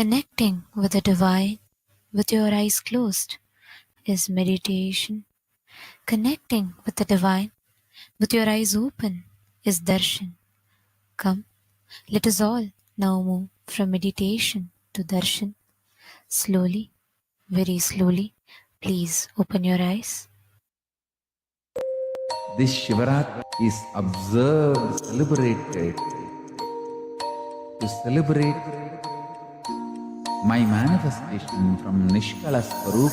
Connecting with the divine with your eyes closed is meditation. Connecting with the divine with your eyes open is darshan. Come, let us all now move from meditation to darshan. Slowly, very slowly, please open your eyes. This Shivaratri is observed, celebrated to celebrate my manifestation from Nishkala Swarup.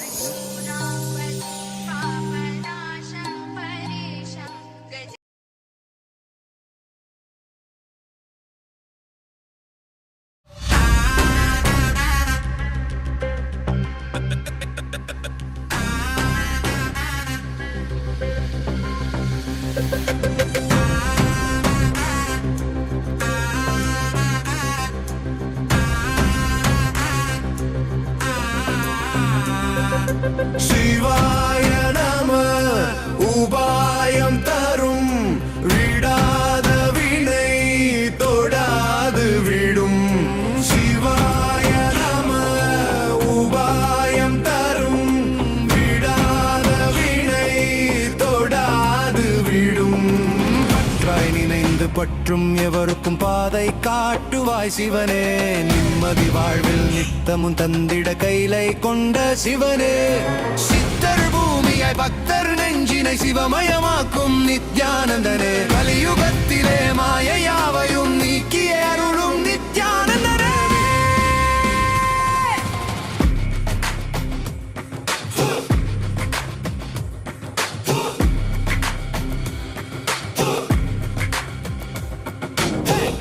சிவாய நம உபாயம் தரும் விடாத வினை தொடாது விடும். சிவாய நம உபாயம் தரும் விடாத வினை தொடாது விடும். பற்றாய் நினைந்து பற்றும் எவருக்கும் பாதை காட்டுவாய் சிவனே. நிம்மதி வாழ்வில் நித்தமும் தந்திட கைலை கொண்ட சிவனே. சித்தர் பூமியாய் பக்தர் நெஞ்சினை சிவமயமாக்கும் நித்யானந்தனே. கலியுகத்திலே மாயையாவையும் நீக்கிய அருளும் நித்யானந்தனே.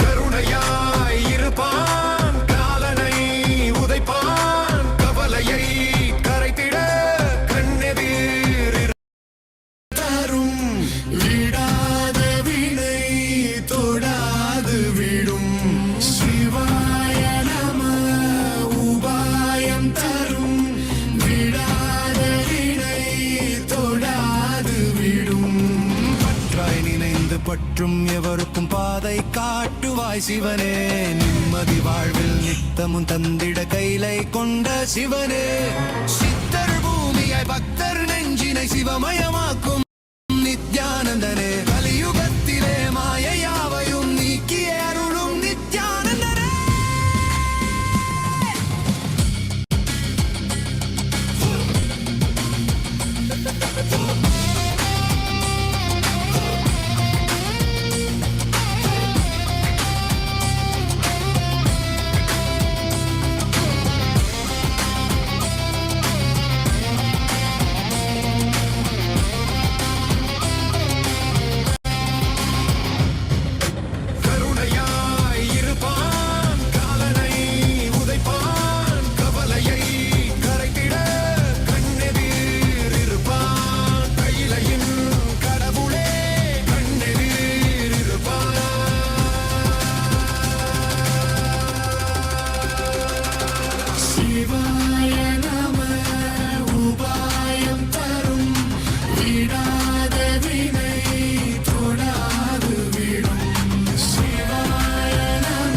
கருணையாய் இருப்பான், காலனை உதைப்பான், கவலையை கரைத்திட கண்ணெதிர் தரும். விடாத வினை தொடாது விடும். சிவாய நம உபாயம் தரும் விடாத வினை தொடாது விடும். பற்றாய் நினைந்து பற்றும் எவருக்கும் பாதை காட்டுவாய் சிவனே. நிம்மதி வாழ்வில் நித்தமும் தந்திட கைலை கொண்ட சிவனே. சித்தர் பூமியாய் பக்தர் நெஞ்சினை சிவமயமாக்கும் நித்யானந்தனே. கலியுகத்திலே மாயையாவையும் நீக்கிய அருளும் நித்யானந்தனே. கருணையாய் இருப்பான், காலனை உதைப்பான், கவலையை கரைத்திட கண்ணெதிர் இருப்பான். கையிலையின் கடவுளே கண்ணெதிர் இருப்பான். சிவாய நம உபாயம் தரும் விடாத வினை தொடாது விடும். சிவாய நம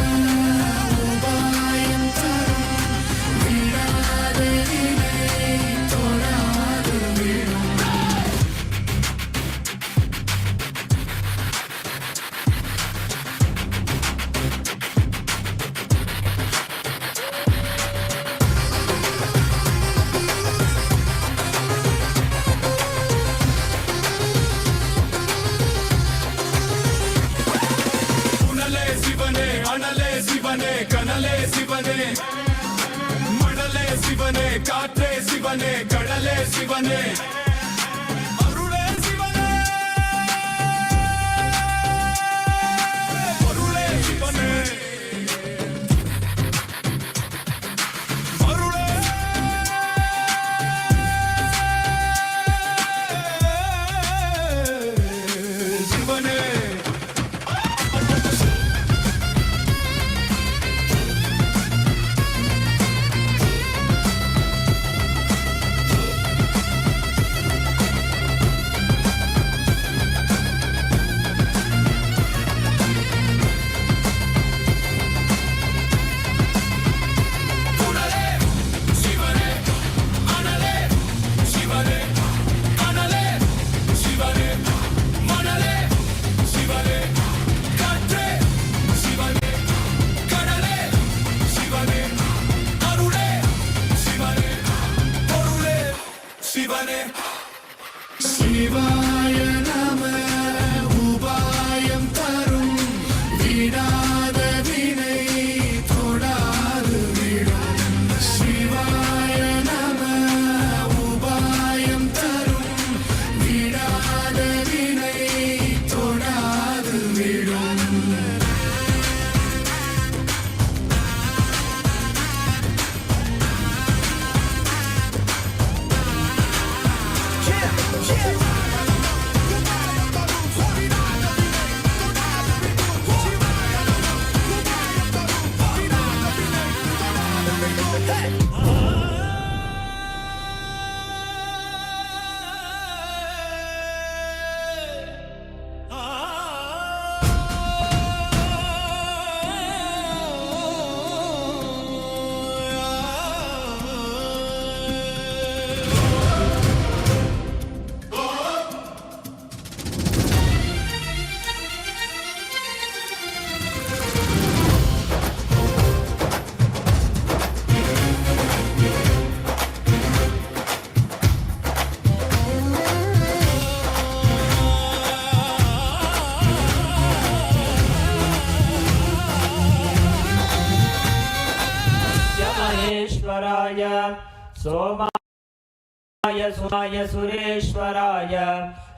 உபாயம் தரும் விடாத வினை தொடாது விடும். புனலே சிவனே, அனலே சிவனே, கனலே சிவனே, மணலே சிவனே, காற்றே சிவனே, கடலே சிவனே, அருளே சிவனே, பொருளே சிவனே, அருளே சிவனே. சிவாய நம உபாயம் தரும் விடாத வினை தொடாது விடும் சிவாய நம உபாயம் தரும் விடாத வினை தொடாது விடும் महेश्वराय सोमाय सुमाय सुरेश्वराय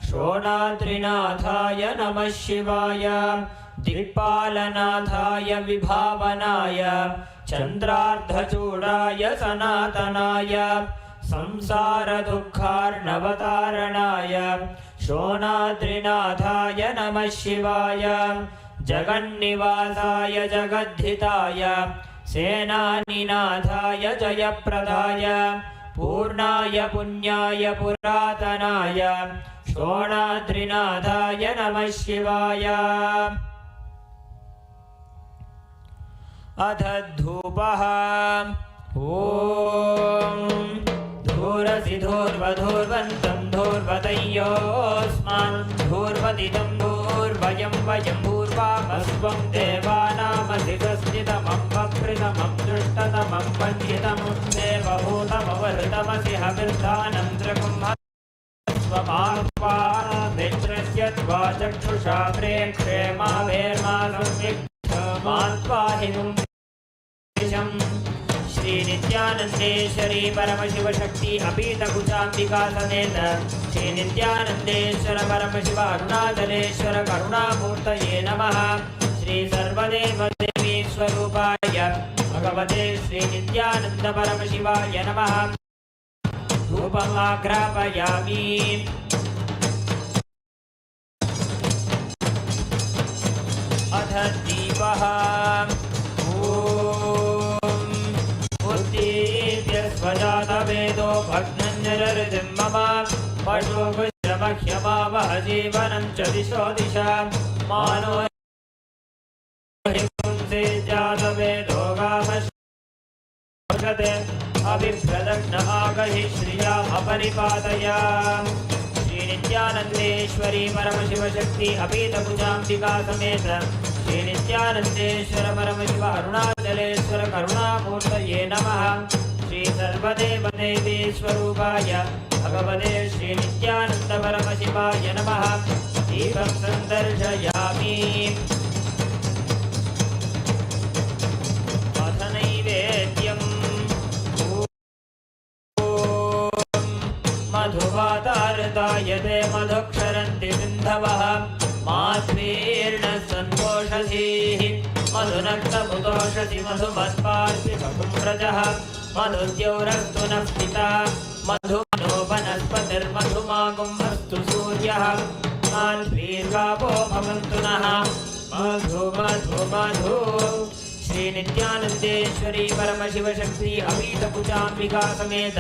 शोणाद्रिनाथाय नमः शिवाय दिक्पालनाथाय विभावनाय चन्द्रार्धचूडाय सनातनाय संसारदुःखार्णवतारणाय शोणाद्रिनाथाय नमः शिवाय जगन्निवासाय जगद्धिताय सेनानिनाथाय जयप्रदाय पूर्णाय पुण्याय पुरातनाय शोणाद्रिनाथाय नमः शिवाय अथ धूपः ॐ धूरसि धूर्वधूर्वन्तं धूर्वतयोऽस्मान् धूर्वदिदं धूर्वयं वयं भूर्वामस्वं देवानामसि तस्थितमं वकृतमं दृष्टतमं वन्यतमं देवभूतमवहृतमसि हविर्दानं त्रिगुं स्वमात्वामित्रस्य त्वा चक्षुषा प्रेक्षे मा भेर्मा संविग्धमात्वाहिनुं श्री नित्यानंदेश्वरी परमशिव शक्ति अपीतकुचाम्बिका समेत श्री नित्यानंदेश्वर परमशिव अरुणाचलेश्वर करुणामूर्तये नमः। श्री सर्वदेव देवी स्वरूपाय भगवते श्री नित्यानंद परमशिवाय नमः। धूपमाग्रापयामि। अथ दीपः स्वजातवेदो भग्नञ्जररितिं मम पशुभुजमह्यमावह जीवनं च दिशो दिशा मानो हिंसे जातवेदो गामश्वगते अभिप्रदग्न आगहि श्रियामपरिपादय। श्री नित्यानंदेश्वरी परमशिव शक्ति अपीतकुचाम्बिका समेत श्री नित्यानंदेश्वर परमशिव अरुणाचलेश्वर करुणामूर्तये नमः। श्री सर्वदेव देवी स्वरूपाय भगवते श्री नित्यानंद परमशिवाय नमः। दीपं सन्दर्शयामि। अथ नैवेद्यम् मधुवातारतायते मधुक्षरन्ति सिन्धवः माध्वीर्न सन्तोषधीः मधुनक्तमुदोषसि मधुमत्पार्ति भकुम्रजः मधुद्यौरस्तु नः पिता मधुमनो वनस्पतिर्मधुमागुम्भस्तु सूर्यः माध्वीर्गावो भवन्तु नः मधु मधु मधु। श्री नित्यानंदेश्वरी परमशिव शक्ति अपीतकुचाम्बिका समेत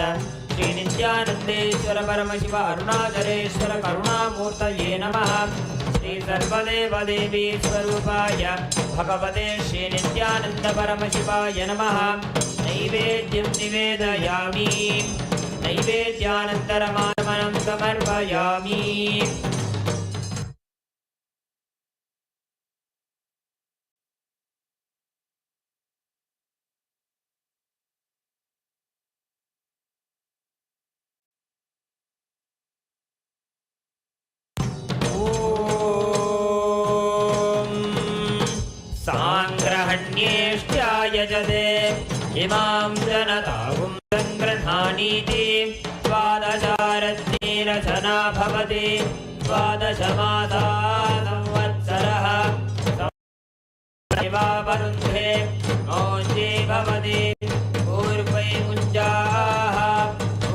श्री नित्यानंदेश्वर परमशिव अरुणाचलेश्वर करुणामूर्तये नमः। श्री सर्वदेव देवी स्वरूपाय भगवते श्री नित्यानंद परमशिवाय नमः। नैवेद्यं निवेदयामि। नैवेद्यानन्तरमात्मनं समर्पयामि। यजते इमां जनताहुं सङ्गृह्णानीति द्वादशारत्नेरचना भवति द्वादशमासा संवत्सरः वरुन्धे मौञ्जे भवति पूर्वै मुञ्जाः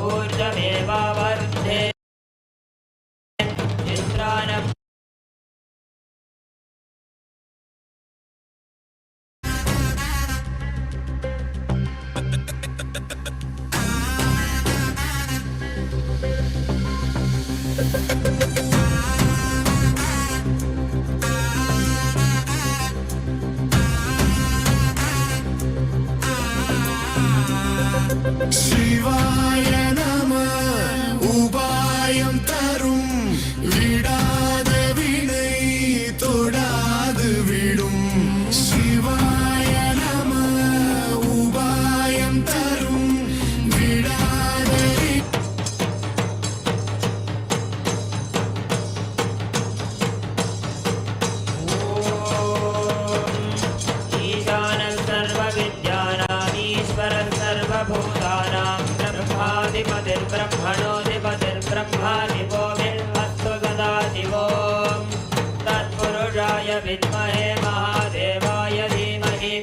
ऊर्जमेवावरुन्धे इन्द्राणम् शिवाय नमः उपायं तरुं विडाद विनै तोडाद विडुं शिवाय नमः उपायं तरुं विडाद ईशानः सर्वविद्यानामीश्वरः सर्वभूतानां ब्रह्माधिपतिर्ब्रह्मणोऽधिपतिर्ब्रह्मा शिवो बिल्वस्तु सदाशिवो तत्पुरुषाय विद्महे महादेवाय धीमहि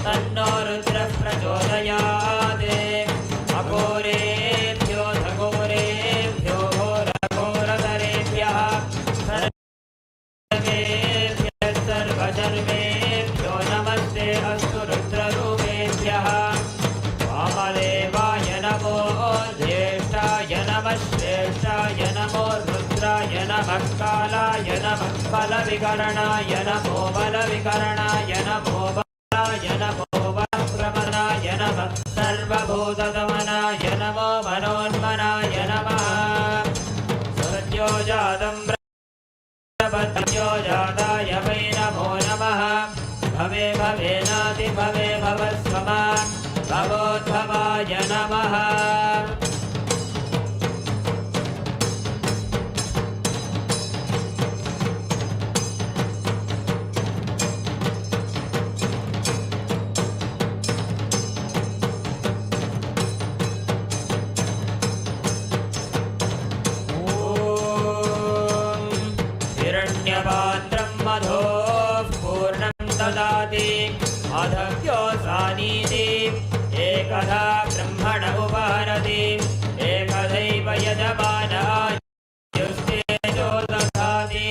तन्नो रुद्रः प्रचोदयात् अघोरेभ्यो घोरेभ्यो घोरघोरतरेभ्यः सर्वशर्वेभ्यो नमस्ते अस्तु रुद्ररूपेभ्यः वामदेवाय नमो ज्येष्ठाय नमः श्रेष्ठाय नमो रुद्राय नमः कालाय नमः बलविकरणाय नमो बलविकरणाय नमो बलाय नमो बलप्रमनाय नमः सर्वभूतगमनाय नमो मनोन्मनाय नमः सत्यो जातं प्रपद्यो जाताय वै नमो नमः भवे भवेनाति भवे भवस्वमा भवोद्भवाय नमः हिरण्यपात्रं मधोः पूर्णं ददाति अधव्योऽसानीति एकधा ब्रह्मण उपहरति एकदैव यजमानायुस्तेजो दधाति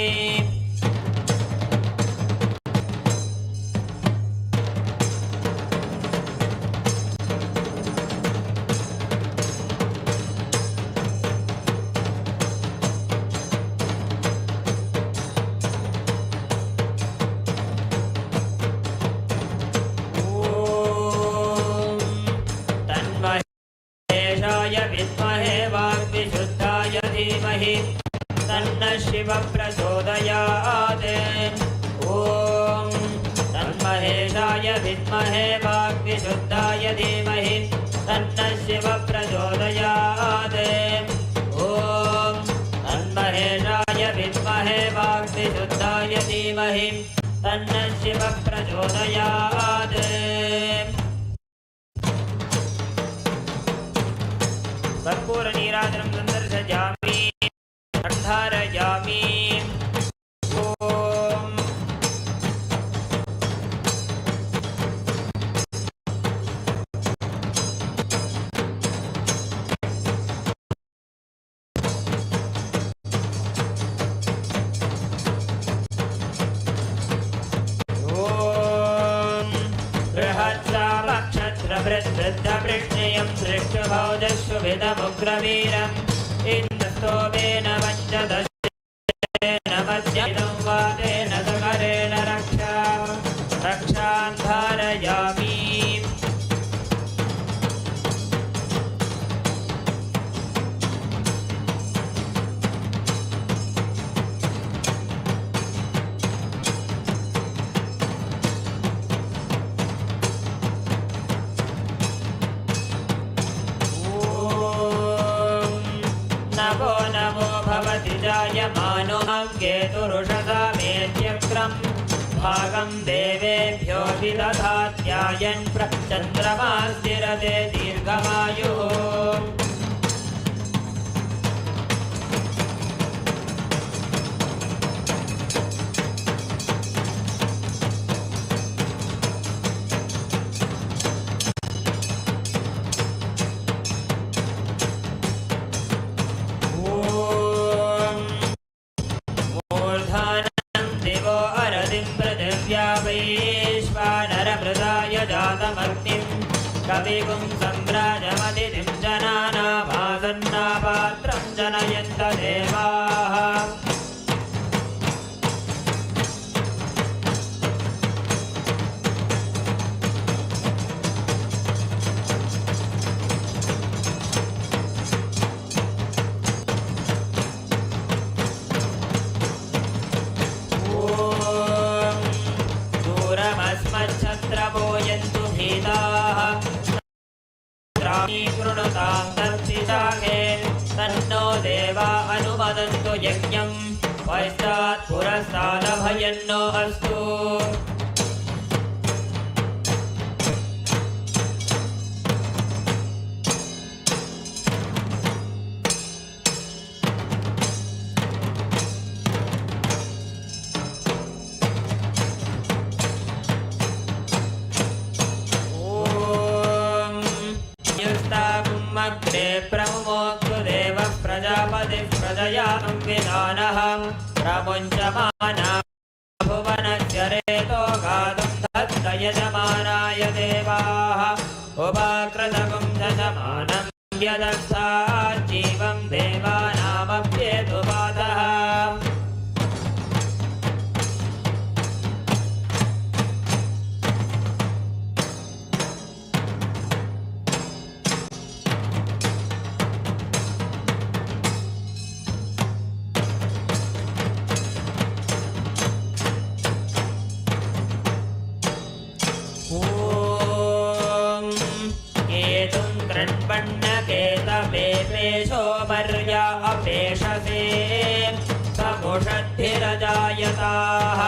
विद्महे वाग्विशुद्धाय धीमहि तन्नः शिवः प्रचोदयात् ॐ तन्महेशाय विद्महे वाग्विशुद्धाय धीमहि तन्नः शिवः प्रचोदयात् ॐ तन्महेशाय विद्महे वाग्विशुद्धाय धीमहि तन्नः शिवः प्रचोदयात् कर्पूरनीराजनं सन्दर्शयामि धारयामि ॐ बृहत्सामक्षत्रवृद्धवृद्धवृष्णियं दृष्टभौजस्वभिदमुग्रवीरम् इन्द्रस्तोमेन पञ्चदशेन मध्यमिदं वातेन सकरेण रक्षां धारयामि जायमानो केतुरुषसा मेत्यक्रम् भागं देवेभ्यो विदधात्यायन् चन्द्रमास्तिरते दीर्घमायुः कविगुं सम्राजमतिथिं जनानाभासन्नापात्रं जनयन्त देवाः दूरमस्मच्छत्रपोयन्तु भीताः कृणुतां तत्पिशाखे तन्नो देवा अनुमदन्तु यज्ञं पश्चात् पुरस्तादभयन्नो अस्तु प्रमुमोऽस्तु देवः प्रजापतिः प्रजया संविधानः प्रमुञ्चमाना भुवनस्य रेतो गातुं दत्त यजमानाय देवाः उपाकृतगुं दशमानं यदर्थात् जीवं देवानामप्येतुपातः अपेशसे समुषद्भिरजायताः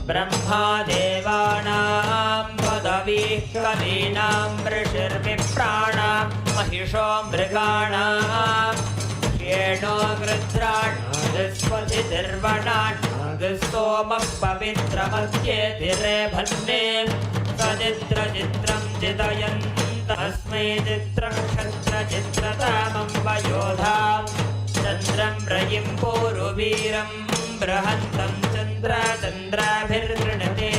ब्रह्मा देवानां पदवीः कवीनां ऋषिर्विप्राणां महिषो मृगाणां श्येनो गृध्राणादिस्पतिर्वणानादिस्तोमः पवित्रमध्येतिरे भन्ने सचित्रचित्रं चितयन् तस्मै चित्रं क्षत्रचित्रतामं वयोधाम् चन्द्रं रयिं पूर्ववीरं बृहन्तं चन्द्राभिर्गृणते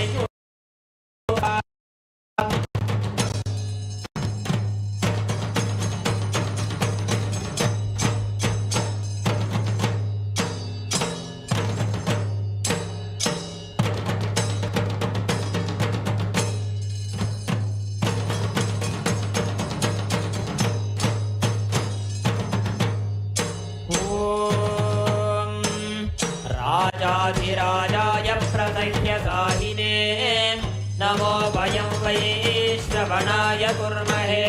राजाधिराजाय प्रसह्यसाहिने नमो वयं वै श्रवणाय कुर्महे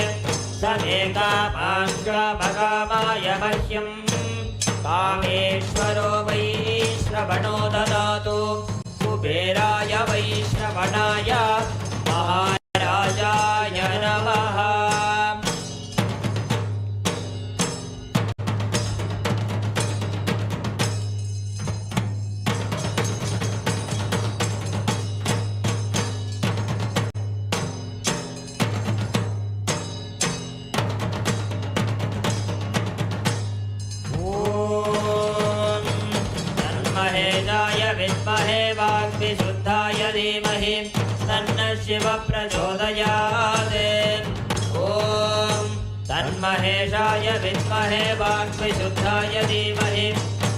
समे कामाय मह्यं कामेश्वरो वै श्रवणो ददातु कुबेराय वै श्रवणाय महाराजाय नमः विद्महे वाग्विशुद्धाय धीमहि तन्नः शिव प्रचोदयात् ॐ तन्महेशाय विद्महे वाग्विशुद्धाय धीमहि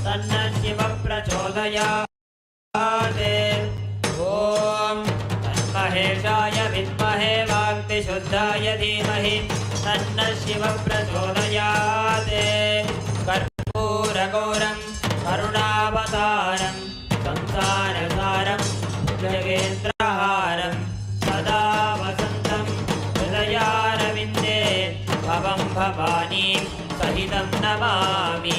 तन्नः शिव प्रचोदयात् ॐ तन्महेशाय विद्महे वाग्विशुद्धाय धीमहि तन्नः शिव प्रचोदयात् कर्पूरगौरं करुणावतारं संसारसारं जगेन्द्रहारं सदा वसन्तं हृदयारविन्दे भवं भवानीं सहितं नमामि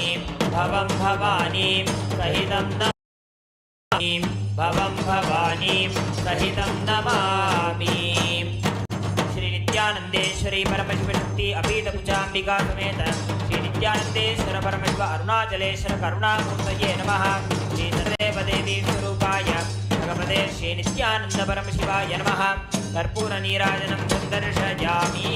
भवं भवानीं सहितं नमामि भवं भवानीं सहितं नमामि। श्री नित्यानंदेश्वरी परमशिवशक्ति अपीठभुजाम्बिका समेत श्री नित्यानंदेश्वर परमशिव अरुणाचलेश्वर करुणामूर्तये नमः। श्री सर्वदेवदेवी स्वरूपाय भगवते श्री नित्यानंद परमशिवाय नमः। कर्पूर नीराजनं सन्दर्शयामि।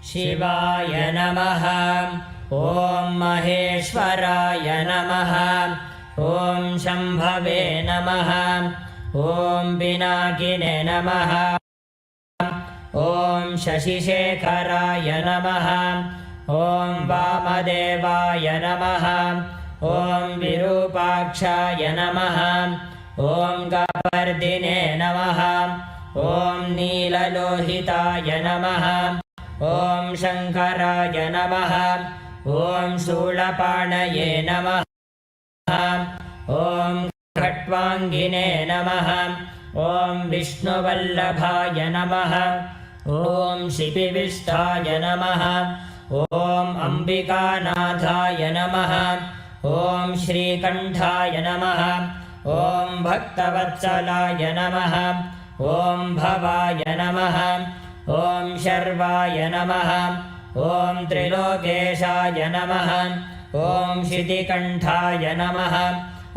शिवाय नमः। ॐ महेश्वराय नमः। ॐ शम्भवे नमः। ॐ पिनाकिने नमः। ॐ शशिशेखराय नमः। ॐ वामदेवाय नमः। ॐ विरूपाक्षाय नमः। ॐ गवर्दिने नमः। ॐ नीललोहिताय नमः। ॐ शङ्कराय नमः। ॐ शूलपाणये नमः। ॐ खट्वाङ्गिने नमः। ॐ विष्णुवल्लभाय नमः। ॐ शिपिविष्ठाय नमः। ॐ अम्बिकानाथाय नमः। ॐ श्रीकण्ठाय नमः। ॐ भक्तवत्सलाय नमः। ॐ भवाय नमः। ॐ शर्वाय नमः। ॐ त्रिलोकेशाय नमः। ॐ शितिकण्ठाय नमः।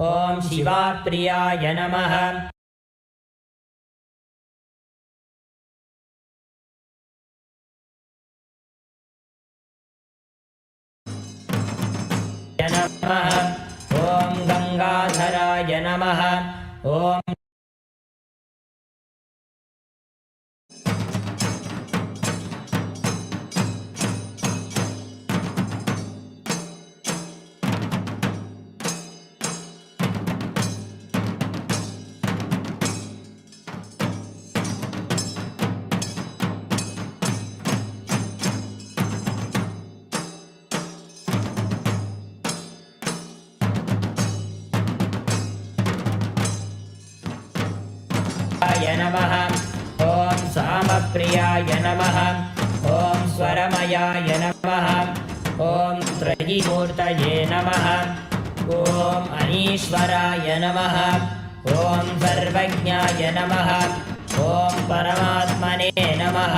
ॐ शिवाप्रियाय नमः। ॐ गंगाधराय नमः। ॐ नमः। ॐ सामप्रियाय नमः। ॐ स्वरमयाय नमः। ॐ त्रयीमूर्तये नमः। ॐ अनीश्वराय नमः। ॐ सर्वज्ञाय नमः। ॐ परमात्मने नमः।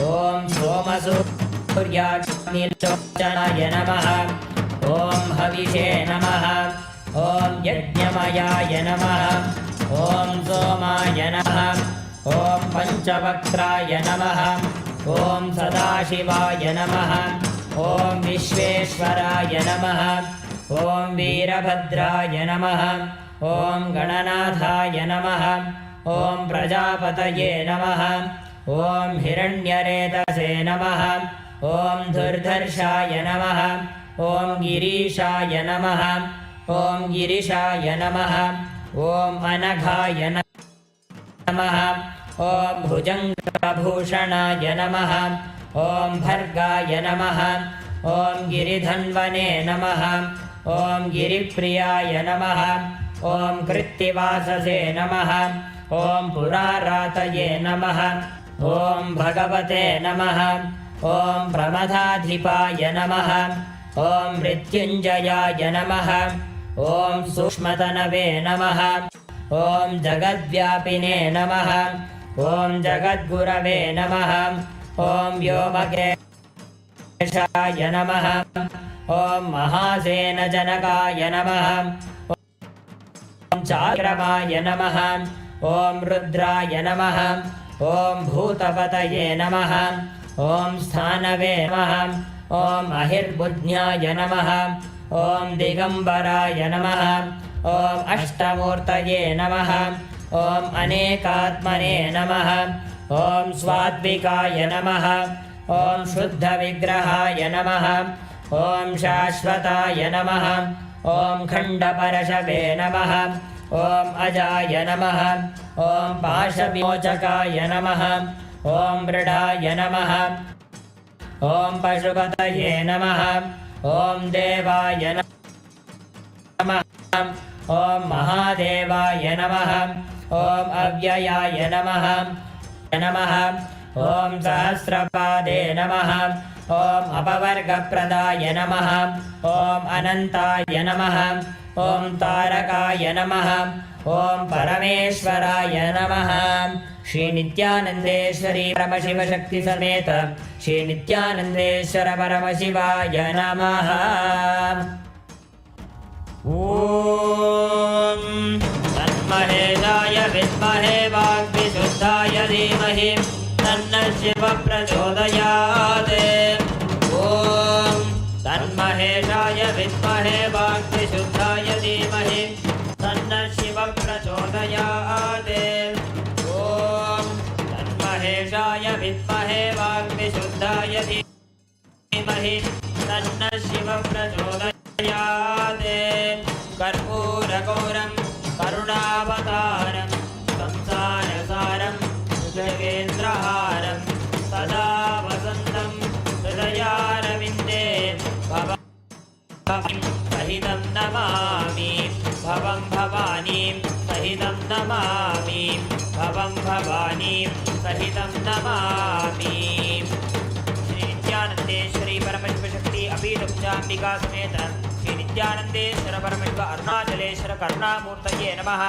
ॐ सोमसूर्याग्निलोचनाय नमः। ॐ हविषे नमः। ॐ यज्ञमयाय नमः। ॐ सोमाय नमः। ॐ पञ्चवक्त्राय नमः। ॐ सदाशिवाय नमः। ॐ विश्वेश्वराय नमः। ॐ वीरभद्राय नमः। ॐ गणनाथाय नमः। ॐ प्रजापतये नमः। ॐ हिरण्यरेतसे नमः। ॐ दुर्धर्षाय नमः। ॐ गिरीशाय नमः ॐ गिरिशाय नमः ॐ अनघाय नमः ॐ भुजङ्गभूषणाय नमः ॐ भर्गाय नमः ॐ गिरिधन्वने नमः ॐ गिरिप्रियाय नमः ॐ कृत्तिवाससे नमः ॐ पुरारातये नमः ॐ भगवते नमः ॐ प्रमदाधिपाय नमः ॐ मृत्युञ्जयाय नमः ॐ सूक्ष्मतनवे नमः ॐ जगद्व्यापिने नमः ॐ जगद्गुरवे नमः ॐ व्योमकेशाय नमः ॐ महासेनजनकाय नमः ॐ चाक्रमाय नमः ॐ रुद्राय नमः ॐ भूतपतये नमः ॐ स्थानवे नमः ॐ अहिर्बुद्ध्याय नमः ॐ दिगम्बराय नमः ॐ अष्टमूर्तये नमः ॐ अनेकात्मने नमः ॐ स्वात्विकाय नमः ॐ शुद्धविग्रहाय नमः ॐ शाश्वताय नमः ॐ खण्डपरशवे नमः ॐ अजाय नमः ॐ पाशविमोचकाय नमः ॐ मृडाय नमः ॐ पशुपतये नमः ॐ देवाय नमः ॐ महादेवाय नमः ॐ अव्ययाय नमः ॐ सहस्रपादे नमः ॐ अपवर्गप्रदाय नमः ॐ अनन्ताय नमः ॐ तारकाय नमः ॐ परमेश्वराय नमः। श्री नित्यानन्देश्वरी परमशिवशक्ति समेत श्री नित्यानन्देश्वर परमशिवाय नमः। ॐ तन्महेशाय विद्महे वाग्विशुद्धाय धीमहि तन्नः शिवः प्रचोदयात्। ॐ तन्महेशाय विद्महे वाग्विशुद्धाय धीमहि तन्नः शिवः प्रचोदयात्। ॐ तन्महेशाय विद्महे वाग्विशुद्धाय धीमहि तन्नः शिवः प्रचोदयात्। कर्पूरगौरं करुणावतारं संसारसारं जगेन्द्रहारं सदा वसन्तं हृदयारविन्दे भवं सहितं नमामि भवं भवानीं सहितं नमामि भवं भवानीं सहितं नमामि। श्री नित्यानन्देश्वरी परमशिवशक्ति अपीठुपचाम्बिका समेत श्री नित्यानन्देश्वर परमशिव अरुणाचलेश्वर करुणामूर्तये नमः।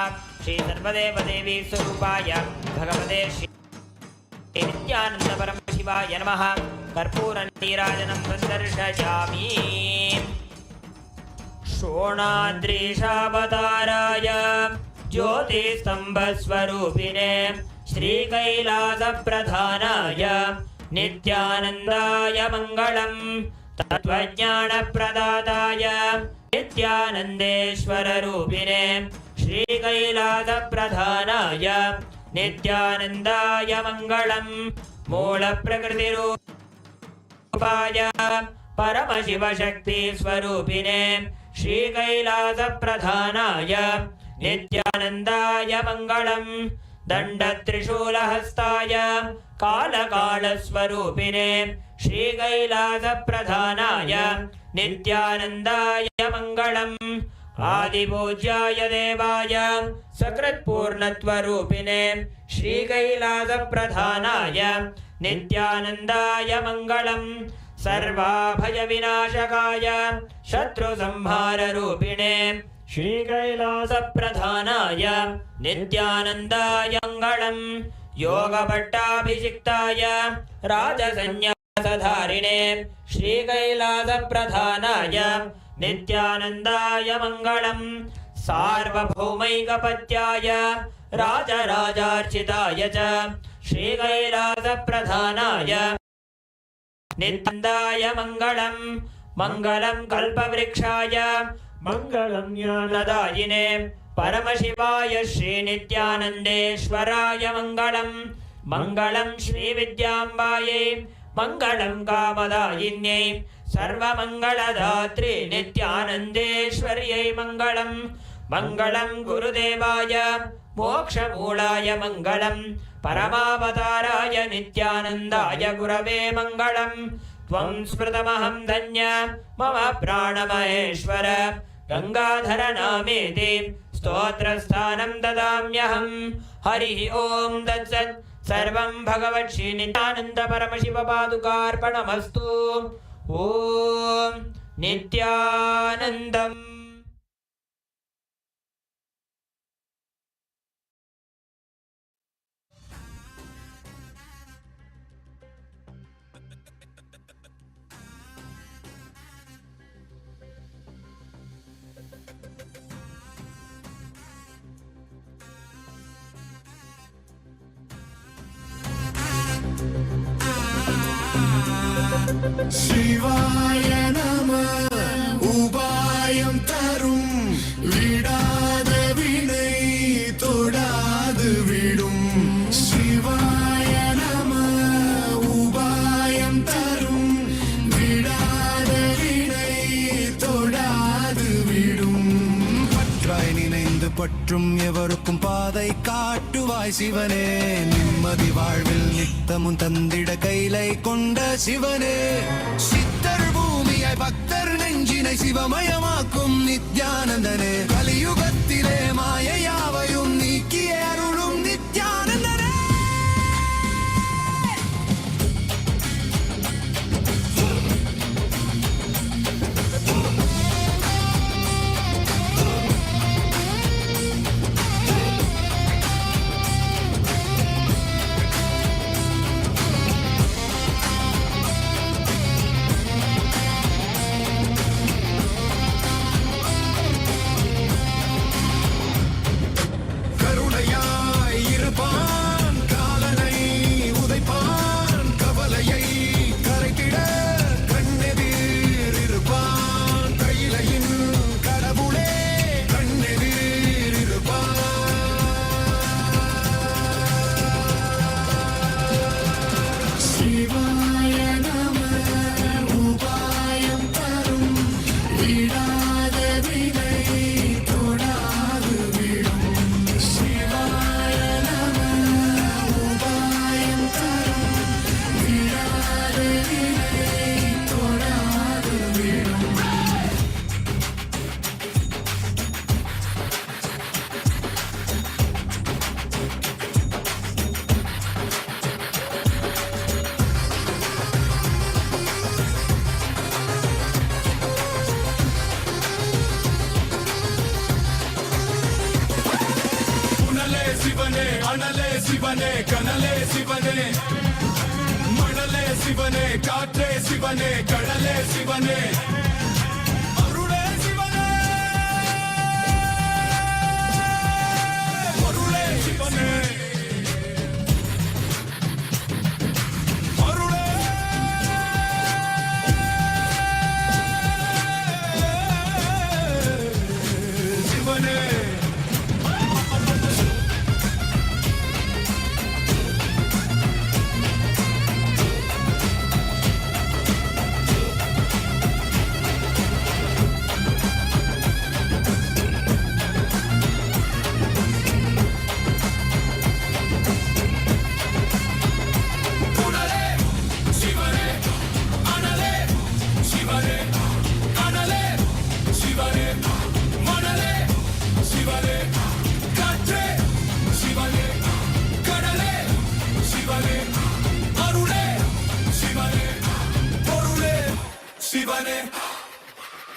श्री सर्वदेवदेवी स्वरूपाय भगवते श्री नित्यानन्द परमशिवाय नमः। कर्पूरनीराजनं सन्दर्शयामि। शोणाद्रीशावताराय ज्योतिस्तम्भस्वरूपिणे श्रीकैलासप्रधानाय नित्यानन्दाय मङ्गलम्। तत्त्वज्ञानप्रदाताय नित्यानन्देश्वररूपिणे श्रीकैलासप्रधानाय नित्यानन्दाय मङ्गलम्। मूलप्रकृतिरूपाय परमशिवशक्तिस्वरूपिणे श्रीकैलासप्रधानाय नित्यानन्दाय मङ्गलम्। दण्डत्रिशूलहस्ताय कालकालस्वरूपिणे श्रीकैलासप्रधानाय नित्यानन्दाय मङ्गलम्। आदिपूज्याय देवाय सकृत्पूर्णत्वरूपिणे श्रीकैलासप्रधानाय नित्यानन्दाय मङ्गलम्। सर्वाभयविनाशकाय शत्रुसंहाररूपिणे श्रीकैलासप्रधानाय नित्यानन्दाय मङ्गलम्। योगपट्टाभिषिक्ताय राजसन्न्यासधारिणे श्रीकैलासप्रधानाय नित्यानन्दाय मङ्गलम्। सार्वभौमैकपत्याय राजराजार्चिताय च श्रीकैलासप्रधानाय नित्यानन्दाय मङ्गलम्। मङ्गलं कल्पवृक्षाय मङ्गलं ज्ञानदायिने परमशिवाय श्रीनित्यानन्देश्वराय मङ्गलम्। मङ्गलं श्रीविद्याम्बायै मङ्गलं कामदायिन्यै सर्वमङ्गलदात्री नित्यानन्देश्वर्यै मङ्गलम् मङ्गलं गुरुदेवाय मोक्षमूलाय मङ्गलं परमावताराय नित्यानन्दाय गुरवे मङ्गलं त्वं स्मृतमहं धन्य मम प्राणमहेश्वर गंगाधर नामेति स्तोत्रस्थानं ददाम्यहं हरिः ओं तत्सत् सर्वं भगवत् श्री नित्यानन्द परमशिव पादुकार्पणमस्तु ओं नित्यानन्दम् शिवाय नमः उपायं तरुं विडाद विनै तोडाद विडुं शिवाय नमः उपायं तरुं विडाद विनै तोडाद विडुं பற்றாய் நினைந்து பற்றும் எவருக்கும் பாதை காட்டுவாய் சிவனே நிம்மதி வாழ்வில் நித்தமும் தந்திட கைலை கொண்ட சிவனே சித்தர் பூமியாய் பக்தர் நெஞ்சினை சிவமயமாக்கும் நித்யானந்தனே கலியுகத்திலே மாயையாவையும் நீக்கிய அருளும் நித்யானந்தனே அனலே சிவனே கனலே சிவனே மணலே சிவனே காற்றே சிவனே கடலே சிவனே அருளே சிவனே அருளே சிவனே அருளே சிவனே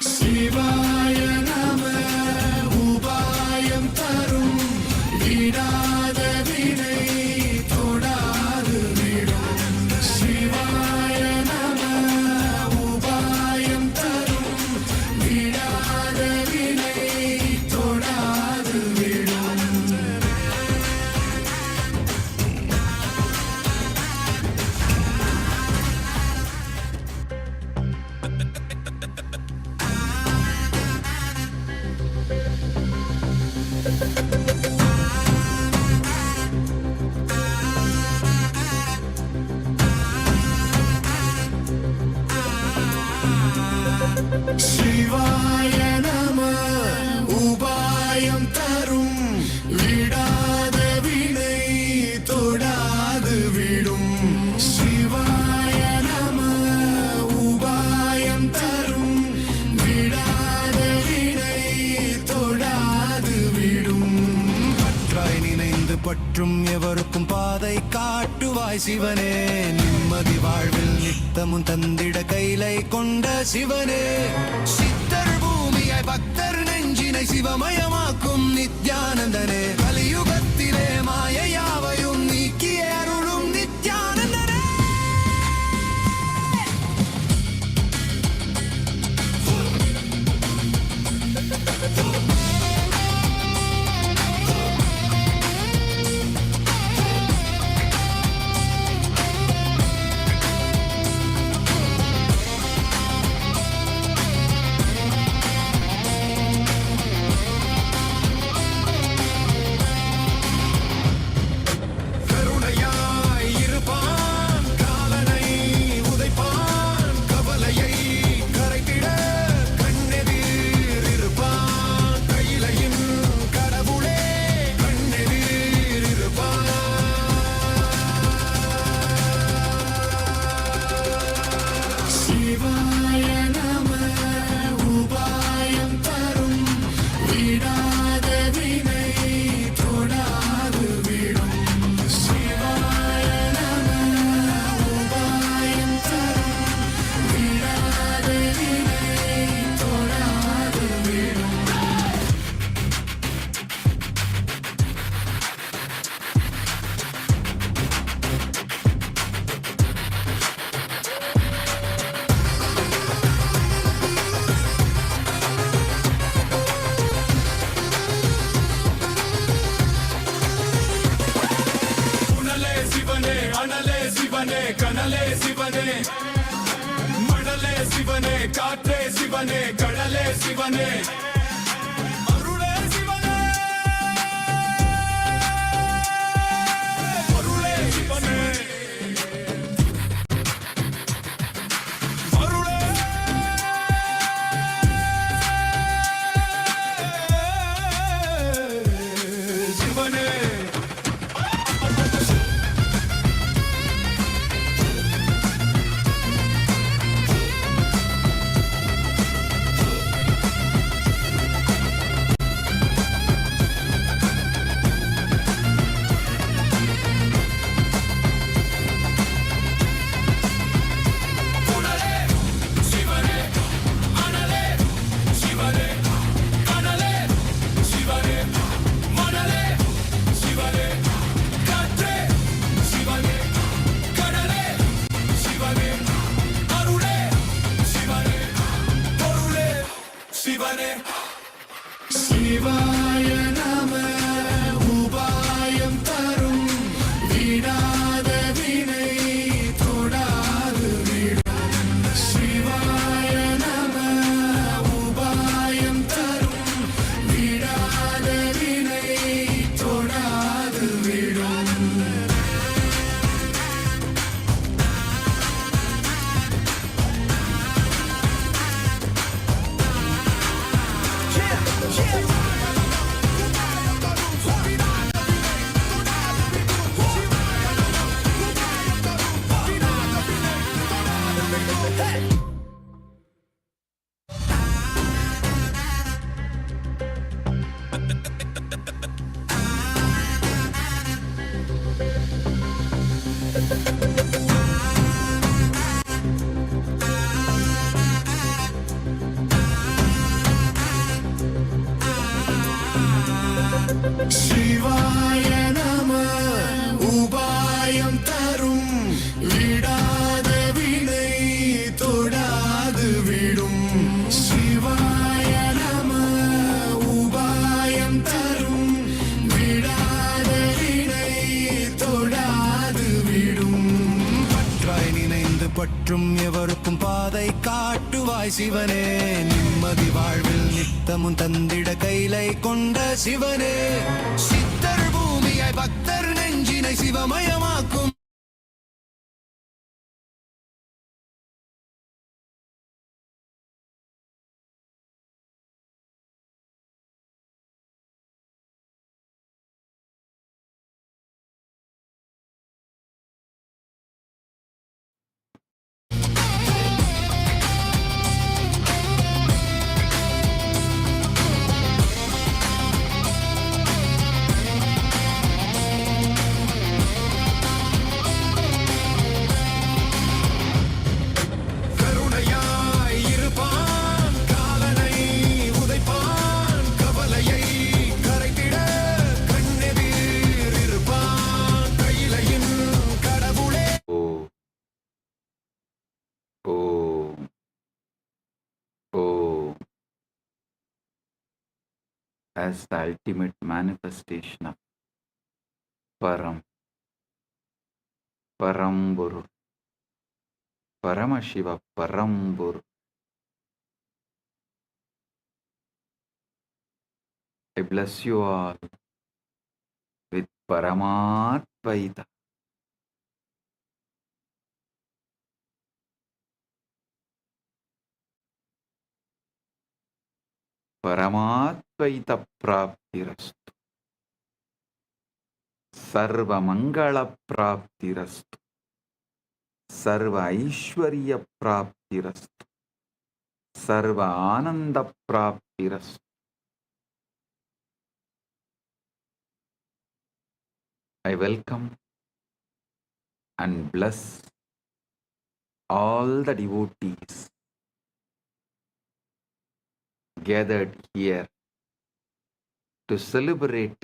शिवाय नमः उपायं तरुं विडाद विनै तोडाद विडुं शिवाय नमः उपायं तरुं विडाद विनै तोडाद विडुं சிவாய நம உபாயம் தரும் விடாத வினை தொடாது விடும் சிவாய நம உபாயம் தரும் விடாத வினை தொடாது விடும் பற்றாய் நினைந்து பற்றும் எவருக்கும் பாதை காட்டுவாய் சிவனே நிம்மதி வாழ்வில் நித்தமும் தந்திட கைலை கொண்ட சிவனே சித்தர் பூமியாய் பக்தர் நெஞ்சினை சிவமயமாக்கும் நித்யானந்தனே கலியுகத்திலே மாயையாவையும் நீக்கிய அருளும் நித்யானந்தனே கருணையாய் இருப்பான் காலனை உதைப்பான் கவலையை கரைத்திட கண்ணெதிர் இருப்பான் கையிலையின் கடவுளே கண்ணெதிர் இருப்பான் சிவாய நம உபாயம் தரும் விடாத வினை தொடாது விடும் சிவாய நம உபாயம் தரும் விடாத வினை தொடாது விடும் உணலே சிவனே அனலே சிவனே கனலே சிவனே மணலே சிவனே காற்றே சிவனே கடலே சிவனே அருளே சிவனே அருளே சிவனே அருளே சிவனே உணலே சிவனே அனலே சிவனே கனலே சிவனே மணலே சிவனே காற்றே சிவனே கடலே சிவனே அருளே சிவனே பொருளே சிவனே சிவாய நம உபாயம் தரும் விடாத வினை தொடாது விடும் சிவாய நம உபாயம் தரும் விடாத வினை தொடாது விடும் சிவாய நம உபாயம் தரும் விடாத வினை தொடாது விடும் சிவாய நம உபாயம் தரும் விடாத வினை தொடாது விடும் பற்றாய் நினைந்து பற்றும் எவருக்கும் பாதை காட்டுவாய் சிவனே நிம்மதி வாழ்வில் நித்தமும் தந்திட கைலை கொண்ட சிவனே சித்தர் பூமியாய் பக்தர் நெஞ்சினை சிவமயமாக்கும் as the ultimate manifestation of Paramburu, Paramashiva Paramburu. I bless you all with Paramatvaita. Paramatvaita Praptirastu. Sarva Mangala Praptirastu. Sarva Aishwarya Praptirastu. Sarva Ananda Praptirastu. I welcome and bless all the devotees gathered here to celebrate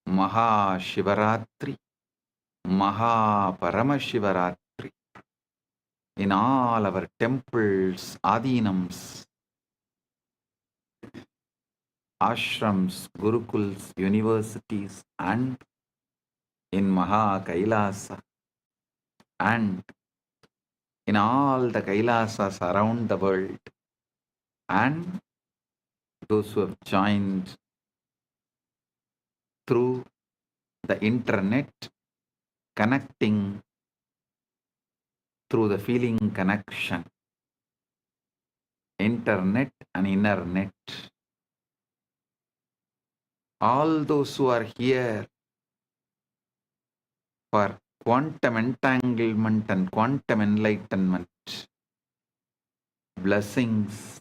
MAHA Shivaratri, MAHA Paramashivaratri in all our temples, adinams, ashrams, gurukuls, universities, and in MAHA KAILASA, and in all the Kailasas around the world, and those who have joined through the internet, connecting through the feeling connection, internet and inner net. All those who are here for quantum entanglement and quantum enlightenment, blessings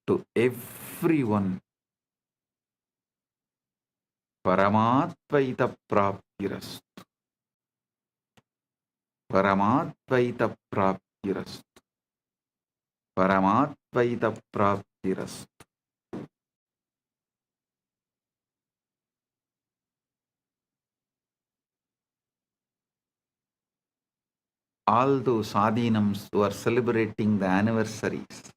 to everyone. Paramatvaita Praptirastu. Paramatvaita Praptirastu. Paramatvaita Praptirastu. All those adinams who are celebrating the anniversaries,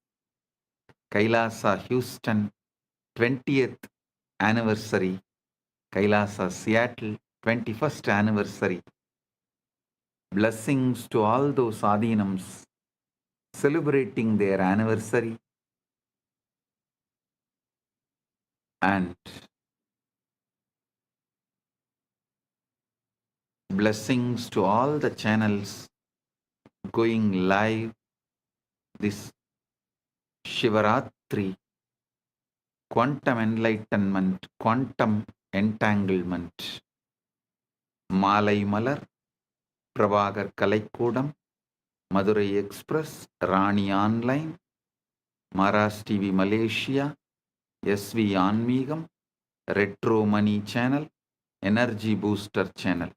Kailasa Houston 20th anniversary, Kailasa Seattle 21st anniversary. Blessings to all those adinams celebrating their anniversary, and blessings to all the channels going live this Shivaratri, quantum enlightenment, quantum entanglement. Malai Malar, Prabhagar Kalaikudam, Madurai Express, Rani Online, Maras TV Malaysia, SV Anmigam, Retro Money Channel, Energy Booster Channel.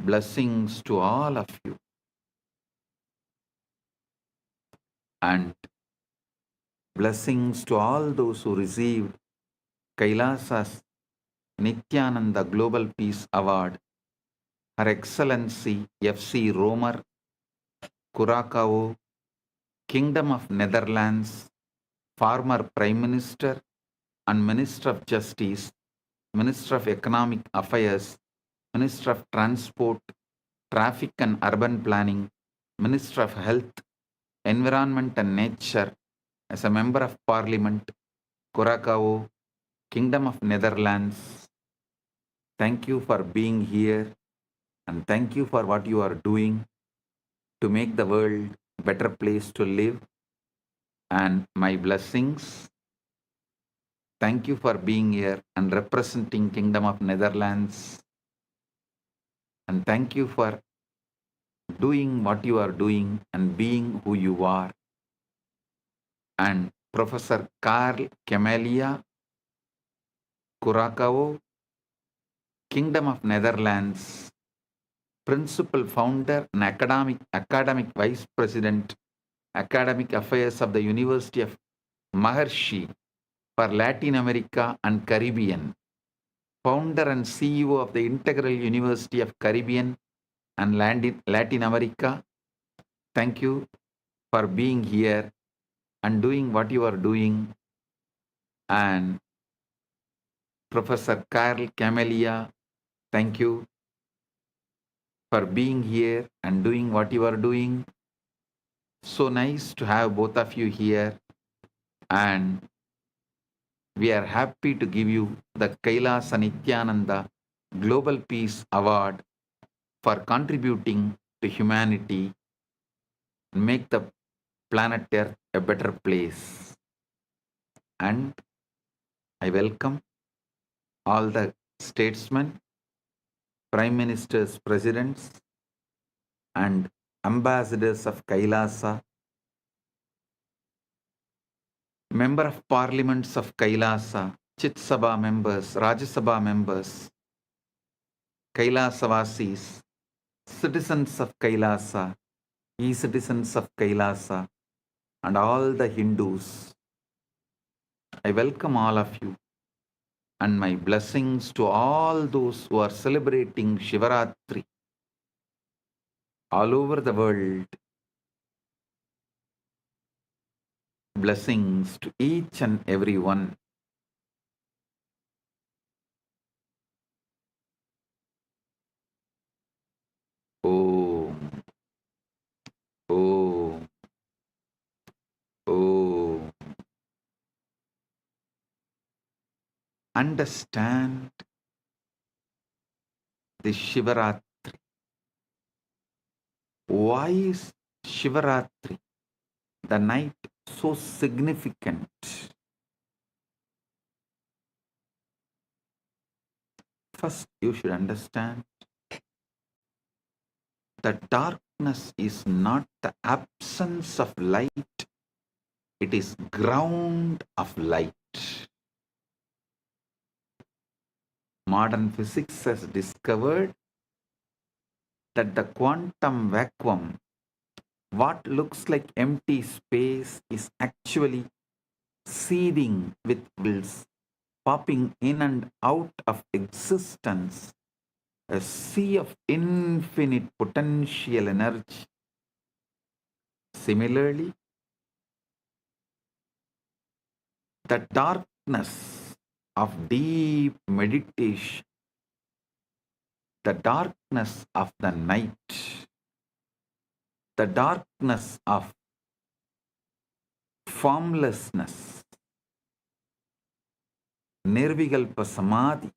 Blessings to all of you. And blessings to all those who received Kailasa's Nithyananda Global Peace Award, Her Excellency F.C. Romer, Curacao, Kingdom of Netherlands, former Prime Minister and Minister of Justice, Minister of Economic Affairs, Minister of Transport, Traffic and Urban Planning, Minister of Health, Environment and Nature, as a Member of Parliament, Curacao, Kingdom of Netherlands. Thank you for being here, and thank you for what you are doing to make the world a better place to live. And my blessings. Thank you for being here and representing Kingdom of Netherlands. And thank you for doing what you are doing and being who you are. And Professor Carl Camelia, Curacao, Kingdom of Netherlands, Principal Founder and Academic Vice President, Academic Affairs of the University of Maharishi for Latin America and Caribbean, Founder and CEO of the Integral University of Caribbean and Latin America. Thank you for being here and doing what you are doing. And Professor Carl Camelia, thank you for being here and doing what you are doing. So nice to have both of you here, and we are happy to give you the KAILASA Nithyananda Global Peace Award for contributing to humanity and make the planet Earth a better place. And I welcome all the statesmen, prime ministers, presidents, and ambassadors of KAILASA, member of parliaments of KAILASA, Chit Sabha members, Rajya Sabha members, Kailasavasis, citizens of KAILASA, e-citizens of KAILASA, and all the Hindus. I welcome all of you, and my blessings to all those who are celebrating Shivaratri all over the world. Blessings to each and every one. Om, Om, Om. Understand the Shivaratri. Why is Shivaratri, the night, so significant? First, you should understand that darkness is not the absence of light, it is ground of light. Modern physics has discovered that the quantum vacuum, what looks like empty space, is actually seething with bubbles popping in and out of existence, a sea of infinite potential energy. Similarly, the darkness of deep meditation, the darkness of the night, the darkness of formlessness, Nirvikalpa Samadhi,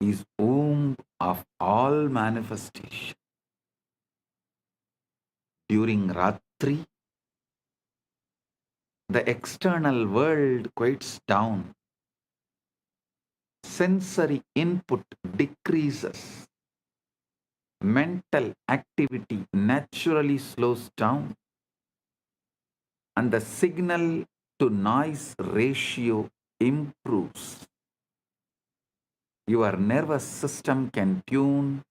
is womb of all manifestation. During Ratri, the external world quiets down. Sensory input decreases. Mental activity naturally slows down. And the signal to noise ratio improves. Your nervous system can tune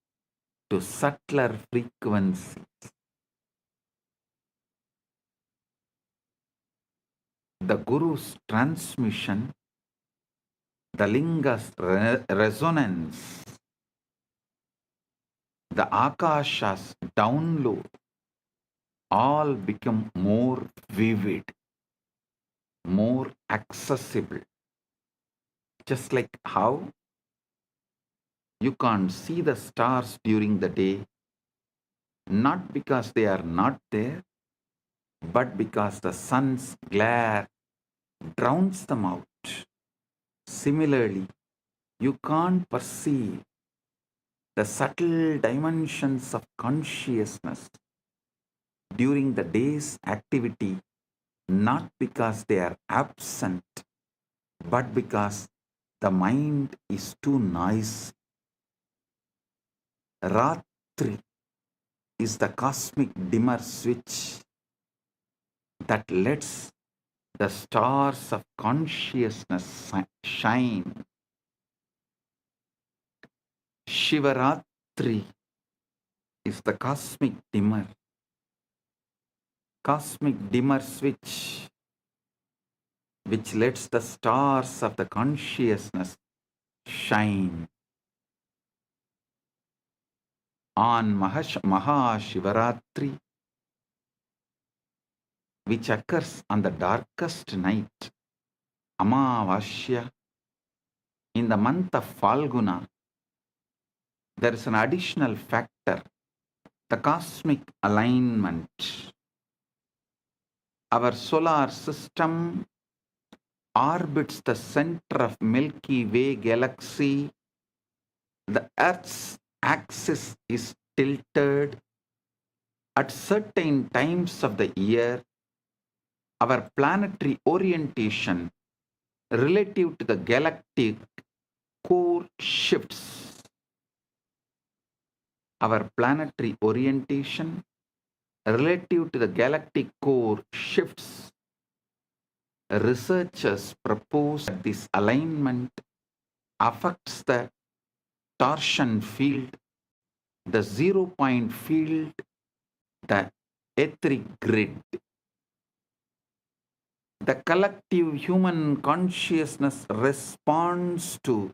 to subtler frequencies. The Guru's transmission, the Linga's resonance, the Akasha's download, all become more vivid, more accessible. Just like how you can't see the stars during the day, not because they are not there, but because the sun's glare drowns them out. Similarly, you can't perceive the subtle dimensions of consciousness during the day's activity, not because they are absent, but because the mind is too noisy. Ratri is the cosmic dimmer switch that lets the stars of consciousness shine. Shivaratri is the cosmic dimmer switch which lets the stars of the consciousness shine. On MAHA PARAMASHIVARATRI, which occurs on the darkest night, Amavasya, in the month of Falguna, there is an additional factor, the cosmic alignment. Our solar system orbits the center of Milky Way galaxy. The Earth's axis is tilted. At certain times of the year, our planetary orientation relative to the galactic core shifts. Our planetary orientation relative to the galactic core shifts. Researchers propose that this alignment affects the torsion field, the 0-point field, the etheric grid. The collective human consciousness responds to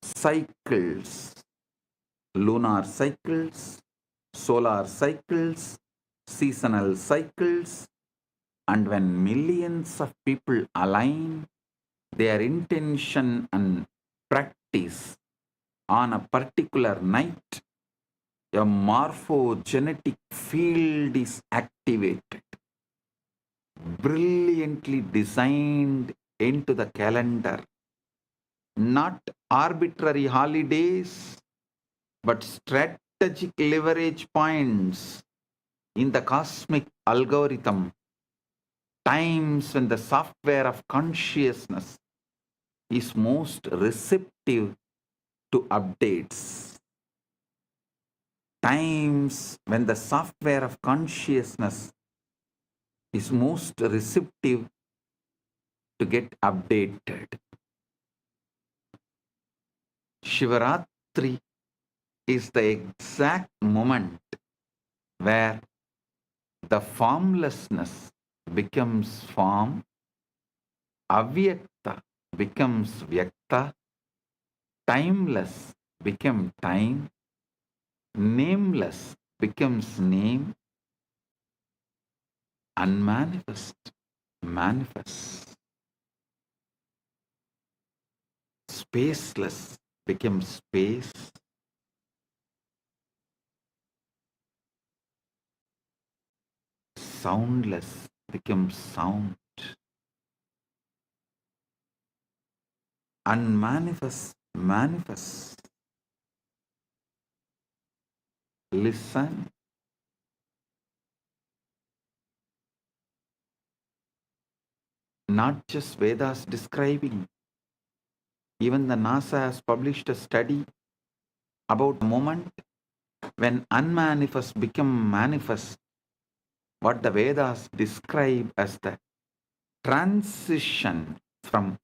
cycles, lunar cycles, solar cycles, seasonal cycles, and when millions of people align their intention and practice on a particular night, a morphogenetic field is activated, brilliantly designed into the calendar. Not arbitrary holidays, but strategic leverage points in the cosmic algorithm. Times when the software of consciousness is most receptive to updates. Times when the software of consciousness is most receptive to get updated. Shivaratri is the exact moment where the formlessness becomes form, avyakta becomes vyakta, timeless becomes time, nameless becomes name, unmanifest manifests, spaceless becomes space, soundless becomes sound, unmanifest manifests. Listen. Not just Vedas describing. Even the NASA has published a study about the moment when unmanifest become manifest, what the Vedas describe as the transition from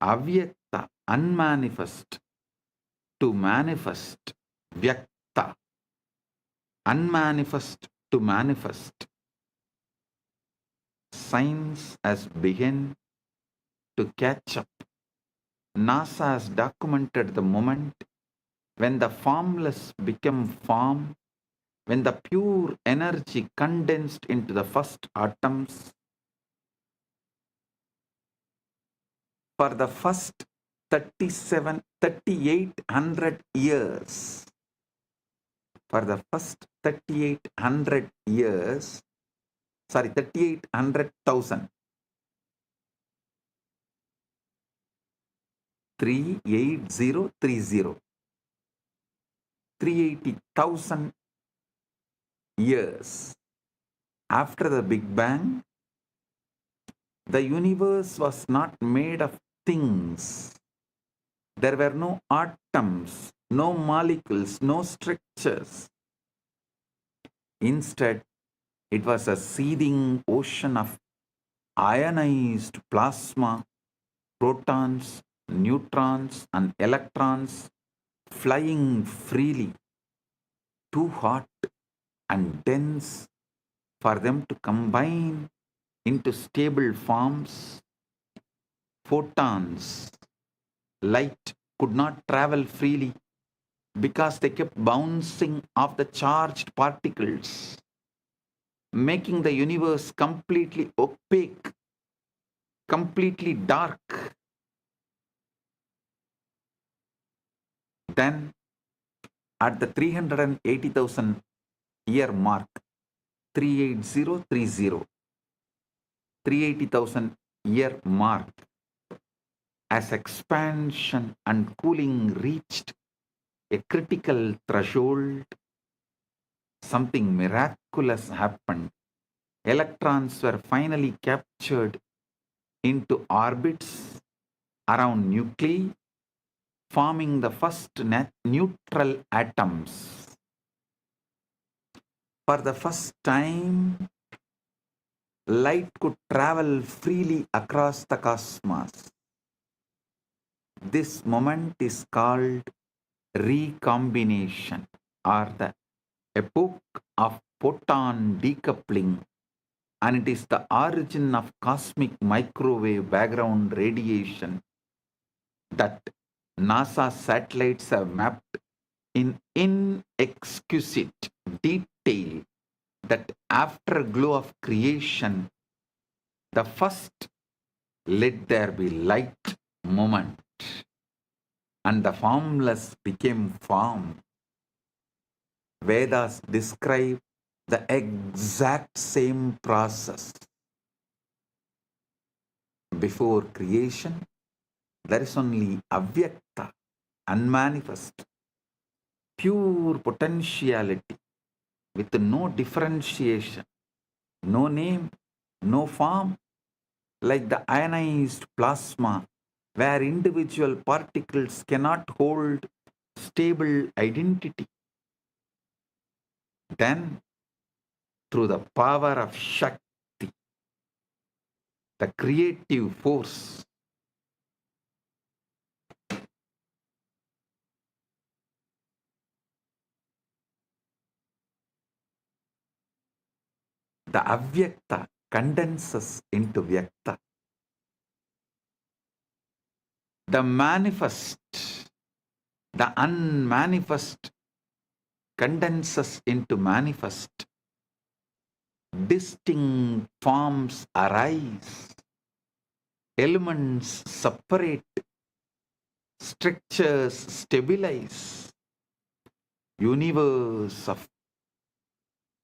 avyakta, unmanifest, to manifest, vyakta, unmanifest to manifest. Science has begun to catch up. NASA has documented the moment when the formless become form, when the pure energy condensed into the first atoms. For the first 3,800 years, for the first 3,800 years, 3,800,000, 38030, 380,000 years after the Big Bang, the universe was not made of things. There were no atoms, no molecules, no structures. Instead, it was a seething ocean of ionized plasma, protons, neutrons, and electrons flying freely, too hot and dense for them to combine into stable forms. Photons, light, could not travel freely because they kept bouncing off the charged particles, making the universe completely opaque, completely dark. Then, at the 380,000 year mark, 38030, 380,000 year mark, as expansion and cooling reached a critical threshold, something miraculous happened. Electrons were finally captured into orbits around nuclei, forming the first neutral atoms. For the first time, light could travel freely across the cosmos. This moment is called recombination, or the epoch of photon decoupling, and it is the origin of cosmic microwave background radiation that NASA satellites have mapped in inexquisite detail. That afterglow of creation, the first let there be light moment, and the formless became form. Vedas describe the exact same process. Before creation, there is only avyakta, unmanifest, pure potentiality with no differentiation, no name, no form, like the ionized plasma, where individual particles cannot hold stable identity. Then, through the power of Shakti, the creative force, the avyakta condenses into vyakta. The manifest, the unmanifest condenses into manifest. Distinct forms arise. Elements separate. Structures stabilize. Universe of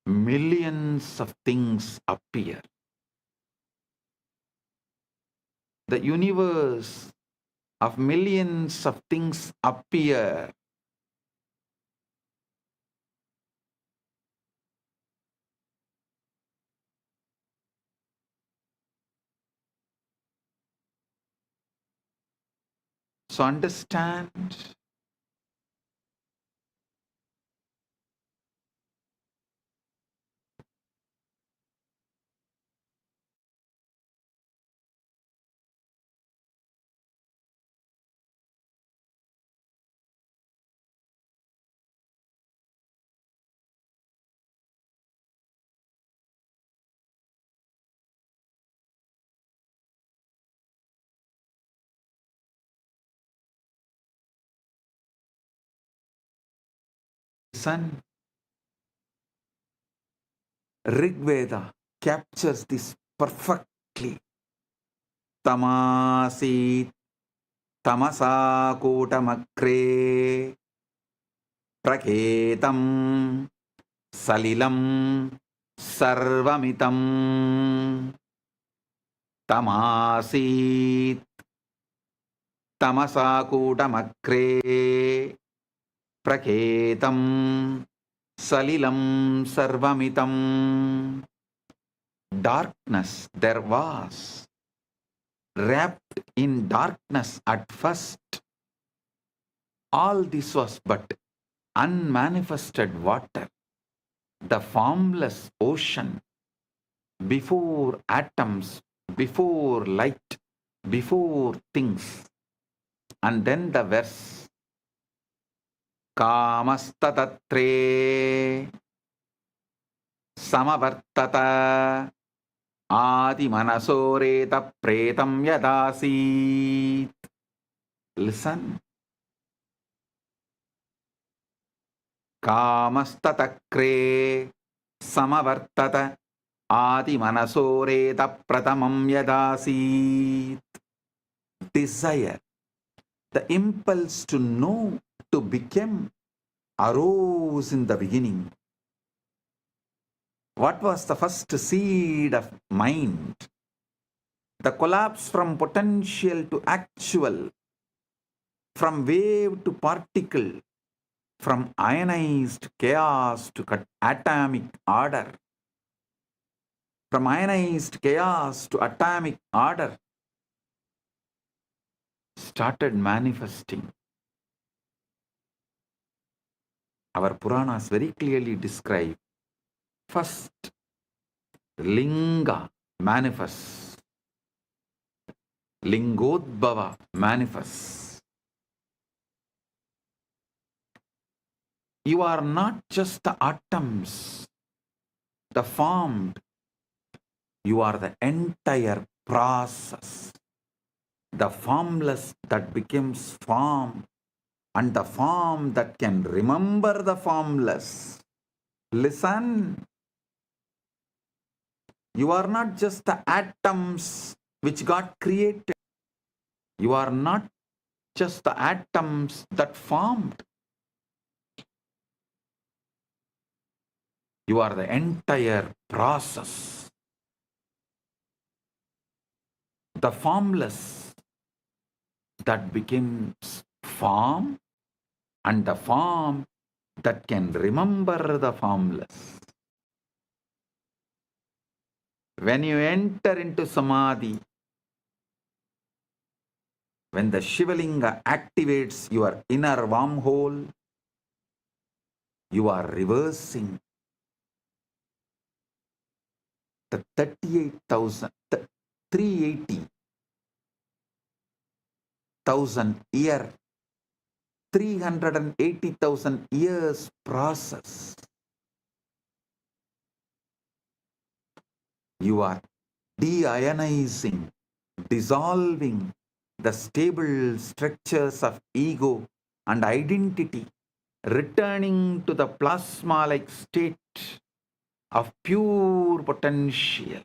millions of things appear. The universe of millions of things appear. So understand, son, Rig Veda captures this perfectly. Tamasit tamasa kotamakre praketam salilam sarvamitam. Tamasit tamasa kotamakre praketam salilam sarvamitam. Darkness there was, wrapped in darkness at first. All this was but unmanifested water, the formless ocean, before atoms, before light, before things. And then the verse, Kamastatre Samavartata Adi Manasoreta Pretam Yadasit. Listen. Kamastatakre Samavartata Adi Manasoreta Pratamam Yadasit. Desire, the impulse to know, to become arose in the beginning. What was the first seed of mind? The collapse from potential to actual, from wave to particle, from ionized chaos to atomic order, from ionized chaos to atomic order, started manifesting. Our Puranas very clearly describe first Linga manifests, Lingodbhava manifests. You are not just the atoms, the formed, you are the entire process, the formless that becomes form, and the form that can remember the formless. Listen. You are not just the atoms which got created. You are not just the atoms that formed. You are the entire process. The formless that becomes form, and the form that can remember the formless. When you enter into Samadhi, when the Shivalinga activates your inner wormhole, you are reversing the 380,000 year, 380,000 years process. You are deionizing, dissolving the stable structures of ego and identity, returning to the plasma-like state of pure potential,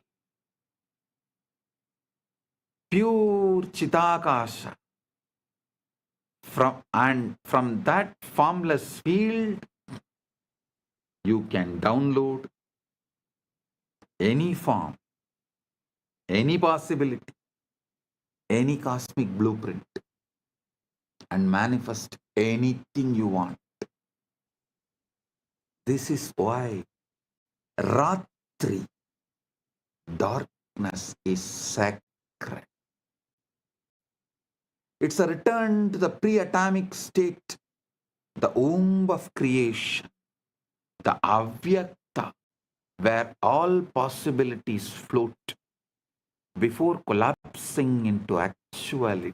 pure Chidakasha. From that formless field, you can download any form, any possibility, any cosmic blueprint, and manifest anything you want. This is why Ratri, darkness, is sacred. It's a return to the pre-atomic state, the womb of creation, the avyakta, where all possibilities float before collapsing into actuality.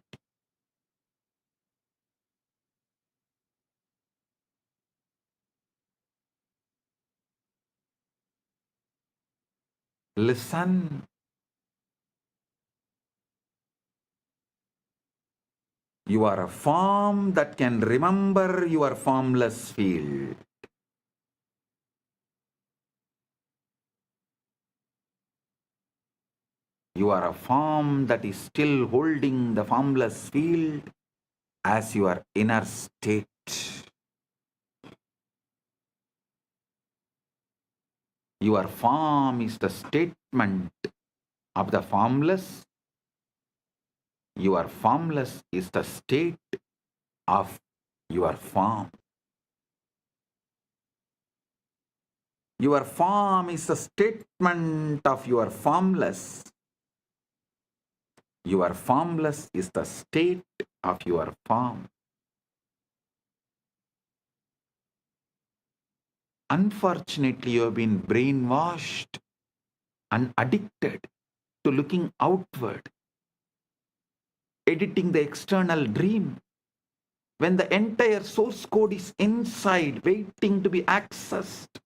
Listen. You are a form that can remember your formless field. You are a form that is still holding the formless field as your inner state. Your form is the statement of the formless. Your formless is the state of your form. Your form is the statement of your formless. Your formless is the state of your form. Unfortunately, you have been brainwashed and addicted to looking outward, editing the external dream, when the entire source code is inside, waiting to be accessed.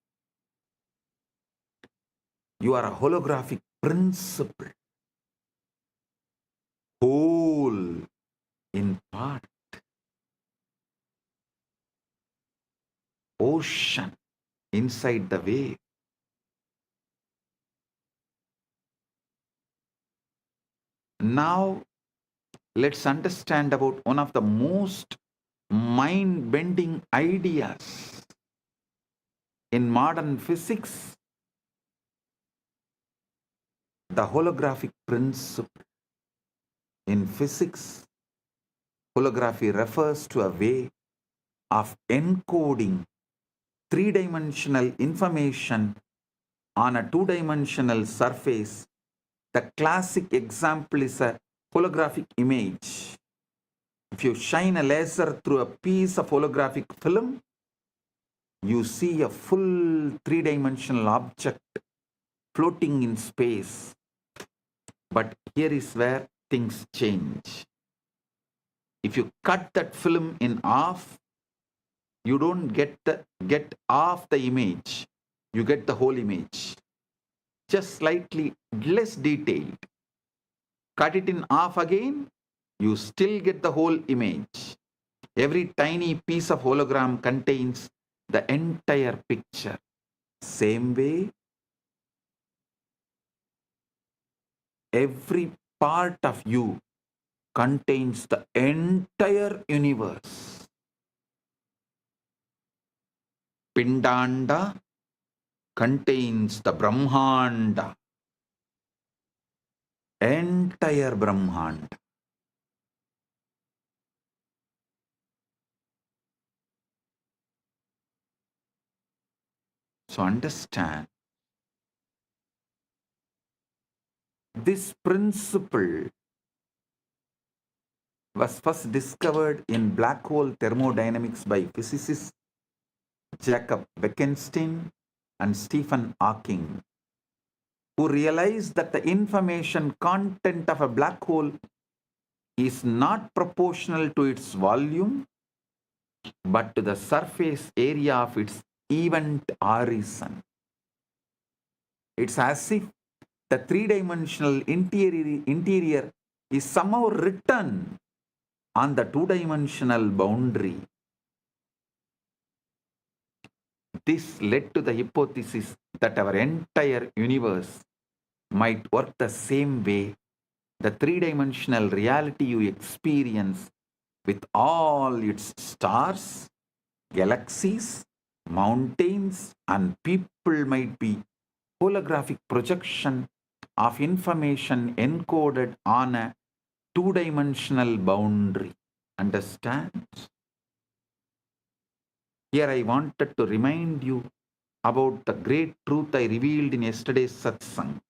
You are a holographic principle, whole in part, ocean inside the wave. Now, let's understand about one of the most mind-bending ideas. In modern physics, the holographic principle. In physics, holography refers to a way of encoding three-dimensional information on a two-dimensional surface. The classic example is a holographic image. If you shine a laser through a piece of holographic film, you see a full three-dimensional object floating in space. But here is where things change. If you cut that film in half, you don't get half the image. You get the whole image. Just slightly less detailed. Cut it in half again, you still get the whole image. Every tiny piece of hologram contains the entire picture. Same way, every part of you contains the entire universe. Pindanda contains the Brahmanda. Entire Brahmanda. So understand, this principle was first discovered in black hole thermodynamics by physicists Jacob Bekenstein and Stephen Hawking, who realized that the information content of a black hole is not proportional to its volume, but to the surface area of its event horizon. It's as if the three-dimensional interior is somehow written on the two-dimensional boundary. This led to the hypothesis that our entire universe might work the same way. The three-dimensional reality you experience with all its stars, galaxies, mountains, and people might be holographic projection of information encoded on a two-dimensional boundary. Understand? Here I wanted to remind you about the great truth I revealed in yesterday's satsang.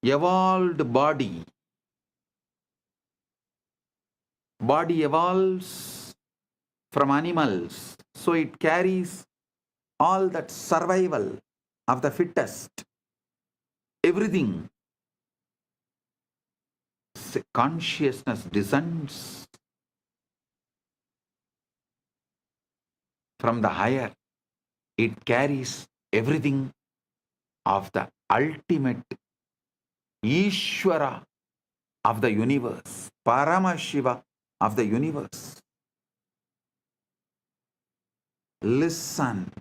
Evolved body evolves from animals, so it carries all that survival of the fittest, everything. Consciousness descends from the higher. It carries everything of the ultimate Ishvara of the universe, Paramashiva of the universe. Listen.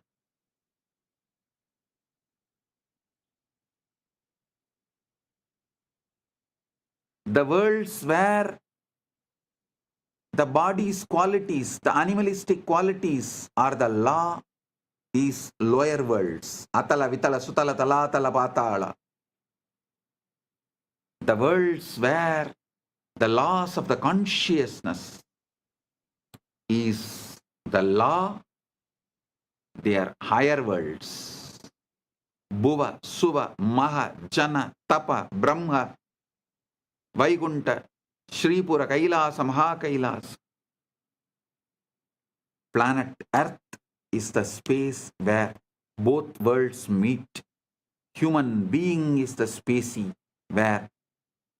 The worlds where the body's qualities, the animalistic qualities are the law, these lower worlds. Atala, Vitala, Sutala, Talatala, Patala. The worlds where the laws of the consciousness is the law, they are higher worlds. Bhuva, Suva, Maha, Jana, Tapa, Brahma, Vaikunta, Shripura, Kailasa, Maha Kailasa. Planet Earth is the space where both worlds meet. Human being is the species where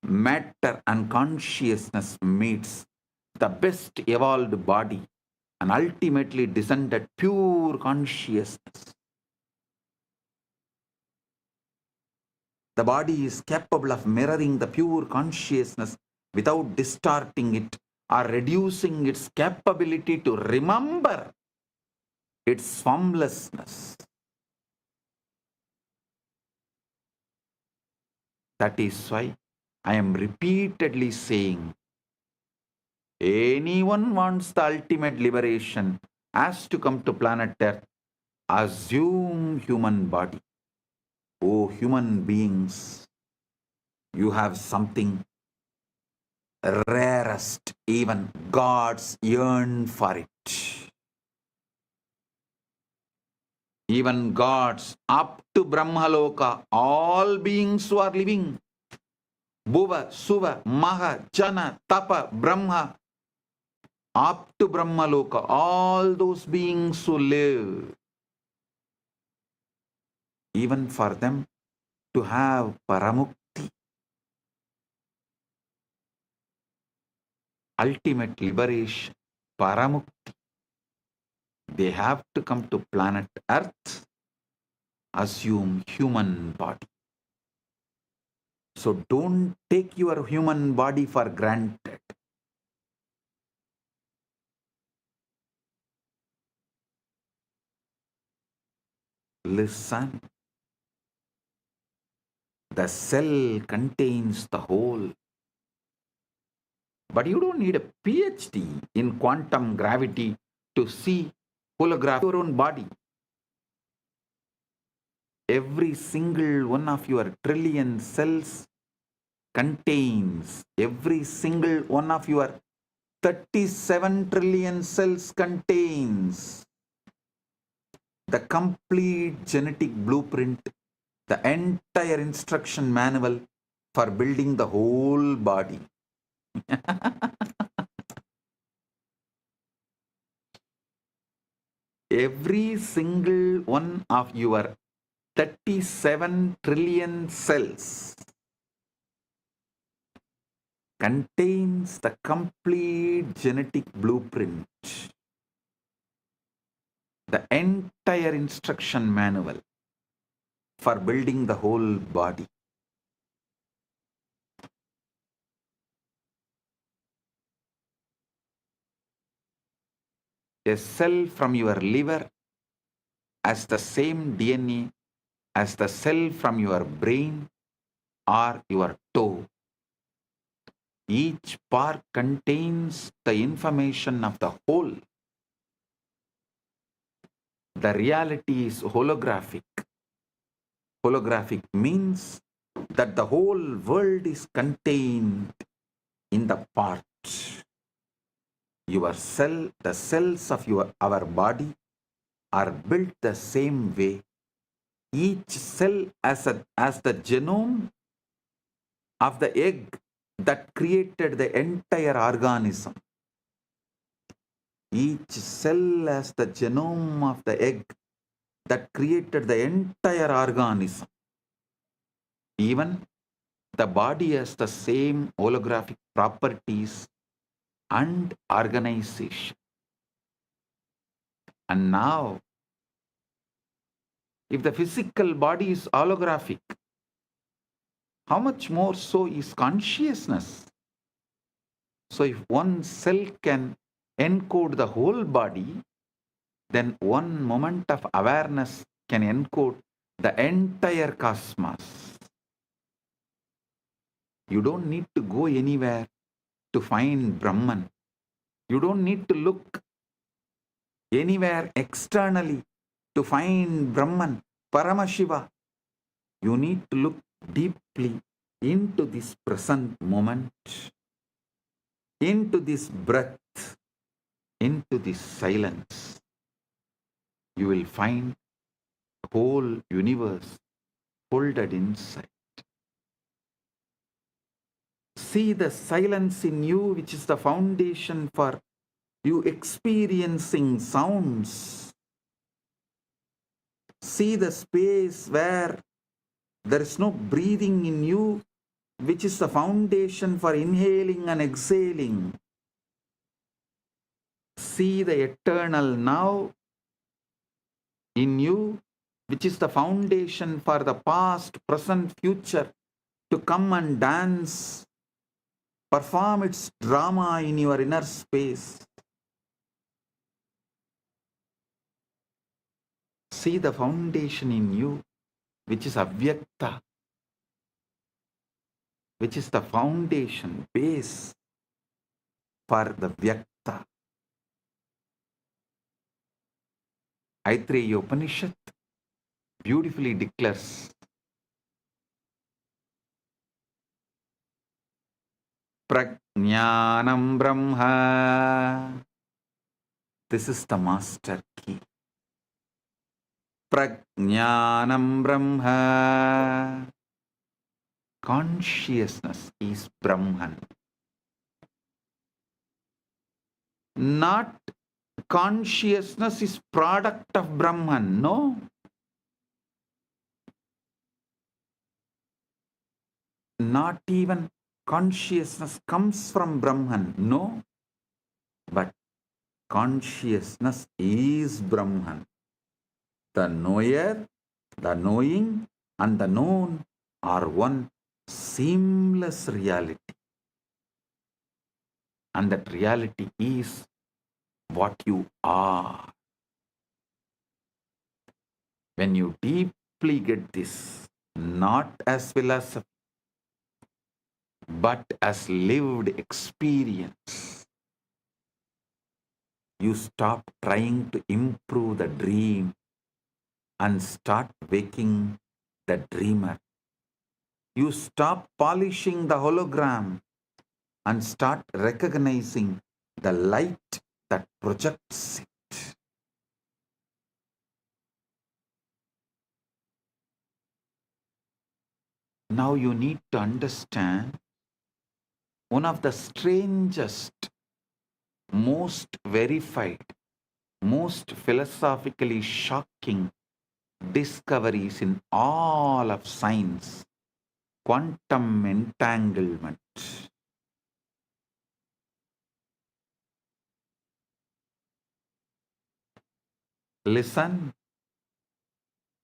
matter and consciousness meets. The best evolved body and ultimately descended pure consciousness. The body is capable of mirroring the pure consciousness without distorting it or reducing its capability to remember its formlessness. That is why I am repeatedly saying anyone wants the ultimate liberation has to come to planet Earth, assume human body. Oh, human beings, you have something rarest, even gods yearn for it. Even gods up to Brahmaloka, all beings who are living, Bhuva, Suva, Maha, Jana, Tapa, Brahma, up to Brahmaloka, all those beings who live, even for them to have Paramukti, ultimate liberation, Paramukti, they have to come to planet Earth, assume human body. So don't take your human body for granted. Listen. The cell contains the whole. But you don't need a PhD in quantum gravity to see holograph your own body. Every single one of your trillion cells contains, every single one of your 37 trillion cells contains the complete genetic blueprint, the entire instruction manual for building the whole body. Every single one of your 37 trillion cells contains the complete genetic blueprint, the entire instruction manual for building the whole body. A cell from your liver has the same DNA as the cell from your brain or your toe. Each part contains the information of the whole. The reality is holographic. Holographic means that the whole world is contained in the parts. Your cell, the cells of our body are built the same way. Each cell as the genome of the egg that created the entire organism. Each cell has the genome of the egg that created the entire organism. Even the body has the same holographic properties and organization. And now, if the physical body is holographic, how much more so is consciousness? So if one cell can encode the whole body, then one moment of awareness can encode the entire cosmos. You don't need to go anywhere to find Brahman. You don't need to look anywhere externally to find Brahman, Paramashiva. You need to look deeply into this present moment, into this breath, into this silence. You will find the whole universe folded inside. See the silence in you, which is the foundation for you experiencing sounds. See the space where there is no breathing in you, which is the foundation for inhaling and exhaling. See the eternal now in you, which is the foundation for the past, present, future to come and dance, perform its drama in your inner space. See the foundation in you, which is avyakta, which is the foundation, base for the Vyakta. Aitreya Upanishad beautifully declares Prajnanam Brahma. This is the master key. Prajnanam Brahma. Consciousness is Brahman. Not consciousness is product of Brahman. No. Not even consciousness comes from Brahman. No. But consciousness is Brahman. The knower, the knowing, and the known are one seamless reality. And that reality is what you are. When you deeply get this, not as philosophy, but as lived experience, you stop trying to improve the dream and start waking the dreamer. You stop polishing the hologram and start recognizing the light that projects it. Now you need to understand one of the strangest, most verified, most philosophically shocking discoveries in all of science: quantum entanglement. Listen,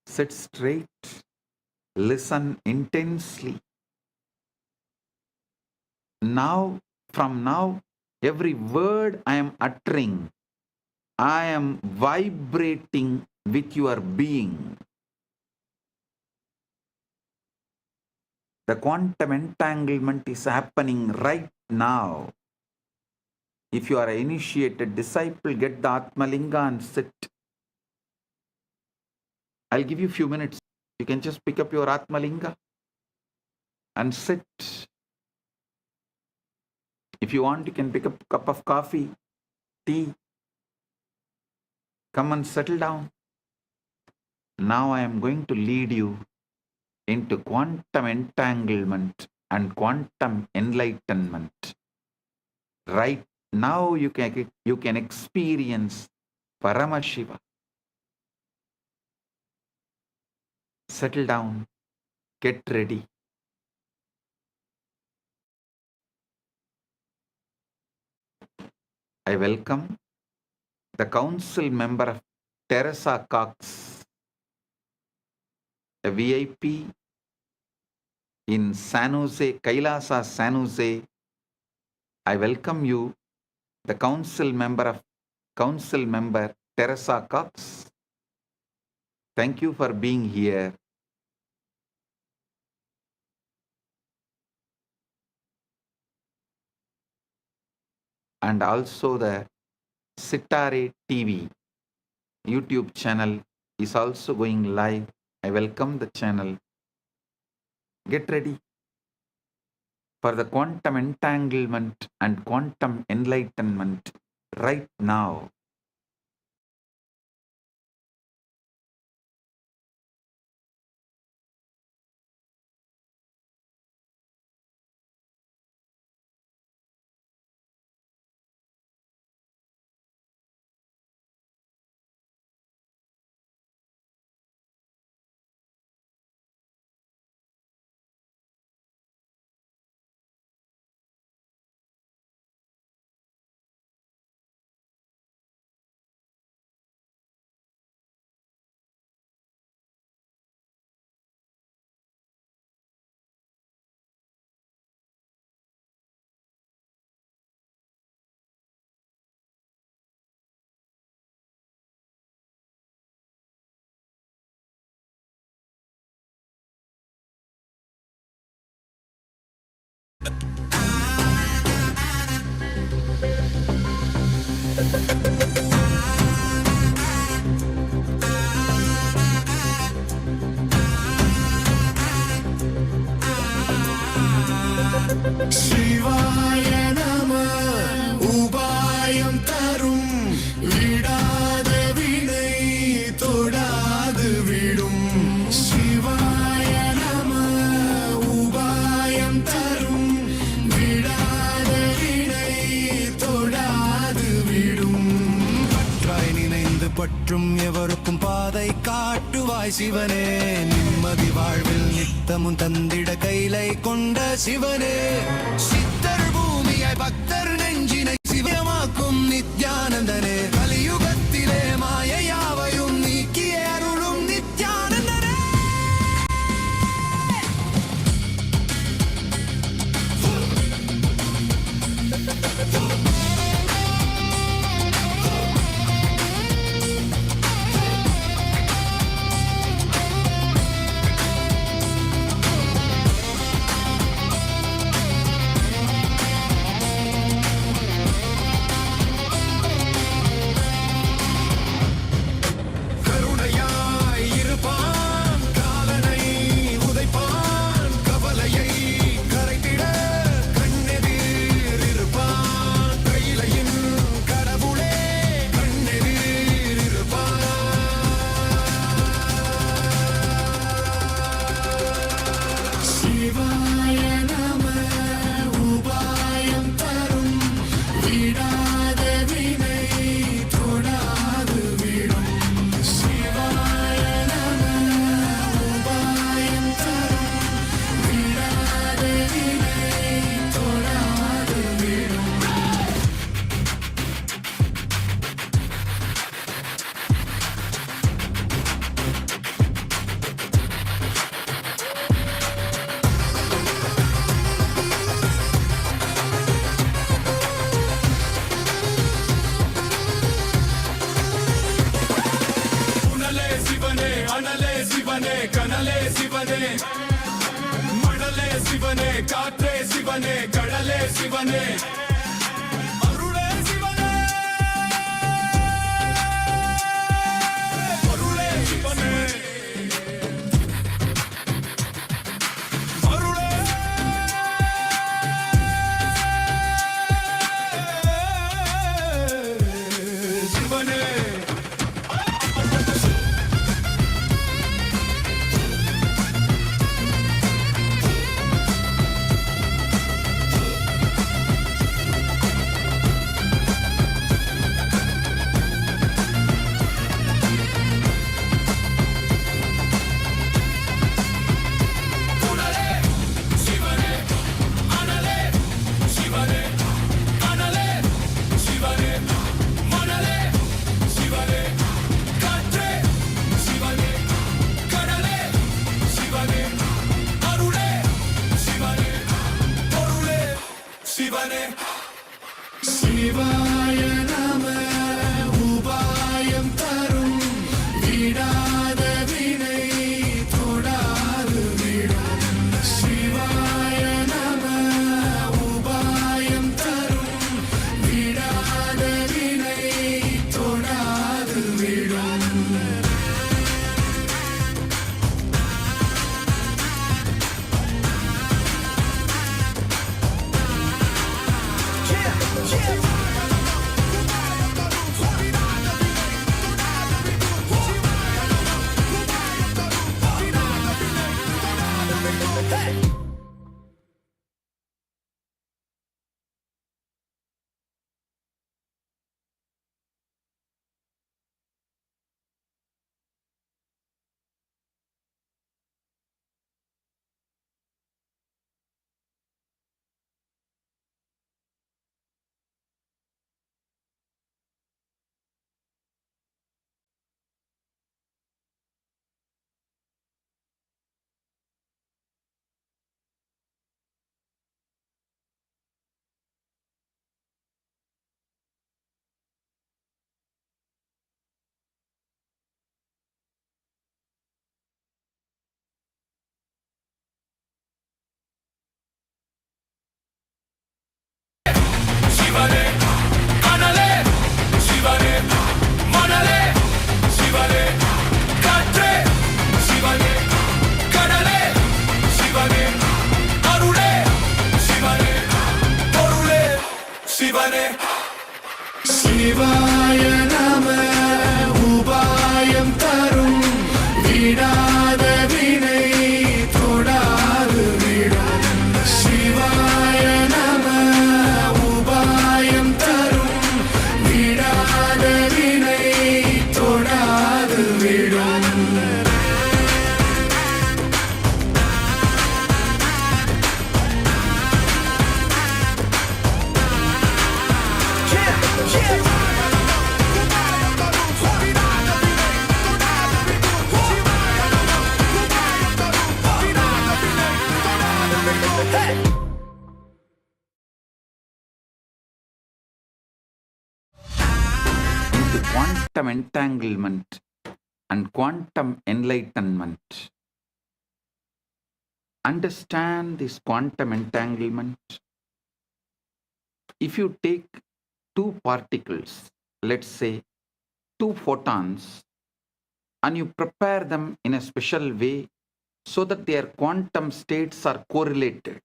sit straight, listen intensely. Now, from now, every word I am uttering, I am vibrating with your being. The quantum entanglement is happening right now. If you are an initiated disciple, get the Atmalinga and sit. I'll give you a few minutes. You can just pick up your Atmalinga and sit. If you want, you can pick up a cup of coffee, tea. Come and settle down. Now I am going to lead you into quantum entanglement and quantum enlightenment. Right now you can experience Paramashiva. Settle down. Get ready. I welcome the council member of Teresa Cox, a VIP in San Jose, KAILASA, San Jose. I welcome you, the council member Teresa Cox. Thank you for being here. And also the Sitare TV YouTube channel is also going live. I welcome the channel. Get ready for the quantum entanglement and quantum enlightenment right now. சிவாய நம உபாயம் தரும் விடாத வினை தொடாது விடும் சிவாய நம உபாயம் தரும் விடாத வினை தொடாது விடும் பற்றாய் நினைந்து பற்றும் எவருக்கும் பாதை காட்டுவாய் சிவனே நிம்மதி வாழ்வில் நித்தமும் தந்திட கைலை கொண்ட சிவனே சித்தர் பூமியாய் பக்தர் நெஞ்சினை சிவமாக்கும் நித்யானந்தனே கலியுகத்திலே மாயையாவையும் நீக்கிய அருளும் நித்யானந்தனே கருணையாய் இருப்பான் காலனை உதைப்பான் கவலையை கரைத்திட கண்ணெதிர் இருப்பான் கையிலையின் கடவுளே கண்ணெதிர் இருப்பான் சிவாய நம உபாயம் தரும் விடாத வினை தொடாது விடும் சிவாய நம உபாயம் தரும் விடாத வினை தொடாது விடும் உணலே சிவனே அனலே சிவனே கனலே சிவனே மணலே சிவனே காற்றே சிவனே கடலே சிவனே அருளே சிவனே அருளே சிவனே அருளே சிவனே உணலே சிவனே அனலே சிவனே கனலே சிவனே மணலே சிவனே காற்றே சிவனே கடலே சிவனே அருளே சிவனே பொருளே சிவனே சிவாய நம உபாயம் தரும் விடாத வினை தொடாது விடும் சிவாய நம உபாயம் தரும் விடாத வினை தொடாது விடும் சிவாய நம உபாயம் தரும் விடாத வினை தொடாது விடும் சிவாய நம உபாயம் தரும் விடாத வினை தொடாது விடும் into quantum entanglement and quantum enlightenment. Understand this quantum entanglement. If you take two particles, let's say two photons, and you prepare them in a special way so that their quantum states are correlated,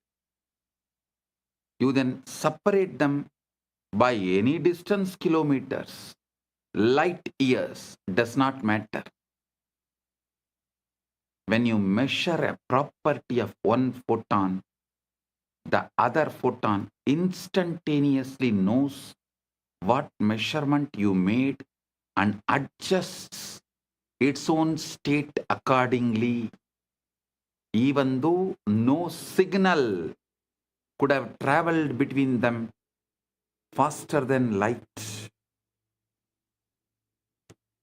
you then separate them by any distance, kilometers, light years, does not matter. When you measure a property of one photon, the other photon instantaneously knows what measurement you made and adjusts its own state accordingly, even though no signal could have traveled between them faster than light.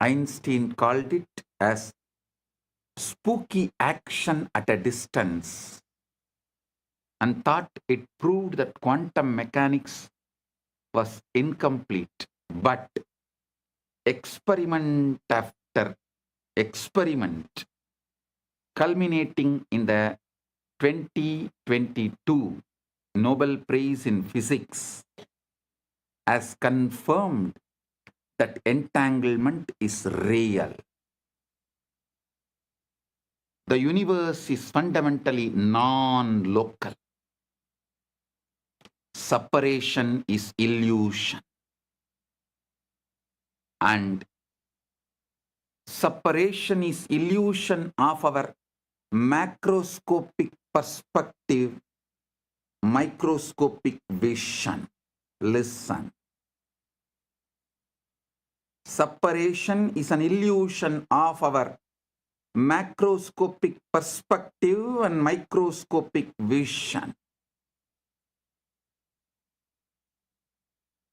Einstein called it as spooky action at a distance and thought it proved that quantum mechanics was incomplete. But experiment after experiment, culminating in the 2022 Nobel Prize in Physics, has confirmed that entanglement is real. The universe is fundamentally non-local. Separation is illusion. And separation is illusion of our macroscopic perspective, microscopic vision. Listen. Separation is an illusion of our macroscopic perspective and microscopic vision.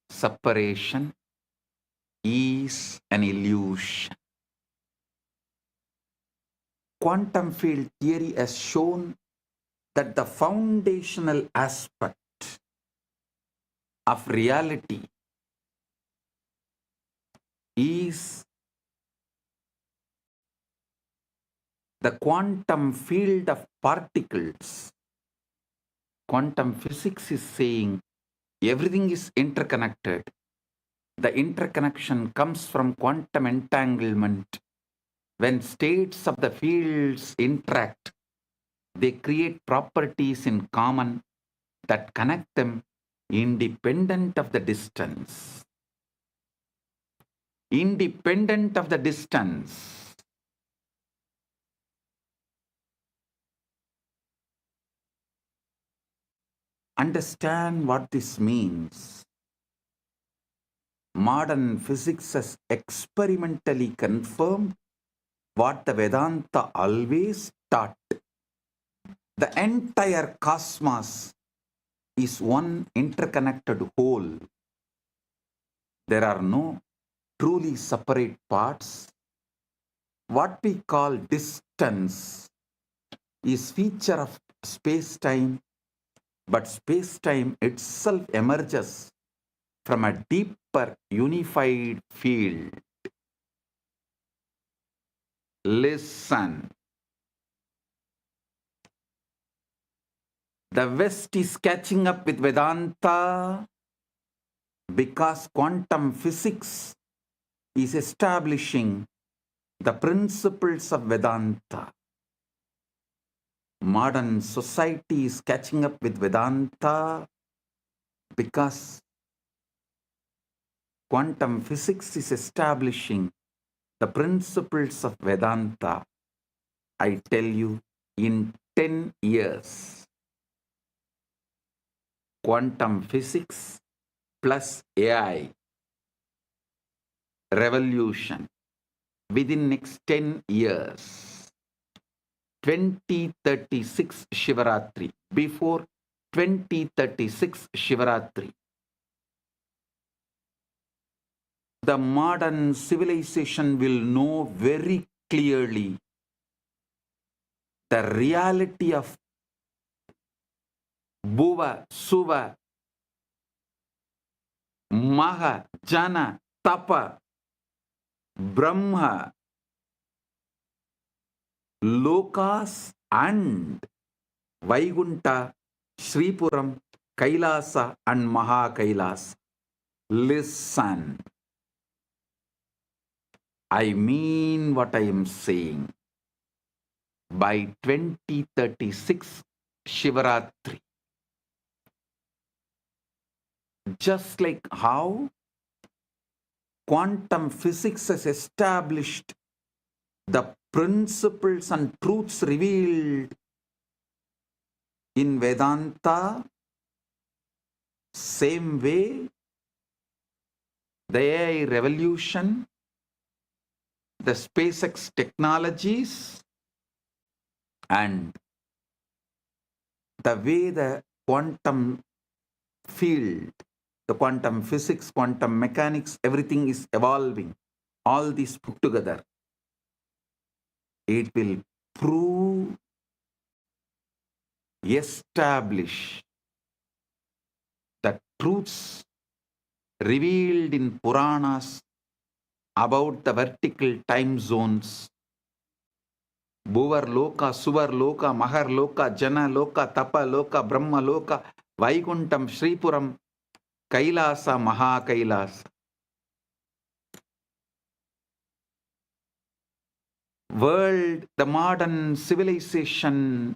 Separation is an illusion. Quantum field theory has shown that the foundational aspect of reality is the quantum field of particles. Quantum physics is saying everything is interconnected. The interconnection comes from quantum entanglement. When states of the fields interact, they create properties in common that connect them independent of the distance. Independent of the distance. Understand what this means. Modern physics has experimentally confirmed what the Vedanta always taught. The entire cosmos is one interconnected whole. There are no truly separate parts. What we call distance is feature of space-time, but space-time itself emerges from a deeper unified field. Listen. The West is catching up with Vedanta because quantum physics is establishing the principles of Vedanta. Modern society is catching up with Vedanta because quantum physics is establishing the principles of Vedanta, I tell you, in 10 years, quantum physics plus AI revolution within next 10 years, 2036 Shivaratri, before 2036 Shivaratri, the modern civilization will know very clearly the reality of Bhuva, Suva, Maha, Jana, Tapa, Brahma, Lokas and Vaikunta, Sripuram, Kailasa and Maha Kailasa. Listen. I mean what I am saying. By 2036 Shivaratri, just like how quantum physics has established the principles and truths revealed in Vedanta, same way the AI revolution, the SpaceX technologies, and the way the quantum field, the quantum physics, quantum mechanics, everything is evolving. All these put together, it will prove, establish the truths revealed in Puranas about the vertical time zones. Bhuvar Loka, Suvar Loka, Mahar Loka, Jana Loka, Tapa Loka, Brahma Loka, Vaikuntam, Sripuram, Kailasa, Maha Kailasa. World, the modern civilization,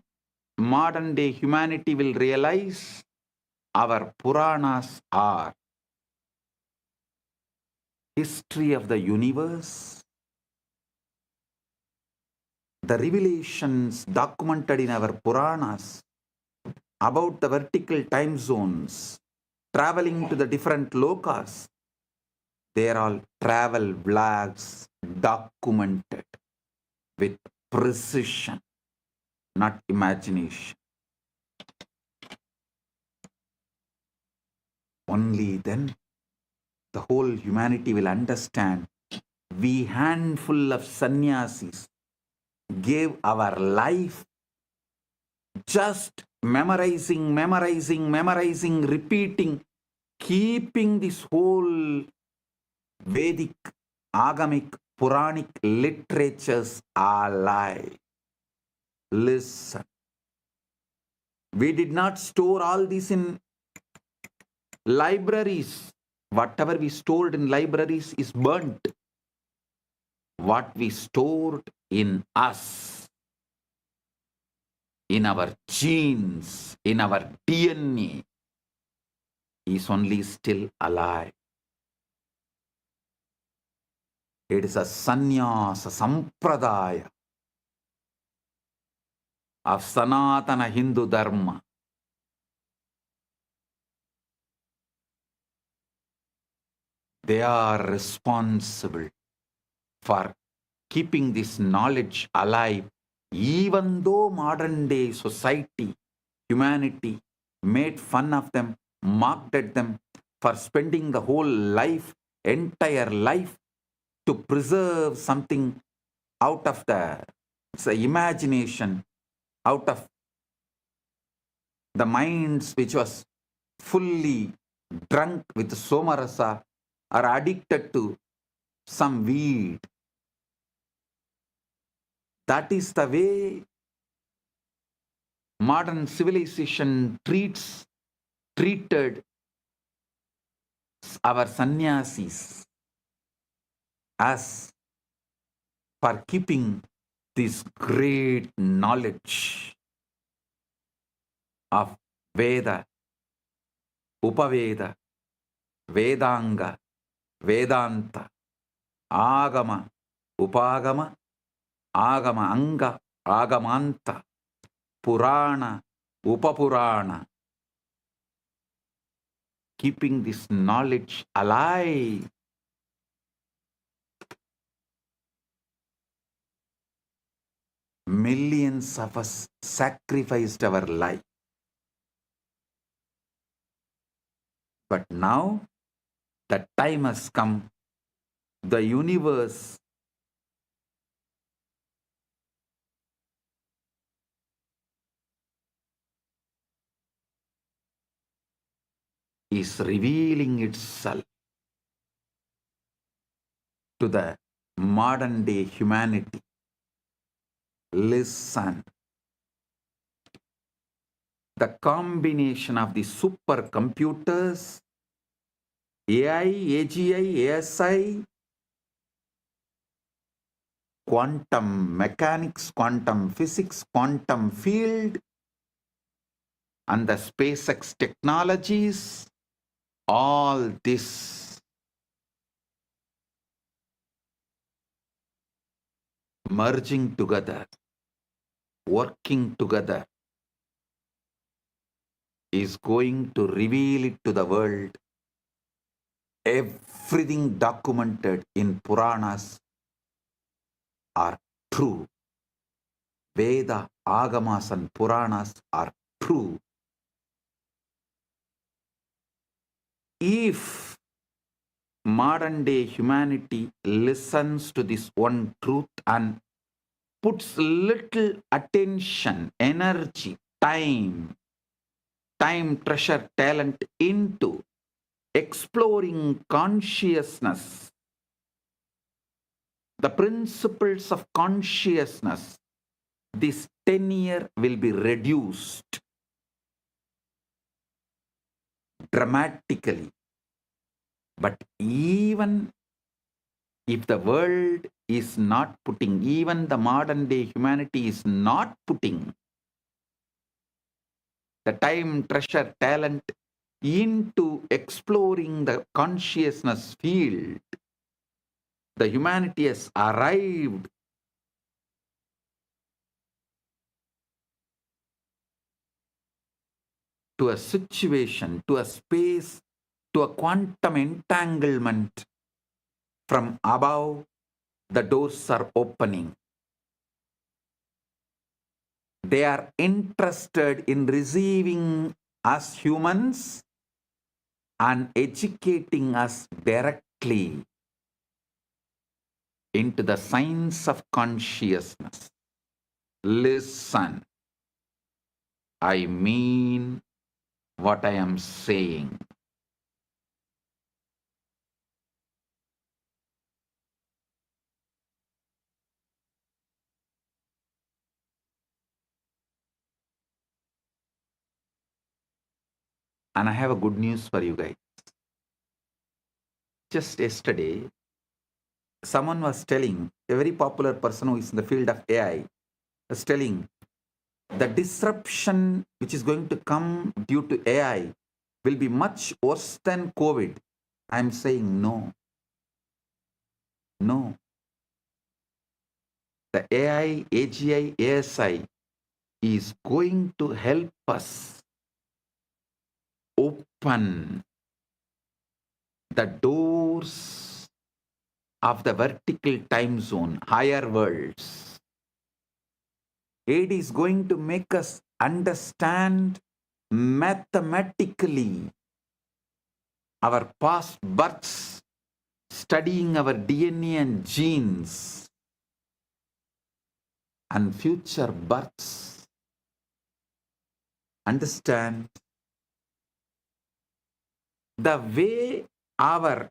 modern day humanity will realize our Puranas are history of the universe, the revelations documented in our Puranas about the vertical time zones, traveling to the different lokas. They are all travel vlogs documented with precision, not imagination. Only then the whole humanity will understand. We handful of sannyasis gave our life just memorizing, repeating, keeping this whole Vedic, Agamic, Puranic literatures alive. Listen. We did not store all this in libraries. Whatever we stored in libraries is burnt. What we stored in us, in our genes, in our DNA, is only still alive. It is a sannyasa sampradaya of Sanatana Hindu Dharma. They are responsible for keeping this knowledge alive, even though modern day society, humanity made fun of them, mocked at them for spending the whole life, entire life, to preserve something out of the imagination, out of the minds which was fully drunk with somarasa or addicted to some weed. That is the way modern civilization treated our sannyasis as for keeping this great knowledge of Veda, Upaveda, Vedanga, Vedanta, Agama, Upagama, Agama Anga, Agamanta, Purana, Upapurana. Keeping this knowledge alive. Millions of us sacrificed our life. But now the time has come. The universe is revealing itself to the modern day humanity. Listen. The combination of the supercomputers, AI, AGI, ASI, quantum mechanics, quantum physics, quantum field, and the SpaceX technologies, all this merging together, working together, is going to reveal it to the world. Everything documented in Puranas are true. Veda, Agamas and Puranas are true. If modern day humanity listens to this one truth and puts little attention, energy, time, treasure, talent into exploring consciousness, the principles of consciousness, this tenure will be reduced dramatically. But even if the world is not putting, even the modern day humanity is not putting the time, treasure, talent into exploring the consciousness field, the humanity has arrived to a situation, to a space, to a quantum entanglement. From above, the doors are opening. They are interested in receiving us humans and educating us directly into the science of consciousness. Listen, I mean what I am saying. And I have a good news for you guys. Just yesterday, someone was telling, a very popular person who is in the field of AI, was telling the disruption which is going to come due to AI will be much worse than COVID. I am saying no. No. The AI, AGI, ASI is going to help us open the doors of the vertical time zone, higher worlds. It is going to make us understand mathematically our past births, studying our DNA and genes, and future births. Understand the way our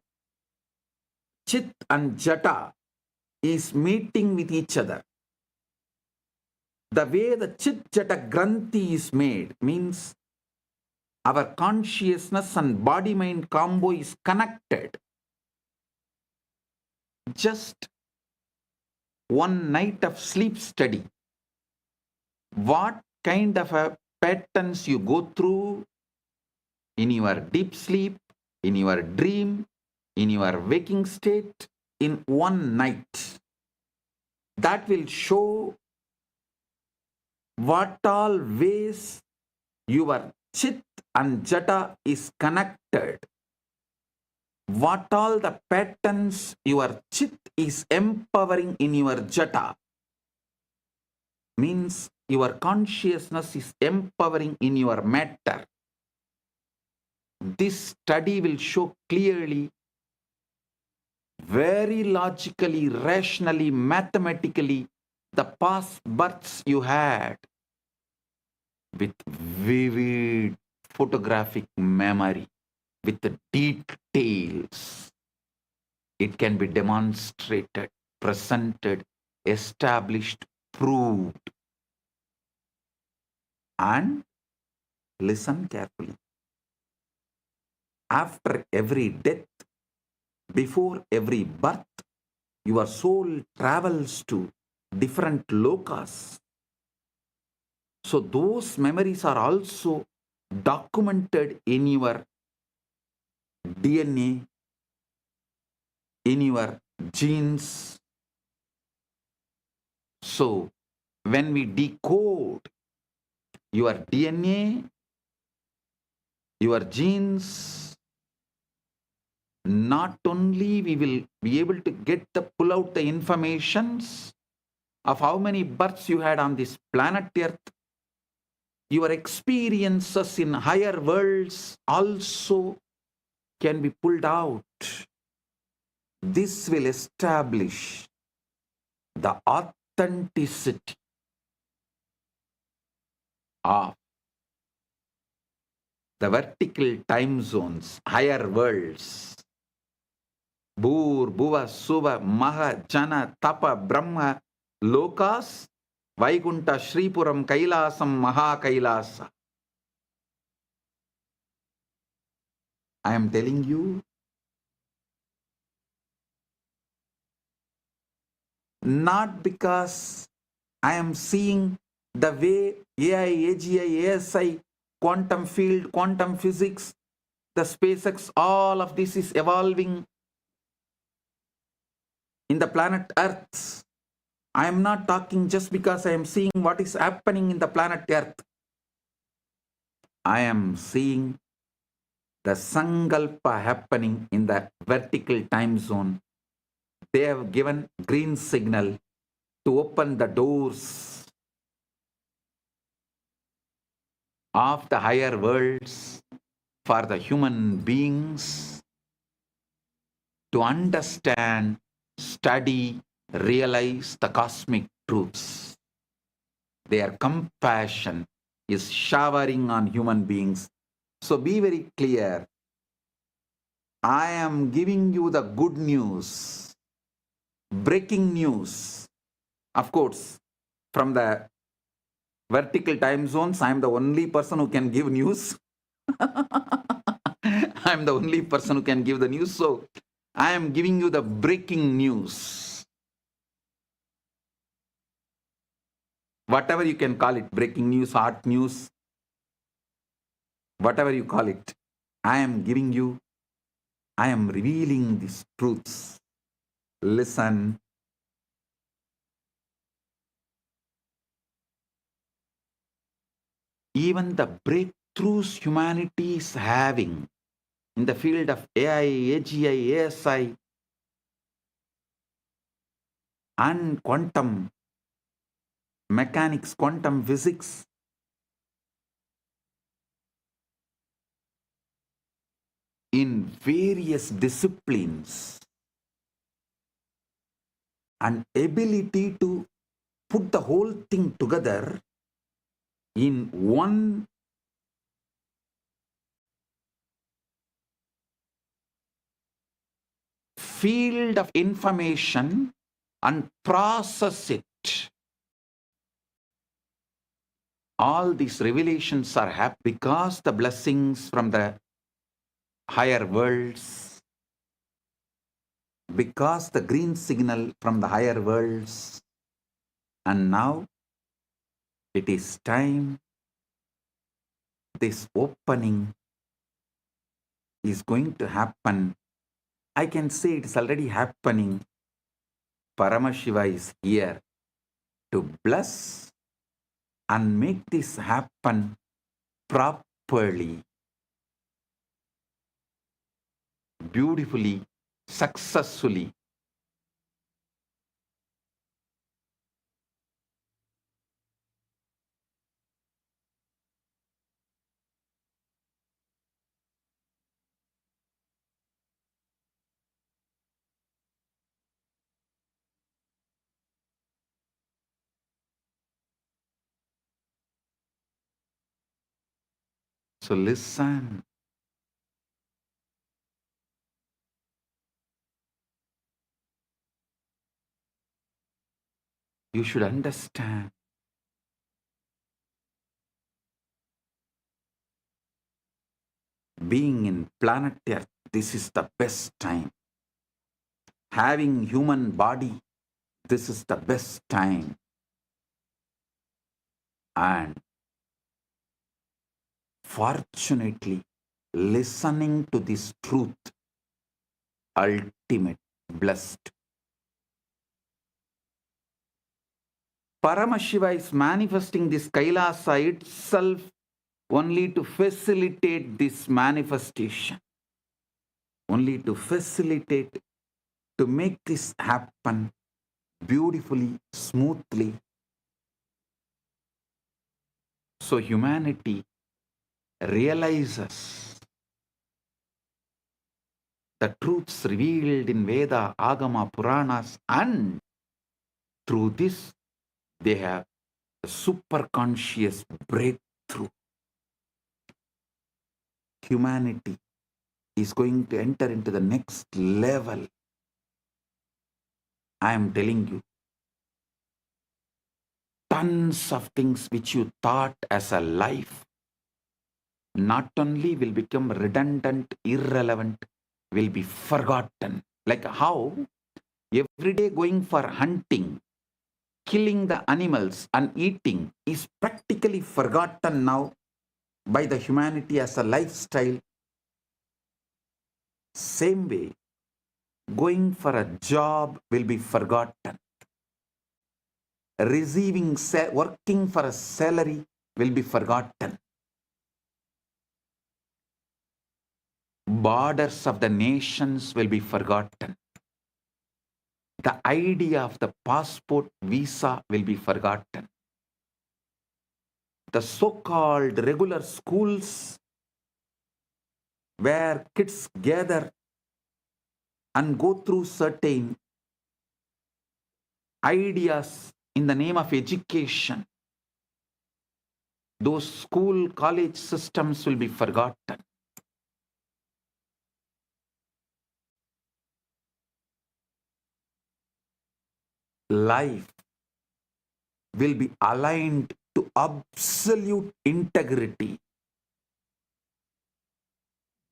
Chit and Jata is meeting with each other. The way the Chit Jata Granthi is made means our consciousness and body-mind combo is connected. Just one night of sleep study. What kind of a patterns you go through in your deep sleep, in your dream, in your waking state in one night. That will show what all ways your chit and jata is connected. What all the patterns your chit is empowering in your jata. Means your consciousness is empowering in your matter. This study will show clearly, very logically, rationally, mathematically, the past births you had with vivid photographic memory, with the details. It can be demonstrated, presented, established, proved. And listen carefully. After every death, before every birth, your soul travels to different lokas. So those memories are also documented in your DNA, in your genes. So when we decode your DNA, your genes, not only we will be able to pull out the informations of how many births you had on this planet Earth, your experiences in higher worlds also can be pulled out. This will establish the authenticity of the vertical time zones, higher worlds. Bhur, Bhuva, Suva, Maha, Jana, Tapa, Brahma, Lokas, Vaikunta, Shripuram, Kailasam, Maha Kailasa. I am telling you, not because I am seeing the way AI, AGI, ASI, quantum field, quantum physics, the SpaceX, all of this is evolving in the planet Earth. I am not talking just because I am seeing what is happening in the planet Earth. I am seeing the Sankalpa happening in the vertical time zone. They have given green signal to open the doors of the higher worlds for the human beings to understand, study, realize the cosmic truths. Their compassion is showering on human beings. So be very clear. I am giving you the good news, breaking news. Of course, from the vertical time zones, I am the only person who can give news. I am the only person who can give the news. So I am giving you the breaking news. Whatever you can call it, breaking news, hot news, whatever you call it, I am giving you, I am revealing these truths. Listen. Even the breakthroughs humanity is having in the field of AI, AGI, ASI, and quantum mechanics, quantum physics, in various disciplines, and ability to put the whole thing together in one field of information and process it. All these revelations are happening because the blessings from the higher worlds, because the green signal from the higher worlds. And now it is time. This opening is going to happen I can say it's already happening. Paramashiva is here to bless and make this happen properly, beautifully, successfully. So listen. You should understand. Being in planet Earth, this is the best time. Having human body, this is the best time. And fortunately, listening to this truth, ultimate, blessed. Paramashiva is manifesting this Kailasa itself only to facilitate this manifestation. Only to facilitate, to make this happen beautifully, smoothly. So humanity realizes the truths revealed in Veda, Agama, Puranas, and through this they have a super conscious breakthrough. Humanity is going to enter into the next level. I am telling you, tons of things which you thought as a life not only will become redundant, irrelevant, will be forgotten. Like how every day going for hunting, killing the animals and eating is practically forgotten now by the humanity as a lifestyle. Same way, going for a job will be forgotten. Working for a salary will be forgotten. Borders of the nations will be forgotten. The idea of the passport visa will be forgotten. The so-called regular schools where kids gather and go through certain ideas in the name of education, those school, college systems will be forgotten. Life will be aligned to absolute integrity.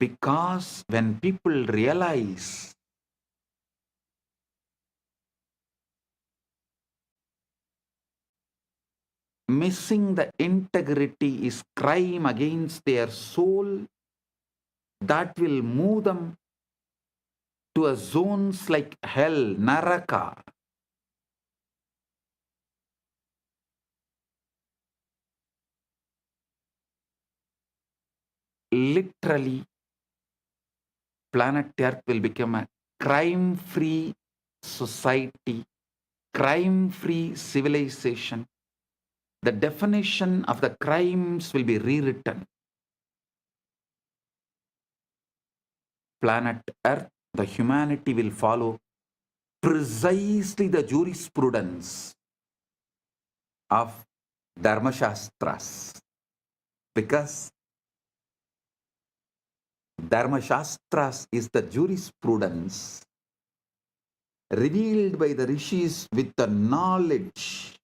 Because when people realize missing the integrity is crime against their soul, that will move them to a zones like hell, Naraka. Literally, planet Earth will become a crime-free society, crime-free civilization. The definition of the crimes will be rewritten. Planet Earth, the humanity will follow precisely the jurisprudence of Dharmashastras. Because Dharmashastras is the jurisprudence revealed by the rishis with the knowledge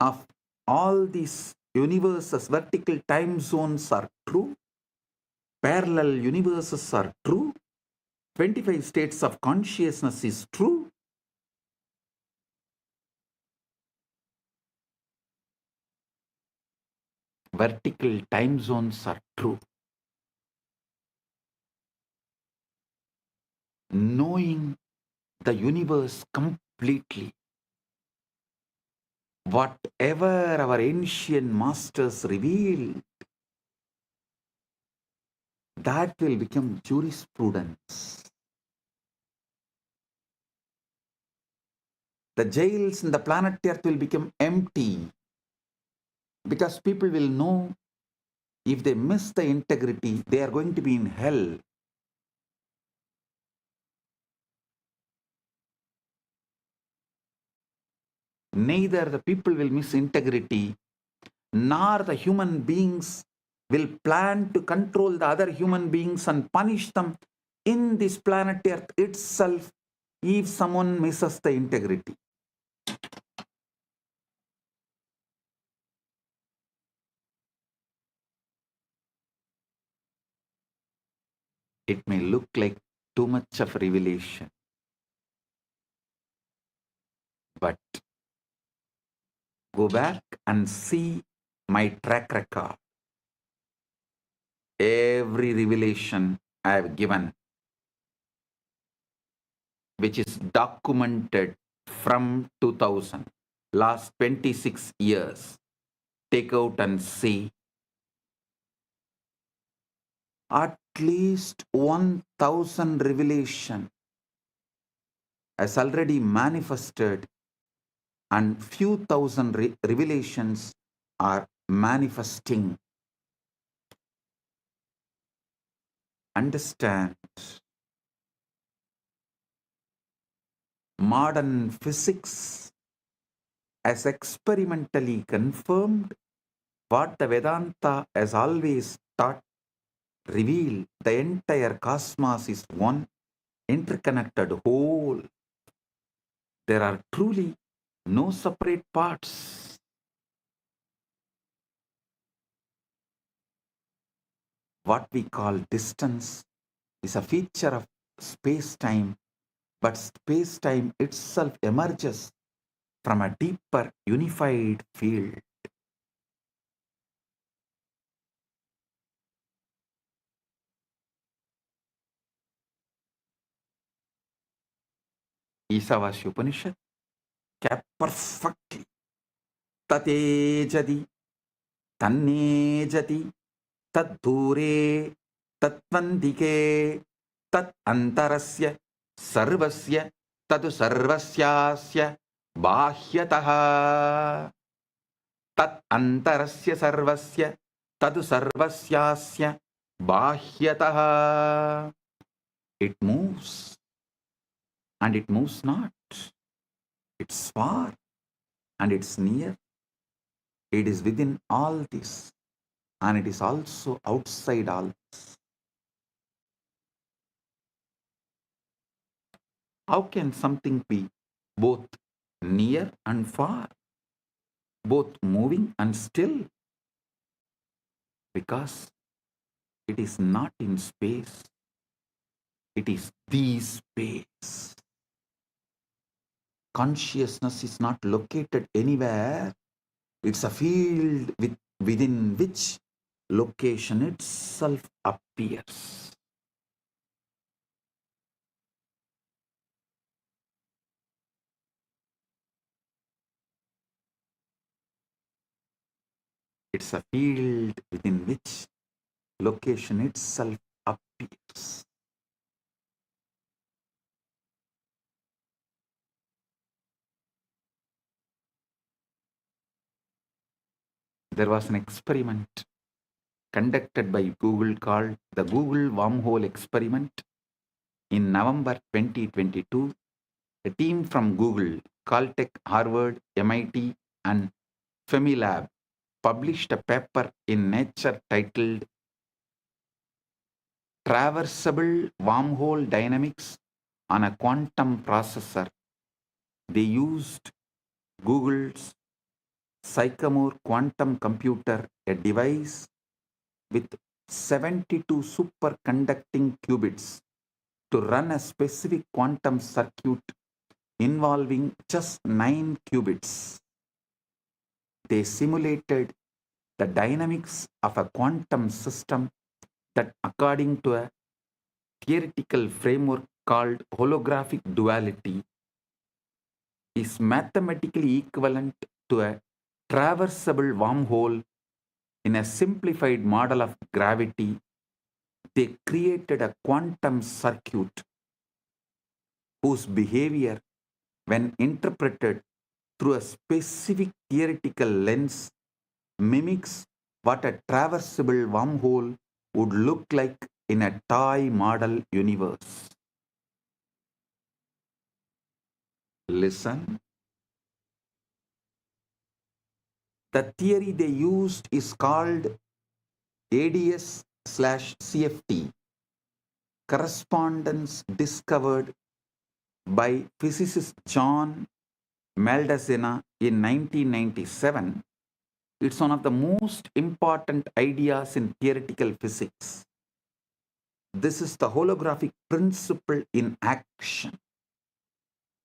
of all these universes. Vertical time zones are true, parallel universes are true, 25 states of consciousness is true. Vertical time zones are true. knowing the universe completely. Whatever our ancient masters revealed, that will become jurisprudence. The jails in the planet Earth will become empty because people will know if they miss the integrity, they are going to be in hell. Neither the people will miss integrity, nor the human beings will plan to control the other human beings and punish them in this planet Earth itself if someone misses the integrity. It may look like too much of revelation, but go back and see my track record. Every revelation I have given, which is documented from 2000, last 26 years, take out and see. At least 1000 revelation has already manifested, and few thousand revelations are manifesting. Understand, modern physics has experimentally confirmed what the Vedanta has always taught, revealed. The entire cosmos is one interconnected whole. There are truly no separate parts. What we call distance is a feature of space-time, but space-time itself emerges from a deeper unified field. Isavasya Upanishad kept perfectly. Tatejadi, tannejati, tadure, tatvandike, tat antarasya, sarvasya, tadu sarvasyasya, bahyataha. Tat antarasya sarvasya, tadu sarvasyasya, bahyataha. It moves and it moves not. It's far and it's near. It is within all this, and it is also outside all this. How can something be both near and far, both moving and still? Because it is not in space, it is the space. Consciousness is not located anywhere. It's a field within which location itself appears. It's a field within which location itself appears. There was an experiment conducted by Google called the Google Wormhole Experiment. In November 2022, a team from Google, Caltech, Harvard, MIT, and Femilab published a paper in Nature titled Traversable Wormhole Dynamics on a Quantum Processor. They used Google's Sycamore quantum computer, a device with 72 superconducting qubits, to run a specific quantum circuit involving just 9 qubits. They simulated the dynamics of a quantum system that, according to a theoretical framework called holographic duality is mathematically equivalent to a traversable wormhole in a simplified model of gravity. They created a quantum circuit whose behavior, when interpreted through a specific theoretical lens, mimics what a traversable wormhole would look like in a toy model universe. Listen. The theory they used is called ADS/CFT, correspondence discovered by physicist John Maldacena in 1997. It's one of the most important ideas in theoretical physics. This is the holographic principle in action.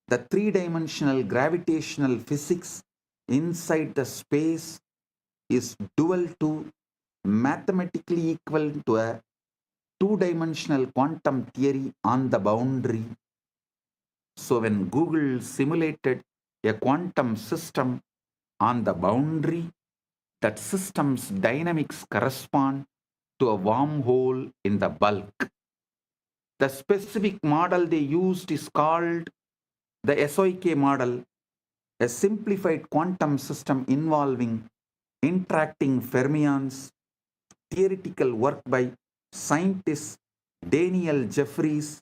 The three-dimensional gravitational physics inside the space is dual to, mathematically equal to, a two-dimensional quantum theory on the boundary. So when Google simulated a quantum system on the boundary, that system's dynamics correspond to a wormhole in the bulk. The specific model they used is called the SOK model, a simplified quantum system involving interacting fermions. Theoretical work by scientists Daniel Jeffries,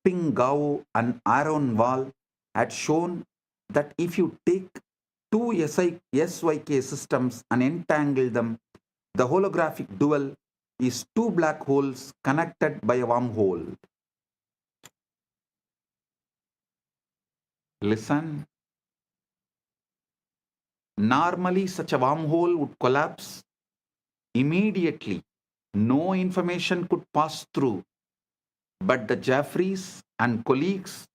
Ping Gao, and Aaron Wall had shown that if you take two SYK systems and entangle them, the holographic dual is two black holes connected by a wormhole. Listen. Normally, such a wormhole would collapse immediately. No information could pass through. But the Jeffries and colleagues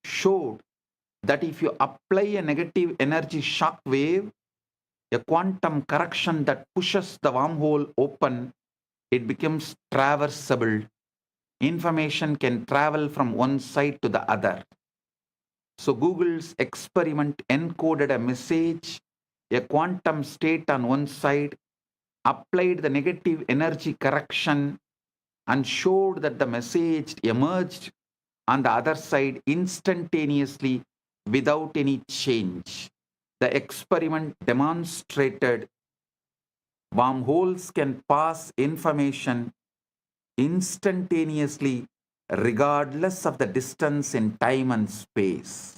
showed that if you apply a negative energy shock wave, a quantum correction that pushes the wormhole open, it becomes traversable. Information can travel from one side to the other. So Google's experiment encoded a message, a quantum state on one side, applied the negative energy correction, and showed that the message emerged on the other side instantaneously without any change. The experiment demonstrated wormholes can pass information instantaneously regardless of the distance in time and space.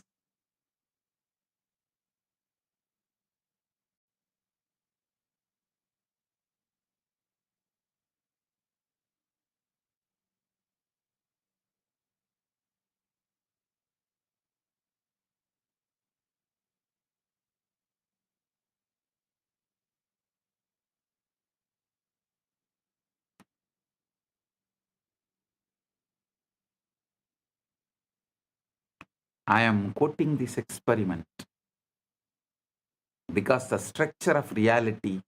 I am quoting this experiment because the structure of reality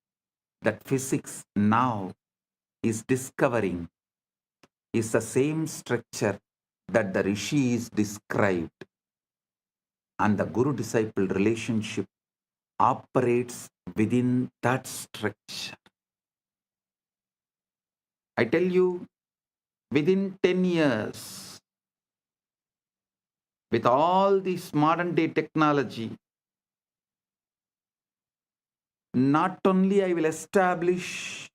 that physics now is discovering is the same structure that the rishis described, and the guru-disciple relationship operates within that structure. I tell you, within 10 years, with all this modern day technology, not only I will establish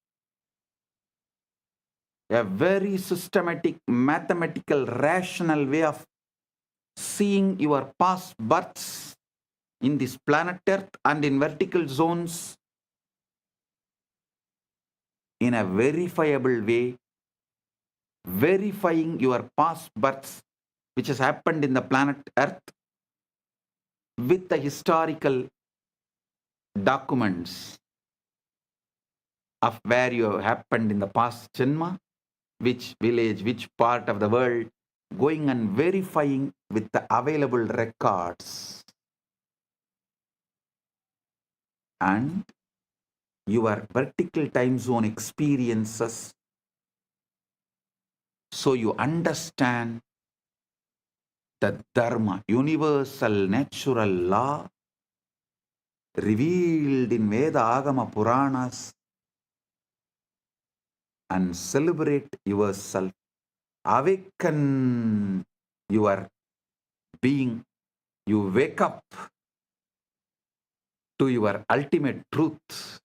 a very systematic, mathematical, rational way of seeing your past births in this planet Earth and in vertical zones in a verifiable way, verifying your past births which has happened in the planet Earth with the historical documents of where you happened in the past janma, which village, which part of the world, going and verifying with the available records. And your vertical time zone experiences, so you understand the Dharma, universal natural law revealed in Veda Agama Puranas, and celebrate yourself. Awaken your being. You wake up to your ultimate truth.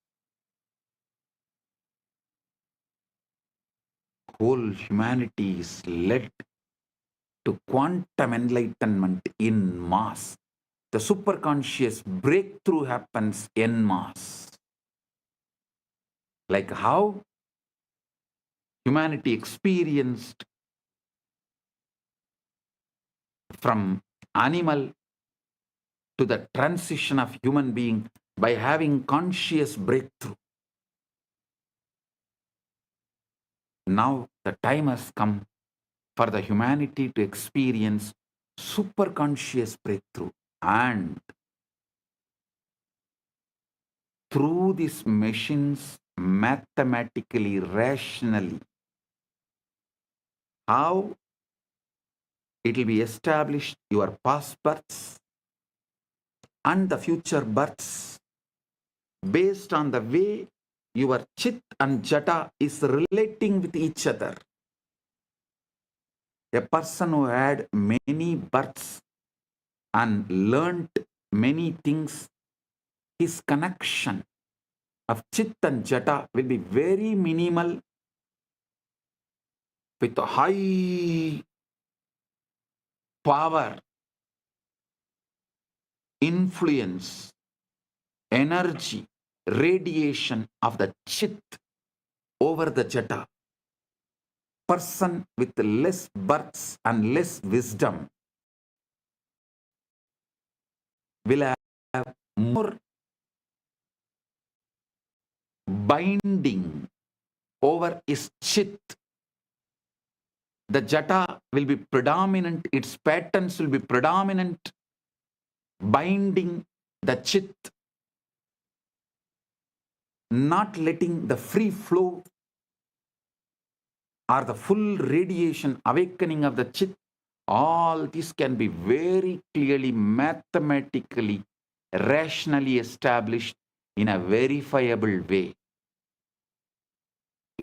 Whole humanity is led to quantum enlightenment in mass. The superconscious breakthrough happens en masse. Like how humanity experienced from animal to the transition of human being by having conscious breakthrough. Now the time has come for the humanity to experience superconscious breakthrough, and through these machines, mathematically, rationally, how it will be established your past births and the future births based on the way your chit and jata is relating with each other. A person who had many births and learnt many things, his connection of chit and jata will be very minimal with high power, influence, energy, radiation of the chit over the jata. Person with less births and less wisdom will have more binding over his chit. The jata will be predominant, its patterns will be predominant, binding the chit, not letting the free flow or the full radiation awakening of the chit. All this can be very clearly, mathematically, rationally established in a verifiable way.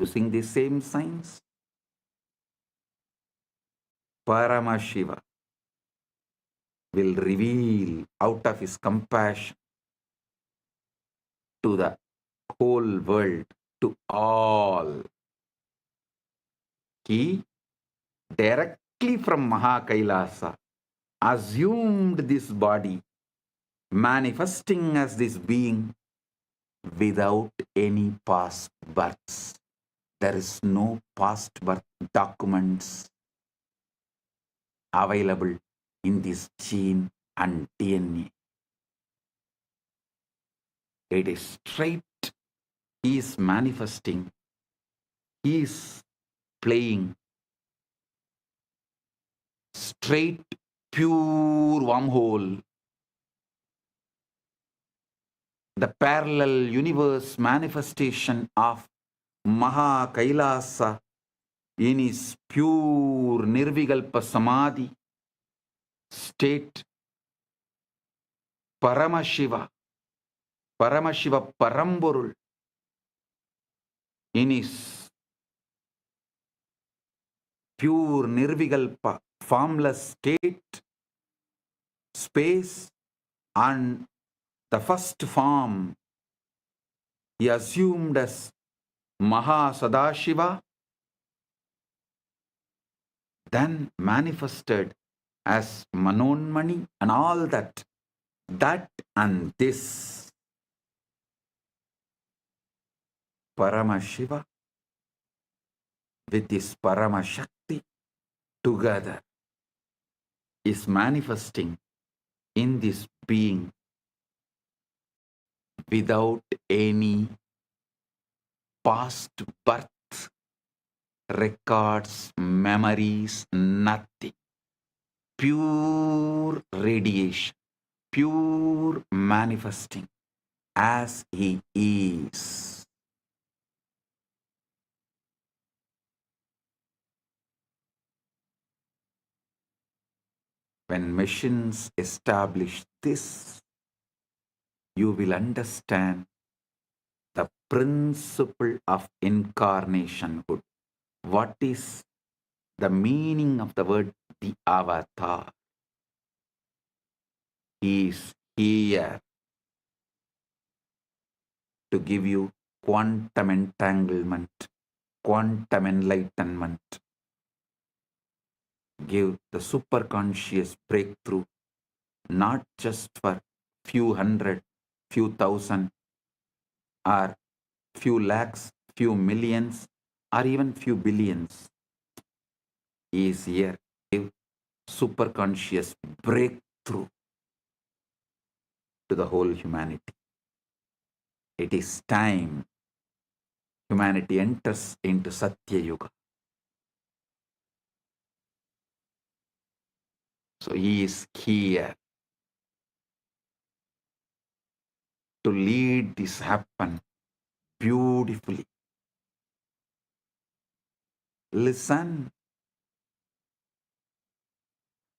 Using the same science, Paramashiva will reveal out of his compassion to the whole world, to all. He directly from MAHA KAILASA assumed this body, manifesting as this being without any past births. There is no past birth documents available in this gene and DNA. It is straight. He is manifesting. He is playing straight, pure wormhole. The parallel universe manifestation of MAHA KAILASA in his pure Nirvikalpa Samadhi state. Paramashiva, Paramashiva Paramporul in his pure Nirvikalpa formless state, space, and the first form he assumed as Maha Sadashiva, then manifested as Manonmani and all that. That and this Paramashiva with his Paramashakti together is manifesting in this being without any past birth records, memories, nothing. Pure radiation, pure manifesting as he is. When machines establish this, you will understand the principle of incarnationhood. What is the meaning of the word the avatar? He is here to give you quantum entanglement, quantum enlightenment, give the superconscious breakthrough, not just for few hundred, few thousand, or few lakhs, few millions, or even few billions. He is here to give superconscious breakthrough to the whole humanity. It is time humanity enters into Satya Yuga. So he is here to lead this happen beautifully. Listen.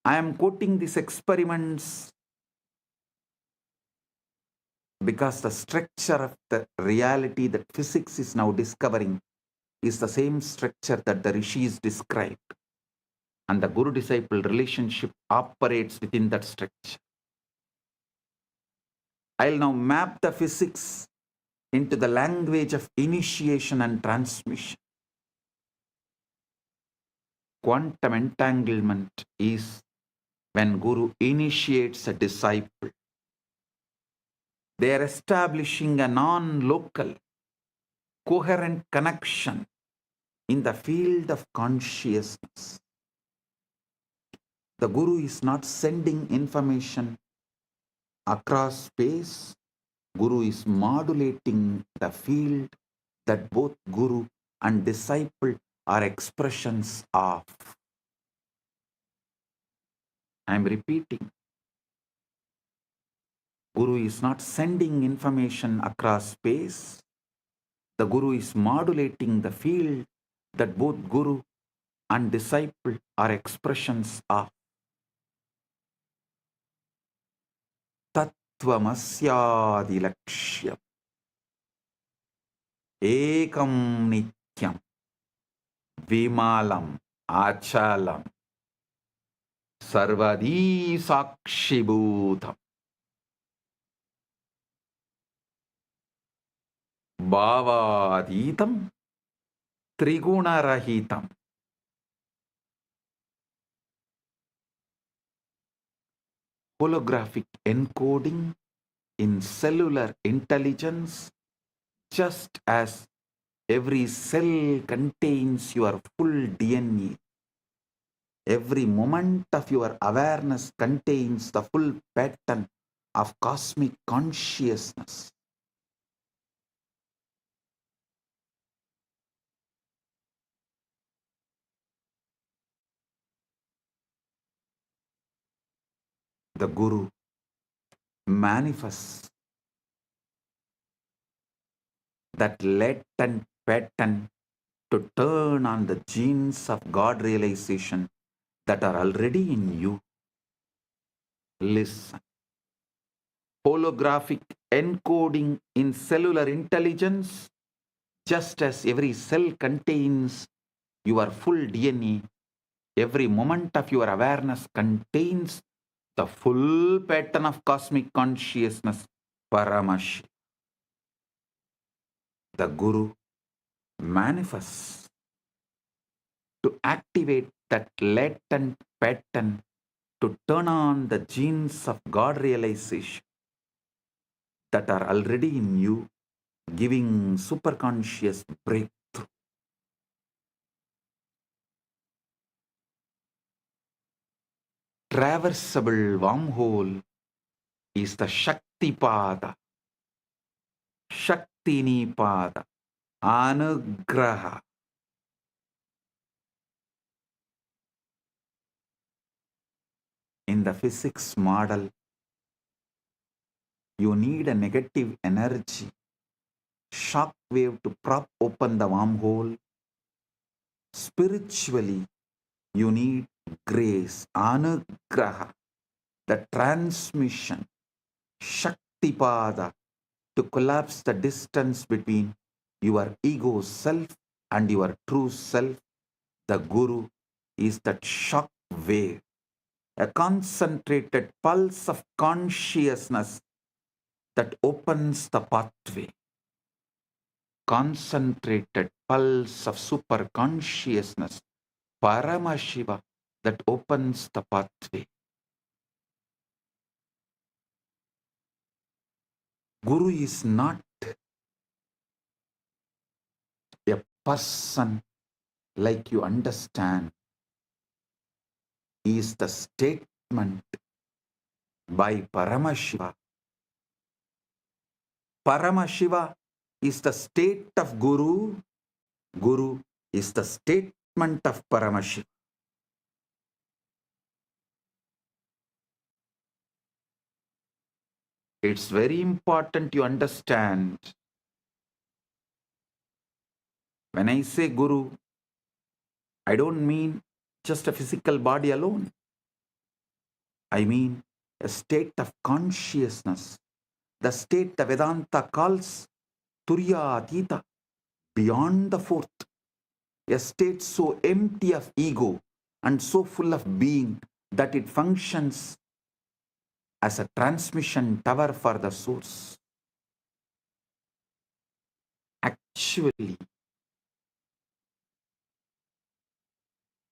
I am quoting these experiments because the structure of the reality that physics is now discovering is the same structure that the rishis described. And the guru-disciple relationship operates within that structure. I'll now map the physics into the language of initiation and transmission. Quantum entanglement is when Guru initiates a disciple. They are establishing a non-local, coherent connection in the field of consciousness. The Guru is not sending information across space. Guru is modulating the field that both Guru and disciple are expressions of. I am repeating. Guru is not sending information across space. The Guru is modulating the field that both Guru and disciple are expressions of. Tattvamasya lakshyam ekam nityam vimalam achalam sarvadi sakshibhutam bhavaditam trigunarahitam. Holographic encoding in cellular intelligence, just as every cell contains your full DNA. Every moment of your awareness contains the full pattern of cosmic consciousness. The Guru manifests that latent pattern to turn on the genes of God realization that are already in you. Listen. Holographic encoding in cellular intelligence, just as every cell contains your full DNA, every moment of your awareness contains the full pattern of cosmic consciousness, Paramashiva. The Guru manifests to activate that latent pattern to turn on the genes of God realization that are already in you, giving superconscious breakthrough. Traversable wormhole is the Shakti Pada, Shakti Nipada, Anugraha. In the physics model, you need a negative energy, shock wave to prop open the wormhole. Spiritually, you need grace, anugraha, the transmission, shaktipada, to collapse the distance between your ego self and your true self. The Guru is that shock wave, a concentrated pulse of consciousness that opens the pathway. Concentrated pulse of super consciousness, Paramashiva, that opens the pathway. Guru is not a person like you understand. He is the statement by Paramashiva. Paramashiva is the state of Guru. Guru is the statement of Paramashiva. It's very important you understand. When I say Guru, I don't mean just a physical body alone. I mean a state of consciousness, the state the Vedanta calls Turyatita, beyond the fourth, a state so empty of ego and so full of being that it functions as a transmission tower for the source. Actually,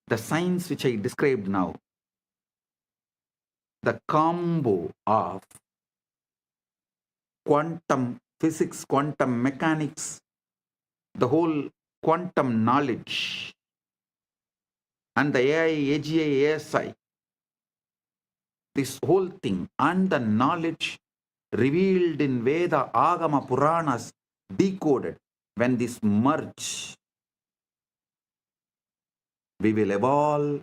the science which I described now, the combo of quantum physics, quantum mechanics, the whole quantum knowledge, and the AI, AGI, ASI, this whole thing, and the knowledge revealed in Veda, Agama, Puranas, decoded, when this merge, we will evolve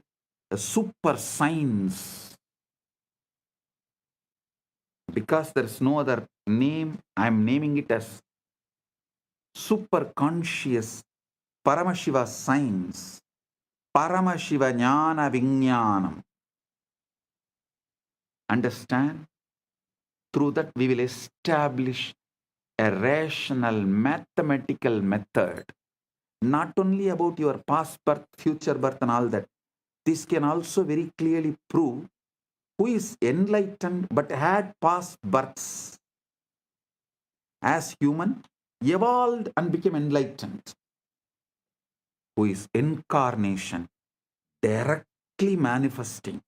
a super science. Because there is no other name, I am naming it as super conscious Paramashiva science, Paramashiva Jnana Vijnanam. Understand? Through that we will establish a rational mathematical method, not only about your past birth, future birth and all that. This can also very clearly prove who is enlightened but had past births as human, evolved and became enlightened. Who is incarnation, directly manifesting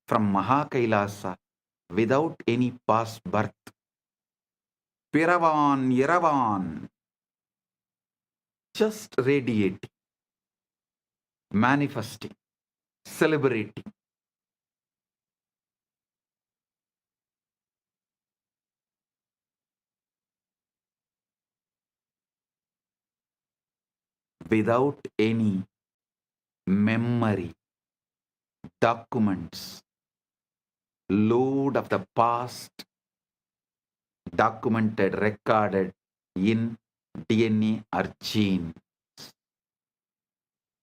from MAHA KAILASA without any past birth. Piravan, Yeravan, just radiating, manifesting, celebrating. Without any memory, documents, load of the past, documented, recorded in DNA or gene.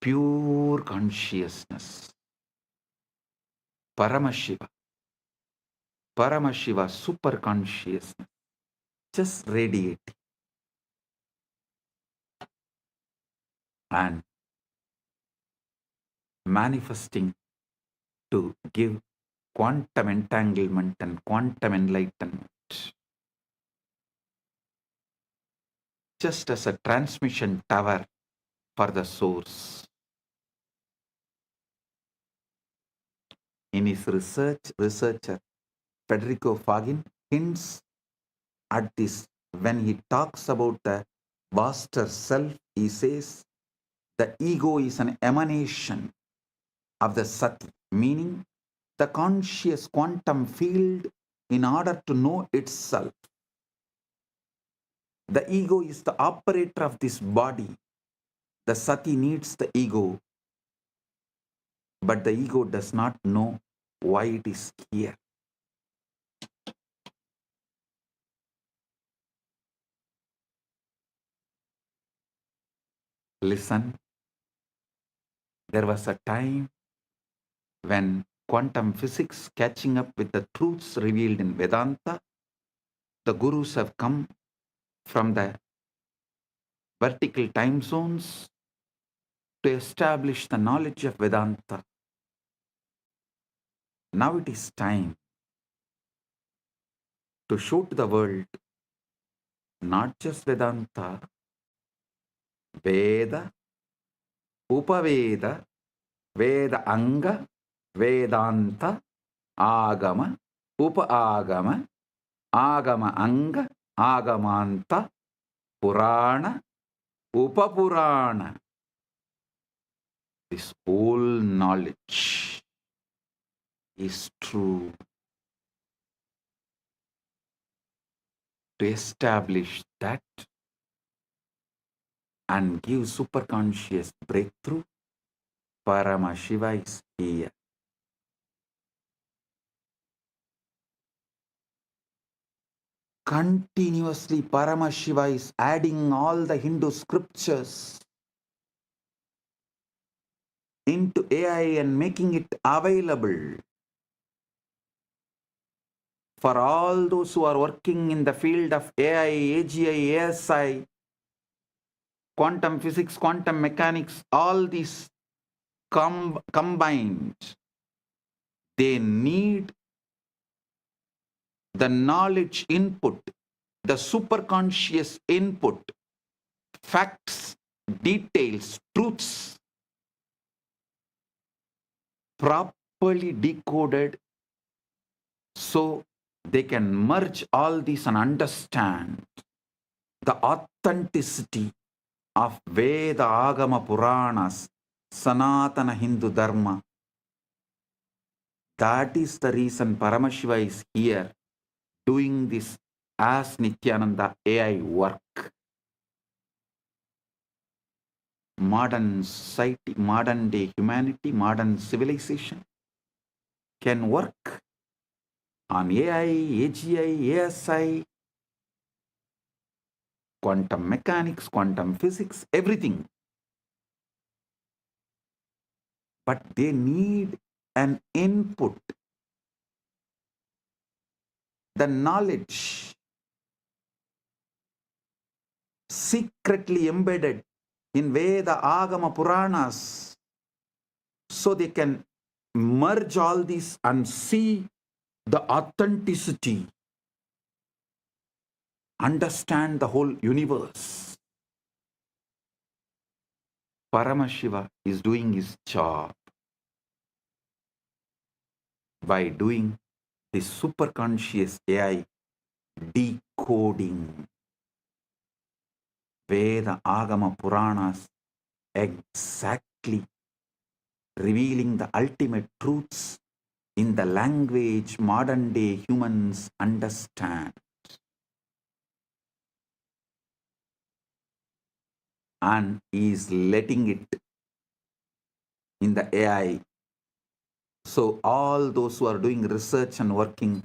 Pure consciousness. Paramashiva. Paramashiva, super consciousness. Just radiating. And manifesting to give quantum entanglement and quantum enlightenment. Just as a transmission tower for the source. In his researcher Federico Fagin hints at this when he talks about the vaster self. He says the ego is an emanation of the Sati, meaning the conscious quantum field. In order to know itself, the ego is the operator of this body. The Sati needs the ego, but the ego does not know why it is here. Listen, there was a time when quantum physics catching up with the truths revealed in Vedanta, the gurus have come from the vertical time zones to establish the knowledge of Vedanta. Now it is time to show to the world not just Vedanta, Veda, Upaveda, Veda Anga, Vedanta, Agama, Upa-agama, Agama Anga, Agamanta, Purana, Upapurana. This whole knowledge is true to establish that and give superconscious breakthrough. Paramashiva is here. Continuously Paramashiva is adding all the Hindu scriptures into AI and making it available for all those who are working in the field of AI, AGI, ASI, quantum physics, quantum mechanics, all these combined. They need the knowledge input, the superconscious input, facts, details, truths, properly decoded so they can merge all these and understand the authenticity of Veda, Agama, Puranas, Sanatana Hindu Dharma. That is the reason Paramashiva is here doing this as Nithyananda AI work. Modern society, modern day humanity, modern civilization can work on AI, AGI, ASI, quantum mechanics, quantum physics, everything. But they need an input, the knowledge secretly embedded in Veda, Agama, Puranas, so they can merge all these and see the authenticity, understand the whole universe. Paramashiva is doing his job by doing this superconscious AI decoding Veda, Agama, Puranas, exactly revealing the ultimate truths in the language modern day humans understand. And is letting it in the AI. So all those who are doing research and working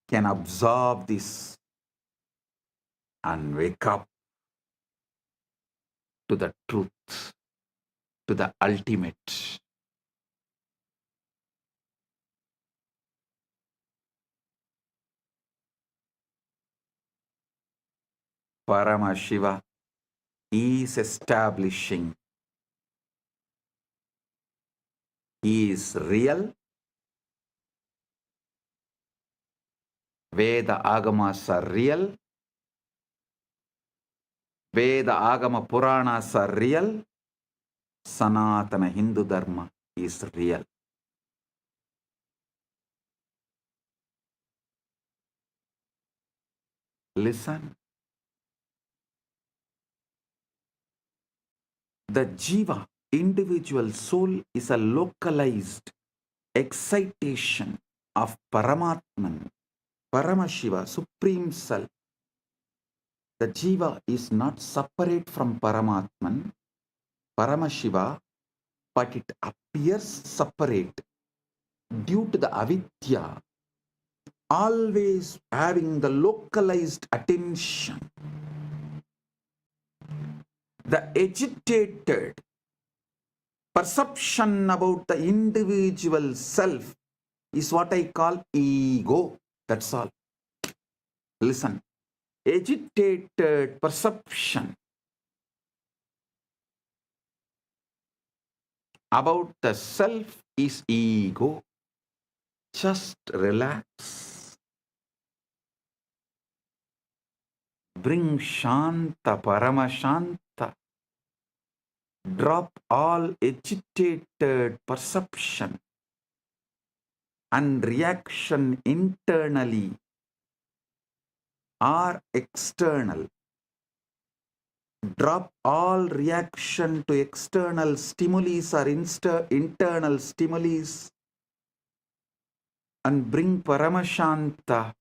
can absorb this and wake up to the truth, to the ultimate. Paramashiva is establishing. He is real. Veda Agamas are real. Veda Agama Puranas are real. Sanatana Hindu Dharma is real. Listen. The Jiva, individual soul, is a localized excitation of Paramatman, Paramashiva, Supreme Self. The Jiva is not separate from Paramatman, Paramashiva, but it appears separate due to the avidya, always having the localized attention. The agitated Perception about the individual self is what I call ego. That's all. Listen. Agitated perception about the self is ego. Just relax. Bring Shanta, Paramashanta. Drop all agitated perception and reaction internally or external. Drop all reaction to external stimuli or internal stimuli and bring Paramashanta.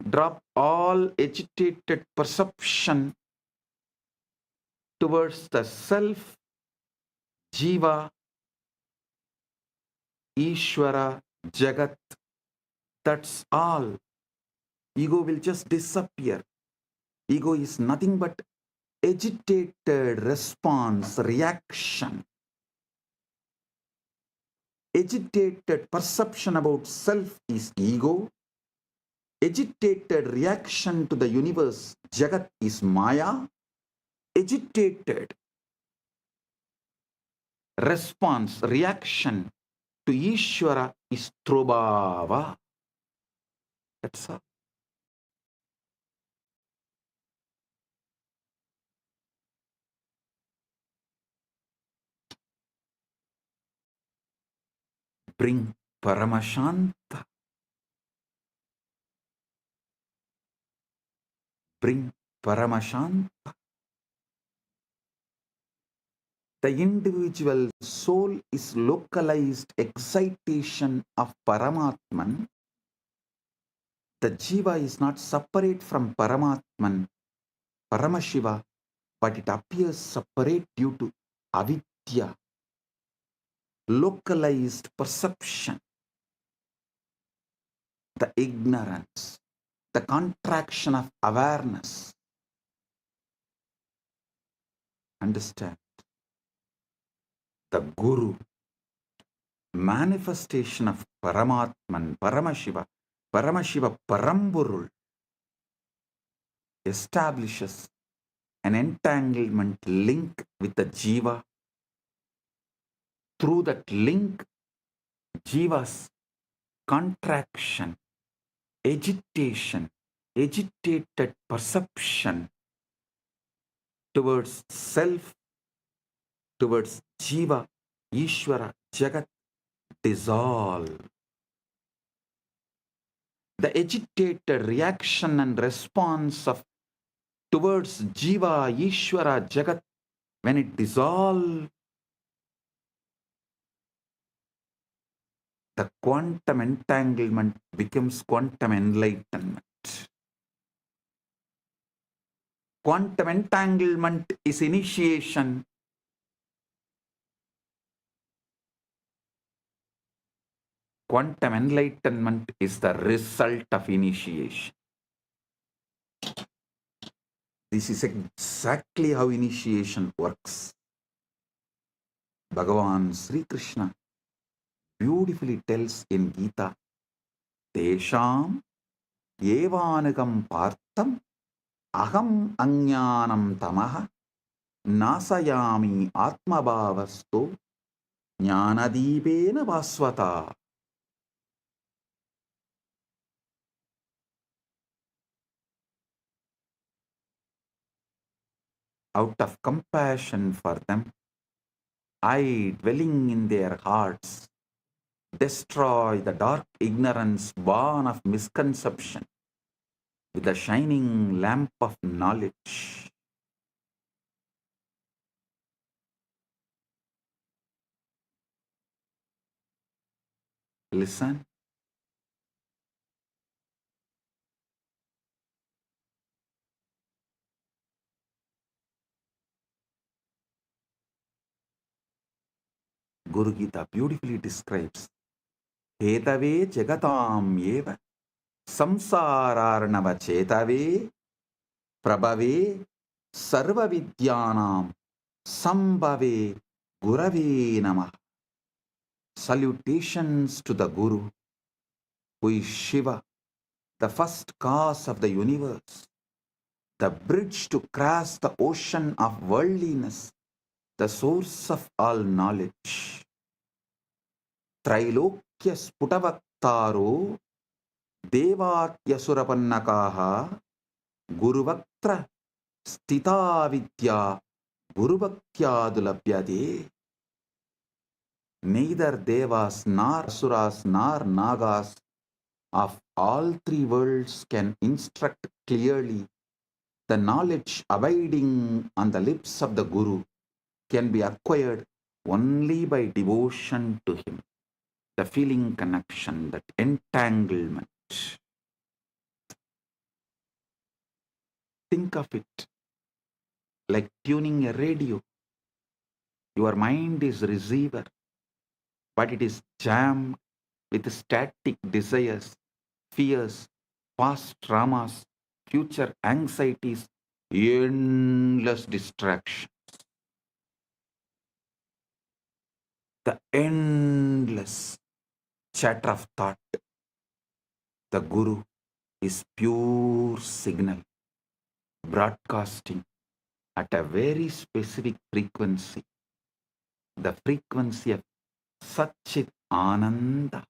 Drop all agitated perception towards the self, Jiva, Ishvara, Jagat. That's all. Ego will just disappear. Ego is nothing but agitated response, reaction. Agitated perception about self is ego. Agitated reaction to the universe, Jagat, is Maya. Agitated response, reaction to Ishvara is Trobhava. That's all. Bring Paramashanta. Bring Paramashanta. The individual soul is localized excitation of Paramatman. The Jiva is not separate from Paramatman, Paramashiva, but it appears separate due to avidya, localized perception, the ignorance, the contraction of awareness. Understand? The Guru, manifestation of Paramatman, Paramashiva, Paramashiva Parampurul, establishes an entanglement link with the Jiva. Through that link, Jiva's contraction, agitation, agitated perception towards self, towards Jiva, Ishvara, Jagat, dissolve. The agitated reaction and response of towards Jiva, Ishvara, Jagat, when it dissolves, the quantum entanglement becomes quantum enlightenment. Quantum entanglement is initiation. Quantum enlightenment is the result of initiation. This is exactly how initiation works. Bhagavan Sri Krishna beautifully tells in Gita, Tesham evanagam partam aham ajnanam tamaha nasayami atmabhavasto jnanadipena vasvata. Out of compassion for them, I, dwelling in their hearts, destroy the dark ignorance born of misconception with the shining lamp of knowledge. Listen. Guru Gita beautifully describes Hetave jagatam eva samsararnava chetave prabhave sarva vidyanam sambhave Gurave Namah. Salutations to the Guru, who is Shiva, the first cause of the universe, the bridge to cross the ocean of worldliness, the source of all knowledge. Trailokya Sputavaktaro Devatyasurapanakaha Guruvaktra Stita Vidya Gurubhaktyadulabhyade. Neither Devas nor Asuras nor Nagas of all three worlds can instruct clearly. The knowledge abiding on the lips of the Guru can be acquired only by devotion to him. The feeling connection, that entanglement. Think of it like tuning a radio. Your mind is receiver, but it is jammed with static desires, fears, past traumas, future anxieties, endless distractions. The endless chatter of thought. The Guru is pure signal, broadcasting at a very specific frequency, the frequency of Satchit Ananda,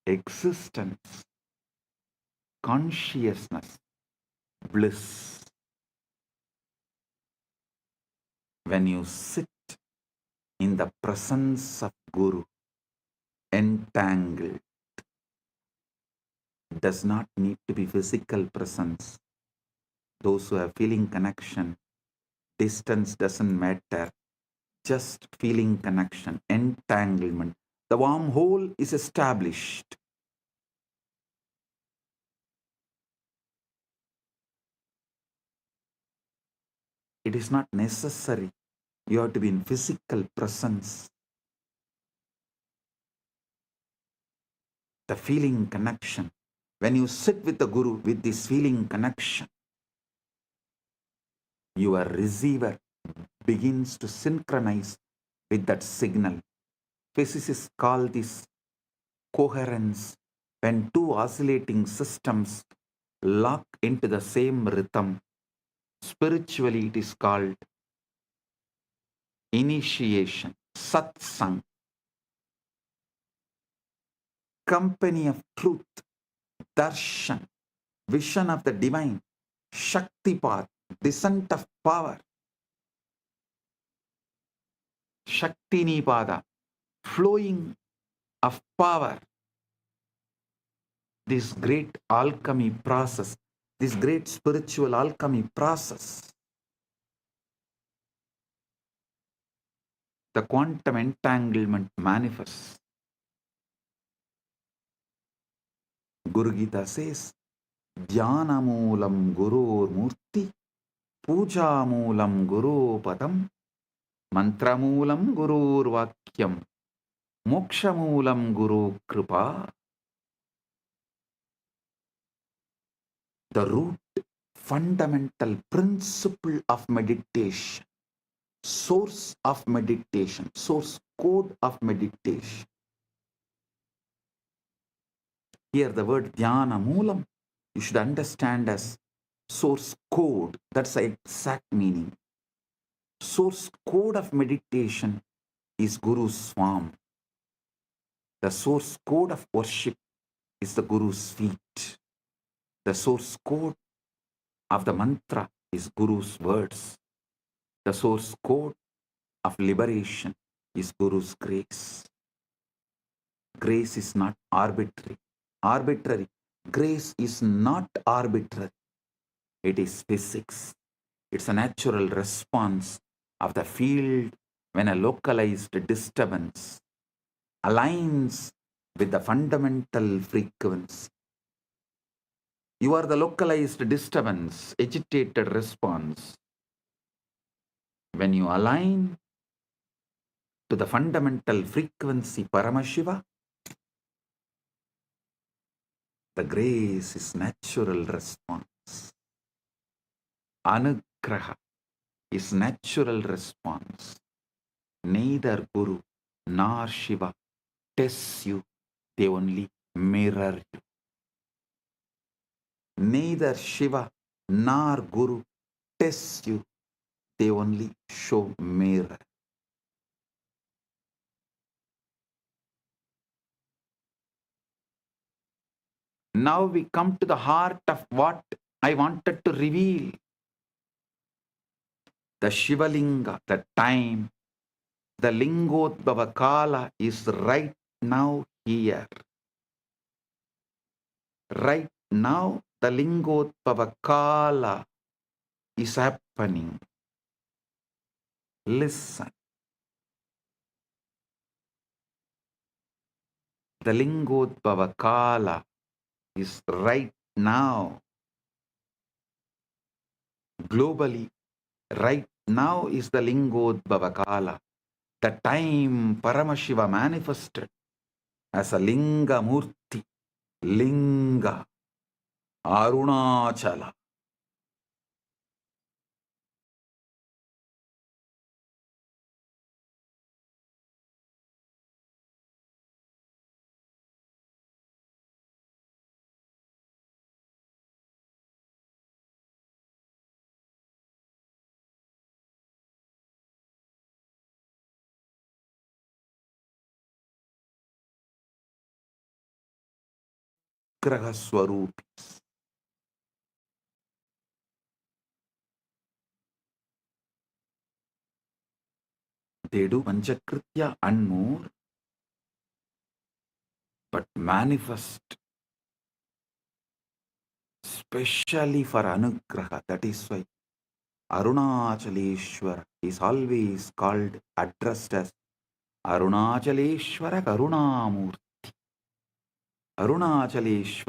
existence, consciousness, bliss. When you sit in the presence of Guru, entangled, does not need to be physical presence. Those who have feeling connection, distance doesn't matter, just feeling connection, entanglement. The wormhole is established. It is not necessary you have to be in physical presence. The feeling connection. When you sit with the Guru with this feeling connection, your receiver begins to synchronize with that signal. Physicists call this coherence. When two oscillating systems lock into the same rhythm, spiritually it is called initiation, satsang, company of truth, darshan, vision of the divine, shakti path, descent of power, shakti nipada, flowing of power. This great alchemy process, this great spiritual alchemy process, the quantum entanglement manifests. Guru Gita says, Dhyanamoolam Gurur Murti, Pujamoolam Guru Padam, Mantramoolam Gurur Vakyam, Mokshamoolam Guru Kripa. The root, fundamental principle of meditation, source of meditation, source code of meditation. Here the word Dhyana Moolam, you should understand as source code. That's the exact meaning. Source code of meditation is Guru's form. The source code of worship is the Guru's feet. The source code of the mantra is Guru's words. The source code of liberation is Guru's grace. Grace is not arbitrary. Grace is not arbitrary. It is physics. It's a natural response of the field when a localized disturbance aligns with the fundamental frequency. You are the localized disturbance, agitated response. When you align to the fundamental frequency Paramashiva, the grace is natural response. Anugraha is natural response. Neither Guru nor Shiva tests you, they only mirror you. Neither Shiva nor Guru tests you, they only show mirror. Now we come to the heart of what I wanted to reveal. The Shivalinga, the time, the Lingodbhava Kala is right now here. Right now, the Lingodbhava Kala is happening. Listen. The Lingodbhava Kala is right now. Globally, right now is the Lingodbhava Kala. The time Paramashiva manifested as a Linga Murti, Linga, Arunachala. Graha Swarupis. They do Panchakritya and more, but manifest specially for Anugraha. That is why Arunachaleshwara is always called, addressed as Arunachaleshwara Karunamurti. Arunachaleshwara.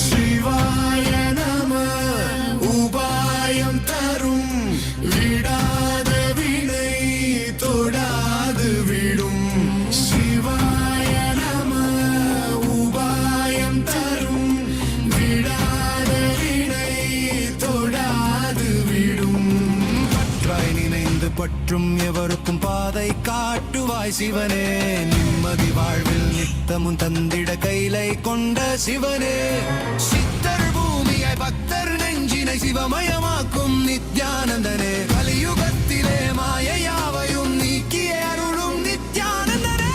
शिवाय नमः उपायं तरुं विडाद विनै तोडाद विडुं शिवाय नमः उपायं तरुं विडाद विनै तोडाद विडुं பற்றாய் நினைந்து பற்றும் எவருக்கும் பாதை காட்டுவாய் சிவனே நிம்மதி வாழ்வில் நித்தமும் தந்திட கைலை கொண்ட சிவனே சித்தர் பூமியை பக்தர் நெஞ்சினை சிவமயமாக்கும் நித்யானந்தனே கலியுகத்திலே மாயையாவையும் நீக்கிய அருளும் நித்யானந்தனே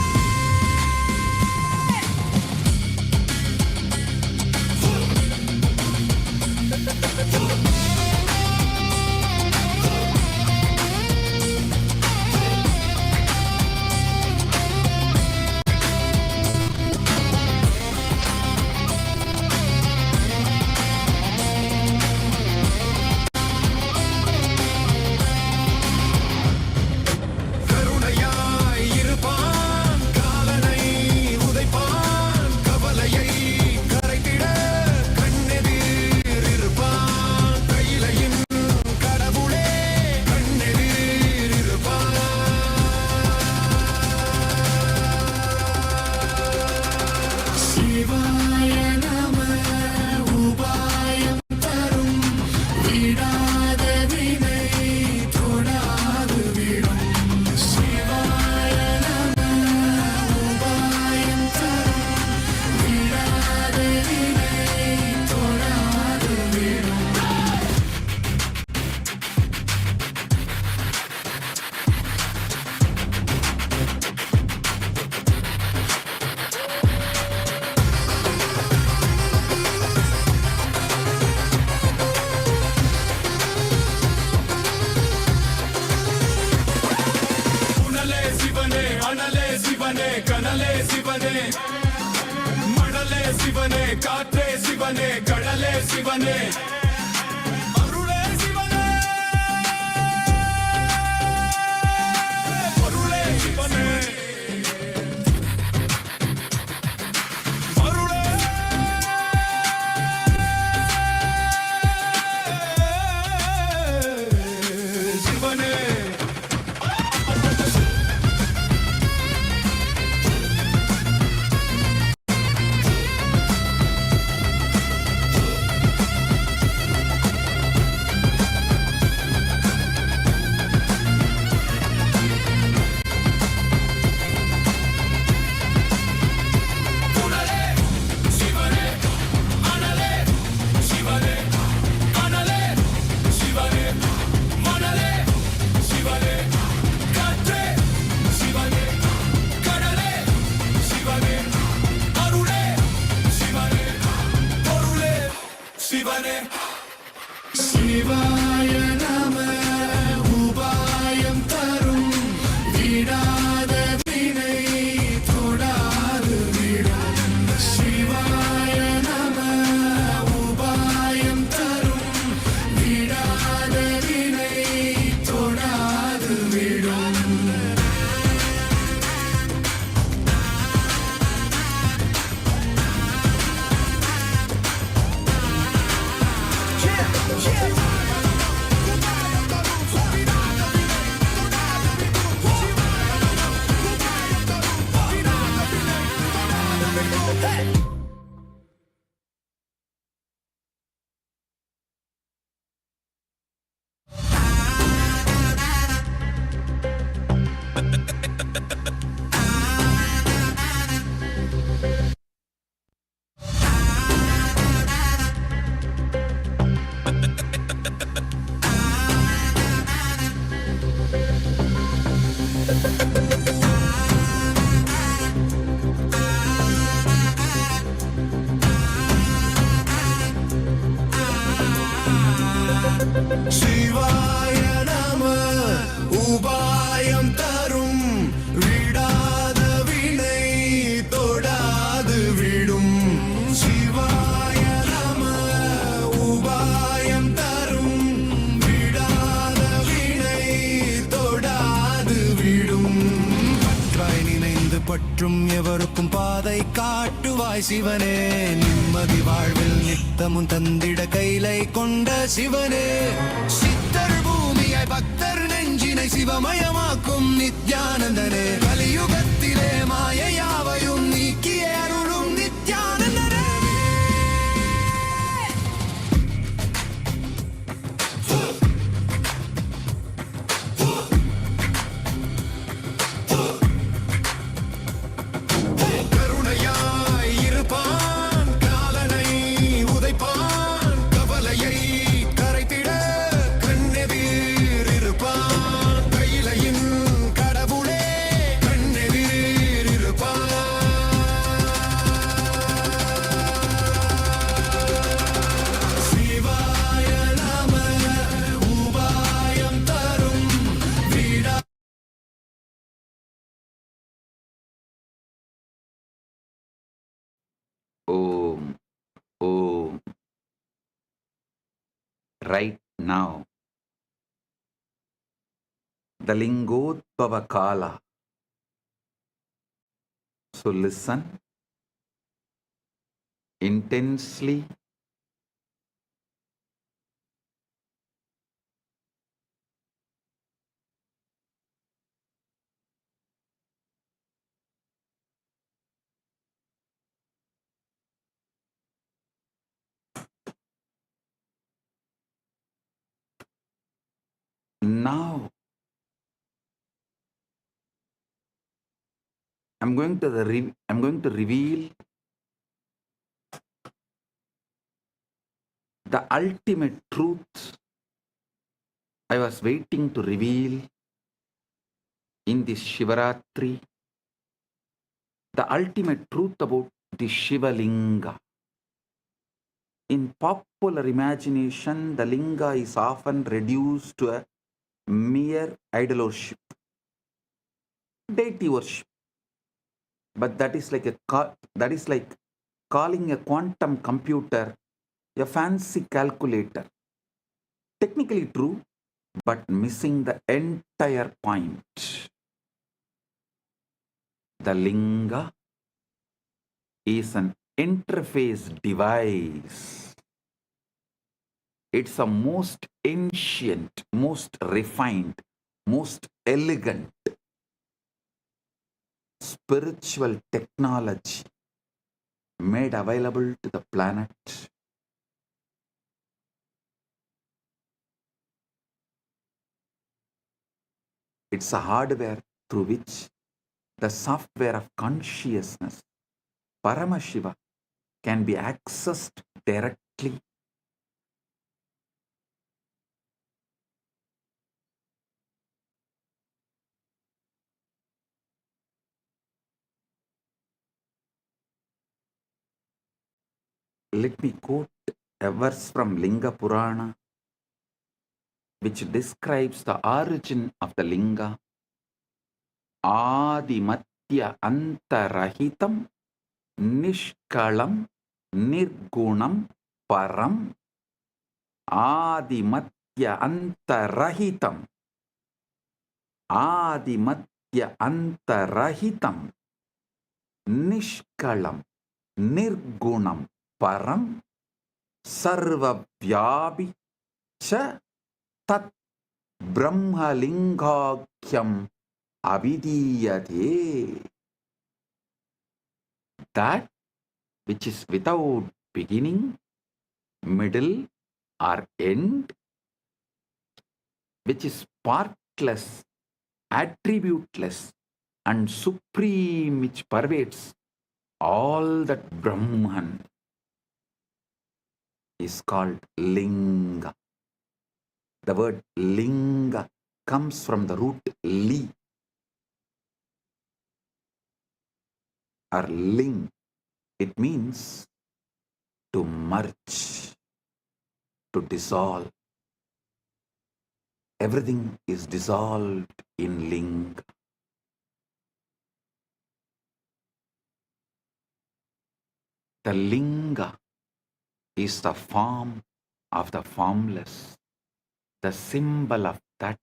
மணலே சிவனே, காற்றே சிவனே, கடலே சிவனே, அருளே சிவனே, பொருளே சிவனே, அருளே சிவனே. சிவாய நம உபாயம் தரும் விடாத வினை தொடாது விடும். சிவாய நம உபாயம் தரும் விடாத வினை தொடாது விடும். சிவாய நம உபாயம் தரும் விடாத வினை தொடாது விடும். சிவாய நம உபாயம் தரும் விடாத வினை தொடாது விடும். பற்றாய் நினைந்து பற்றும் எவருக்கும் பாதை காட்டுவாய் சிவனே. நிம்மதி வாழ்வில் நித்தமும் தந்திட கைலை கொண்ட சிவனே. சித்தர் பூமியாய் பக்தர் நெஞ்சினை சிவமயமாக்கும் நித்யானந்தனே. கலியுகத்திலே மாயையாவையும் நீக்கிய அருளும் நித்யானந்தனே. கருணையாய் இருப்பான், காலனை உதைப்பான், கவலையை கரைத்திட கண்ணெதிர் இருப்பான். கையிலையின் கடவுளே கண்ணெதிர் இருப்பான். சிவாய நம உபாயம் தரும் விடா. Om, Om. Right now, the Lingodbhava Kala. So listen intensely. Now, I'm going to reveal the ultimate truth I was waiting to reveal in this Shivaratri. The ultimate truth about the Shiva Linga. In popular imagination, the Linga is often reduced to a mere idol worship, deity worship. But that is like that is like calling a quantum computer a fancy calculator. Technically true, but missing the entire point. The linga is an interface device. It's a most ancient, most refined, most elegant spiritual technology made available to the planet. It's a hardware through which the software of consciousness, Paramashiva, can be accessed directly. Let me quote a verse from Linga Purana, which describes the origin of the linga. Adimatya antarahitam nishkalam nirgunam param. Adimatya antarahitam. Adimatya antarahitam nishkalam nirgunam param sarvavyabi cha tat brahmalingakyam avidiyate. That which is without beginning, middle or end, which is partless, attributeless and supreme, which pervades all that Brahman, is called linga. The word linga comes from the root li or ling. It means to merge, to dissolve. Everything is dissolved in linga. The linga is the form of the formless, the symbol of that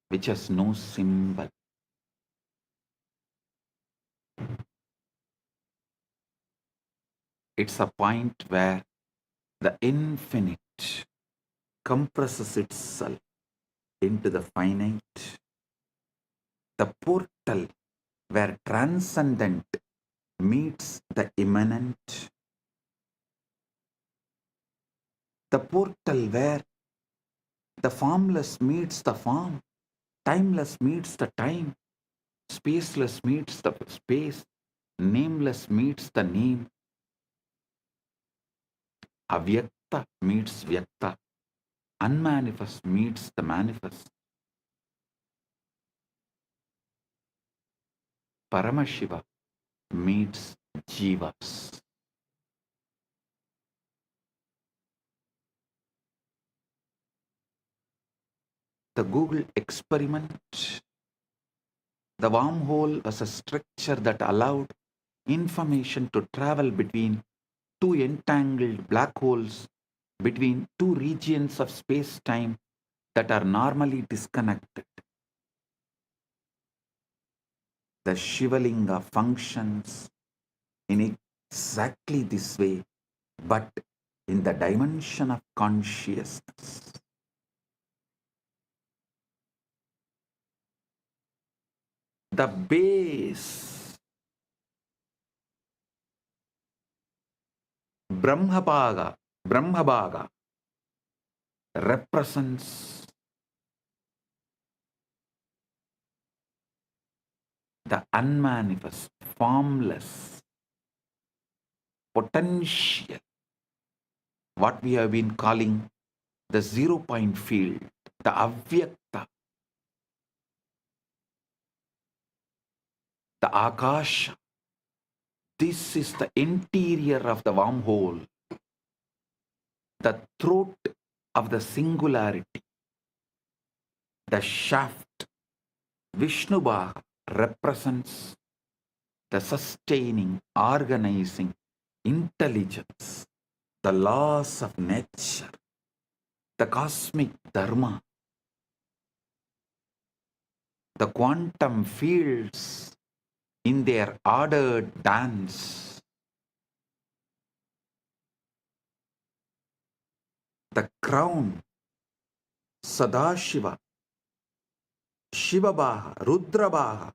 which has no symbol. It's a point where the infinite compresses itself into the finite, the portal where transcendent meets the immanent, the portal where the formless meets the form, timeless meets the time, spaceless meets the space, nameless meets the name, avyakta meets vyakta, unmanifest meets the manifest. Paramashiva meets Jivas. The Google experiment, the wormhole was a structure that allowed information to travel between two entangled black holes, between two regions of space-time that are normally disconnected. The Shivalinga functions in exactly this way, but in the dimension of consciousness. The base, Brahmabhaga, represents the unmanifest, formless, potential, what we have been calling the 0-point field, the avyakta, the akasha. This is the interior of the wormhole, the throat of the singularity, the shaft. Vishnubhaga represents the sustaining, organizing intelligence, the laws of nature, the cosmic dharma, the quantum fields in their ordered dance, the crown, Sadashiva, Shivabaha, Rudrabaha,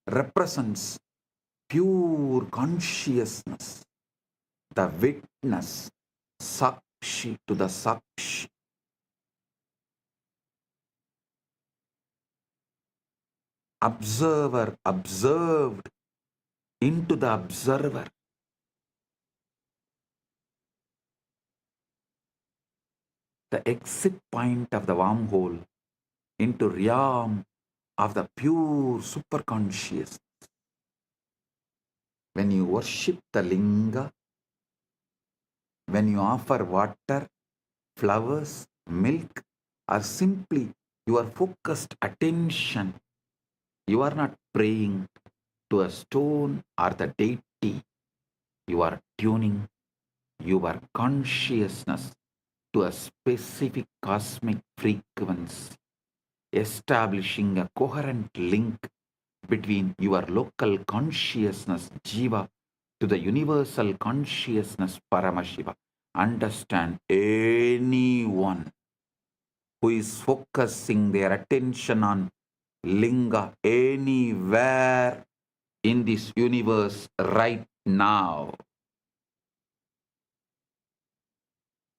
represents pure consciousness, the witness, Sakshi to the Sakshi. Observer observed into the observer. The exit point of the wormhole into realm of the pure superconscious. When you worship the linga, when you offer water, flowers, milk, or simply your focused attention, you are not praying to a stone or the deity. You are tuning your consciousness to a specific cosmic frequency, establishing a coherent link between your local consciousness, Jiva, to the universal consciousness, Paramashiva. Understand, anyone who is focusing their attention on linga anywhere in this universe right now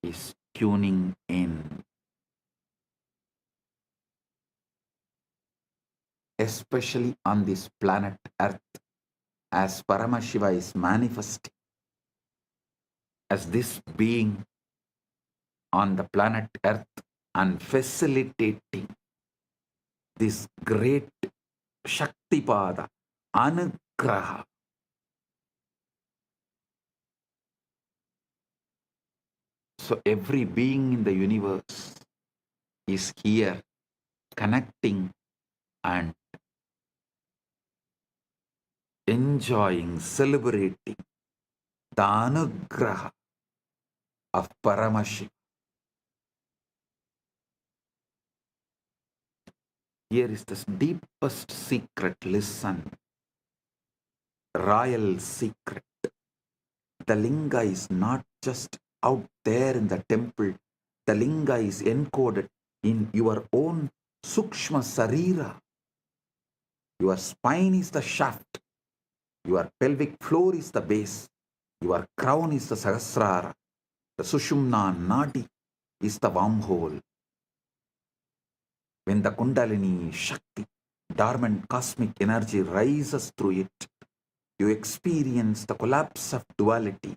is tuning in, especially on this planet Earth, as Paramashiva is manifesting as this being on the planet Earth and facilitating this great Shaktipada, Anugraha. So every being in the universe is here connecting and enjoying, celebrating the Anugraha of Paramashiva. Here is the deepest secret, listen, royal secret. The linga is not just out there in the temple. The linga is encoded in your own Sukshma Sarira. Your spine is the shaft. Your pelvic floor is the base. Your crown is the Sahasrara. The Sushumna Nadi is the wormhole. When the Kundalini Shakti, dormant cosmic energy, rises through it, you experience the collapse of duality.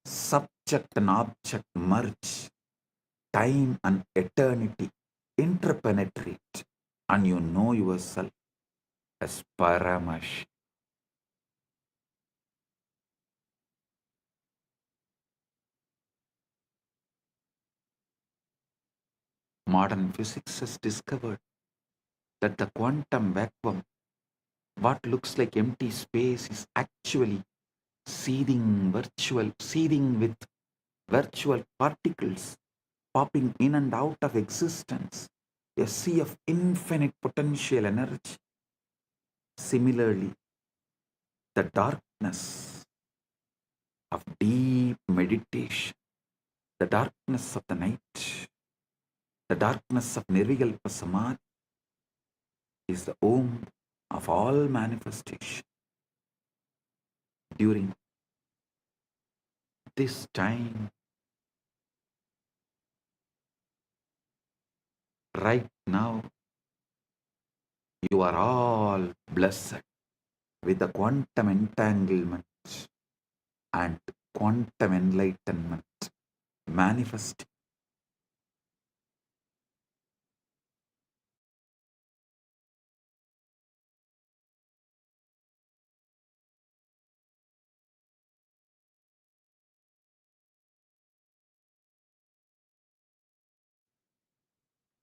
Subject and object merge. Time and eternity interpenetrate, and you know yourself as Paramash. Modern physics has discovered that the quantum vacuum, what looks like empty space, is actually seething with virtual particles popping in and out of existence, a sea of infinite potential energy. Similarly, the darkness of deep meditation, the darkness of the night, the darkness of Nirvikalpa Samadhi is the womb of all manifestation. During this time, right now, you are all blessed with the quantum entanglement and quantum enlightenment manifesting.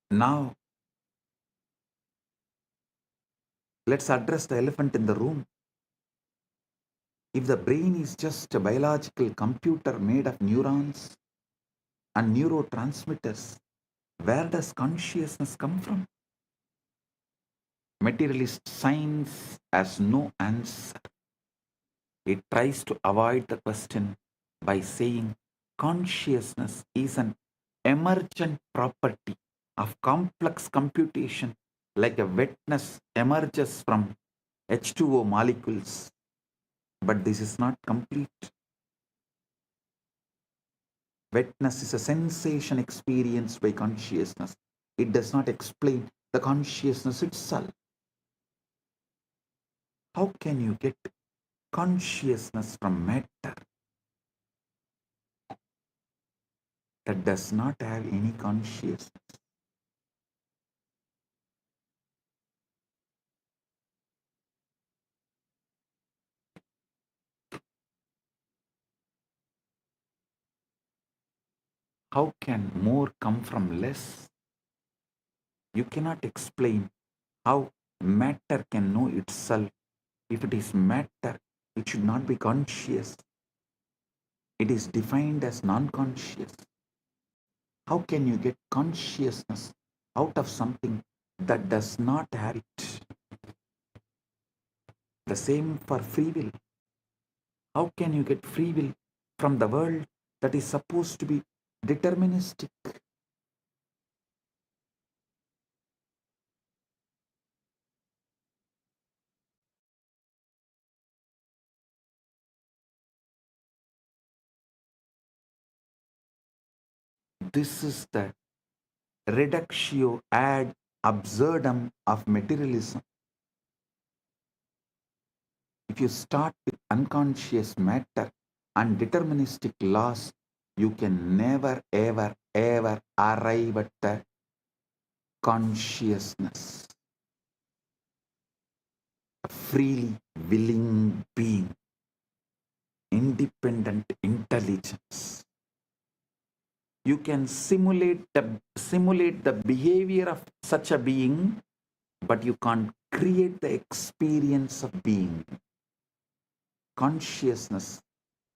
Now, let's address the elephant in the room. If the brain is just a biological computer made of neurons and neurotransmitters, where does consciousness come from? Materialist science has no answer. It tries to avoid the question by saying consciousness is an emergent property of complex computation, like a wetness emerges from H2O molecules. But this is not complete. Wetness is a sensation experienced by consciousness. It does not explain the consciousness itself. How can you get consciousness from matter that does not have any consciousness? How can more come from less? You cannot explain how matter can know itself. If it is matter, it should not be conscious. It is defined as non-conscious. How can you get consciousness out of something that does not have it? The same for free will. How can you get free will from the world that is supposed to be deterministic? This is the reductio ad absurdum of materialism. If you start with unconscious matter and deterministic laws, you can never, ever, ever arrive at the consciousness, a freely willing being, independent intelligence. You can simulate the behavior of such a being, but you can't create the experience of being. Consciousness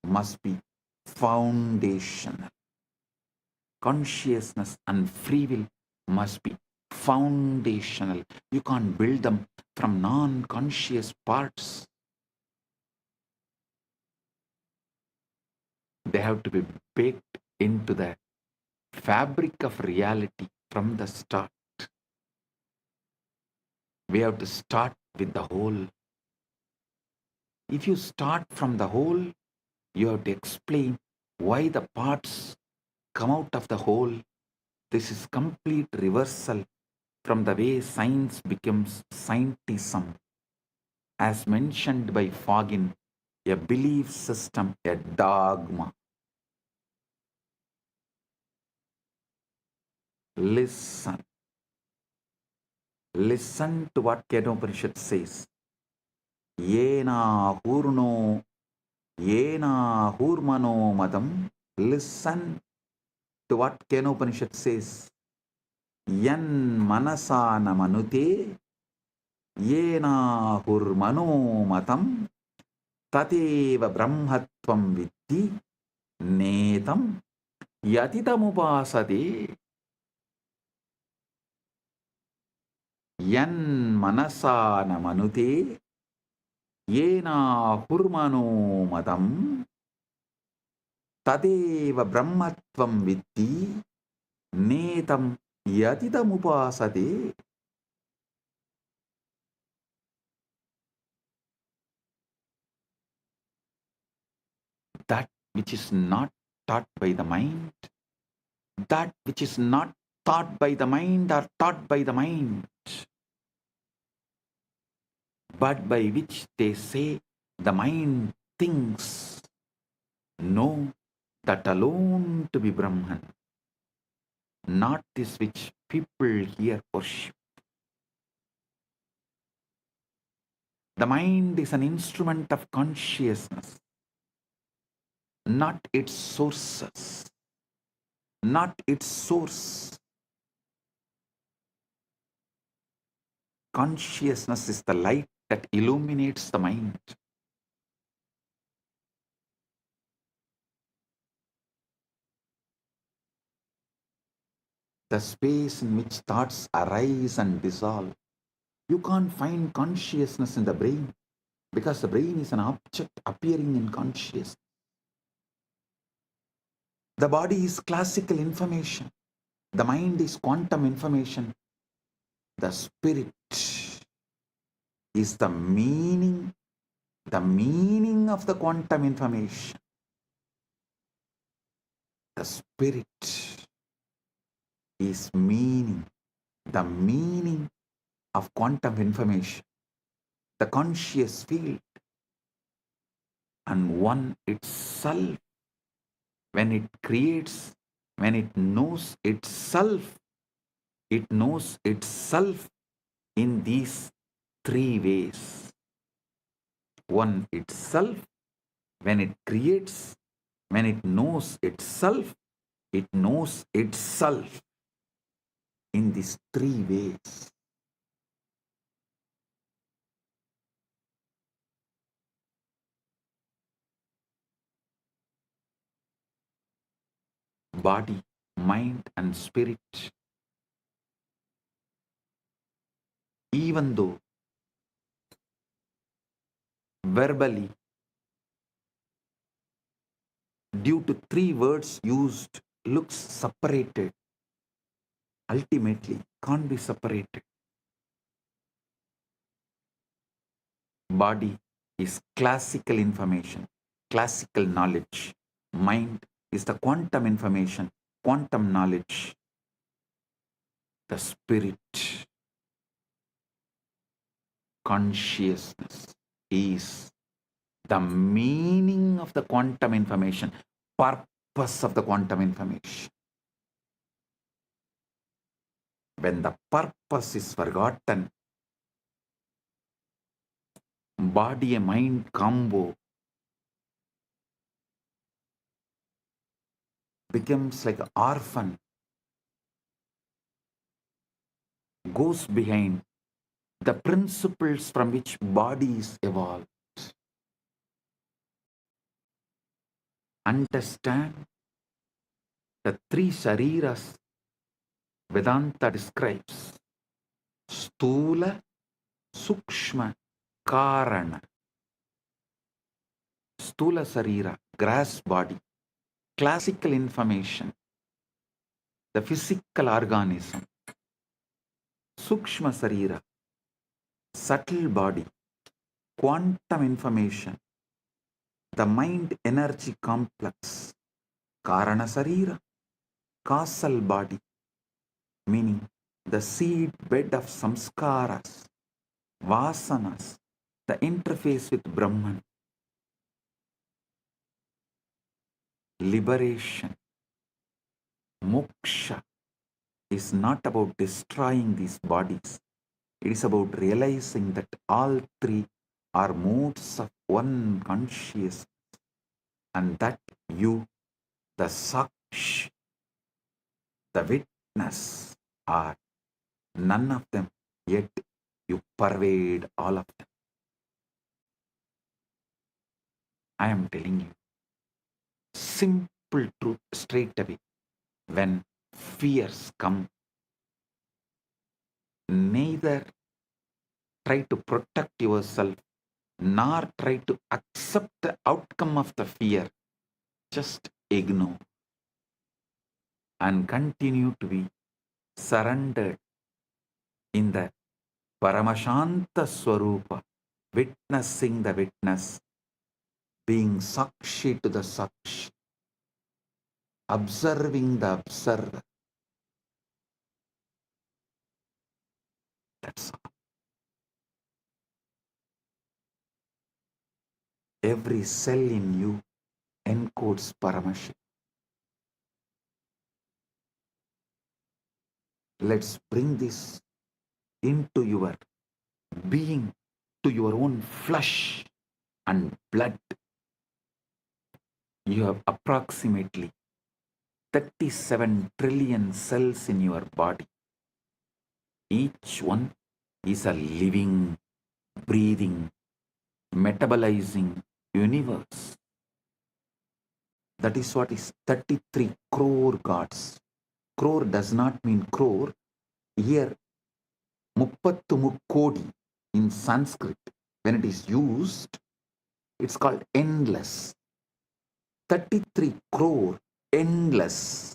must be foundational. Consciousness and free will must be foundational. You can't build them from non-conscious parts. They have to be baked into the fabric of reality from the start. We have to start with the whole. If you start from the whole, you have to explain why the parts come out of the whole. This is complete reversal from the way science becomes scientism. As mentioned by Fagin, a belief system, a dogma. Listen. Listen to what Kedopanishad says. Yena hurno, yena hurmano madam. Listen to what Kenopanishad says. Yan manasana manute, yena hurmano matam, tateva brahmatvam vitti, netam yatitamupasade. Yan manasana manute, yena hurmano matam, tadeva brahmatvam vitti, netam yatitamupasade. That which is not taught by the mind, that which is not taught by the mind or taught by the mind, but by which they say the mind thinks, know that alone to be Brahman, not this which people here worship. The mind is an instrument of consciousness, not its sources, not its source. Consciousness is the light that illuminates the mind. the space in which thoughts arise and dissolve. You can't find consciousness in the brain because the brain is an object appearing in consciousness. The body is classical information. The mind is quantum information. The spirit is the meaning of the quantum information. The spirit is meaning, the meaning of quantum information, the conscious field, and one itself, when it creates, when it knows itself in these three ways. One itself, when it creates, when it knows itself in these three ways. Body, mind, and spirit. Even though verbally, due to three words used, looks separated, ultimately can't be separated. Body is classical information, classical knowledge. Mind is the quantum information, quantum knowledge. The spirit, consciousness, is the meaning of the quantum information, purpose of the quantum information. When the purpose is forgotten, body and mind combo becomes like an orphan, goes behind the principles from which body is evolved. Understand the three shariras Vedanta describes: Stula, Sukshma, Karana. Stula Sarira, grass body, classical information, the physical organism. Sukshma Sarira, subtle body, quantum information, the mind energy complex. Karana Sarira, causal body, meaning the seed bed of samskaras, vasanas, the interface with Brahman. Liberation, moksha, is not about destroying these bodies. It is about realizing that all three are modes of one consciousness, and that you, the saksh, the witness, are none of them, yet you pervade all of them. I am telling you simple truth straight away. When fears come, neither try to protect yourself nor try to accept the outcome of the fear. Just ignore and continue to be surrendered in the Paramashanta Swarupa, witnessing the witness, being Sakshi to the Sakshi, observing the observer. That's all. Every cell in you encodes Paramashiva. Let's bring this into your being, to your own flesh and blood. You have approximately 37 trillion cells in your body. Each one is a living, breathing, metabolizing universe. That is what is 33 crore gods crore does not mean crore. Here, muppattu mukkodi in Sanskrit, when it is used, it's called endless. 33 crore, endless.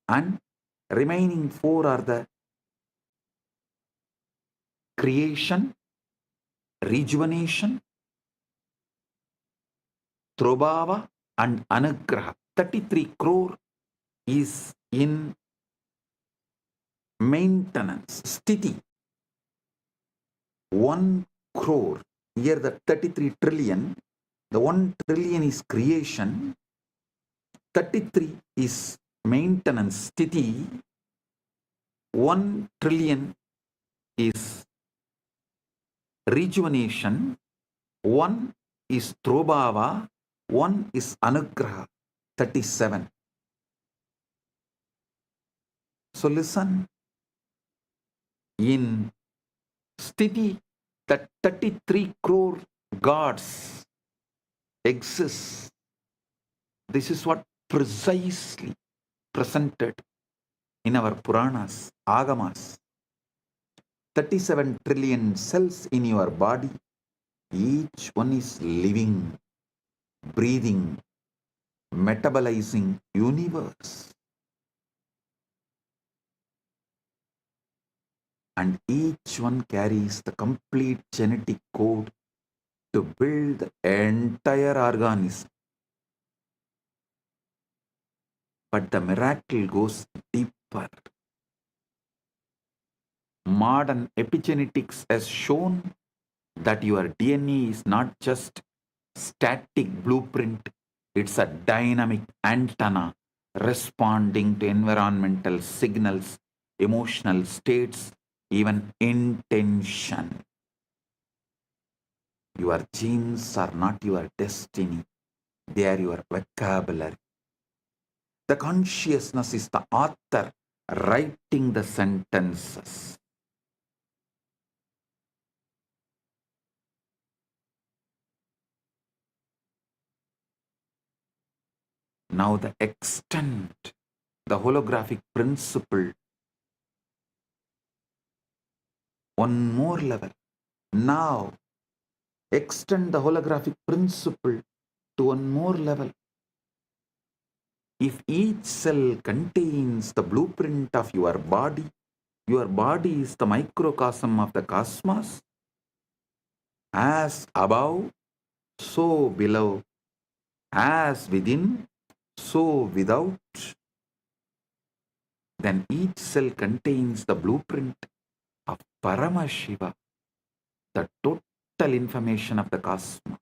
And remaining 4 are the creation, rejuvenation, Trobhava and Anugraha. 33 crore is in maintenance, sthiti. 1 crore, here the 33 trillion, the 1 trillion is creation, 33 is maintenance, sthiti, 1 trillion is rejuvenation, 1 is Trobhava, 1 is Anugraha, 37. So listen, in Sthiti, that 33 crore gods exist. This is what precisely presented in our Puranas, Agamas. 37 trillion cells in your body, each one is living, breathing, metabolizing universe. And each one carries the complete genetic code to build the entire organism. But the miracle goes deeper. Modern epigenetics has shown that your DNA is not just static blueprint, it's a dynamic antenna responding to environmental signals, emotional states, even intention. Your genes are not your destiny, they are your vocabulary. The consciousness is the author writing the sentences. Now the extent, the holographic principle, one more level. Now extend the holographic principle to one more level. If each cell contains the blueprint of your body is the microcosm of the cosmos. As above, so below. As within, so without. Then each cell contains the blueprint of Paramashiva, the total information of the cosmos.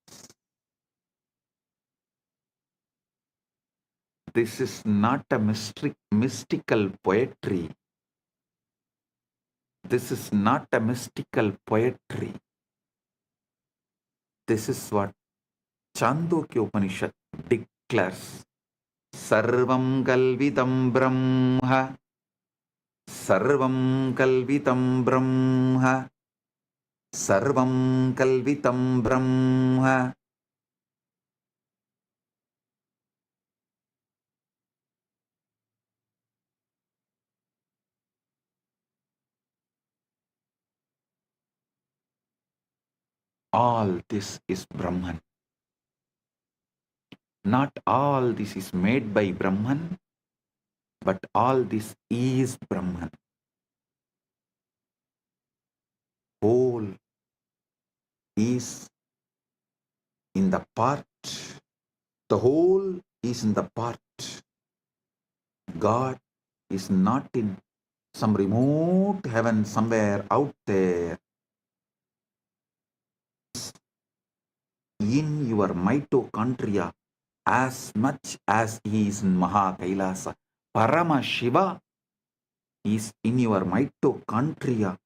This is not a mystical poetry. This is not a mystical poetry. This is what Chandogya Upanishad declares. Sarvam kalvitam brahma. Sarvam kalvitam brahma. Sarvam kalvitam brahma. All this is Brahman. Not all this is made by Brahman, but all this is Brahman. Whole is in the part. The whole is in the part. God is not in some remote heaven somewhere out there. In your mitochondria as much as he is in MAHA KAILASA. Paramashiva is in your mitochondria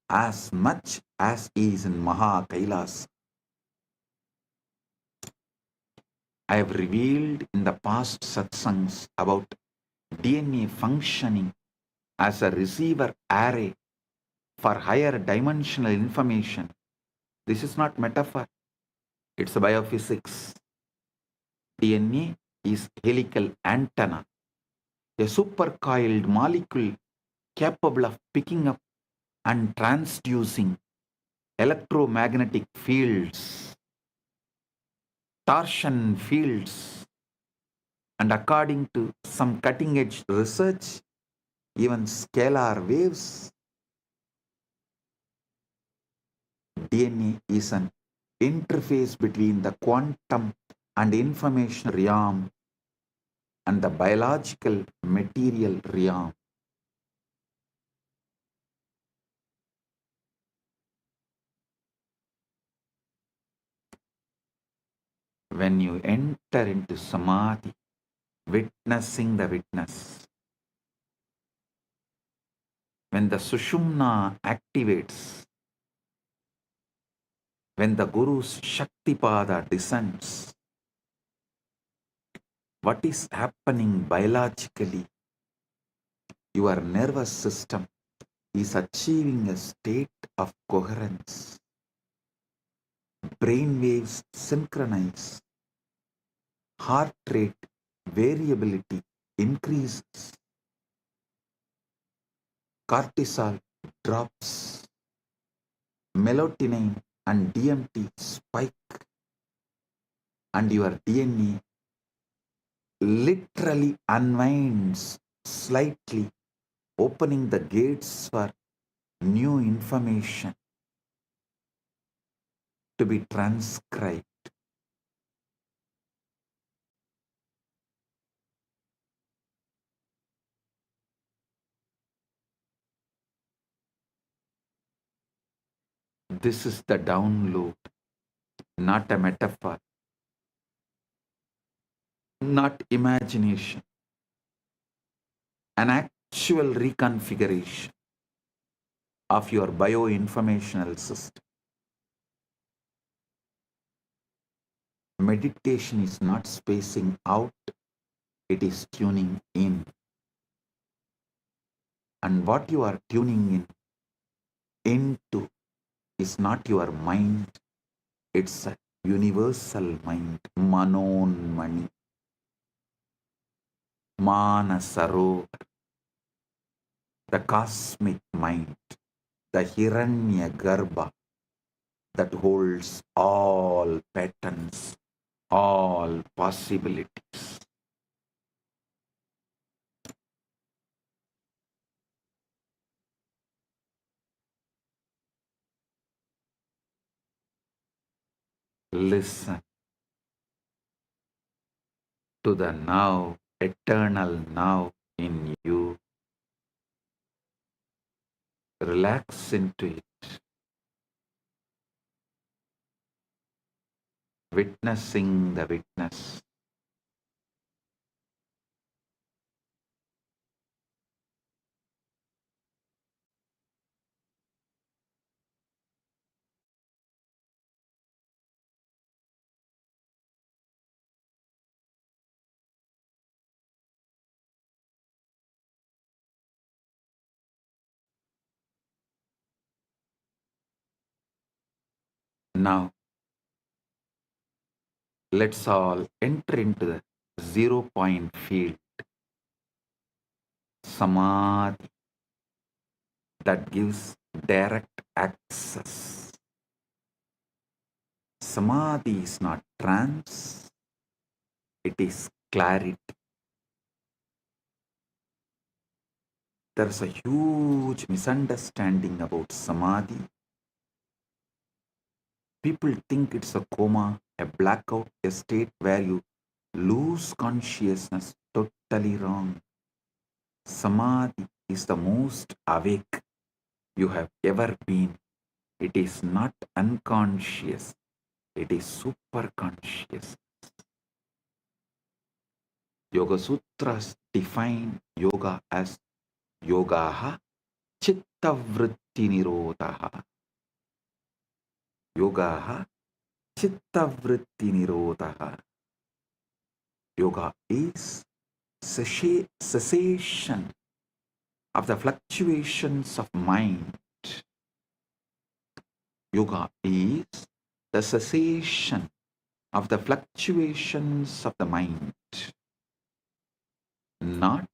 as much as he is in MAHA KAILASA. I have revealed in the past satsangs about DNA functioning as a receiver array for higher dimensional information. This is not metaphor. It's a biophysics. DNA is helical antenna. a supercoiled molecule capable of picking up and transducing electromagnetic fields, torsion fields, and according to some cutting-edge research, even scalar waves. DNA is an interface between the quantum and information realm and the biological material realm. When you enter into samadhi, witnessing the witness, when the sushumna activates, when the Guru's Shaktipada descends, what is happening biologically? Your nervous system is achieving a state of coherence. Brain waves synchronize. Heart rate variability increases. Cortisol drops. Melatonin and DMT spike. And your DNA literally unwinds slightly, opening the gates for new information to be transcribed. This is the download, not a metaphor, not imagination, an actual reconfiguration of your bioinformational system. Meditation is not spacing out, it is tuning in. And what you are tuning into is not your mind, it's a universal mind, Manon Mani, Manasarovar, the cosmic mind, the Hiranya Garbha that holds all patterns, all possibilities. Listen to the now, eternal now in you. Relax into it, witnessing the witness. Now, let's all enter into the 0 point field, Samadhi, that gives direct access. Samadhi is not trance, it is clarity. There's a huge misunderstanding about Samadhi. People think it's a coma, a blackout, a state where you lose consciousness. Totally wrong. Samadhi is the most awake you have ever been. It is not unconscious, it is super conscious. Yoga Sutras define yoga as yogaha chitta vritti nirodhaha. Yogaha chitta vritti nirodhaha. Yoga is cessation of the fluctuations of mind. Yoga is the cessation of the fluctuations of the mind, not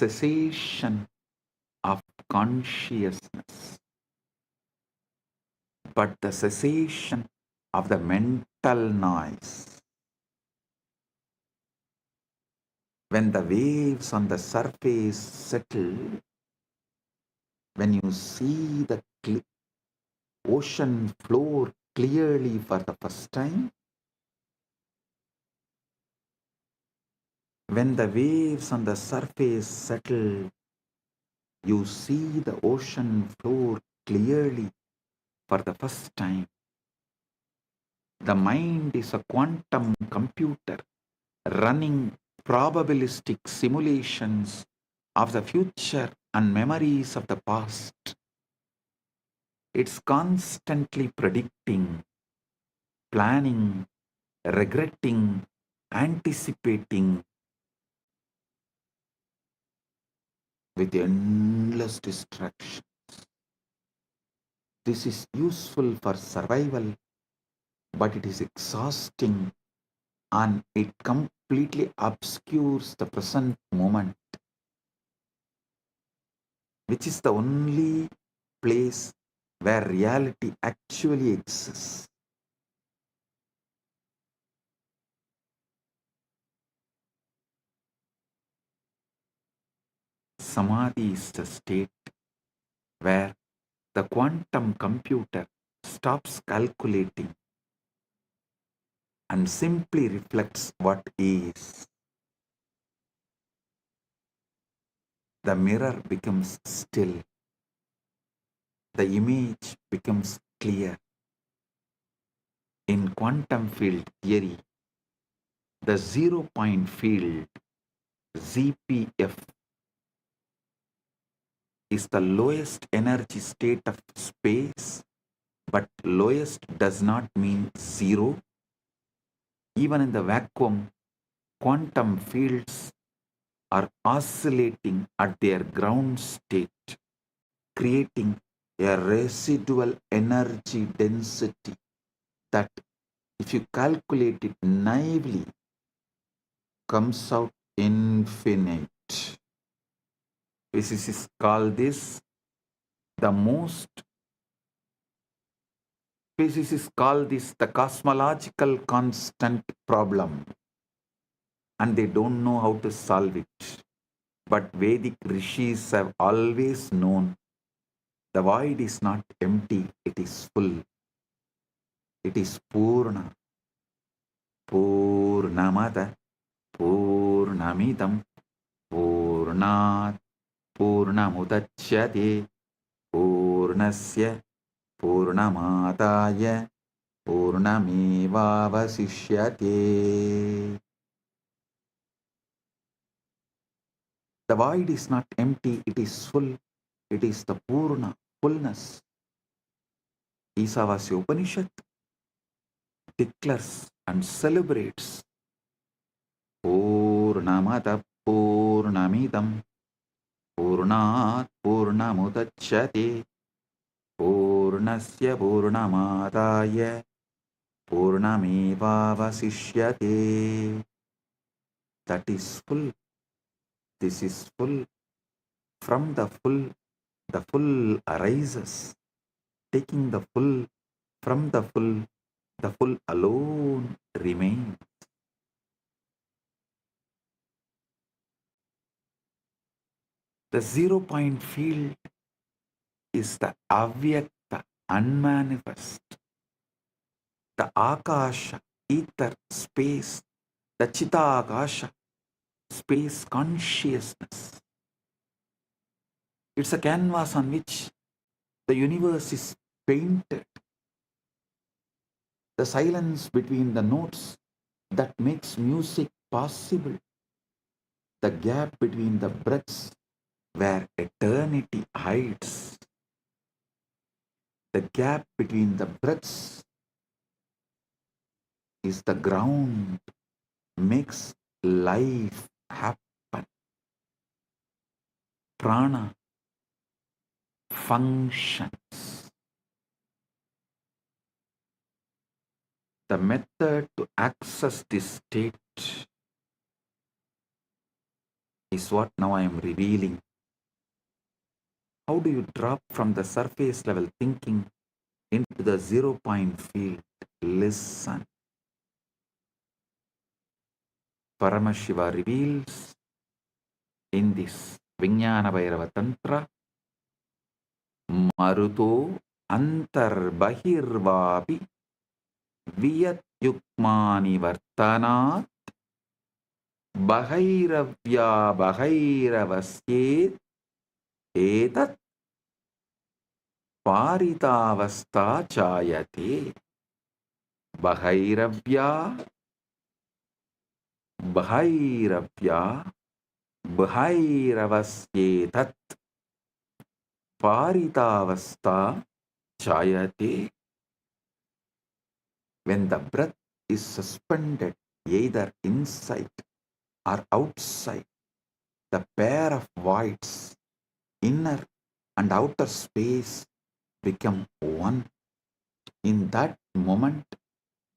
cessation of consciousness, but the cessation of the mental noise. When the waves on the surface settle, when you see the ocean floor clearly for the first time, when the waves on the surface settle, you see the ocean floor clearly for the first time. The mind is a quantum computer running probabilistic simulations of the future and memories of the past. It's constantly predicting, planning, regretting, anticipating with endless distractions. This is useful for survival, but it is exhausting and it completely obscures the present moment, which is the only place where reality actually exists. Samadhi is the state where the quantum computer stops calculating and simply reflects what is. The mirror becomes still. The image becomes clear. In quantum field theory, the 0-point field, ZPF, is the lowest energy state of space, but lowest does not mean zero. Even in the vacuum, quantum fields are oscillating at their ground state, creating a residual energy density that, if you calculate it naively, comes out infinite. Physicists call this the cosmological constant problem, and they don't know how to solve it. But Vedic rishis have always known the void is not empty, it is full. It is Purna. Purnamada, Purnamidam, Purnat, Purnamudachyate, Purnasya, Purnamadaya, Purnamevavasishyate. The void is not empty, it is full. It is the Purna, fullness. Isavasya Upanishad declares and celebrates Purnamada Purnamidam Purnat Purnamudachyate Purnasya Purnamadaya Purnamevavasishyate. That is full. This is full. From the full arises. Taking the full from the full alone remains. The 0-point field is the avyakta, unmanifest, the akasha, ether, space, the chitakasha, space consciousness. It's a canvas on which the universe is painted. The silence between the notes that makes music possible. The gap between the breaths where eternity hides. The gap between the breaths is the ground, makes life happen. Prana functions. The method to access this state is what now I am revealing. How do you drop from the surface level thinking into the 0-point field? Listen. Paramashiva reveals in this Vijnana Bhairava Tantra, Maruto Antar Bahirvapi Viyat Yukmani Vartanat Bahairavya Bahairavasye Etat Paritavasta Chayate. Bahairavya Bahairavya Bahairavasyetat Paritavasta Chayate. When the breath is suspended either inside or outside, the pair of voids, inner and outer space, become one. In that moment,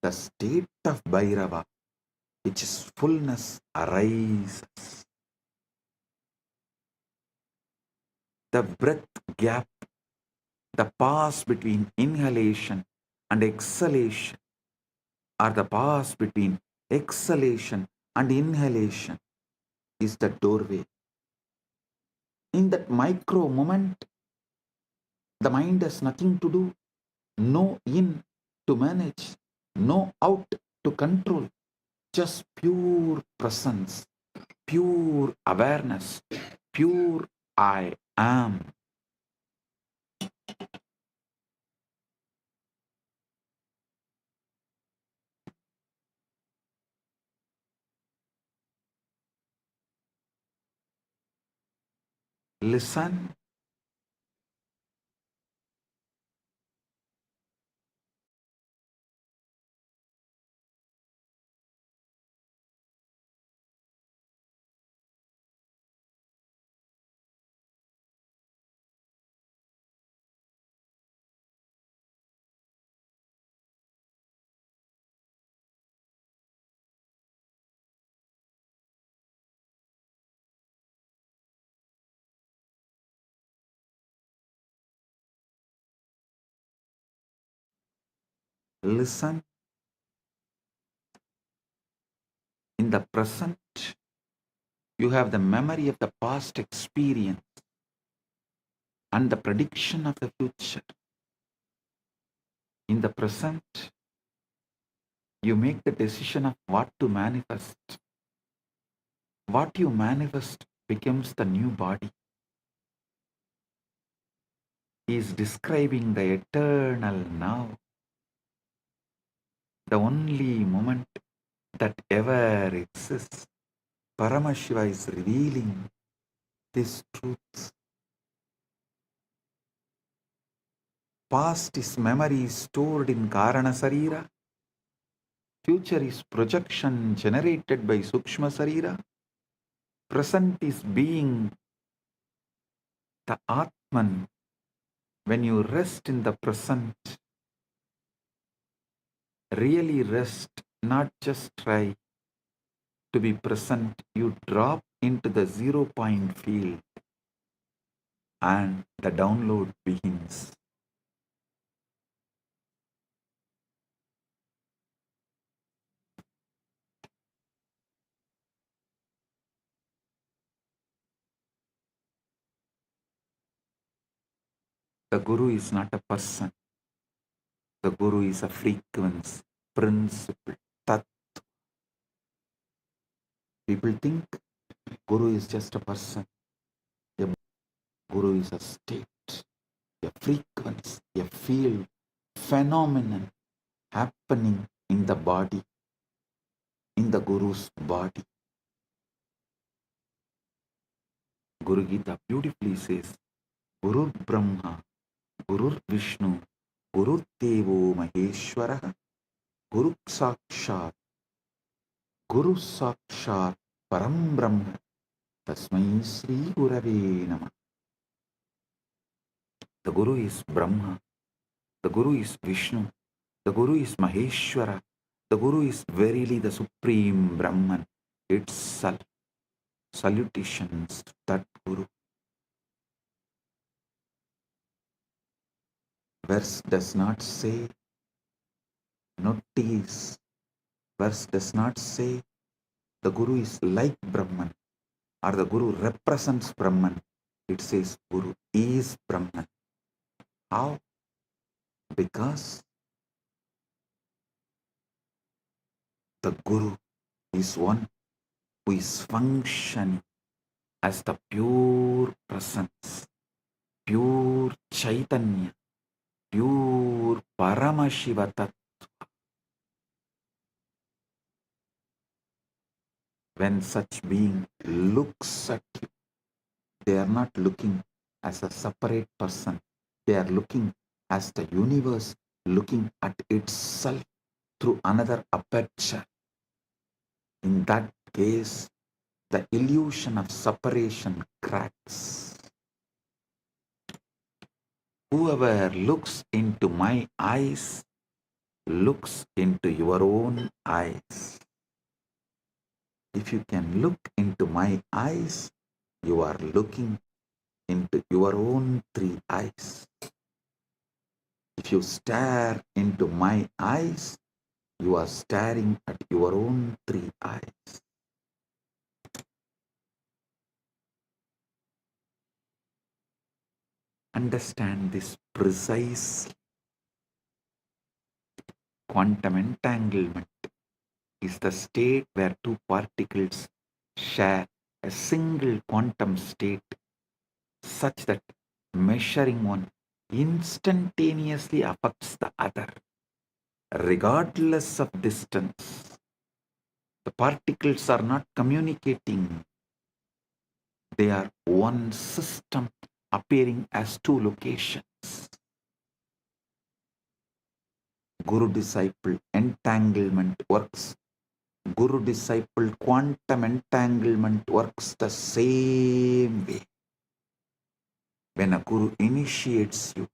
the state of Bhairava, which is fullness, arises. The breath gap, the pause between inhalation and exhalation, or the pause between exhalation and inhalation, is the doorway. In that micro moment, the mind has nothing to do, no in to manage, no out to control, just pure presence, pure awareness, pure I am. Listen. Listen. In the present, you have the memory of the past experience and the prediction of the future. In the present, you make the decision of what to manifest. What you manifest becomes the new body. He is describing the eternal now, the only moment that ever exists. Paramashiva is revealing this truth. Past is memory stored in Karana Sarira. Future is projection generated by Sukshma Sarira. Present is being the Atman. When you rest in the present, really rest, not just try to be present, you drop into the 0-point field and the download begins. The Guru is not a person. The Guru is a frequency, principle, tat. People think Guru is just a person. A Guru is a state, a frequency, a field, phenomenon happening in the body, in the Guru's body. Guru Gita beautifully says, Guru Brahma, Guru Vishnu, Guru Devo Maheshwara, Guru Sakshat, Param Brahma, Tasmai Sri Gurave Namah. The Guru is Brahma, the Guru is Vishnu, the Guru is Maheshwara, the Guru is verily the Supreme Brahman itself. salutations to that Guru. Verse does not say notice. Verse does not say the Guru is like Brahman or the Guru represents Brahman. It says Guru is Brahman. How? Because the Guru is one who is functioning as the pure presence, pure Chaitanya, pure Paramashiva Tattva. When such being looks at you, they are not looking as a separate person. They are looking as the universe looking at itself through another aperture. In that case, the illusion of separation cracks. Whoever looks into my eyes looks into your own eyes. If you can look into my eyes, you are looking into your own three eyes. If you stare into my eyes, you are staring at your own three eyes. Understand this precisely. Quantum entanglement is the state where two particles share a single quantum state such that measuring one instantaneously affects the other, regardless of distance. The particles are not communicating. They are one system appearing as two locations. Guru-disciple entanglement works. Guru-disciple quantum entanglement works the same way. When a Guru initiates you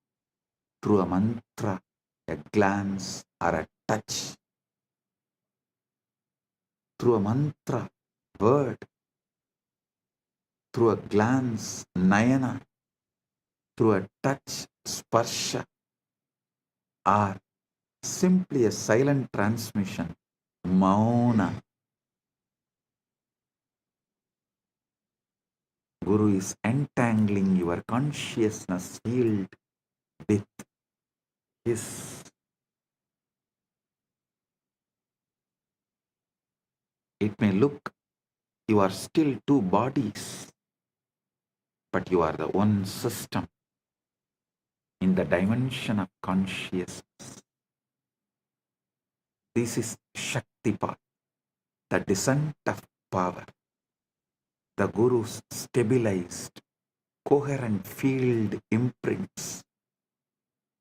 through a mantra, a glance, or a touch, through a mantra, word, through a glance, nayana, through a touch, sparsha, or simply a silent transmission, mauna, Guru is entangling your consciousness field with his. It may look you are still two bodies, but you are the one system in the dimension of consciousness. This is Shaktipat, the descent of power. The Guru's stabilized, coherent field imprints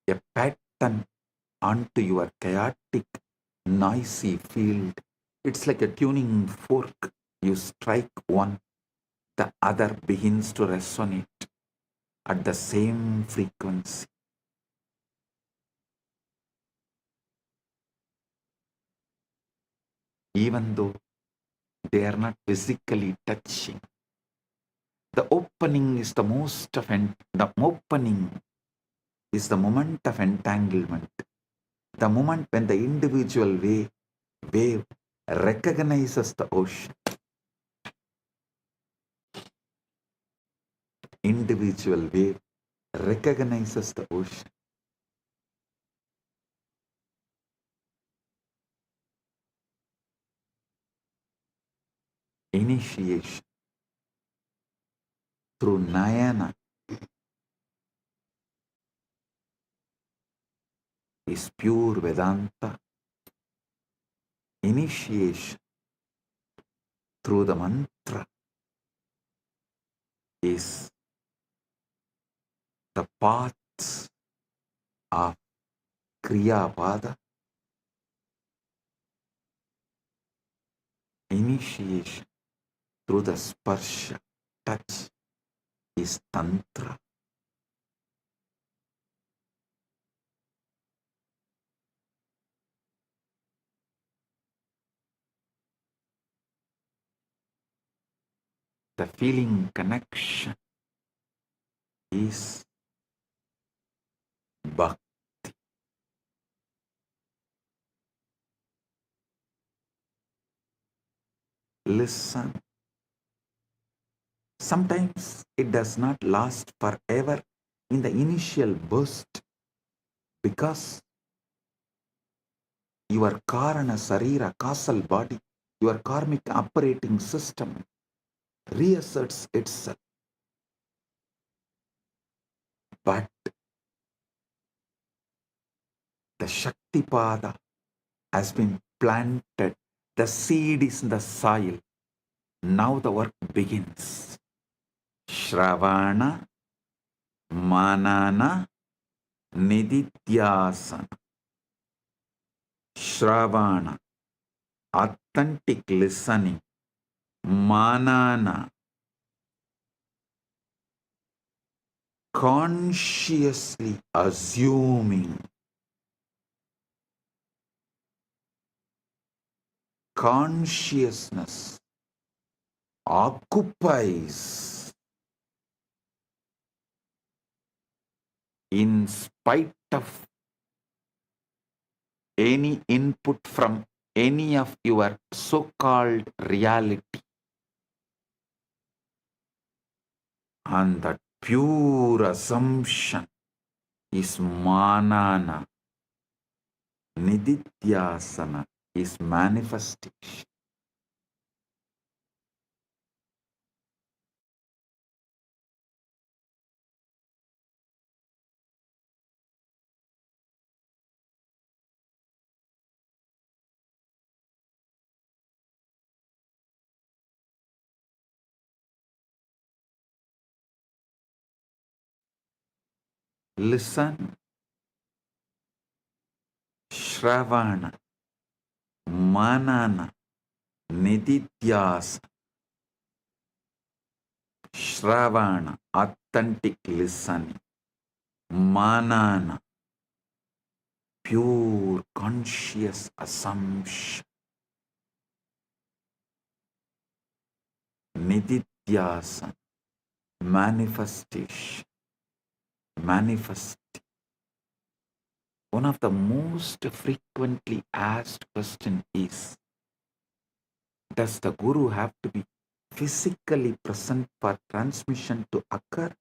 a pattern onto your chaotic, noisy field. It's like a tuning fork. You strike one, the other begins to resonate at the same frequency. Even though they are not physically touching, the opening is the opening is the moment of entanglement. The moment when the individual wave recognizes the ocean. Individual wave recognizes the ocean. Initiation through Nayana is pure Vedanta. Initiation through the mantra is the paths of Kriya Pada. Initiation through the sparsha, touch, is Tantra. the feeling connection is bhakti. Listen. Sometimes it does not last forever in the initial burst because your karana sarira, causal body, your karmic operating system reasserts itself. But the Shaktipada has been planted. The seed is in the soil. Now the work begins. Shravana, Manana, Nididhyasana. Shravana, authentic listening. Manana, consciously assuming. Consciousness occupies in spite of any input from any of your so-called reality. And that pure assumption is manana. Nididhyasana is manifestation. Listen. Shravana, Manana, Nididhyasana. Shravana, authentic listening. Manana, pure conscious assumption. Nididhyasana, manifestation. Manifest. One of the most frequently asked questions is, does the Guru have to be physically present for transmission to occur?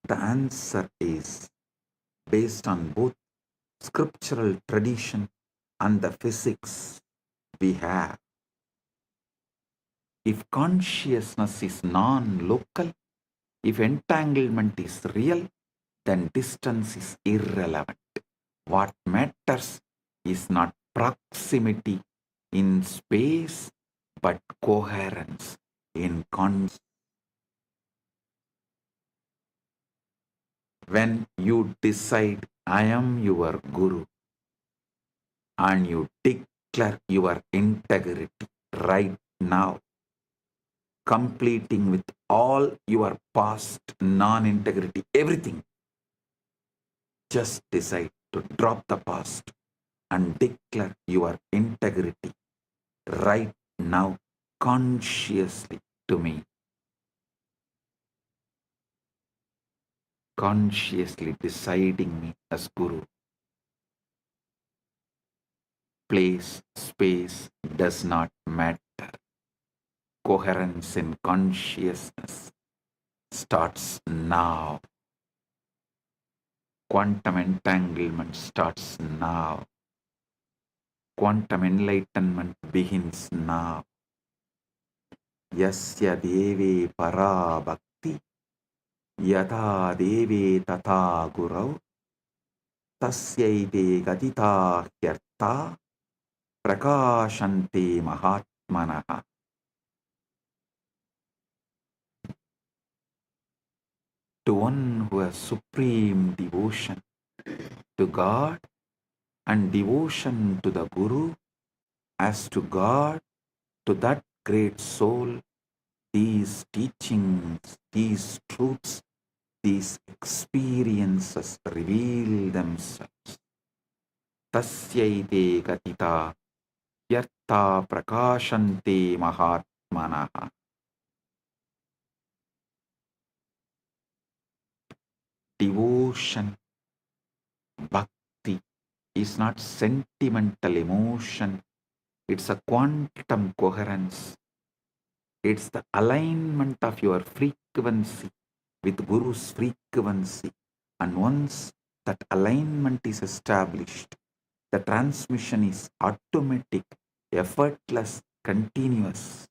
The answer is based on both scriptural tradition and the physics we have. If consciousness is non-local, if entanglement is real, then distance is irrelevant. What matters is not proximity in space, but coherence in consciousness. When you decide, I am your Guru, and you declare your integrity right now, completing with all your past non-integrity, everything, just decide to drop the past and declare your integrity right now, consciously to me. Consciously deciding me as Guru. Place, space does not matter. Coherence in consciousness starts now. Quantum entanglement starts now. Quantum enlightenment begins now. Yasya deve para bhakti yata deve tata gurau tasyaite gatita hyarta prakashante mahatmanaha. To one who has supreme devotion to God and devotion to the Guru, as to God, to that great soul, these teachings, these truths, these experiences reveal themselves. Tasyaite gatita Yartha prakashante mahatmanaha. Devotion, bhakti is not sentimental emotion. It's a quantum coherence. It's the alignment of your frequency with Guru's frequency. And once that alignment is established, the transmission is automatic, effortless, continuous.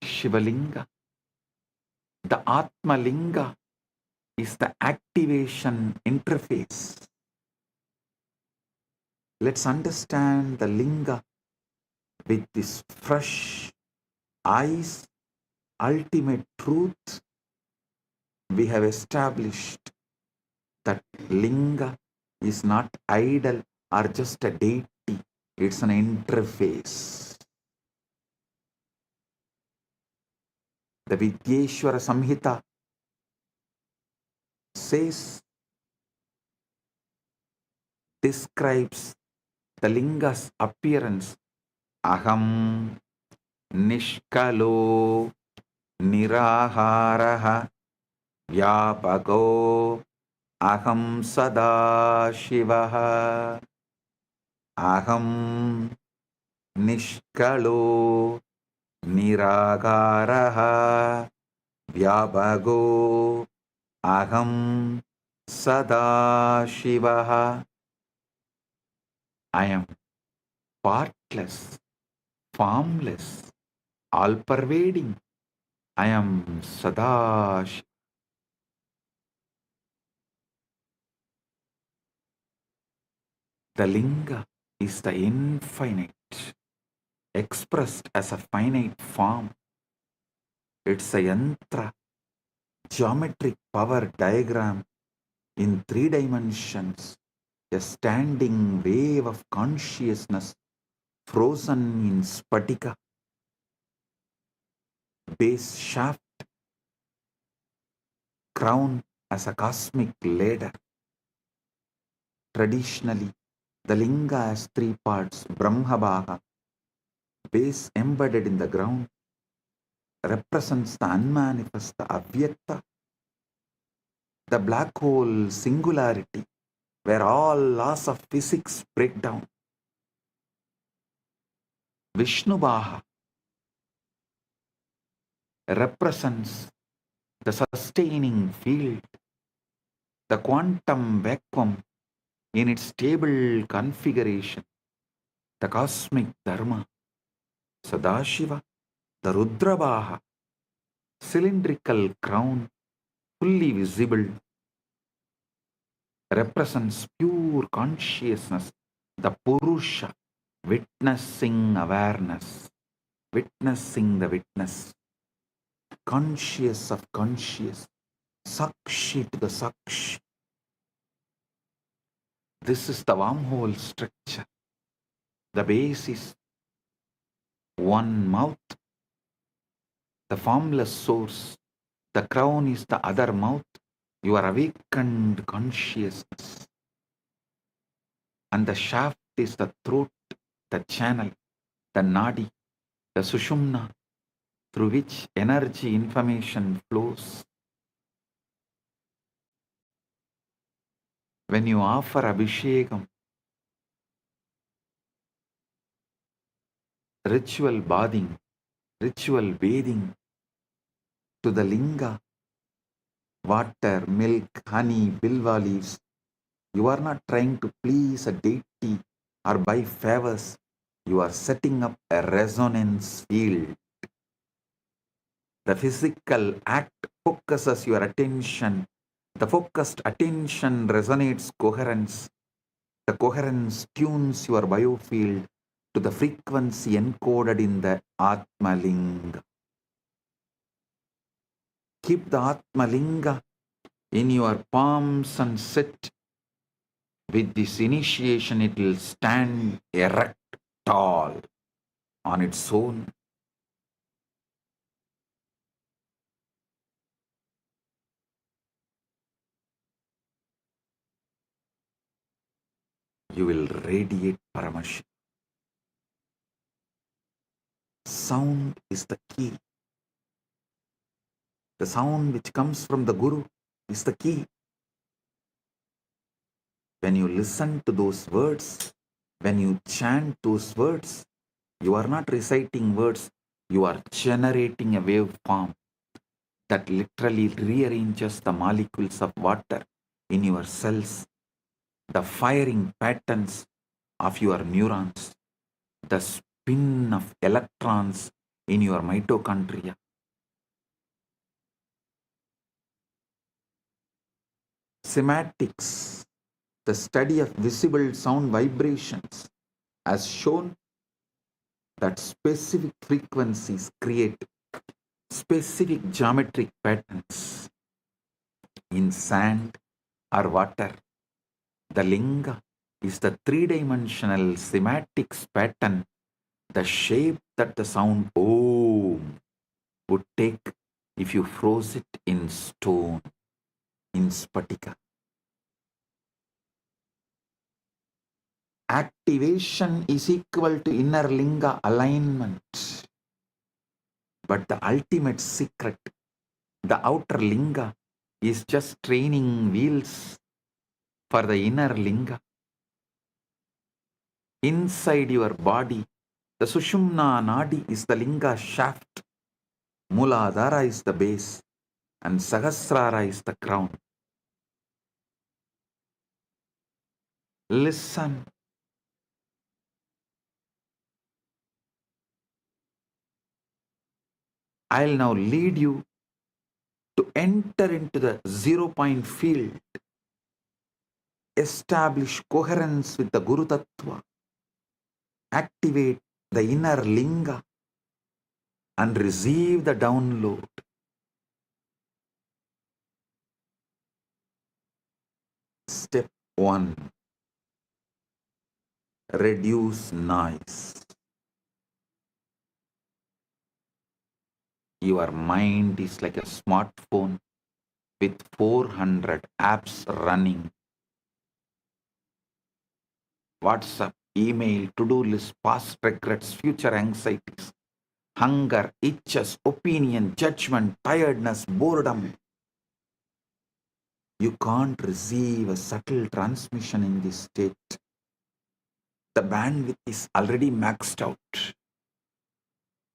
Shivalinga, the Atma Linga, is the activation interface. Let's understand the Linga with this fresh eyes, ultimate truth. We have established that Linga is not idol or just a deity, it's an interface. The Vidyeshwara Samhita says, describes the Linga's appearance. Aham Nishkalo Niraharaha Vyapako Aham Sada Shivaha. Aham Nishkalo Niragaraha Vyabago Aham Sada Shivaha. I am partless, formless, all-pervading. I am Sada Shiva. The Linga is the infinite, expressed as a finite form. It's a yantra, geometric power diagram in 3 dimensions, a standing wave of consciousness frozen in spatika, base shaft, crown as a cosmic ladder. Traditionally, the Linga has 3 parts: Brahmabhaga, base embedded in the ground, represents the unmanifest, the Avyakta, the black hole singularity, where all laws of physics break down. Vishnubhaha represents the sustaining field, the quantum vacuum in its stable configuration, the cosmic dharma. Sadashiva, the Rudrabhaha, cylindrical crown, fully visible, represents pure consciousness, the Purusha, witnessing awareness, witnessing the witness, conscious of conscious, Sakshi to the Sakshi. This is the wormhole structure. The base is one mouth, the formless source. The crown is the other mouth, your awakened consciousness. And the shaft is the throat, the channel, the nadi, the sushumna, through which energy information flows. When you offer abhishekam, ritual bathing to the linga, water, milk, honey, bilva leaves, you are not trying to please a deity or buy favors. You are setting up a resonance field. The physical act focuses your attention. The focused attention resonates coherence. The coherence tunes your biofield to the frequency encoded in the Atma Linga. Keep the Atma Linga in your palms and sit. With this initiation, it will stand erect, tall, on its own. you will radiate Paramashiva. Sound is the key. The sound which comes from the Guru is the key. When you listen to those words, when you chant those words, you are not reciting words, you are generating a waveform that literally rearranges the molecules of water in your cells, the firing patterns of your neurons, the spin of electrons in your mitochondria. Sematics, the study of visible sound vibrations, has shown that specific frequencies create specific geometric patterns in sand or water. The linga is the three-dimensional sematics pattern, the shape that the sound Om would take if you froze it in stone, in spatika. Activation is equal to inner linga alignment. But the ultimate secret, the outer linga, is just training wheels for the inner linga. Inside your body, the Sushumna Nadi is the linga shaft, Muladhara is the base, and Sahasrara is the crown. Listen. I'll now lead you to enter into the 0-point field, establish coherence with the Guru Tattva, activate the inner linga, and receive the download. Step 1. Reduce noise. Your mind is like a smartphone with 400 apps running. WhatsApp, email, to-do list, past regrets, future anxieties, hunger, itches, opinion, judgment, tiredness, boredom. You can't receive a subtle transmission in this state. The bandwidth is already maxed out.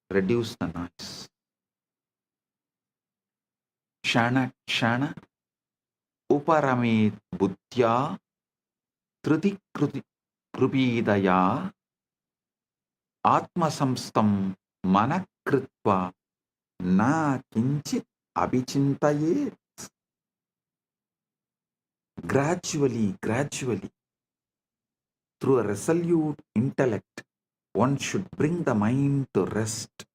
Reduce the noise. Kshana kshana uparamit buddhya triti krupidaya atmasamstam manakritva na kinchit abhichintayet. Gradually, through a resolute intellect, one should bring the mind to rest,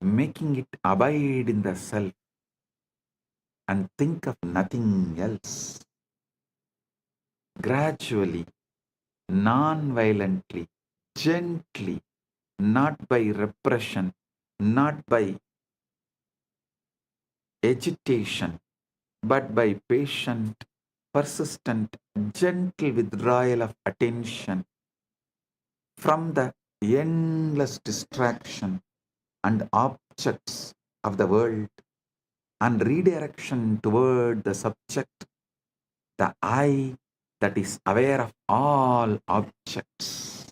making it abide in the self and think of nothing else. Gradually, non-violently, gently, not by repression, not by agitation, but by patient, persistent, gentle withdrawal of attention from the endless distraction and objects of the world and redirection toward the subject, the I that is aware of all objects.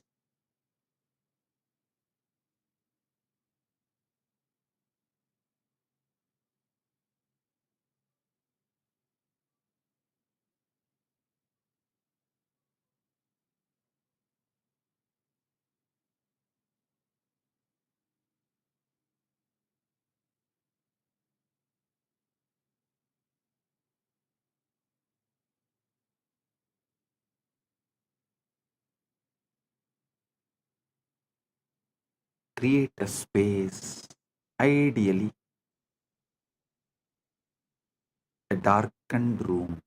Create a space, ideally a darkened room,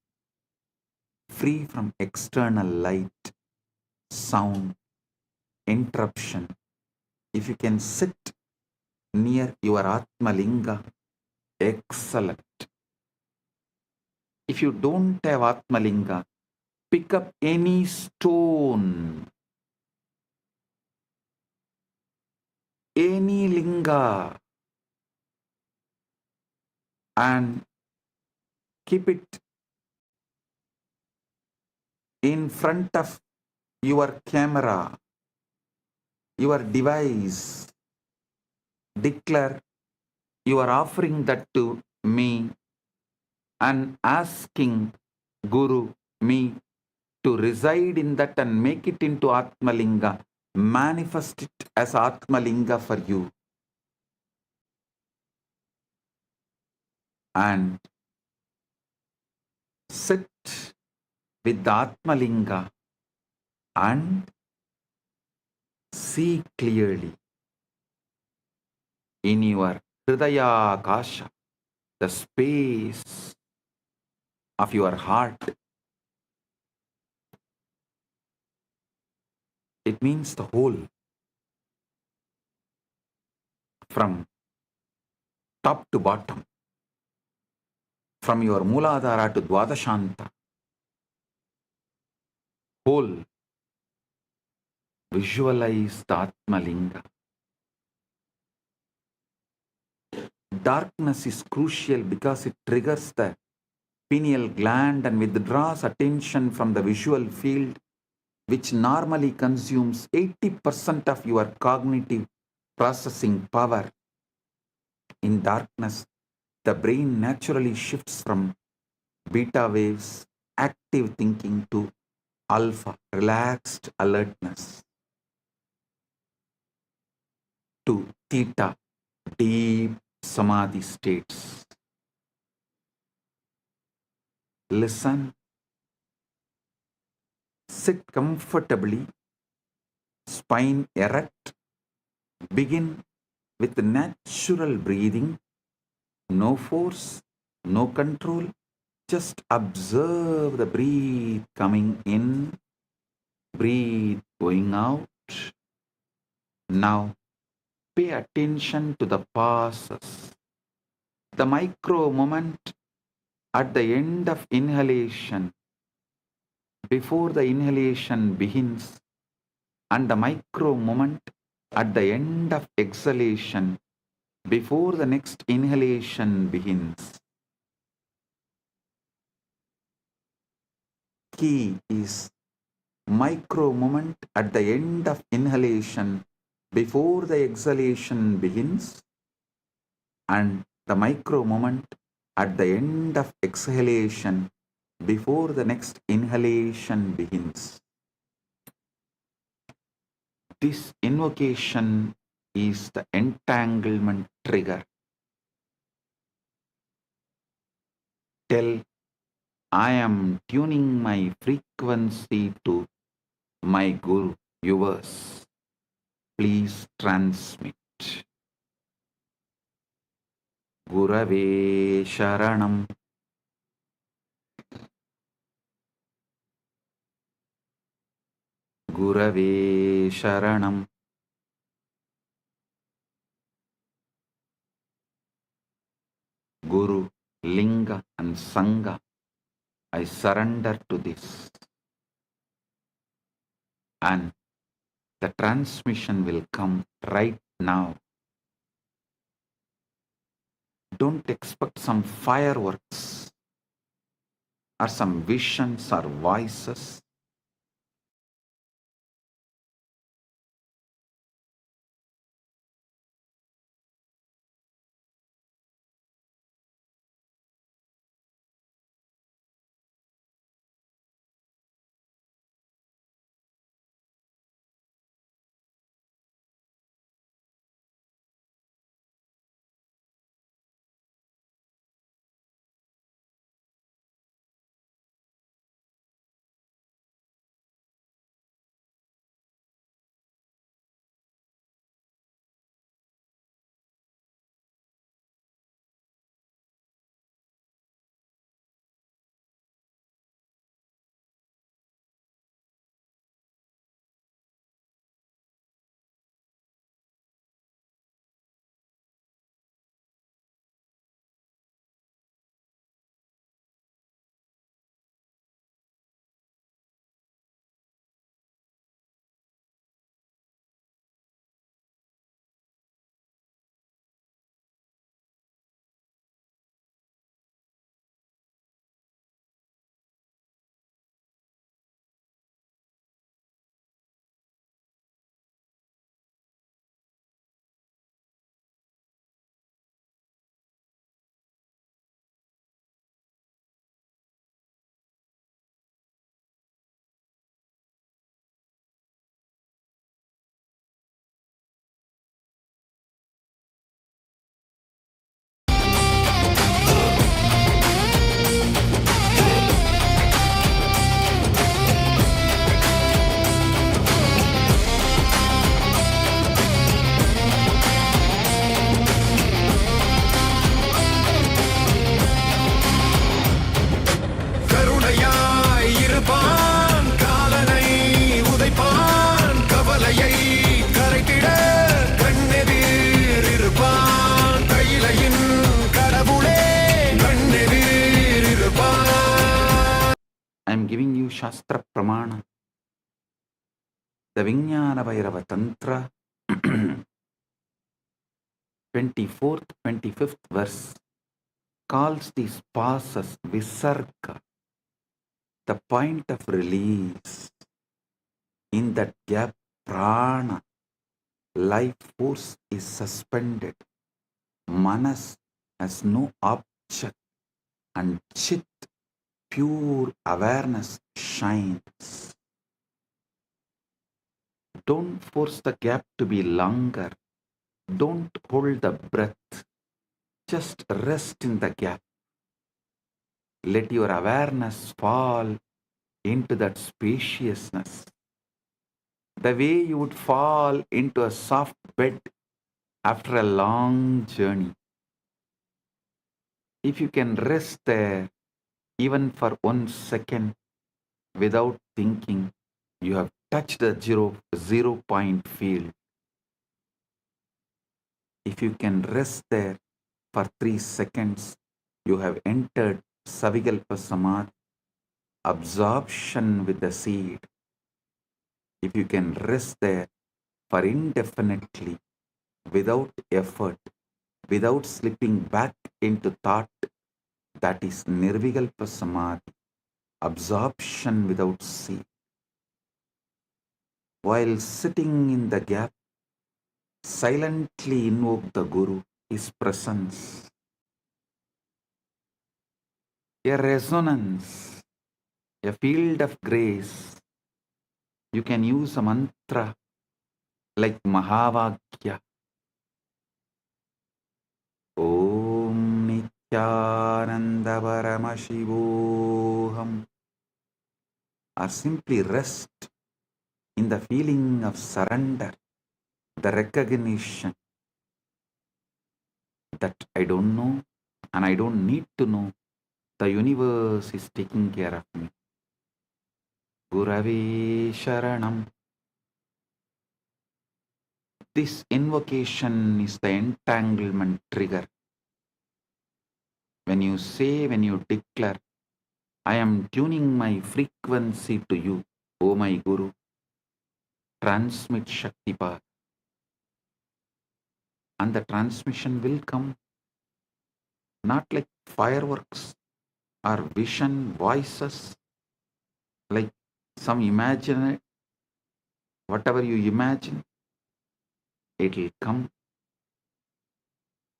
free from external light, sound, interruption. If you can sit near your Atmalinga, excellent. If you don't have Atmalinga, Pick up any stone, any linga, and keep it in front of your camera, your device. Declare you are offering that to me and asking Guru, me, to reside in that and make it into Atmalinga. Manifest it as Atmalinga for you. And sit with the Atmalinga and see clearly in your Hridaya Akasha, the space of your heart. It means the whole, from top to bottom, from your Mooladhara to Dwadashanta. Whole, visualize the Atmalinga. Darkness is crucial because it triggers the pineal gland and withdraws attention from the visual field, which normally consumes 80% of your cognitive processing power. In darkness, the brain naturally shifts from beta waves, active thinking, to alpha, relaxed alertness, to theta, deep samadhi states. Listen, sit comfortably, spine erect, begin with natural breathing, no force, no control, just observe the breath coming in, breathe going out. Now pay attention to the pauses, the micro moment at the end of inhalation, before the inhalation begins, and the micro moment at the end of exhalation, before the next inhalation begins. Key is micro moment at the end of inhalation, before the exhalation begins, and the micro moment at the end of exhalation, before the next inhalation begins. This invocation is the entanglement trigger. Tell, I am tuning my frequency to my Guru, yours. Please transmit. Gurave Sharanam. Gurave Sharanam. Guru, Linga and Sangha, I surrender to this. And the transmission will come right now. Don't expect some fireworks or some visions or voices. am giving you Shastra Pramana, the Vijnana Bhairava Tantra, 24th, 25th verse calls these passes Visarga, the point of release. In that gap, prana, life force is suspended. Manas has no object and chit, pure awareness, shines. Don't force the gap to be longer. Don't hold the breath. Just rest in the gap. Let your awareness fall into that spaciousness. The way you would fall into a soft bed after a long journey. If you can rest there even for 1 second without thinking, you have touched the zero point field. If you can rest there for 3 seconds, you have entered Savikalpa Samadhi, absorption with the seed. If you can rest there for indefinitely, without effort, without slipping back into thought, that is Nirvikalpa Samadhi, absorption without seed. While sitting in the gap, silently invoke the Guru, his presence. A resonance, a field of grace. You can use a mantra like Mahavakya. Om Nithyananda Paramashivoham. Or simply rest in the feeling of surrender, the recognition that I don't know and I don't need to know. The universe is taking care of me. Gurave Sharanam. This invocation is the entanglement trigger. When you say, when you declare, I am tuning my frequency to you, O my Guru, transmit Shaktipat. And the transmission will come, not like fireworks or vision voices, like some imagine, whatever you imagine, it will come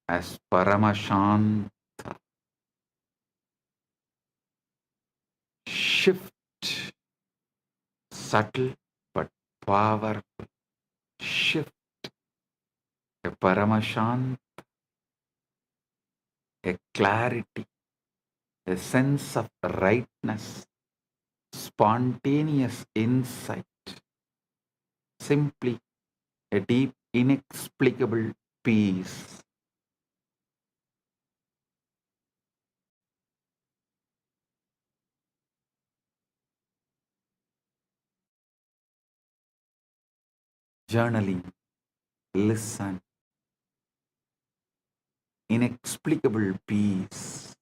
as Paramashanta. Shift, subtle but powerful. Shift, a Paramashanta, a clarity, a sense of rightness, spontaneous insight, simply a deep, inexplicable peace. Journaling, listen, inexplicable peace.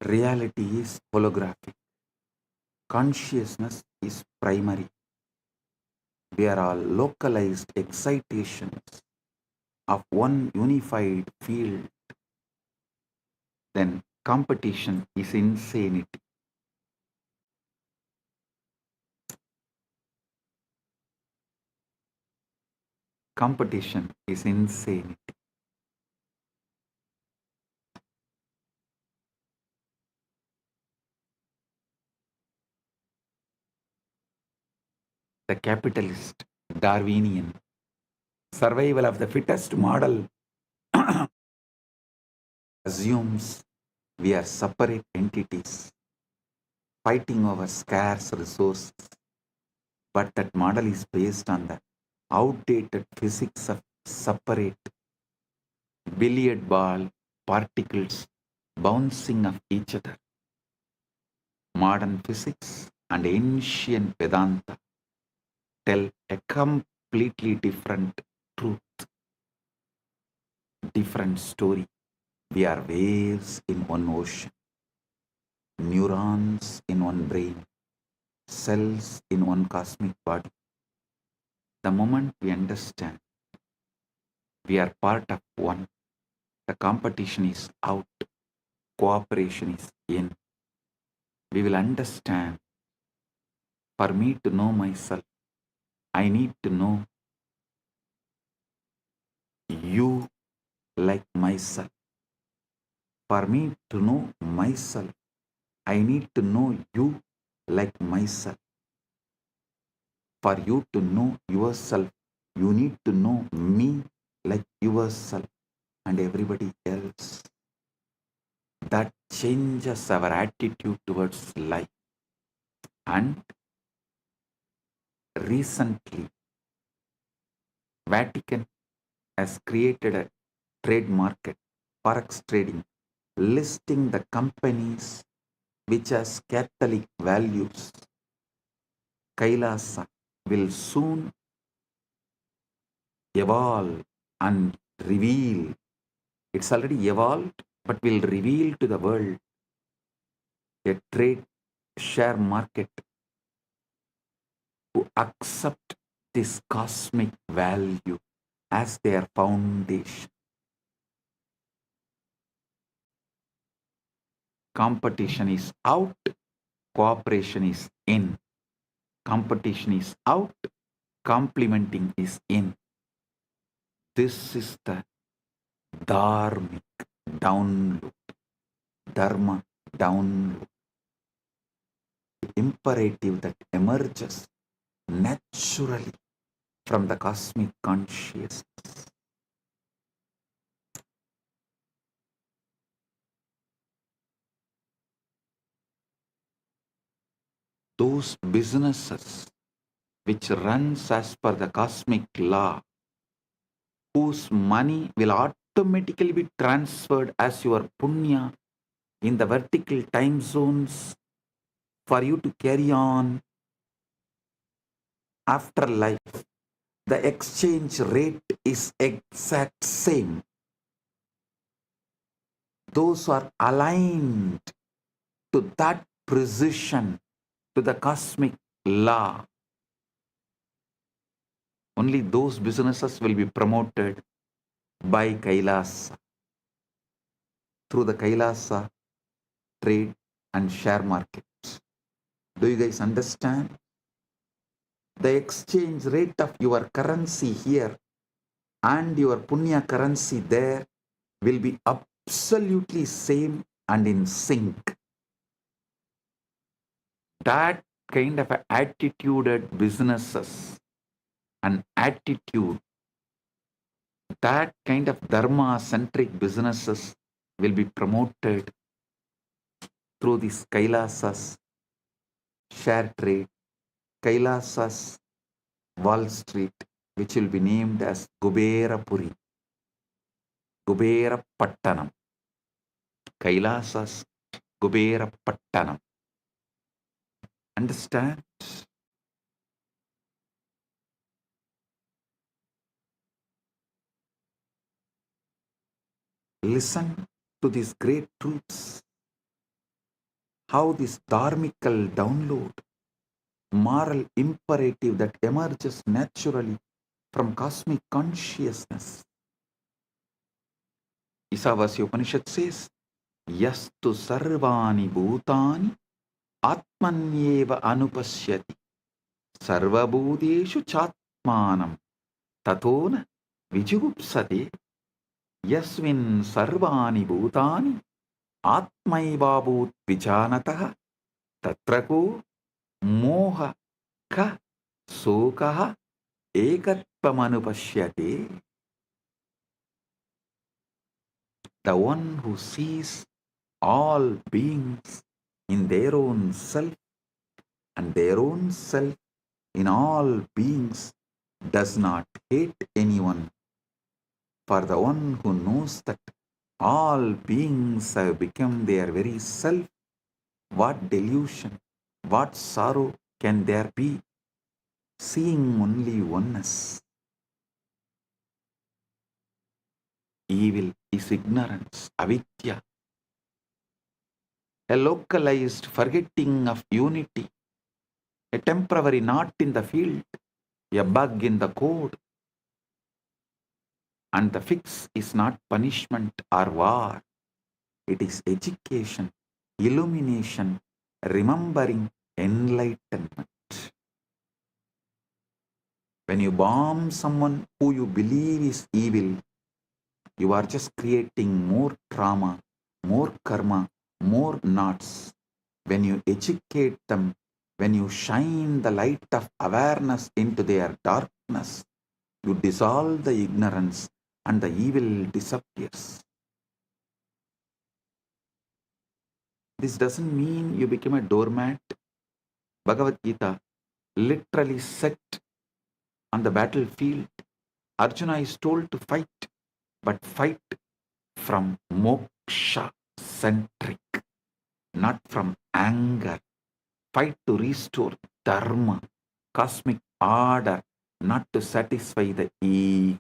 Reality is holographic. Consciousness is primary. We are all localized excitations of one unified field. Then competition is insanity. Competition is insanity. The capitalist, Darwinian, survival of the fittest model assumes we are separate entities fighting over scarce resources. But that model is based on the outdated physics of separate billiard ball particles bouncing off each other. Modern physics and ancient Vedanta tell a completely different truth, different story. We are waves in one ocean, neurons in one brain, cells in one cosmic body. The moment we understand we are part of one, the competition is out, cooperation is in. We will understand, for me to know myself, I need to know you like myself. For me to know myself, I need to know you like myself. For you to know yourself, you need to know me like yourself and everybody else. That changes our attitude towards life. And recently, Vatican has created a trade market, forex trading, listing the companies which has Catholic values. KAILASA will soon evolve and reveal. It's already evolved, but will reveal to the world a trade share market who accept this cosmic value as their foundation. Competition is out, cooperation is in. Competition is out, complementing is in. This is the dharmic download, dharma download, the imperative that emerges naturally from the cosmic consciousness. Those businesses which runs as per the cosmic law, whose money will automatically be transferred as your punya in the vertical time zones for you to carry on after life. The exchange rate is exact same. Those who are aligned to that precision, to the cosmic law, only those businesses will be promoted by KAILASA through the KAILASA trade and share markets. Do you guys understand? The exchange rate of your currency here and your punya currency there will be absolutely same and in sync. That kind of attituded businesses and attitude, that kind of dharma-centric businesses will be promoted through this KAILASA's share trade, KAILASA's Wall Street, which will be named as Kuberapuri, Kubera Pattanam, KAILASA's Kubera Pattanam. Understand? Listen to these great truths. How this dharmical download, moral imperative that emerges naturally from cosmic consciousness. Isavasya Upanishad says, Yastu sarvani bhutani atmanyeva anupashyati sarvabhuteshu chatmanam tatona vijugupsate yasmin sarvani bhutani atmaivabhut vijanatah tatrako moha ka sokaha ekatvamanupashyate. the one who sees all beings in their own self and their own self in all beings does not hate anyone. For the one who knows that all beings have become their very self, what delusion, what sorrow can there be, seeing only oneness? Evil is ignorance, avidya, a localized forgetting of unity, a temporary knot in the field, a bug in the code. And the fix is not punishment or war. It is education, illumination, remembering, enlightenment. When you bomb someone who you believe is evil, you are just creating more trauma, more karma, more knots. When you educate them, when you shine the light of awareness into their darkness, you dissolve the ignorance and the evil disappears. This doesn't mean you become a doormat. Bhagavad Gita literally set on the battlefield. Arjuna is told to fight, but fight from moksha centric, not from anger. Fight to restore dharma, cosmic order, not to satisfy the ego.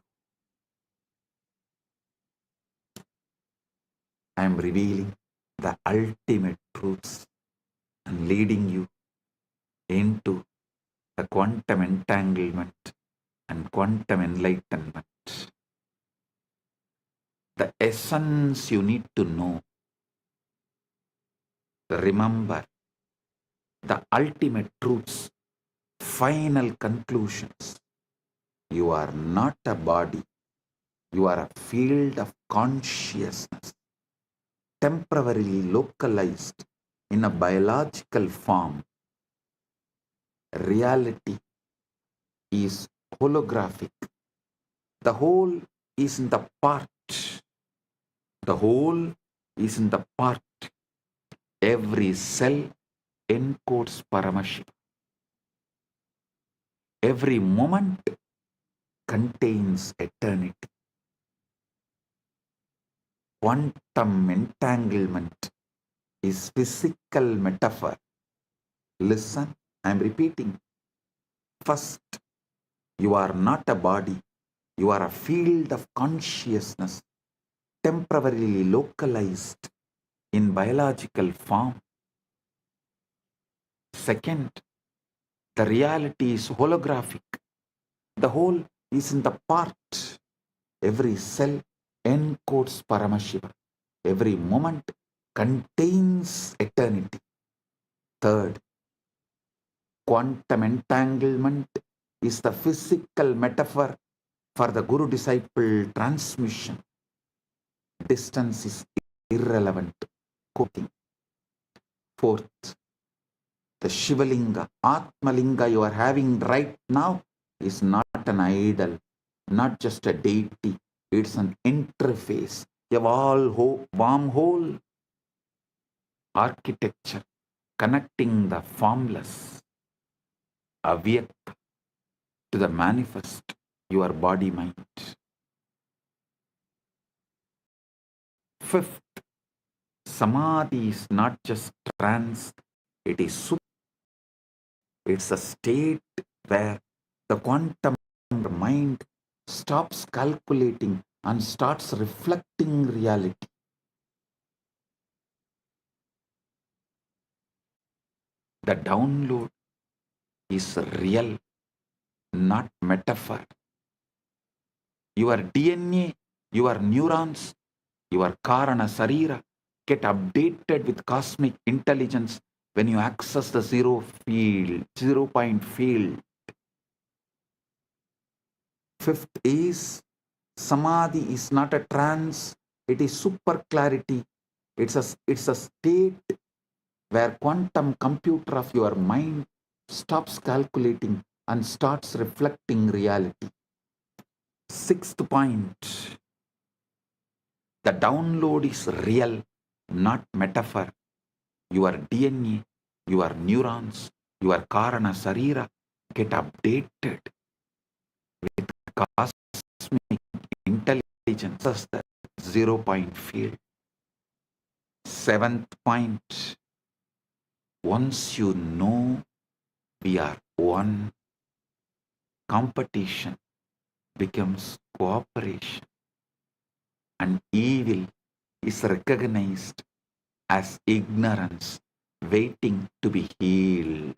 I am revealing the ultimate truths and leading you into the quantum entanglement and quantum enlightenment. The essence you need to know. Remember the ultimate truths, final conclusions. You are not a body. You are a field of consciousness, temporarily localized in a biological form. Reality is holographic. The whole is in the part. The whole is in the part. Every cell encodes Paramashiva. Every moment contains eternity. Quantum entanglement is physical metaphor. Listen, I am repeating. First, you are not a body. You are a field of consciousness, temporarily localized in biological form. Second, the reality is holographic. The whole is in the part. Every cell encodes Paramashiva. Every moment contains eternity. Third, quantum entanglement is the physical metaphor for the guru-disciple transmission. Distance is irrelevant. Quoting. Fourth, the Shivalinga, Atmalinga you are having right now is not an idol, not just a deity. It's an interface, a wormhole architecture connecting the formless, avyakta, to the manifest, your body-mind. Fifth, samadhi is not just trance, it is super. It's a state where the quantum mind stops calculating and starts reflecting reality. The download is real, not metaphor. Your DNA, your neurons, your Karana Sarira get updated with cosmic intelligence when you access the zero point field. Fifth is samadhi is not a trance, it is super clarity. It's a state where quantum computer of your mind stops calculating and starts reflecting reality. Sixth point, The download is real, not metaphor. Your DNA, your neurons, your Karana Sarira get updated with cosmic intelligence as the 0 point field. 7th point, once you know we are one, competition becomes cooperation, and evil is recognized as ignorance waiting to be healed.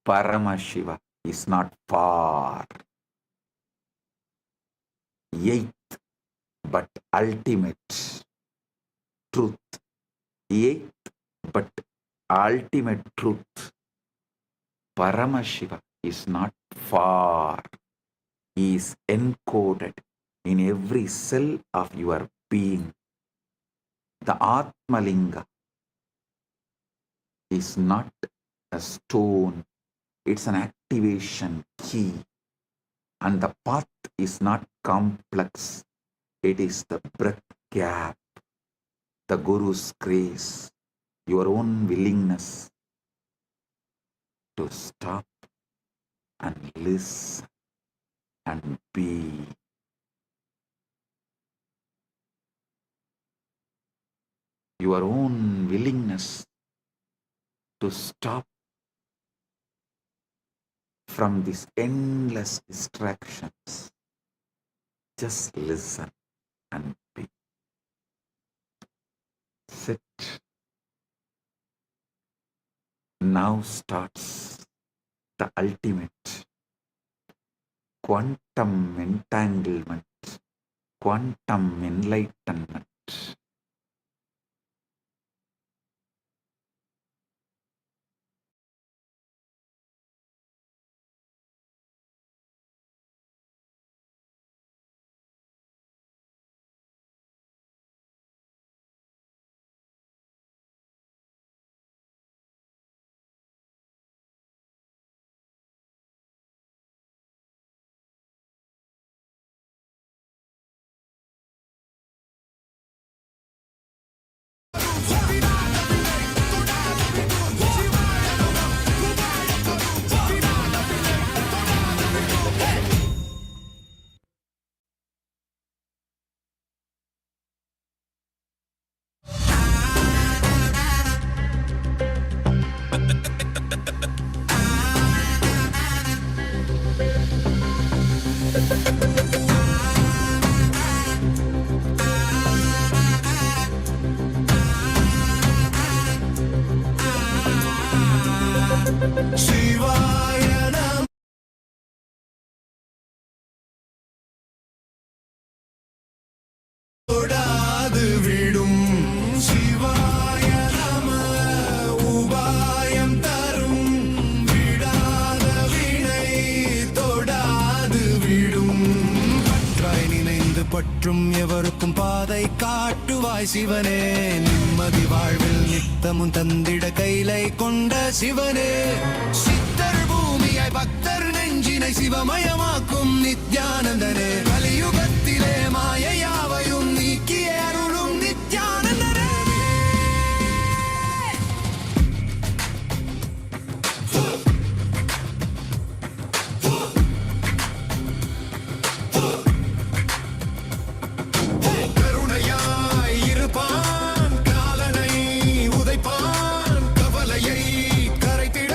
Paramashiva is not far. 8th but ultimate truth. 8th but ultimate truth. Paramashiva is not far. He is encoded in every cell of your being. The Atmalinga is not a stone, it's an activation key. And the path is not complex, it is the breath gap, the Guru's grace, your own willingness to stop and listen and be. Your own willingness to stop from these endless distractions. Just listen and be. Sit. Now starts the ultimate quantum entanglement, quantum enlightenment. Shivaya Nam Todadu Vidum Shivaya Nama Ubayam Tarum Vidada Vinai Todadu Vidum பற்றாய் நினைந்து பற்றும் எவருக்கும் பாதை காட்டுவாய் சிவனே நிம்மதி வாழ்வில் நித்தமும் தந்திட கைலை கொண்ட சிவனே சித்தர் பூமியாய் பக்தர் நெஞ்சினை சிவமயமாக்கும் நித்யானந்தனே கலியுகத்திலே மாயையாவையும் நீக்கிய அருளும் நித்யானந்தனே கருணையாய் இருப்பான் காலனை உதைப்பான் கவலையை கரைத்திட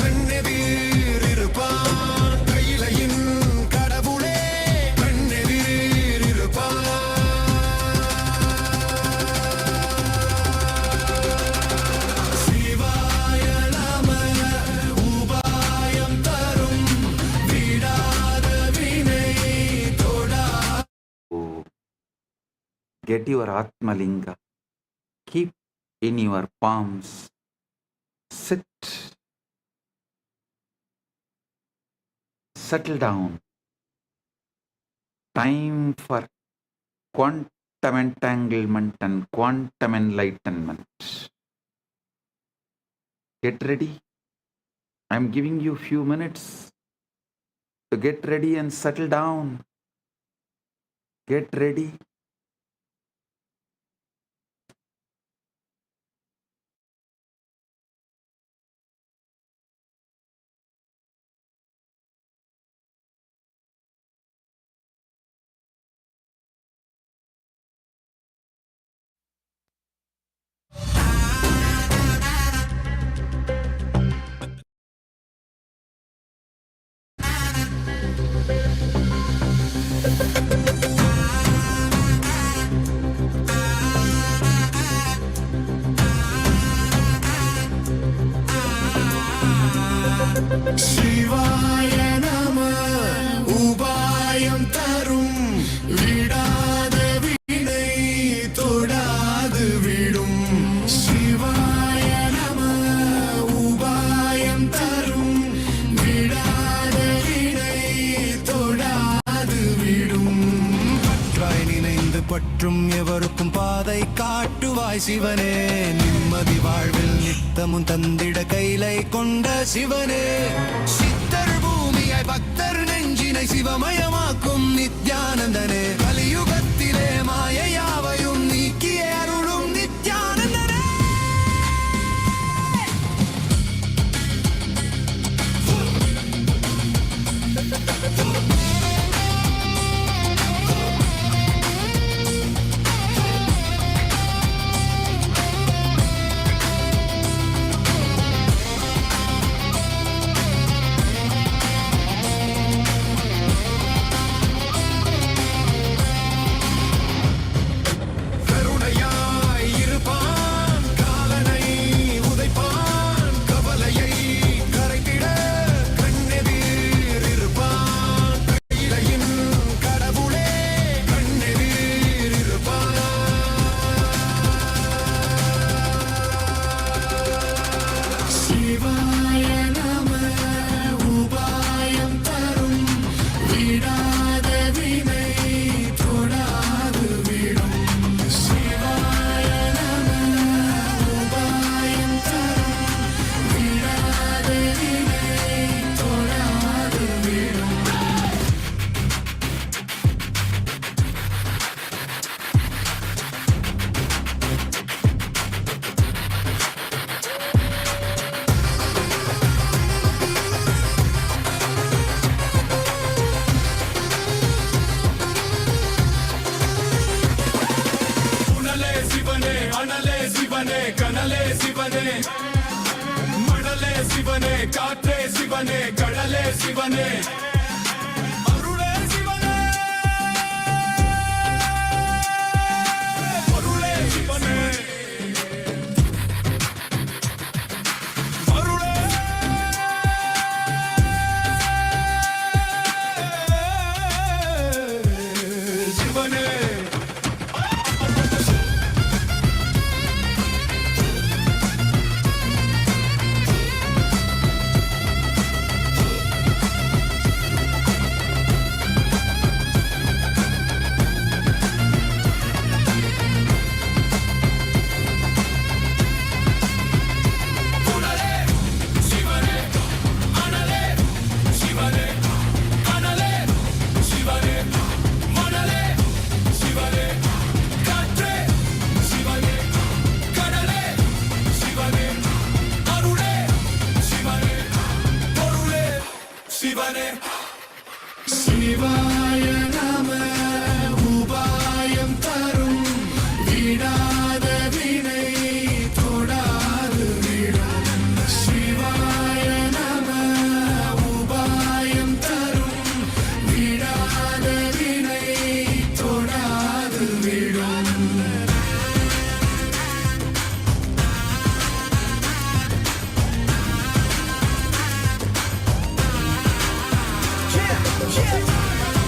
கண்ணெதிர் இருப்பான் கையிலையின் கடவுளே கண்ணெதிர் இருப்பான் சிவாய நம உபாயம் தரும் விடாத வினை தொடா. Get your Atmalinga. Keep in your palms. Sit. Settle down. Time for quantum entanglement and quantum enlightenment. Get ready. I'm giving you few minutes to get ready and settle down. Get ready. சிவாய நம உபாயம் தரும் விடாத வினை தொடாது விடும் சிவாய நம உபாயம் தரும் விடாத வினை தொடாது விடும் பற்றாய் நினைந்து பற்றும் எவருக்கும் பாதை காட்டுவாய் சிவனே நிம்மதி வாழ்வில் நித்தமும் தந்திட கைலை கொண்ட சிவனே சித்தர் பூமியாய் பக்தர் நெஞ்சினை சிவமயமாக்கும் நித்யானந்தனே கலியுகத்திலே மாயையாவையும் நீக்கிய அருளும் நித்யானந்தனே கருணையாய் இருப்பான் காலனை உதைப்பான் கவலையை கரைத்திட கண்ணெதிர் இருப்பான் கையிலையின் கடவுளே கண்ணெதிர் இருப்பான் சிவாய நம உபாயம் தரும் விடாத வினை தொடாது விடும் சிவாய நம உபாயம் தரும் விடாத வினை தொடாது விடும் உணலே சிவனே அனலே சிவனே கனலே சிவனே மணலே சிவனே காற்றே சிவனே கடலே சிவனே அருளே சிவனே அருளே சிவனே அருளே சிவனே உணலே சிவனே அனலே சிவனே கனலே சிவனே மணலே சிவனே காற்றே சிவனே கடலே சிவனே அருளே சிவனே பொருளே சிவனே சிவாய நம உபாயம் தரும் விடாத வினை தொடாது விடும் சிவாய நம உபாயம் தரும் விடாத வினை தொடாது விடும் Yeah.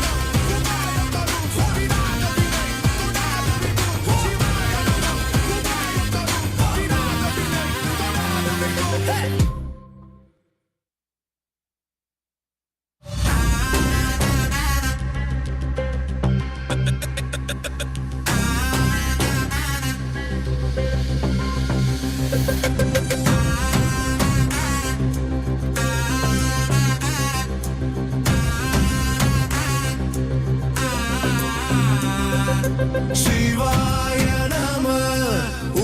சிவாய நம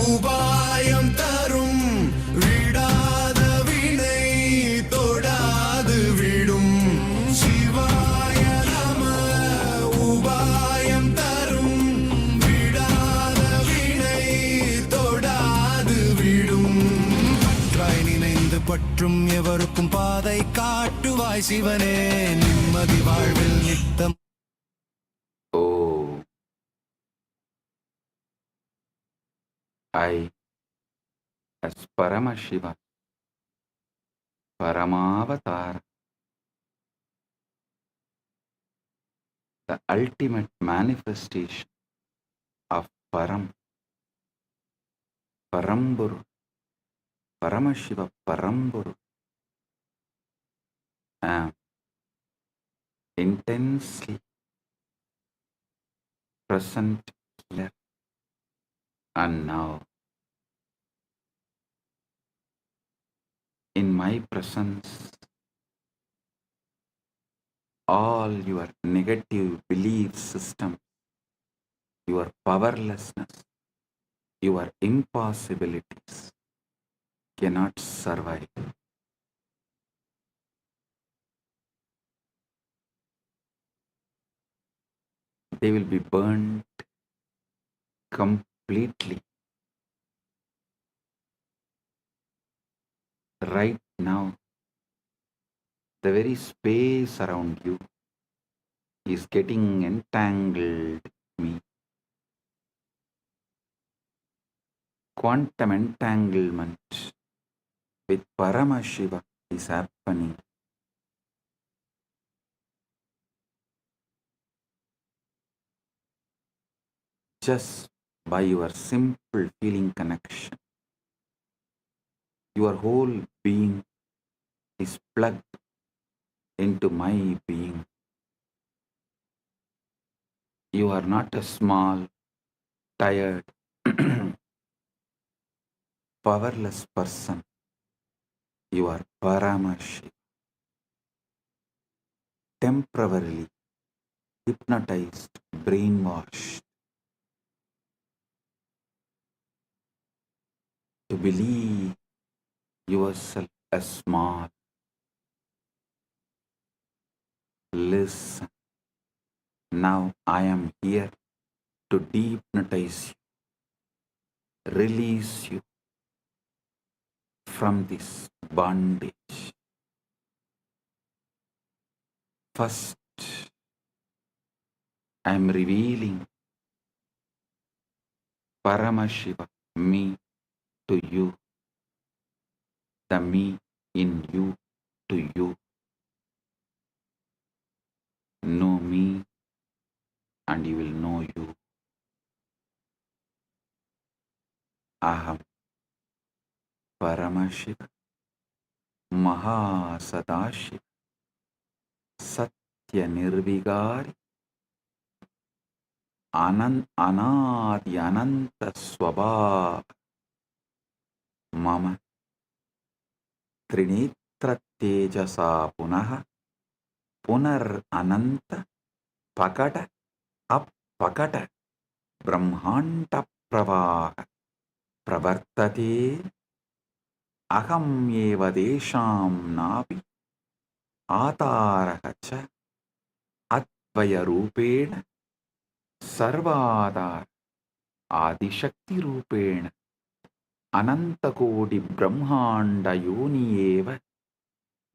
உபாயம் தரும் விடாத வினை தொடாது விடும் சிவாய நம உபாயம் தரும் விடாத வினை தொடாது விடும் பற்றாய் நினைந்து பற்றும் எவருக்கும் பாதை காட்டுவாய் சிவனே நிம்மதி வாழ்வில் நித்தம் I, as Paramashiva, Paramavatara, the ultimate manifestation of Paramburu, Paramashiva Paramburu, am intensely present here and now. In my presence, all your negative belief system, your powerlessness, your impossibilities cannot survive. They will be burnt completely. Right now, the very space around you is getting entangled with me. Quantum entanglement with Paramashiva is happening. Just by your simple feeling connection. Your whole being is plugged into my being. You are not a small, tired, powerless person. You are Paramashiva. Temporarily hypnotized, brainwashed to believe yourself as small. Listen, now I am here to dehypnotize you, release you from this bondage. First, I am revealing Paramashiva, me, to you. The me in you to you. Know me and you will know you. Aham Paramashiva Maha Sadashiva Satya Nirvigari Anadi Ananta Swabhava Mama Trinitra Tejasa Punaha Punar Ananta Pakata Appakata Brahmanta Pravaha Pravartate Aham Eva Desham Napi Atarahacha Atvaya Rupena Sarvadar Adishakti Rupena Anantakodi Brahmanda Yonieva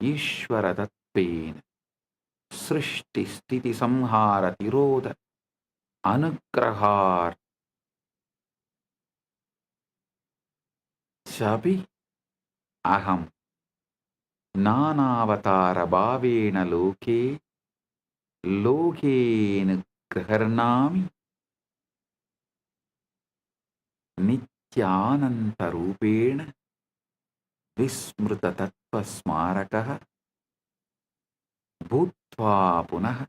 Ishvaradatvena Srishti Stiti Samhara Tiroda Anugrahar Chabi Aham Nanavatara Bhavena Loke Lokena Graharnami Nithyananda Rupena Vismruta Tattva Smarakaha Bhutva Punaha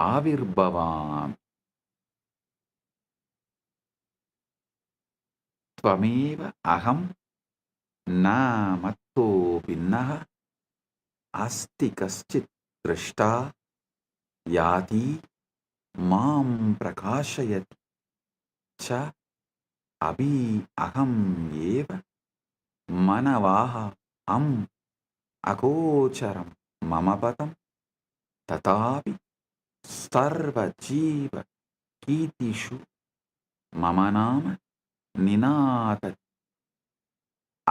Avirbhavam Tvameva Aham Namatto Pinnaha Asti Kaschit Drishta Yati Mam Prakashayati cha abhi aham eva manavaha am agocharam mamapatam tatapi sarva jiva kitishu mamanama ninata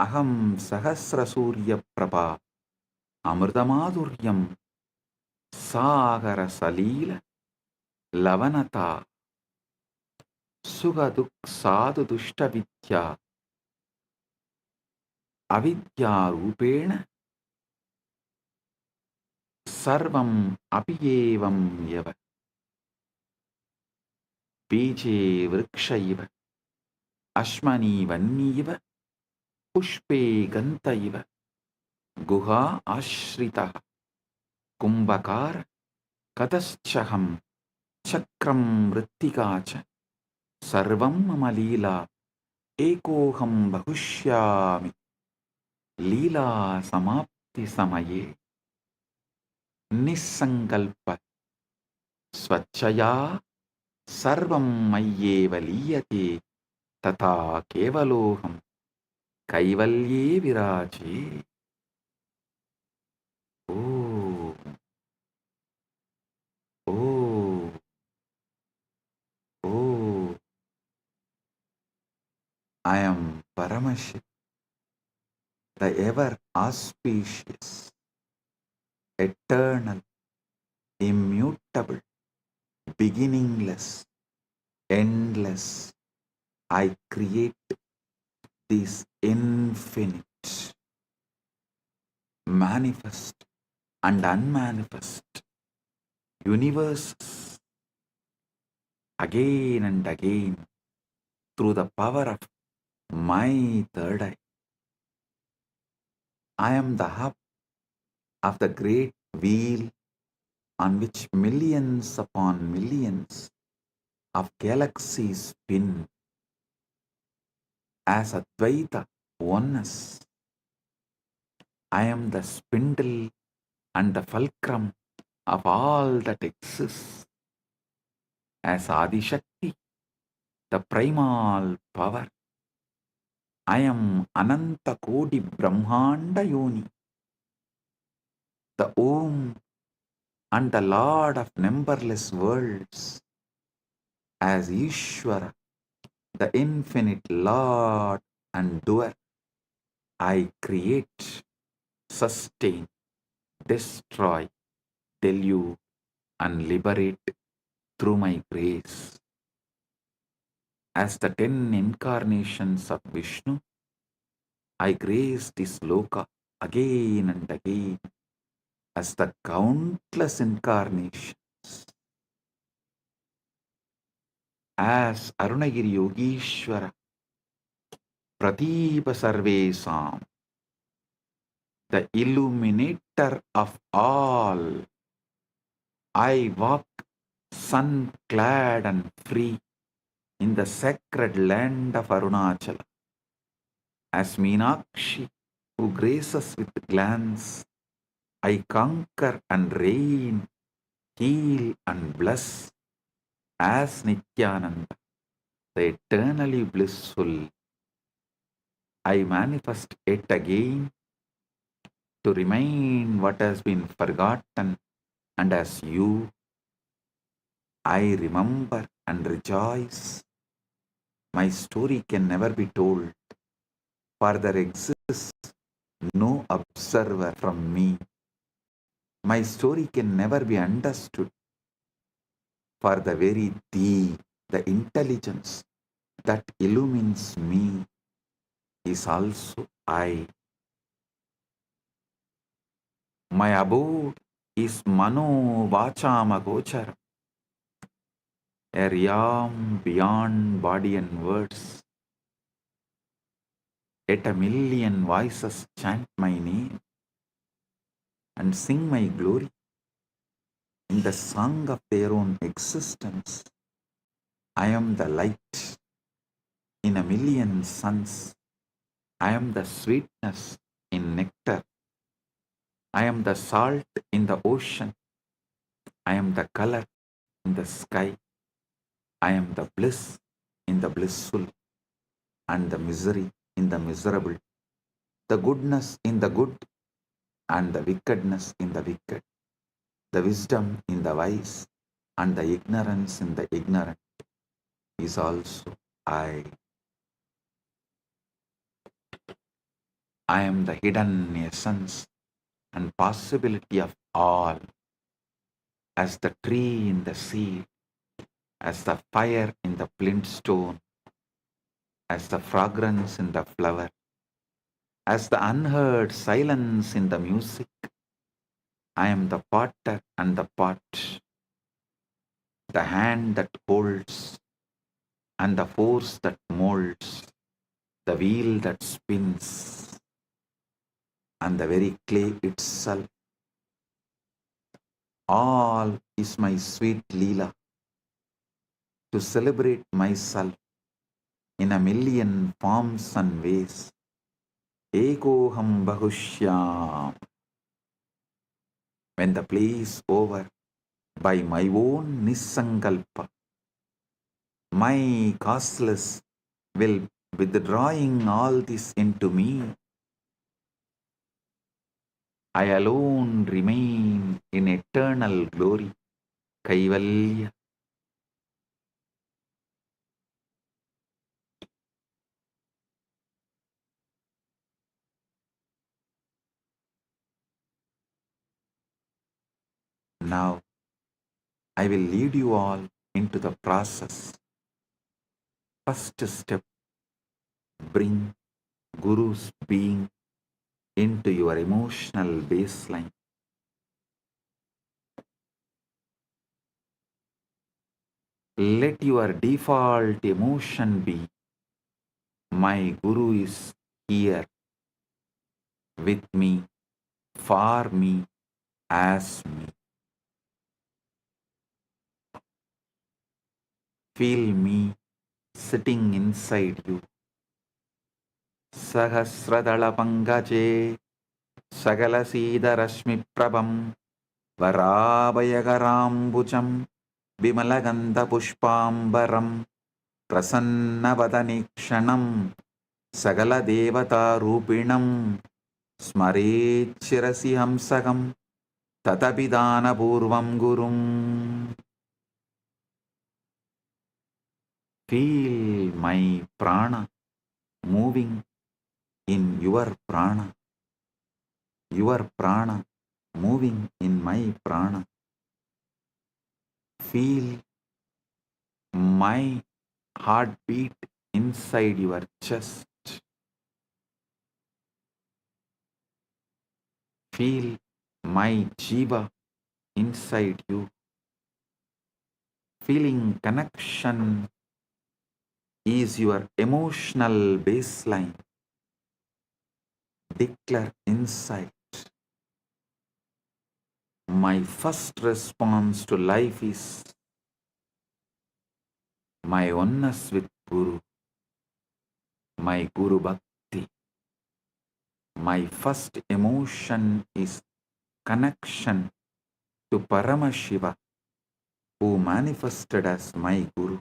aham sahasra surya prabha amritamadhuryam sagara salila lavanata sugaduk sadhu dushta vidya avidya rupena sarvam apiyevam yava बीजे वृक्ष इव अश्मनि वन्नीव पुष्पे गन्त इव गुहा आश्रितः कुम्भकार कतश्चहं चक्रं मृत्तिका च सर्वं मम लीला एकोऽहं बहुष्यामि लीला समाप्ति समये निस्सङ्कल्प स्वच्छया सर्वं मय्येव लीयते तथा केवलोऽहं कैवल्ये विराजे. Oh, oh, oh, I am Paramashiva, the ever auspicious, eternal, immutable, beginningless, endless. I create these infinite, manifest and unmanifest universes again and again through the power of my third eye. I am the hub of the great wheel on which millions upon millions of galaxies spin as Advaita oneness. I am the spindle and the fulcrum of all that exists as Adishakti, the primal power. I am Ananta Kodi Brahmanda Yoni, the Om and the Lord of numberless worlds, as Ishvara, the infinite Lord and doer. I create, sustain, destroy, delude, and liberate through my grace. As the 10 incarnations of Vishnu, I grace this loka again and again as the countless incarnations. As Arunagiri Yogishwara, Pratipa Sarvesam, the illuminator of all, I walk sun-clad and free in the sacred land of Arunachala. As Meenakshi, who graces with glance, I conquer and reign, heal and bless. As Nithyananda, the eternally blissful, I manifest yet again to remind what has been forgotten, and as you, I remember and rejoice. My story can never be told, for there exists no observer from me. My story can never be understood, for the very thee, the intelligence that illumines me, is also I. My abode is Mano Vachama Gochara, a realm beyond body and words. Yet a million voices chant my name and sing my glory in the song of their own existence. I am the light in a million suns. I am the sweetness in nectar. I am the salt in the ocean. I am the color in the sky. I am the bliss in the blissful and the misery in the miserable, the goodness in the good and the wickedness in the wicked, the wisdom in the wise and the ignorance in the ignorant is also I. I am the hidden essence and possibility of all, as the tree in the seed, as the fire in the flint stone, as the fragrance in the flower, as the unheard silence in the music. I am the potter and the pot, the hand that holds and the force that molds, the wheel that spins and the very clay itself. All is my sweet Leela to celebrate myself in a million forms and ways. Ekoham bahushyam. When the play is over, by my own nisankalpa, my causeless will withdrawing all this into me. I alone remain in eternal glory. Kaivalya. Now, I will lead you all into the process. First step, bring Guru's being into your emotional baseline. Let your default emotion be, my Guru is here with me, for me, as me. Feel me sitting inside you. Sahasradala pangaje, sagalasida rashmi prabham, varabhayagarambucham, vimalagandha pushpambaram, prasannavadanikshanam, sagala devata rupinam, smarechirasi hamsagam, tatapidana purvam gurum. Feel my prana moving in your prana moving in my prana. Feel my heartbeat inside your chest. Feel my jiva inside you. Feeling connection is your emotional baseline. Declare inside. My first response to life is my oneness with Guru, my Guru Bhakti. My first emotion is connection to Paramashiva, who manifested as my Guru.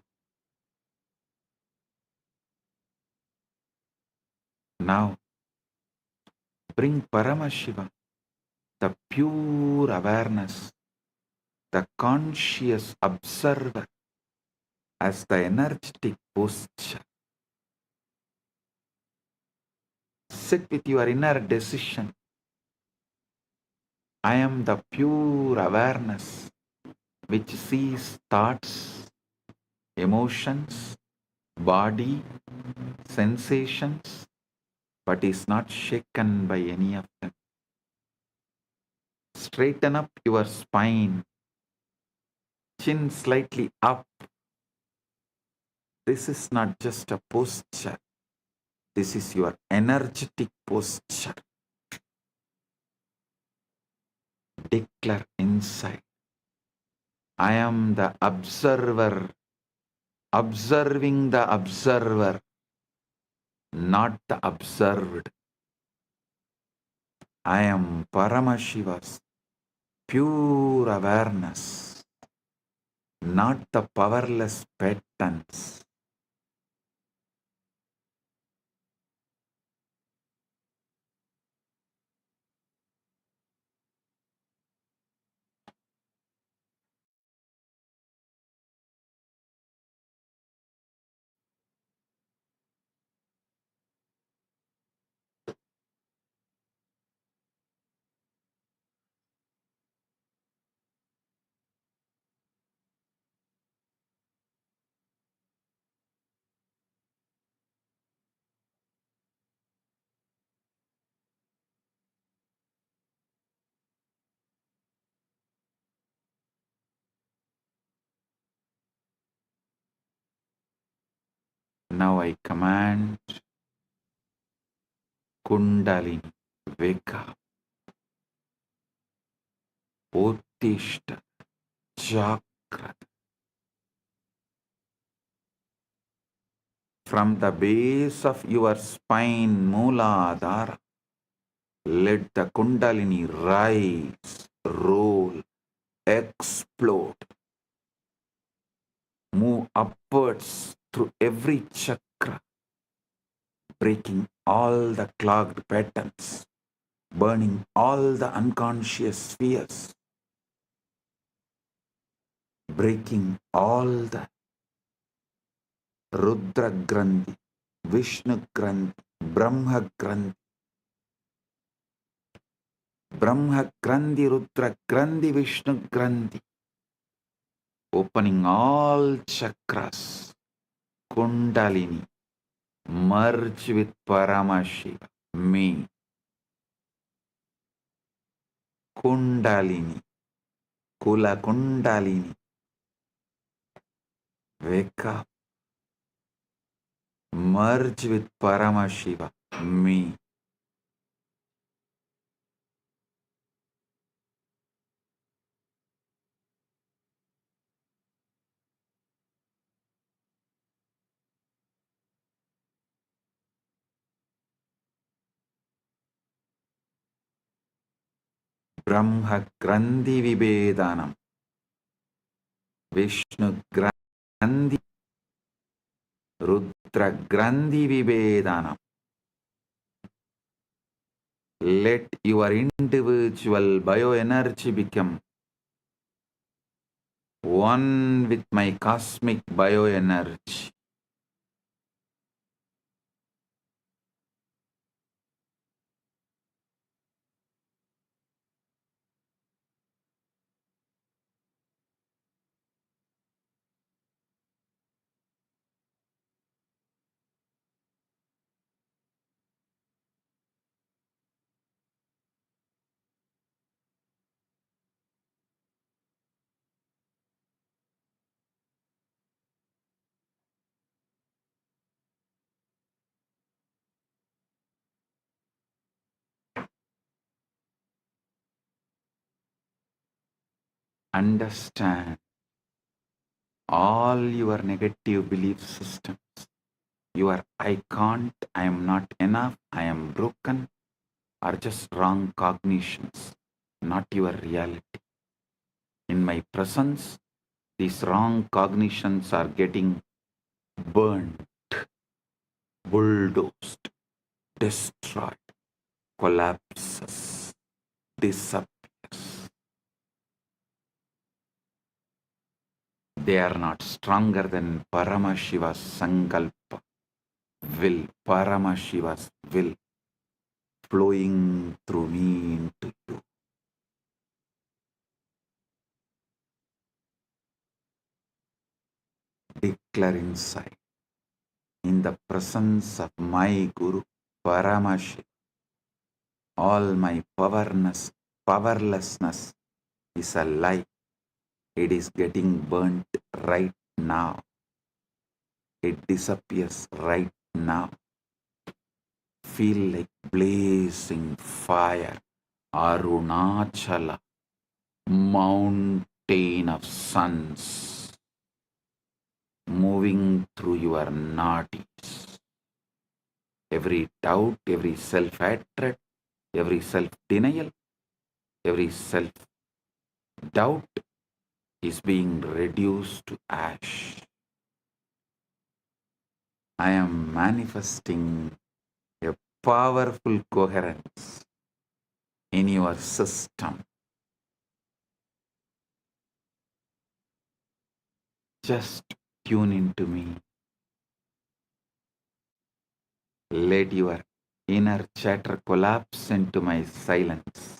Now, bring Paramashiva, the pure awareness, the conscious observer, as the energetic posture. Sit with your inner decision. I am the pure awareness which sees thoughts, emotions, body, sensations, but is not shaken by any of them. Straighten up your spine, chin slightly up. This is not just a posture. This is your energetic posture. Declare inside. I am the observer, observing the observer, not the observed. I am Paramashiva's pure awareness, not the powerless patterns. Now I command Kundalini, wake up, Uttishta, Chakra. From the base of your spine, Mooladhara, let the Kundalini rise, roll, explode, move upwards through every chakra, breaking all the clogged patterns, burning all the unconscious spheres, breaking all the Rudra Grandhi, Vishnu Grandhi, Brahma Grandhi, Brahma Grandhi, Rudra Grandhi, Vishnu Grandhi, opening all chakras, Kundalini, merge with Paramashiva, me, Kundalini, Kula Kundalini, wake up, merge with Paramashiva, me. Brahma Grandhi Vibhedanam, Vishnu Grandhi, Rudra Grandhi Vibhedanam. Let your individual bioenergy become one with my cosmic bioenergy. Understand all your negative belief systems. Your I can't, I am not enough, I am broken are just wrong cognitions, not your reality. In my presence, these wrong cognitions are getting burned, bulldozed, destroyed, collapses, disappears. They are not stronger than Paramashiva's Sankalpa, will, Paramashiva's will, flowing through me into you. Declare inside, in the presence of my Guru, Paramashiva, all my powerlessness is a lie. It is getting burnt right now. It disappears right now. Feel like blazing fire, Arunachala, mountain of suns, moving through your nadis. Every doubt, every self-hatred, every self-denial, every self-doubt is being reduced to ash. I am manifesting a powerful coherence in your system. Just tune into me. Let your inner chatter collapse into my silence.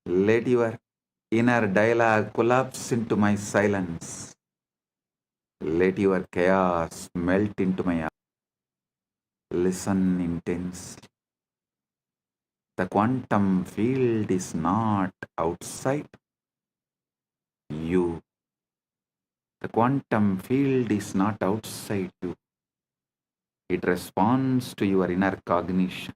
Let your inner dialogue collapse into my silence. Let your chaos melt into my eyes. Listen intensely. The quantum field is not outside you. The quantum field is not outside you. It responds to your inner cognition.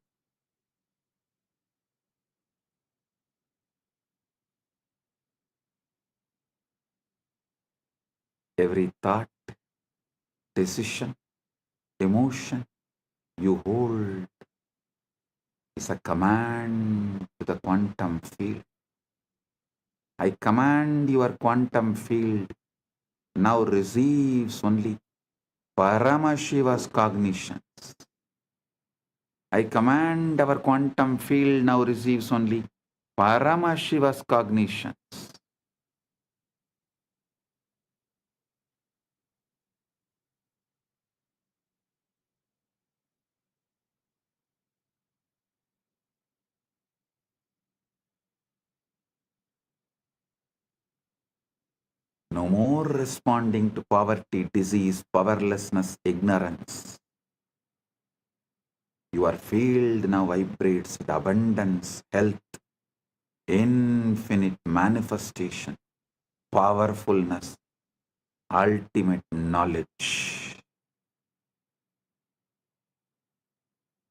Every thought, decision, emotion you hold is a command to the quantum field. I command your quantum field now receives only Paramashiva's cognitions. I command our quantum field now receives only Paramashiva's cognitions. No more responding to poverty, disease, powerlessness, ignorance. Your field now vibrates with abundance, health, infinite manifestation, powerfulness, ultimate knowledge.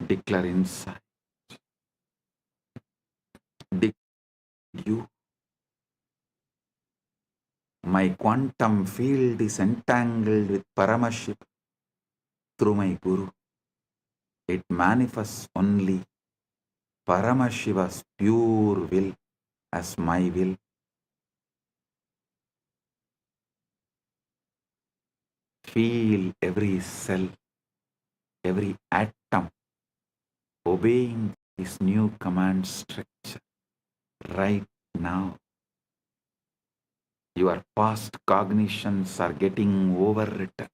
Declare inside. You. My quantum field is entangled with Paramashiva through my Guru. It manifests only Paramashiva's pure will as my will. Feel every cell, every atom obeying this new command structure right now. Your past cognitions are getting overwritten.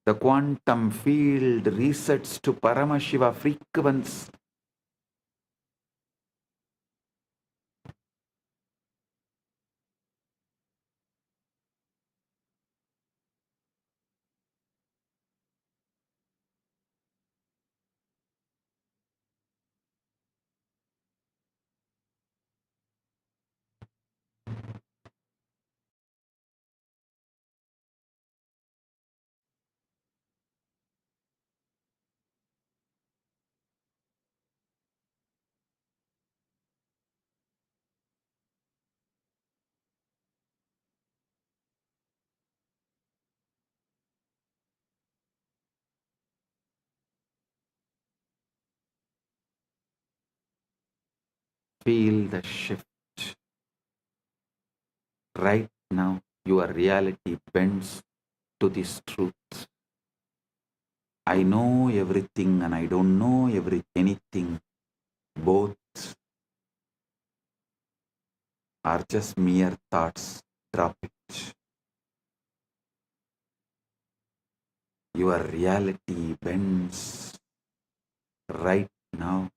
The quantum field resets to Paramashiva frequency. Feel the shift. Right now, your reality bends to this truth. I know everything and I don't know anything. Both are just mere thoughts. Drop it. Your reality bends right now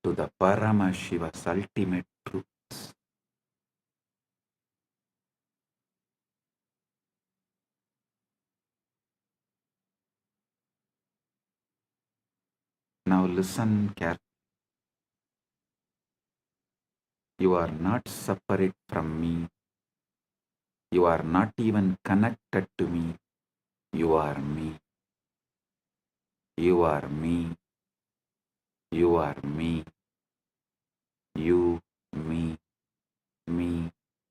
to the Paramashiva's ultimate truth. Now listen carefully. You are not separate from me. You are not even connected to me. You are me. You are me. You are me. You, me, me,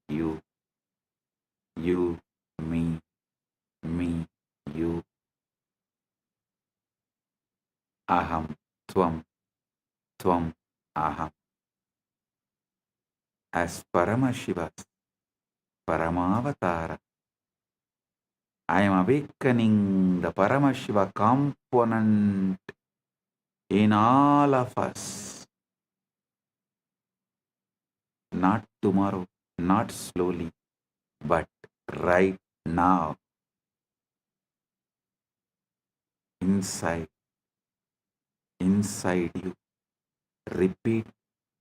you. You, me, you. Aham, tvam, tvam, aham. As Paramashiva's Paramavatara, I am awakening the Paramashiva component in all of us. Not tomorrow, not slowly, but right now. Inside you. Repeat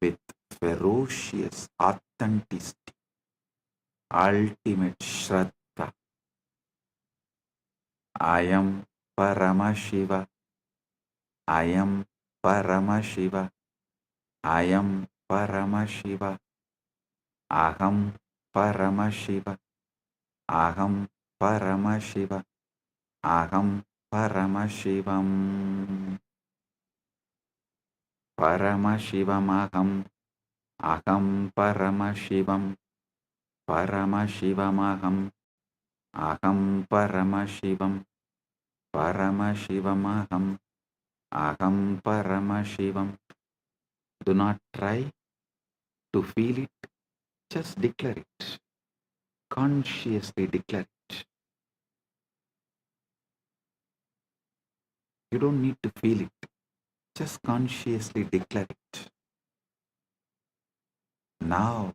with ferocious authenticity, ultimate Shraddha. I am Paramashiva. I am Paramashiva. I am Paramashiva. Aham Paramashiva. Aham Paramashiva. Aham Paramashivam. Paramashivam. Aham Paramashivam. Paramashivam. Aham Paramashivam. Paramashivam. Aham Paramashivam. Do not try to feel it, just declare it. Consciously declare it. You don't need to feel it, just consciously declare it. Now,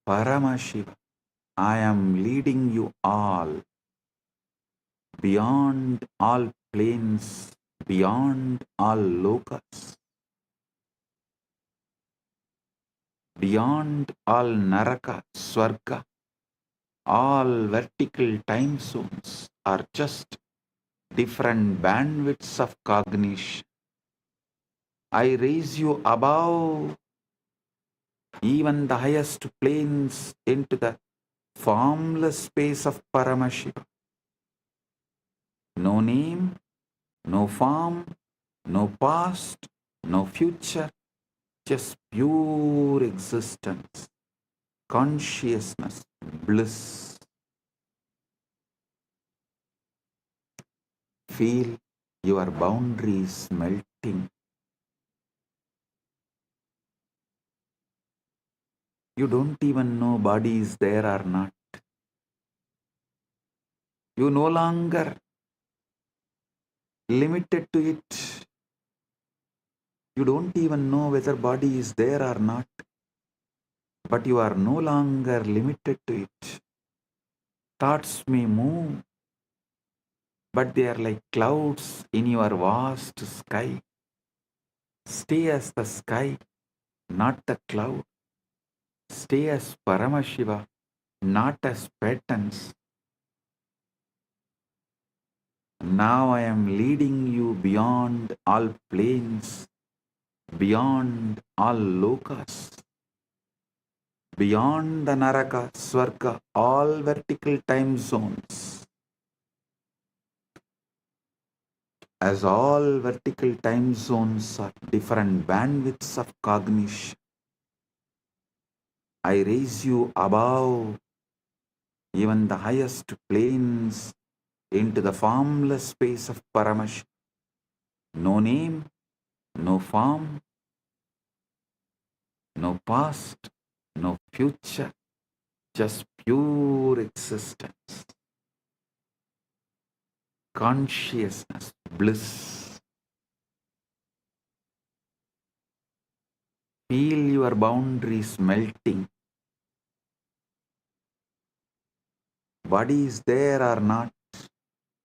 Paramashiva, I am leading you all beyond all planes, beyond all lokas, beyond all naraka, swarga, all vertical time zones are just different bandwidths of cognition. I raise you above even the highest planes into the formless space of Paramashiva. No name, no form, no past, no future, just pure existence, consciousness, bliss. Feel your boundaries melting. You don't even know body is there or not. You no longer limited to it. You don't even know whether body is there or not, but you are no longer limited to it. Thoughts may move, but they are like clouds in your vast sky. Stay as the sky, not the cloud. Stay as Paramashiva, not as patterns. Now I am leading you beyond all planes, beyond all lokas, beyond the Naraka, Swarga, all vertical time zones. As all vertical time zones are different bandwidths of cognition, I raise you above even the highest planes into the formless space of Paramashiva. No name, no form, no past, no future, just pure existence, consciousness, bliss. Feel your boundaries melting. Body is there or not,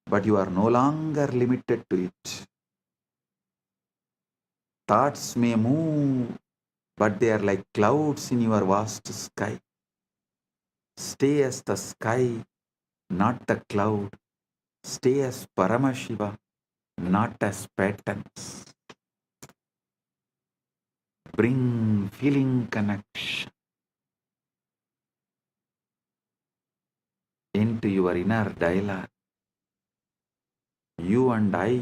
but you are no longer limited to it. Thoughts may move, but they are like clouds in your vast sky. Stay as the sky, not the cloud. Stay as Paramashiva, not as patterns. Bring feeling connection into your inner dialogue. You and I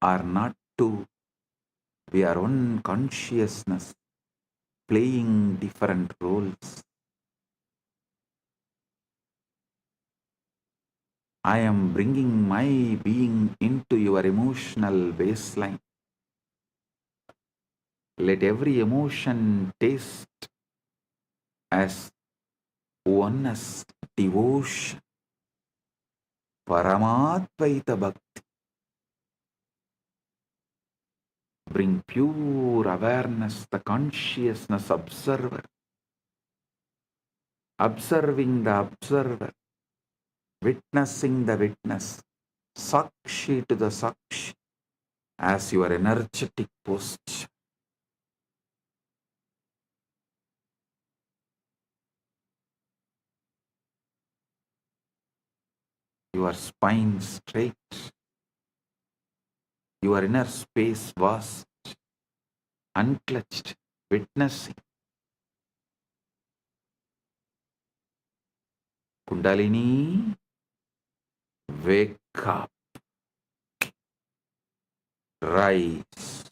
are not two. We are one consciousness playing different roles. I am bringing my being into your emotional baseline. Let every emotion taste as oneness, devotion, Paramadvaita Bhakti. Bring pure awareness, the consciousness observer, observing the observer, witnessing the witness, Sakshi to the Sakshi, as your energetic posture. Your spine straight, your inner space vast, unclutched, witnessing. Kundalini, wake up, rise,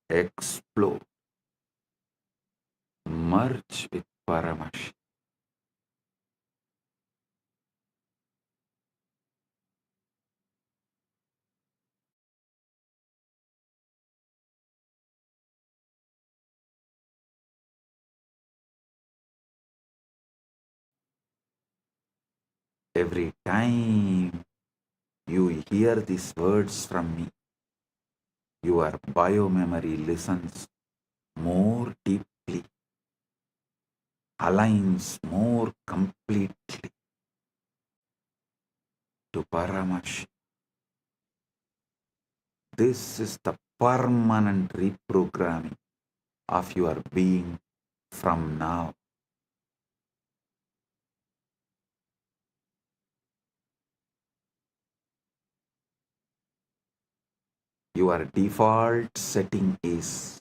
explode, merge with Paramashiva. Every time you hear these words from me, your biomemory listens more deeply, aligns more completely to Paramashiva. This is the permanent reprogramming of your being from now. Your default setting is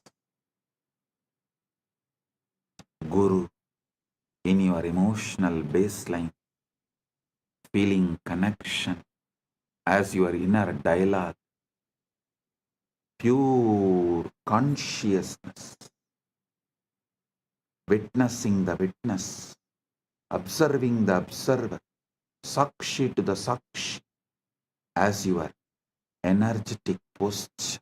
Guru in your emotional baseline, feeling connection as your inner dialogue, pure consciousness, witnessing the witness, observing the observer, Sakshi to the Sakshi, as your energetic posture,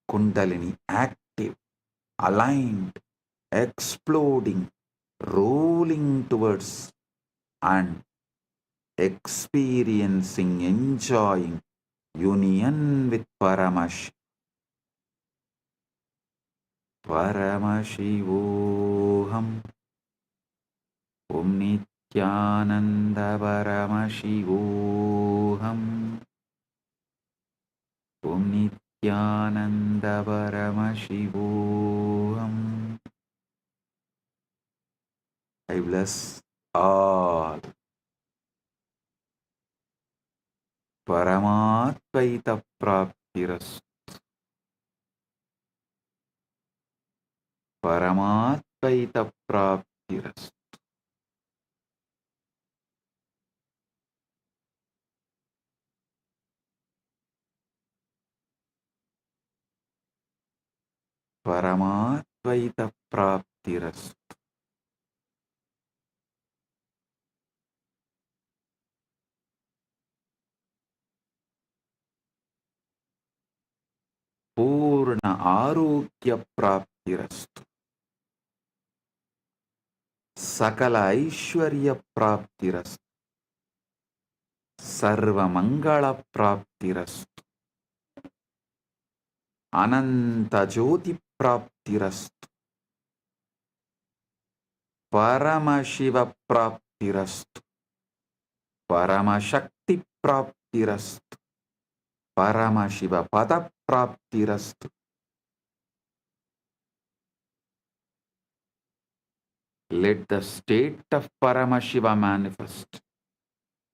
Kundalini active, aligned, exploding, rolling towards and experiencing, enjoying union with Paramashiva. Paramashivoham. Om Nithyananda Paramashivoham. Om Nithyananda Paramashivoham. I bless all. Paramatvaita Praptiras. Paramatvaita Praptiras. Paramatvaita Praptiras. Purna Arogya Praptirastu. Sakala Aishwarya Praptirastu. Sarva Mangala Praptirastu. Ananta Jyoti Praptirastu. Paramashiva Praptirastu. Paramashakti Praptirastu. Paramashiva Pada Praptirastu. Let the state of Paramashiva manifest.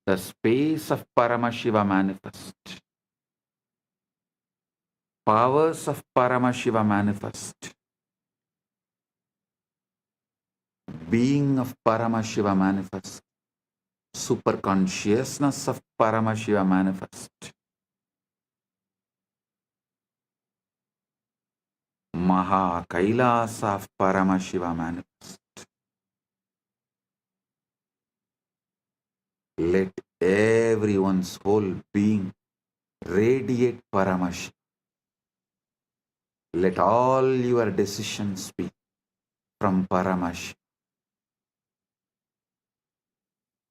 The space of Paramashiva manifest. Powers of Paramashiva manifest. Being of Paramashiva manifest. Super consciousness of Paramashiva manifest. Maha KAILASA of Paramashiva manifest. Let everyone's whole being radiate Paramashiva. Let all your decisions be from Paramashiva.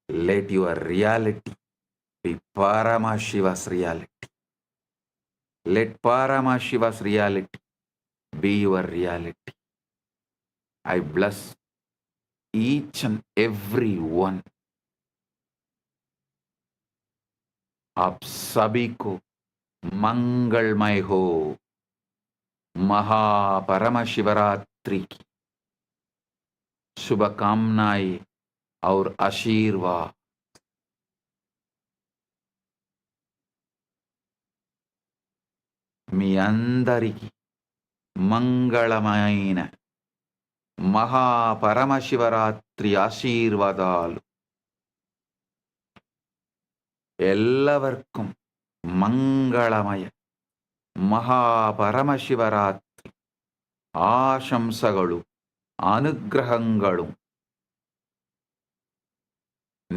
Let your reality be Paramashiva's reality. Let Paramashiva's reality be your reality. I bless each and every one. आप सभी को मंगलमय हो। महापरमशिवरात्रि की शुभकामनाएं और आशीर्वाद। మీ అందరికీ మంగళమైన మహాపరమశివరాత్రి ఆశీర్వాదాలు ಎಲ್ಲവർക്കും ಮಂಗಳಮಯ ಮಹಾಪರಮಶಿವರಾತ್ರಿ ಆಶಂಸಗಳು ಅನುಗ್ರಹಗಳು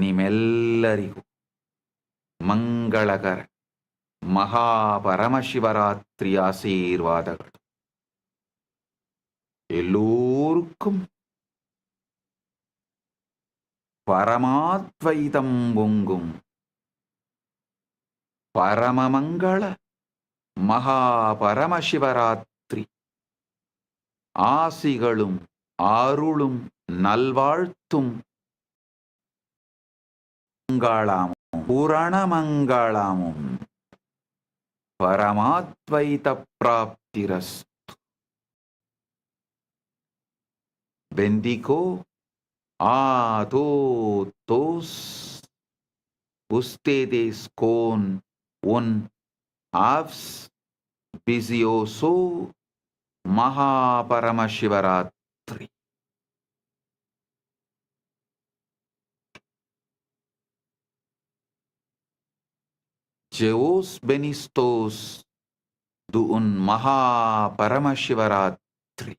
ನಿಮ್ಮೆಲ್ಲರಿಗೂ ಮಂಗಳಕರ ಮಹಾಪರಮಶಿವರಾತ್ರಿ ಆಶೀರ್ವಾದಗಳು. எல்லோருக்கும் பரமாத்வைதம் பொங்கும் பரமமங்கள மகாபரமசிவராத்திரி ஆசிகளும் அருளும் நல்வாழ்த்தும் மங்களாமும் புரணமங்களாமும் பரமாத்வைத பிராப்திரஸ். Bendigo a todos ustedes con un auspicioso MAHA PARAMASHIVARATRI. Jeos benistos de un MAHA PARAMASHIVARATRI.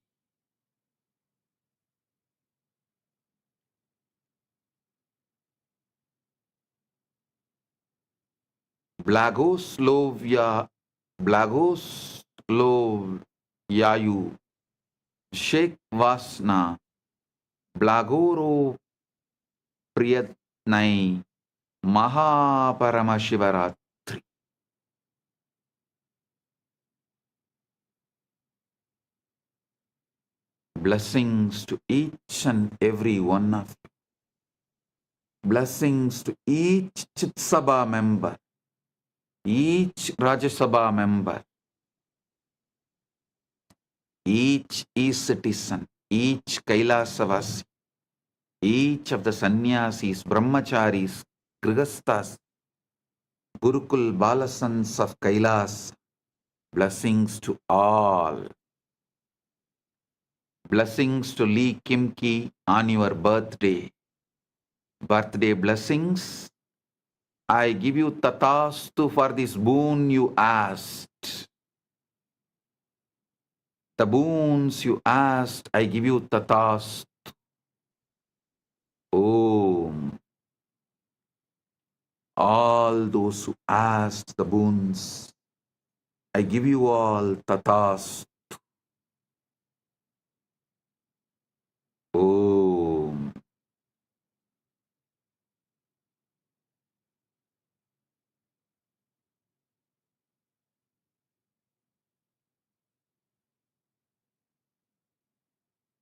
Blagoslovyayu Sheikh Vasna Blagoro Priyatnai MAHA PARAMASHIVARATRI. Blessings to each and every one of you. Blessings to each Chit Sabha member, each Rajya Sabha member, each ecitizen, each Kailasavasi, each of the sannyasis, brahmacharis, grihasthas, Gurukul Balasans of Kailasa. Blessings to all. Blessings to Lee Kimki on your birthday. Birthday blessings. I give you tatastu for this boon you asked. The boons you asked, I give you tatastu. Om. All those who asked the boons, I give you all tatastu. Om.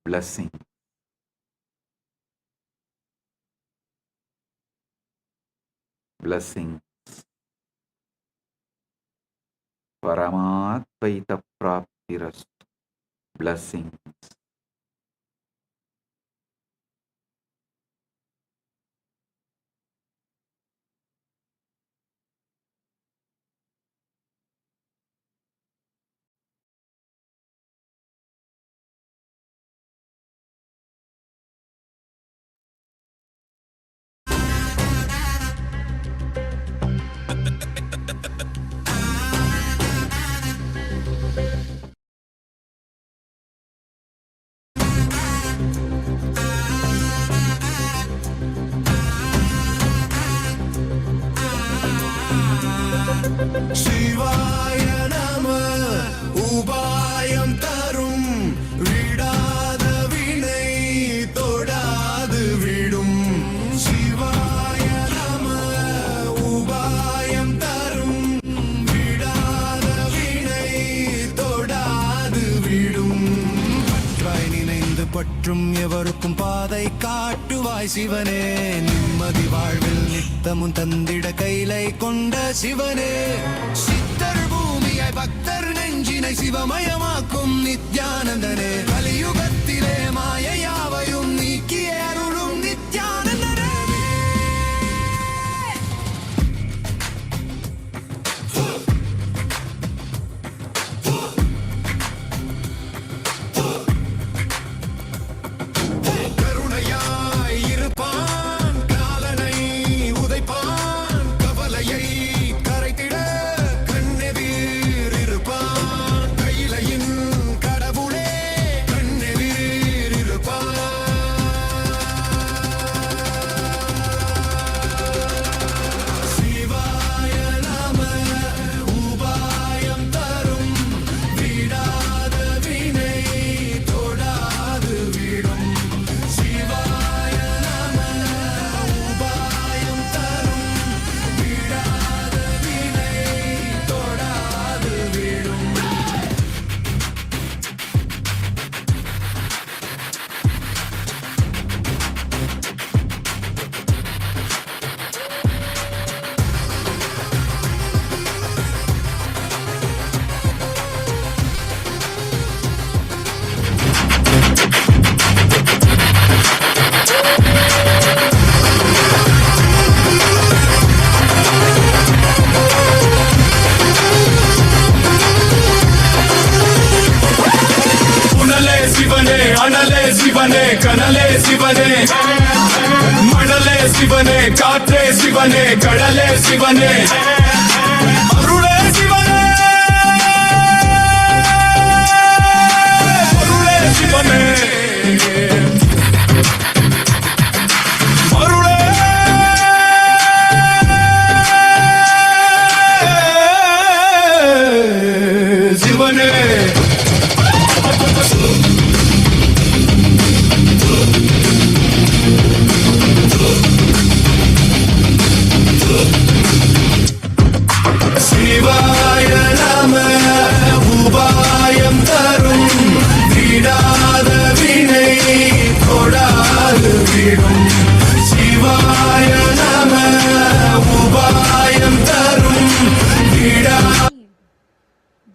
Blessing. Blessings. Paramatvaita praptirastu. Blessings. சிவாய நம உபாயம் தரும் விடாத வினை தொடாது விடும். சிவாய நம உபாயம் தரும் விடாத வினை தொடாது விடும். பற்றாய் நினைந்து பற்றும் எவருக்கும் பாதை காட்டுவாய் சிவனே. நிம்மதி வாழ்வில் நித்தமும் தந்திட கைலை கொண்ட சிவனே. சித்தர் பூமியாய் பக்தர் நெஞ்சினை சிவமயமாக்கும் நித்யானந்தனே. கலியுகத்திலே மாயையாவையும் நீக்கிய அருளும் நித்யானந்தனே. கருணையாய் இருப்பான் காலனை உதைப்பான் கவலையை மணலே சிவனே, காற்றே சிவனே, கடலே சிவனே, அருளே சிவனே, அருளே சிவனே, அருளே சிவனே. சிவாய நம உபாயம் தரும் விடாத வினை தொடாது விடும். சிவாய நம உபாயம் தரும் விடா.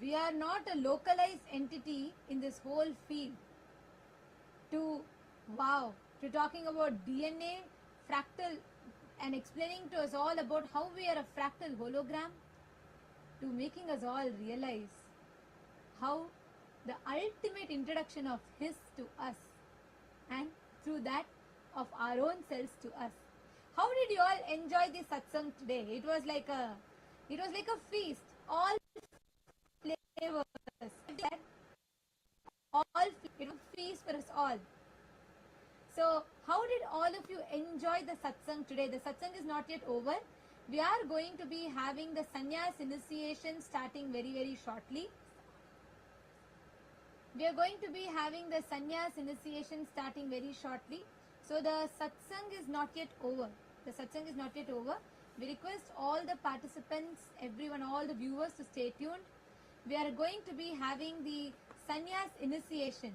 We are not a localized entity in this whole field. To talking about DNA, fractal, and explaining to us all about how we are a fractal hologram, to making us all realize how the ultimate introduction of His to us, and through that of our own selves to us. How did you all enjoy this satsang today? It was like a feast. All flavors, all feast for us all. So how did all of you enjoy the satsang today? The satsang is not yet over. We are going to be having the sannyas initiation starting very, very shortly. We are going to be having the sannyas initiation starting very shortly. So the satsang is not yet over. The satsang is not yet over. We request all the participants, everyone, all the viewers to stay tuned. We are going to be having the sannyas initiation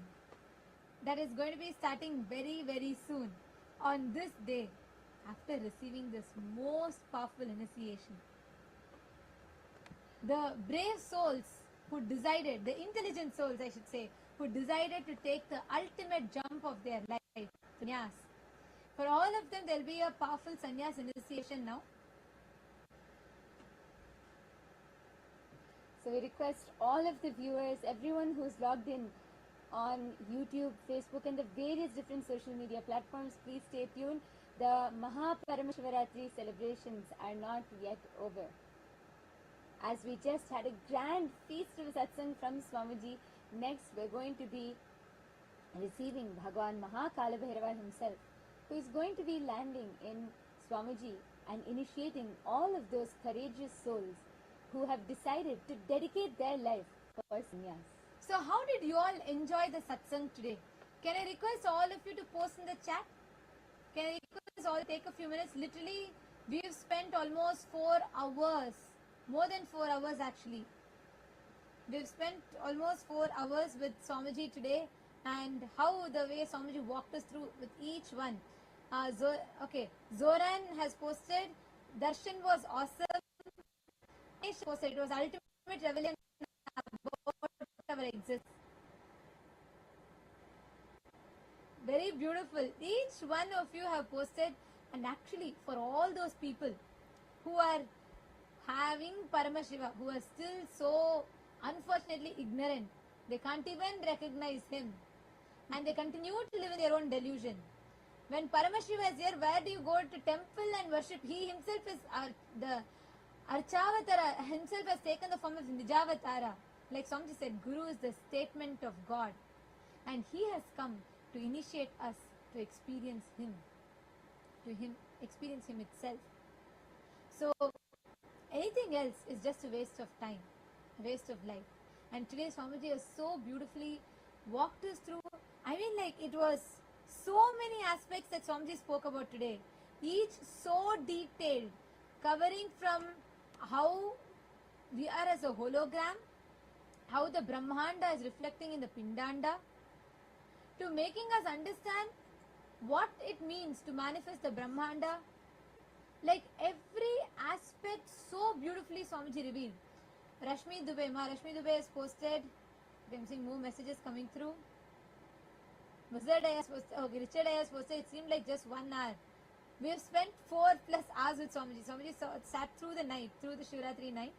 that is going to be starting very, very soon on this day after receiving this most powerful initiation. The brave souls who decided, the intelligent souls I should say, who decided to take the ultimate jump of their life, sannyas. For all of them there will be a powerful sannyas initiation now. So we request all of the viewers, everyone who's logged in on YouTube, Facebook and the various different social media platforms, please stay tuned. The MAHA PARAMASHIVARATRI celebrations are not yet over. As we just had a grand feast of satsang from Swamiji, next we're going to be receiving Bhagavan Mahakala himself, who is going to be landing in Swamiji and initiating all of those courageous souls who have decided to dedicate their life for sannyas. So how did you all enjoy the satsang today? Can I request all of you to post in the chat? Can I request all to take a few minutes? Literally, we've spent almost 4 hours, more than 4 hours actually. We've spent almost 4 hours with Swamiji today, and how the way Swamiji walked us through with each one. Zoran has posted, Darshan was awesome. Posted, it was ultimate revelation about our existence. Very beautiful. Each one of you have posted, and actually for all those people who are having Paramashiva, who are still so unfortunately ignorant, they can't even recognize him and they continue to live in their own delusion. When Paramashiva is here, where do you go to temple and worship? He himself is the Archavatara, himself has taken the form of Nijavatara. Like Swamiji said, Guru is the statement of God, and he has come to initiate us to experience him, experience him itself. So anything else is just a waste of time, a waste of life. And today Swamiji has so beautifully walked us through. I mean, like, it was so many aspects that Swamiji spoke about today, each so detailed, covering from how we are as a hologram, how the Brahmanda is reflecting in the Pindanda, to making us understand what it means to manifest the Brahmanda. Like, every aspect so beautifully Swamiji revealed. Rashmi Dubey has posted, I'm seeing more messages coming through. Richard has posted, it seemed like just 1 hour. We have spent 4+ hours with Swamiji. Swamiji sat through the night, through the Shivratri night.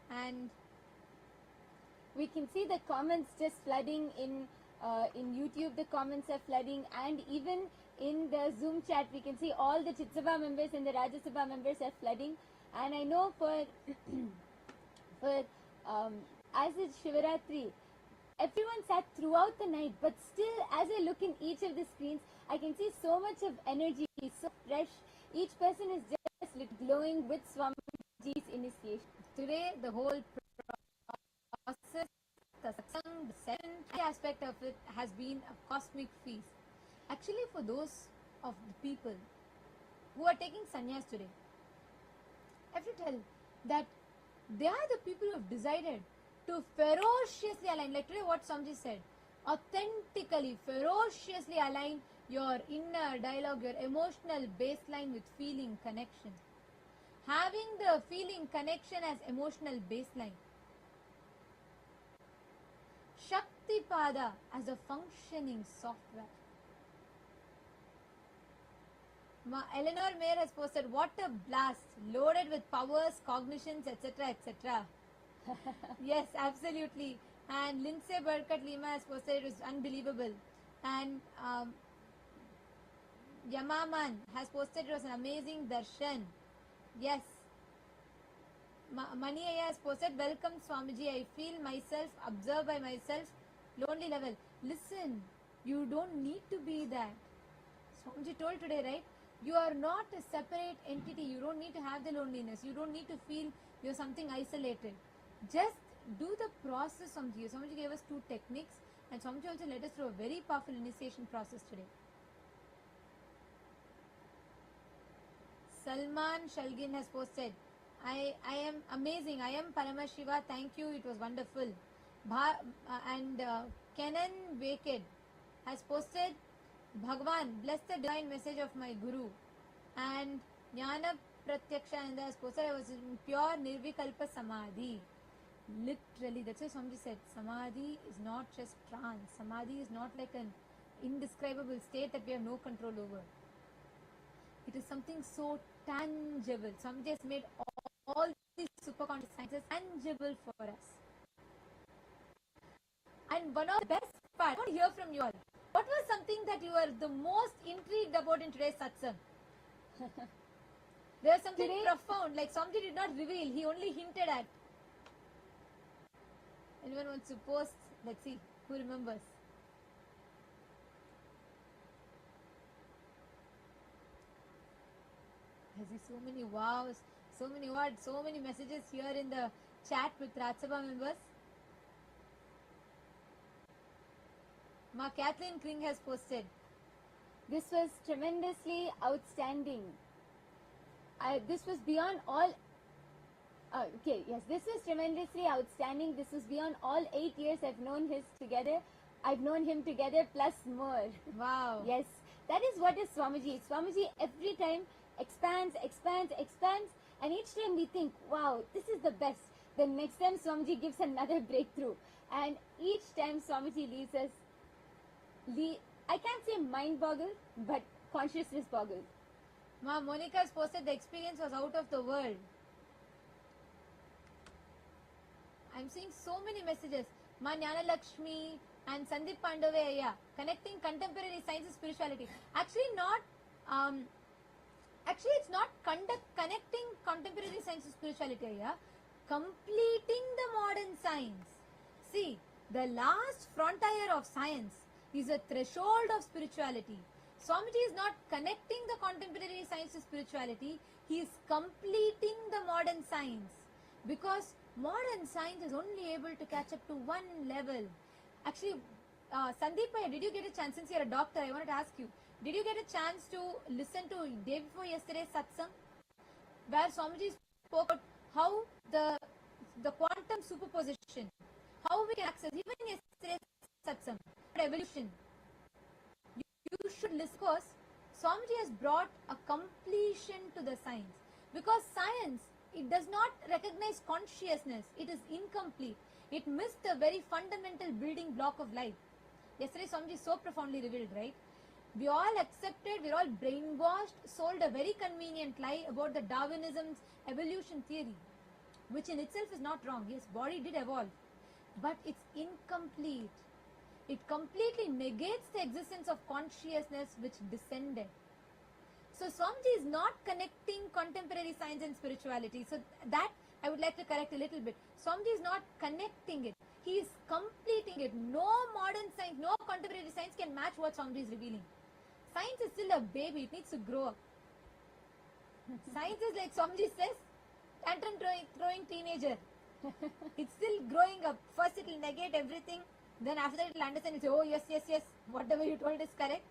And we can see the comments just flooding in YouTube. The comments are flooding, and even in the Zoom chat, we can see all the Chitsabha members and the Rajya Sabha members are flooding. And I know for as it's Shivaratri, everyone sat throughout the night, but still, as I look in each of the screens, I can see so much of energy, so fresh. Each person is just glowing with Swamiji's initiation. Today, the whole process, the satsang, the seventh aspect of it has been a cosmic feast. Actually, for those of the people who are taking sannyas today, I have to tell that they are the people who have decided to ferociously align, like today what Swamiji said, authentically, ferociously align your inner dialogue, your emotional baseline with feeling connection. Having the feeling connection as emotional baseline. Shaktipada as a functioning software. Eleanor Mayer has posted, what a blast, loaded with powers, cognitions, etc., etc. Yes, absolutely. And Lindsay Burkett Lima has posted, it was unbelievable. And Yamaman has posted, it was an amazing darshan. Yes. Mani Aya has posted, welcome Swamiji, I feel myself, observed by myself, lonely level. Listen, you don't need to be that. Swamiji told today, right? You are not a separate entity. You don't need to have the loneliness. You don't need to feel you're something isolated. Just do the process, Swamiji. Swamiji gave us 2 techniques, and Swamiji also led us through a very powerful initiation process today. Salman Shalgin has posted, I am amazing. I am Paramashiva. Thank you. It was wonderful. Kenan Waked has posted, Bhagavan, bless the divine message of my Guru. And Jnana Pratyakshananda has posted, I was in pure Nirvikalpa Samadhi. Literally, that's why Swamiji said, Samadhi is not just trance. Samadhi is not like an indescribable state that we have no control over. It is something so tangible. Swamiji has made all these superconscious sciences tangible for us. And one of the best parts, I want to hear from you all. What was something that you were the most intrigued about in today's satsang? There was something profound, like Swamiji did not reveal, he only hinted at. Anyone wants to post? Let's see who remembers. I see so many wows, so many words, so many messages here in the chat with Rajya Sabha members. Ma Kathleen Kring has posted, this was tremendously outstanding. This was beyond all. This was tremendously outstanding. This was beyond all 8 years I've known him together plus more. Wow. Yes, that is what is Swamiji. Swamiji every time expands, and each time we think, wow, this is the best. The next time Swamiji gives another breakthrough, and each time Swamiji leaves us, I can't say mind boggled, but consciousness boggled. Ma Monica has posted, the experience was out of the world. I'm seeing so many messages. Ma Jnana Lakshmi and Sandeep Pandave, connecting contemporary science and spirituality. Actually, it's not connecting contemporary science and spirituality, completing the modern science. See, the last frontier of science is a threshold of spirituality. Swamiji is not connecting the contemporary science to spirituality, he is completing the modern science. Because modern science is only able to catch up to one level. Actually, Sandeep, did you get a chance, since you're a doctor, I wanted to ask you, did you get a chance to listen to day before yesterday's satsang, where Swamiji spoke about how the quantum superposition, how we can access, even yesterday's satsang, evolution. You should listen, because Swamiji has brought a completion to the science. Because science, it does not recognize consciousness. It is incomplete. It missed the very fundamental building block of life. Yesterday Swamiji so profoundly revealed, right? We all accepted, we're all brainwashed, sold a very convenient lie about the Darwinism's evolution theory, which in itself is not wrong. Yes, body did evolve, but it's incomplete. It completely negates the existence of consciousness which descended. So Swamiji is not connecting contemporary science and spirituality. So that I would like to correct a little bit. Swamiji is not connecting it. He is completing it. No modern science, no contemporary science can match what Swamiji is revealing. Science is still a baby. It needs to grow up. Science is like Swamiji says, tantrum throwing teenager. It's still growing up. First it will negate everything. Then after that it will understand. It will say, oh yes, whatever you told is correct.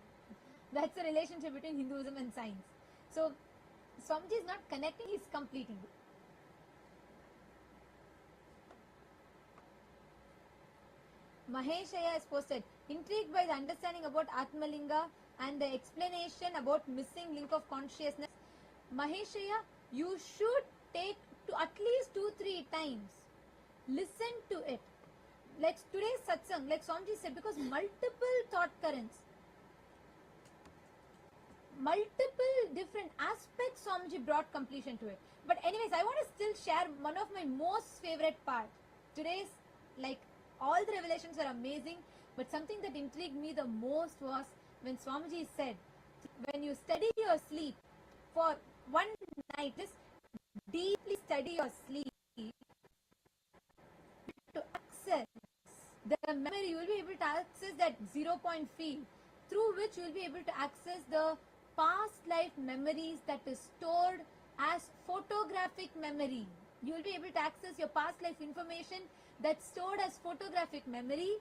That's the relationship between Hinduism and science. So Swamiji is not connecting, he is completing it. Maheshaya has posted, intrigued by the understanding about Atmalinga and the explanation about missing link of consciousness. Maheshaya, you should take to at least 2-3 times. Listen to it. Like today's satsang, like Swamiji said, because multiple thought currents, multiple different aspects Swamiji brought completion to it. But anyways, I want to still share one of my most favorite part. Today's, like, all the revelations are amazing, but something that intrigued me the most was when Swamiji said, when you study your sleep for one night, just deeply study your sleep to access the memory, you will be able to access that 0-point field through which you will be able to access the past life memories that is stored as photographic memory. You will be able to access your past life information that's stored as photographic memory.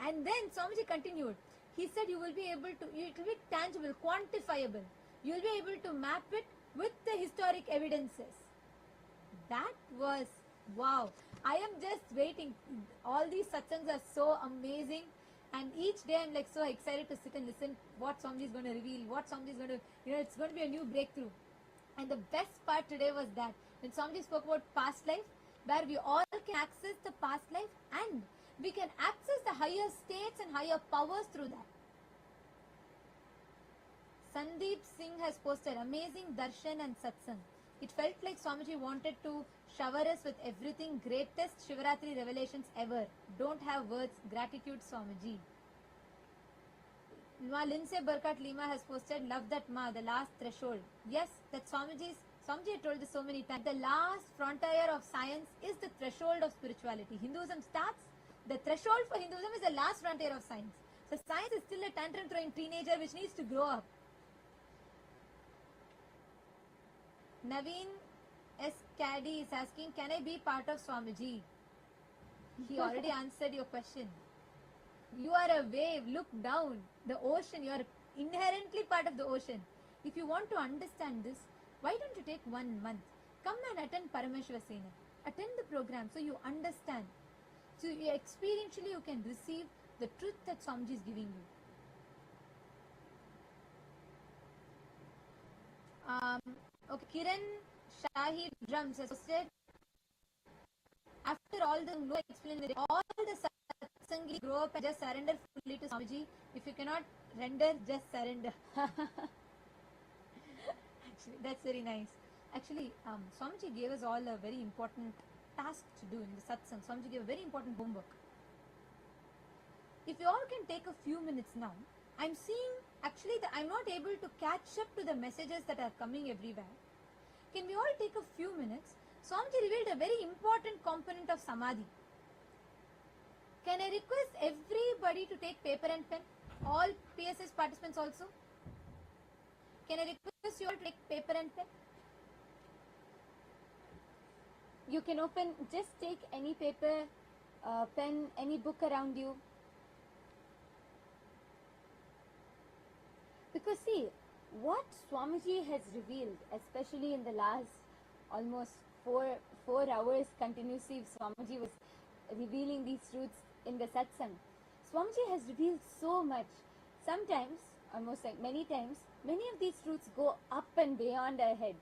And then Swamiji continued. He said you will be able to, it will be tangible, quantifiable. You will be able to map it with the historic evidences. That was wow. I am just waiting. All these satsangs are so amazing. And each day I'm like so excited to sit and listen what Swamiji is going to reveal, what Swamiji is going to, it's going to be a new breakthrough. And the best part today was that when Swamiji spoke about past life, where we all can access the past life and we can access the higher states and higher powers through that. Sandeep Singh has posted amazing darshan and satsang. It felt like Swamiji wanted to shower us with everything, greatest Shivaratri revelations ever. Don't have words. Gratitude, Swamiji. Ma Lindsay Burkhardt Lima has posted, love that Ma, the last threshold. Yes, that Swamiji had told this so many times. The last frontier of science is the threshold of spirituality. Hinduism starts, the threshold for Hinduism is the last frontier of science. So science is still a tantrum throwing teenager which needs to grow up. Naveen S. Caddy is asking, can I be part of Swamiji? He already answered your question. You are a wave, look down. The ocean, you are inherently part of the ocean. If you want to understand this, why don't you take 1 month? Come and attend Paramashiva Sena. Attend the program so you understand. So you experientially you can receive the truth that Swamiji is giving you. Okay, Kiran Shahi Drums has said, after all the no explain all the satsangi grow up and just surrender fully to Swamiji. If you cannot render, just surrender. Actually, that's very nice. Actually, Swamiji gave us all a very important task to do in the satsang. Swamiji gave a very important homework. If you all can take a few minutes now, I'm seeing actually that I'm not able to catch up to the messages that are coming everywhere. Can we all take a few minutes? Swamiji revealed a very important component of Samadhi. Can I request everybody to take paper and pen? All PSS participants also? Can I request you all to take paper and pen? You can open, just take any paper, pen, any book around you. Because see, what Swamiji has revealed, especially in the last almost 4 hours continuously, Swamiji was revealing these truths in the satsang. Swamiji has revealed so much. Sometimes, almost like many times, many of these truths go up and beyond our head.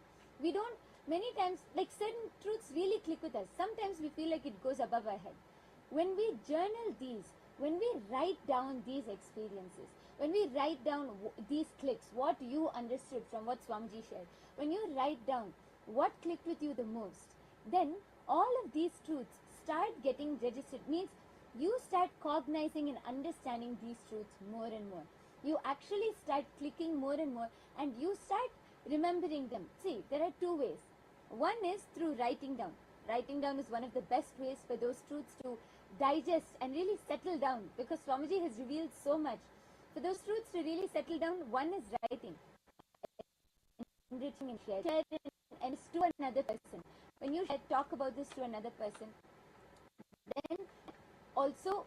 We don't, many times, like certain truths really click with us. Sometimes we feel like it goes above our head. When we journal these, when we write down these experiences, when we write down these clicks, what you understood from what Swamiji shared, when you write down what clicked with you the most, then all of these truths start getting registered. Means you start cognizing and understanding these truths more and more. You actually start clicking more and more, and you start remembering them. See, there are two ways. One is through writing down. Writing down is one of the best ways for those truths to digest and really settle down, because Swamiji has revealed so much. For those truths to really settle down, one is writing, enriching and sharing, and it's to another person. When you talk about this to another person, then also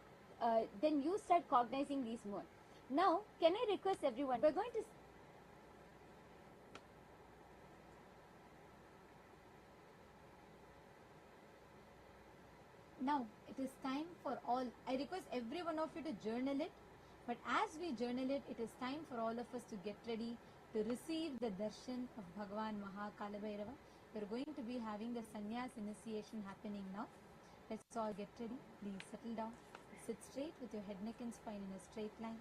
then you start cognizing these more. Now, can I request everyone, we're going to Now, it is time for all. I request every one of you to journal it. But as we journal it, it is time for all of us to get ready to receive the darshan of Bhagavan Maha Kalabhairava. We are going to be having the sannyas initiation happening now. Let's all get ready. Please settle down. Sit straight with your head, neck and spine in a straight line.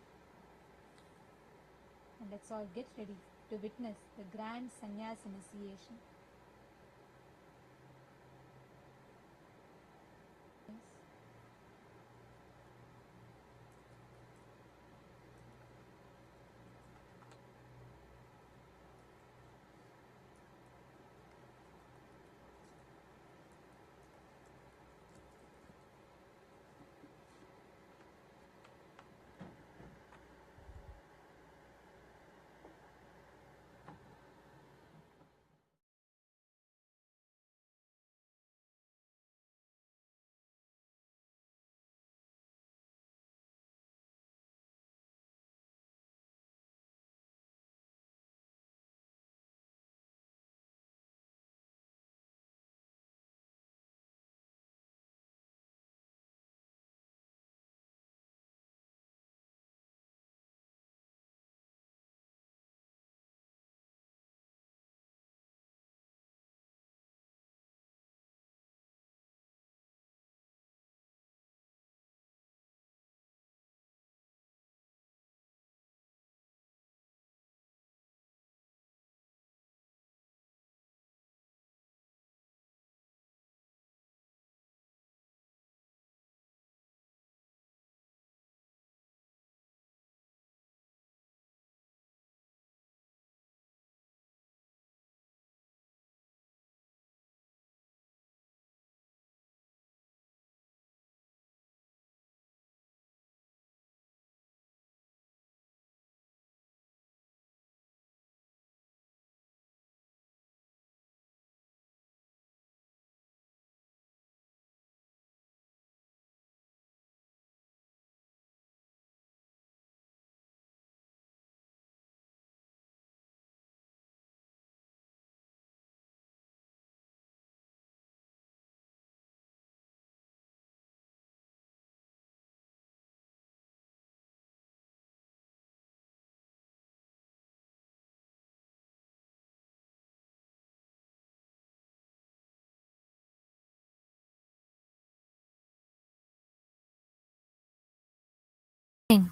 And let's all get ready to witness the grand sannyas initiation.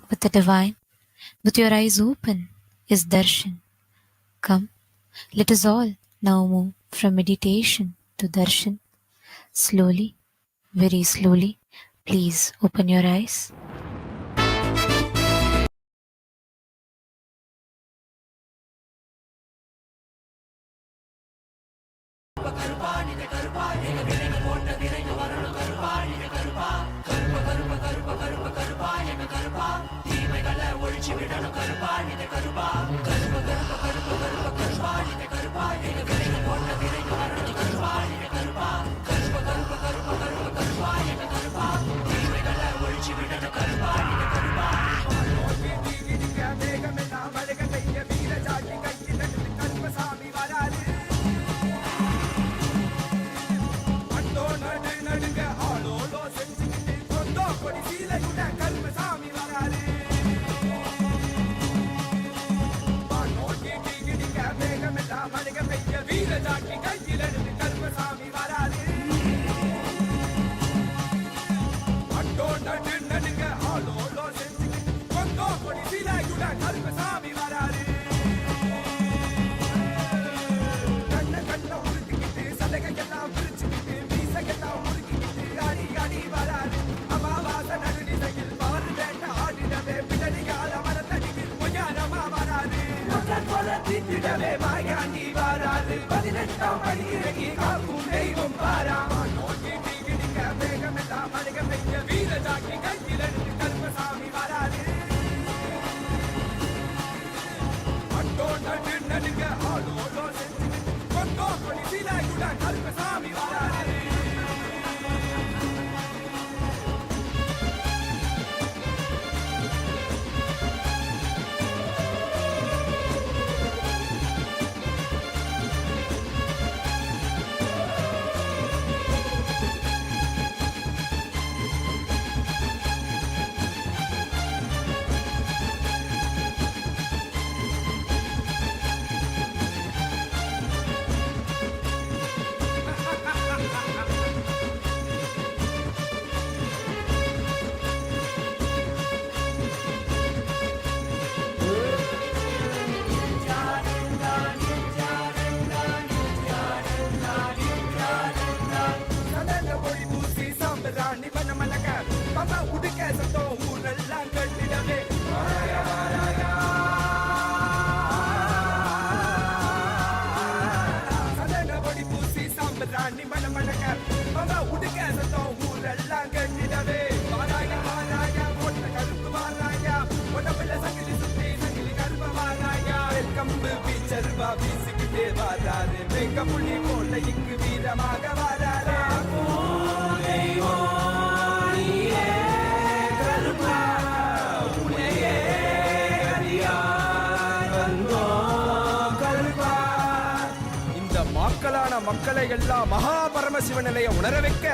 With the divine, with your eyes open, is darshan. Come, let us all now move from meditation to darshan. Slowly, very slowly, please open your eyes. Amavasa நிலவே மாயாண்டி வாராது 18ஆம் படி இறங்கி காக்கும் தெய்வம் பாரா நோக்கி கிடிக்க வேகமெல்லாம் அழக வைக்க வீரஜாக்கி கையில் எடுத்து கருப்பசாமி வராது அட்டோ நடு நடுங்க ஆளோடோ செஞ்சு கொண்டோ கொடி சீலாயுட கருப்பசாமி வராது மக்களை எல்லாம் மகா பரமசிவ நிலையை உணர வைக்க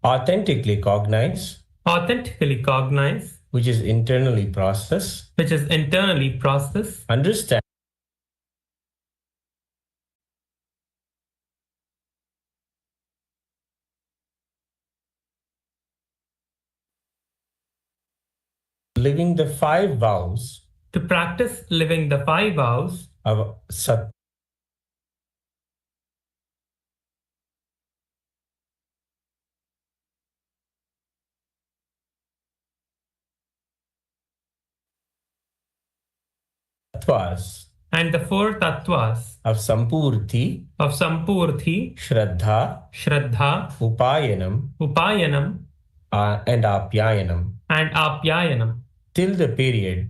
authentically cognize, which is internally process, understand, living the 5 vows to practice living the 5 vows of Sat. and the 4 tattvas of Sampurti, Shraddha, Upayanam, and Apyayanam till the period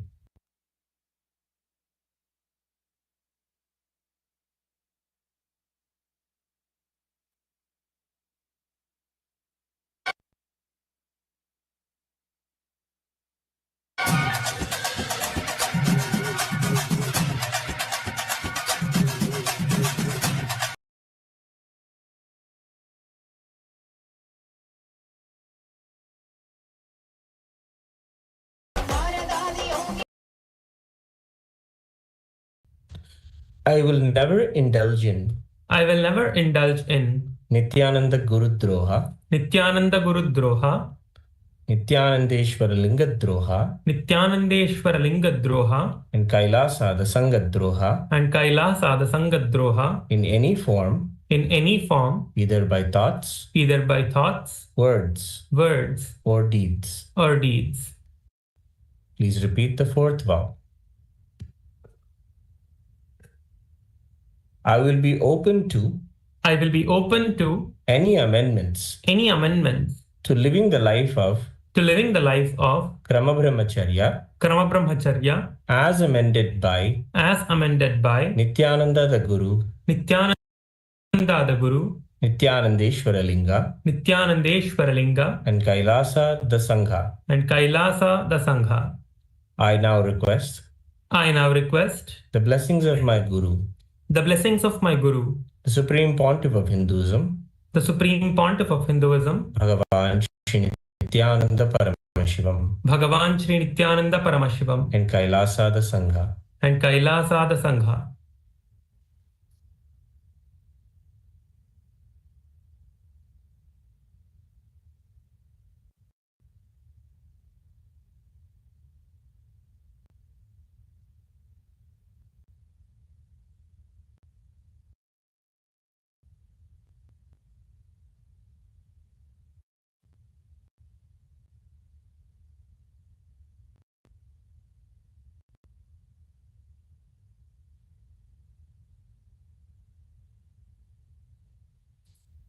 I will never indulge in I will never indulge in Nithyananda Gurudroha, Nithyananda Gurudroha, Nithyanandeshwara Lingadroha, Nithyanandeshwara Lingadroha, and Kailasa the Sangadroha and Kailasa the Sangadroha in any form, either by thoughts, words, words, or deeds. or deeds. Please repeat the fourth vow. I will be open to any amendments to living the life of Krama Brahmacharya as amended by Nithyananda the Guru, Nithyanandeshwara Linga, and Kailasa the Sangha. I now request the blessings of my Guru, the Supreme Pontiff of Hinduism, Bhagavan Shri Nithyananda Paramashivam, and Kailasa the Sangha.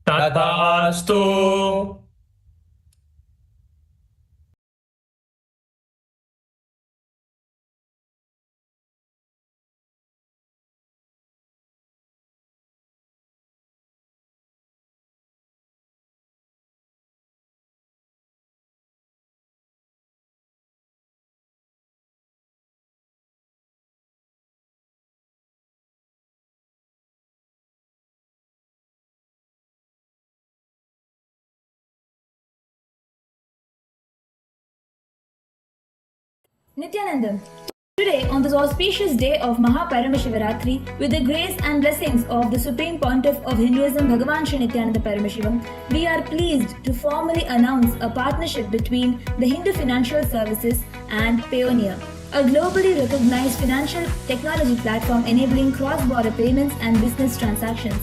Tathastu. Nithyananda, today on this auspicious day of MAHA PARAMASHIVARATRI, with the grace and blessings of the Supreme Pontiff of Hinduism, Bhagavan Shri Nithyananda Paramashivam, we are pleased to formally announce a partnership between the Hindu Financial Services and Payoneer, a globally recognized financial technology platform enabling cross-border payments and business transactions.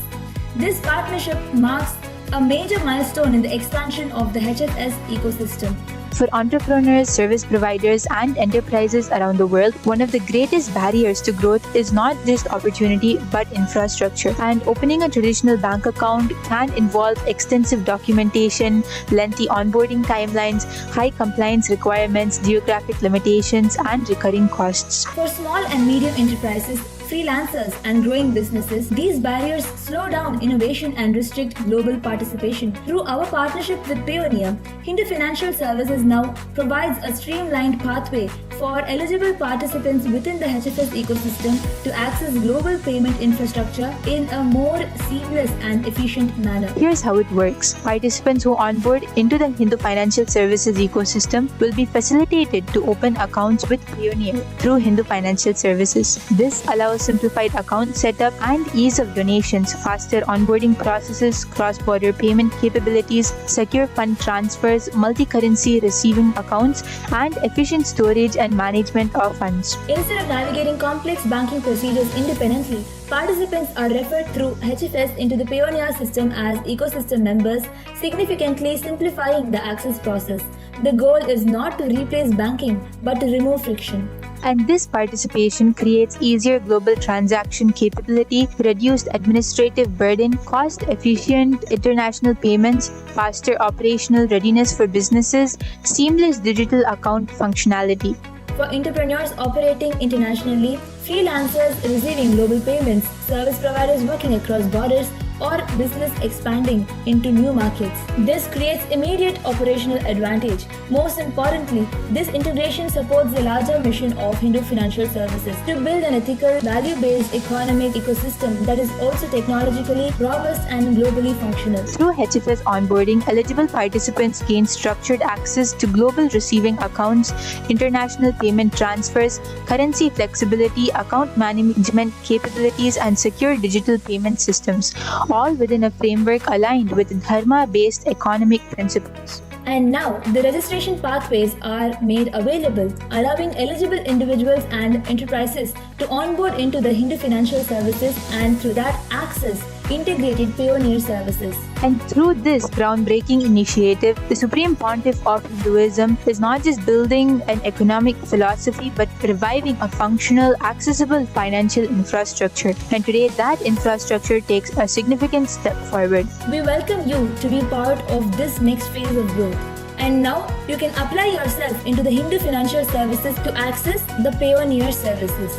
This partnership marks a major milestone in the expansion of the HFS ecosystem. For entrepreneurs, service providers, and enterprises around the world, one of the greatest barriers to growth is not just opportunity but infrastructure. And opening a traditional bank account can involve extensive documentation, lengthy onboarding timelines, high compliance requirements, geographic limitations, and recurring costs. For small and medium enterprises, freelancers, and growing businesses, these barriers slow down innovation and restrict global participation. Through our partnership with Payoneer, Hindu Financial Services now provides a streamlined pathway for eligible participants within the HFS ecosystem to access global payment infrastructure in a more seamless and efficient manner. Here's how it works. Participants who onboard into the Hindu Financial Services ecosystem will be facilitated to open accounts with Payoneer through Hindu Financial Services. This allows simplified account setup and ease of donations, faster onboarding processes, cross-border payment capabilities, secure fund transfers, multi-currency receiving accounts, and efficient storage and management of funds. Instead of navigating complex banking procedures independently, participants are referred through HFS into the Payoneer system as ecosystem members, significantly simplifying the access process. The goal is not to replace banking, but to remove friction. And this participation creates easier global transaction capability, reduced administrative burden, cost-efficient international payments, faster operational readiness for businesses, seamless digital account functionality. For entrepreneurs operating internationally, freelancers receiving global payments, service providers working across borders, or business expanding into new markets. This creates immediate operational advantage. Most importantly, this integration supports the larger mission of Hindu Financial Services to build an ethical, value-based economic ecosystem that is also technologically robust and globally functional. Through HFS onboarding, eligible participants gain structured access to global receiving accounts, international payment transfers, currency flexibility, account management capabilities, and secure digital payment systems, all within a framework aligned with Dharma-based economic principles. And now, the registration pathways are made available, allowing eligible individuals and enterprises to onboard into the Hindu Financial Services and through that access integrated pioneer services. And through this groundbreaking initiative, the Supreme Pontiff of Hinduism is not just building an economic philosophy but reviving a functional, accessible financial infrastructure. And today, that infrastructure takes a significant step forward. We welcome you to be part of this next phase of growth. And now, you can apply yourself into the Hindu Financial Services to access the pioneer services.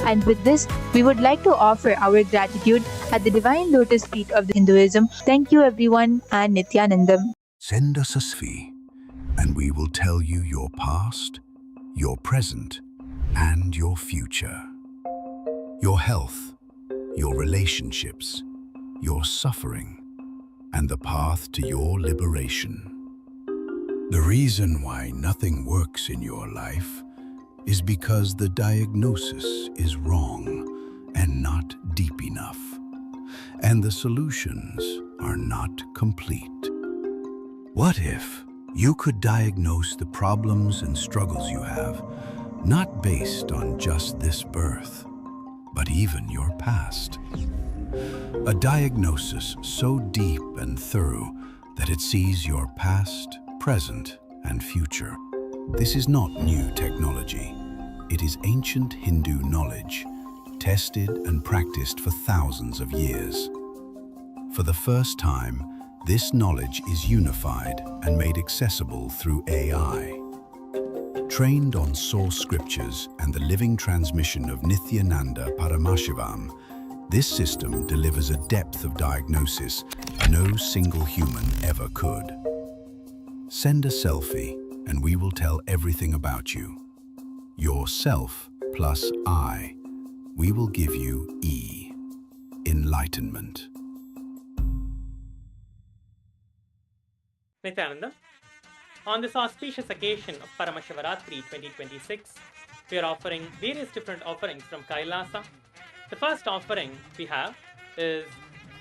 And with this, we would like to offer our gratitude at the Divine Lotus Feet of Hinduism. Thank you everyone, and Nithyananda. Send us a fee, and we will tell you your past, your present, and your future. Your health, your relationships, your suffering, and the path to your liberation. The reason why nothing works in your life is because the diagnosis is wrong and not deep enough, and the solutions are not complete. What if you could diagnose the problems and struggles you have, not based on just this birth, but even your past? A diagnosis so deep and thorough that it sees your past, present, and future. This is not new technology. It is ancient Hindu knowledge, tested and practiced for thousands of years. For the first time, this knowledge is unified and made accessible through AI. Trained on source scriptures and the living transmission of Nithyananda Paramashivam, this system delivers a depth of diagnosis no single human ever could. Send a selfie and we will tell everything about you. Your self plus I, we will give you E, Enlightenment. Nithyananda, on this auspicious occasion of Paramashivaratri 2026, we are offering various different offerings from KAILASA. The first offering we have is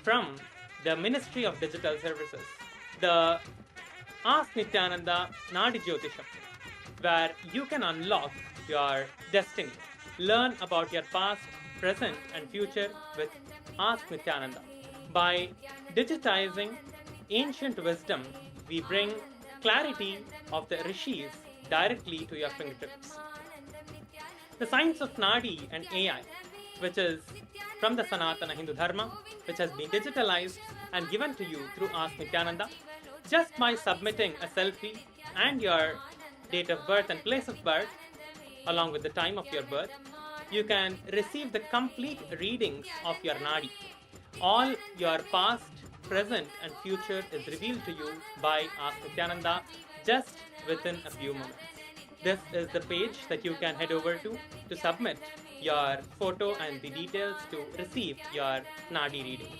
from the Ministry of Digital Services, the Ask Nithyananda Nadi Jyotisham, where you can unlock your destiny, learn about your past, present and future with Ask Nithyananda. By digitizing ancient wisdom, we bring clarity of the rishis directly to your fingertips. The science of Nadi and AI, which is from the Sanatana Hindu Dharma, which has been digitalized and given to you through Ask Nithyananda, just by submitting a selfie and your date of birth and place of birth, along with the time of your birth, you can receive the complete readings of your Nadi. All your past, present and future is revealed to you by Ask Nithyananda just within a few moments. This is the page that you can head over to submit your photo and the details to receive your Nadi reading.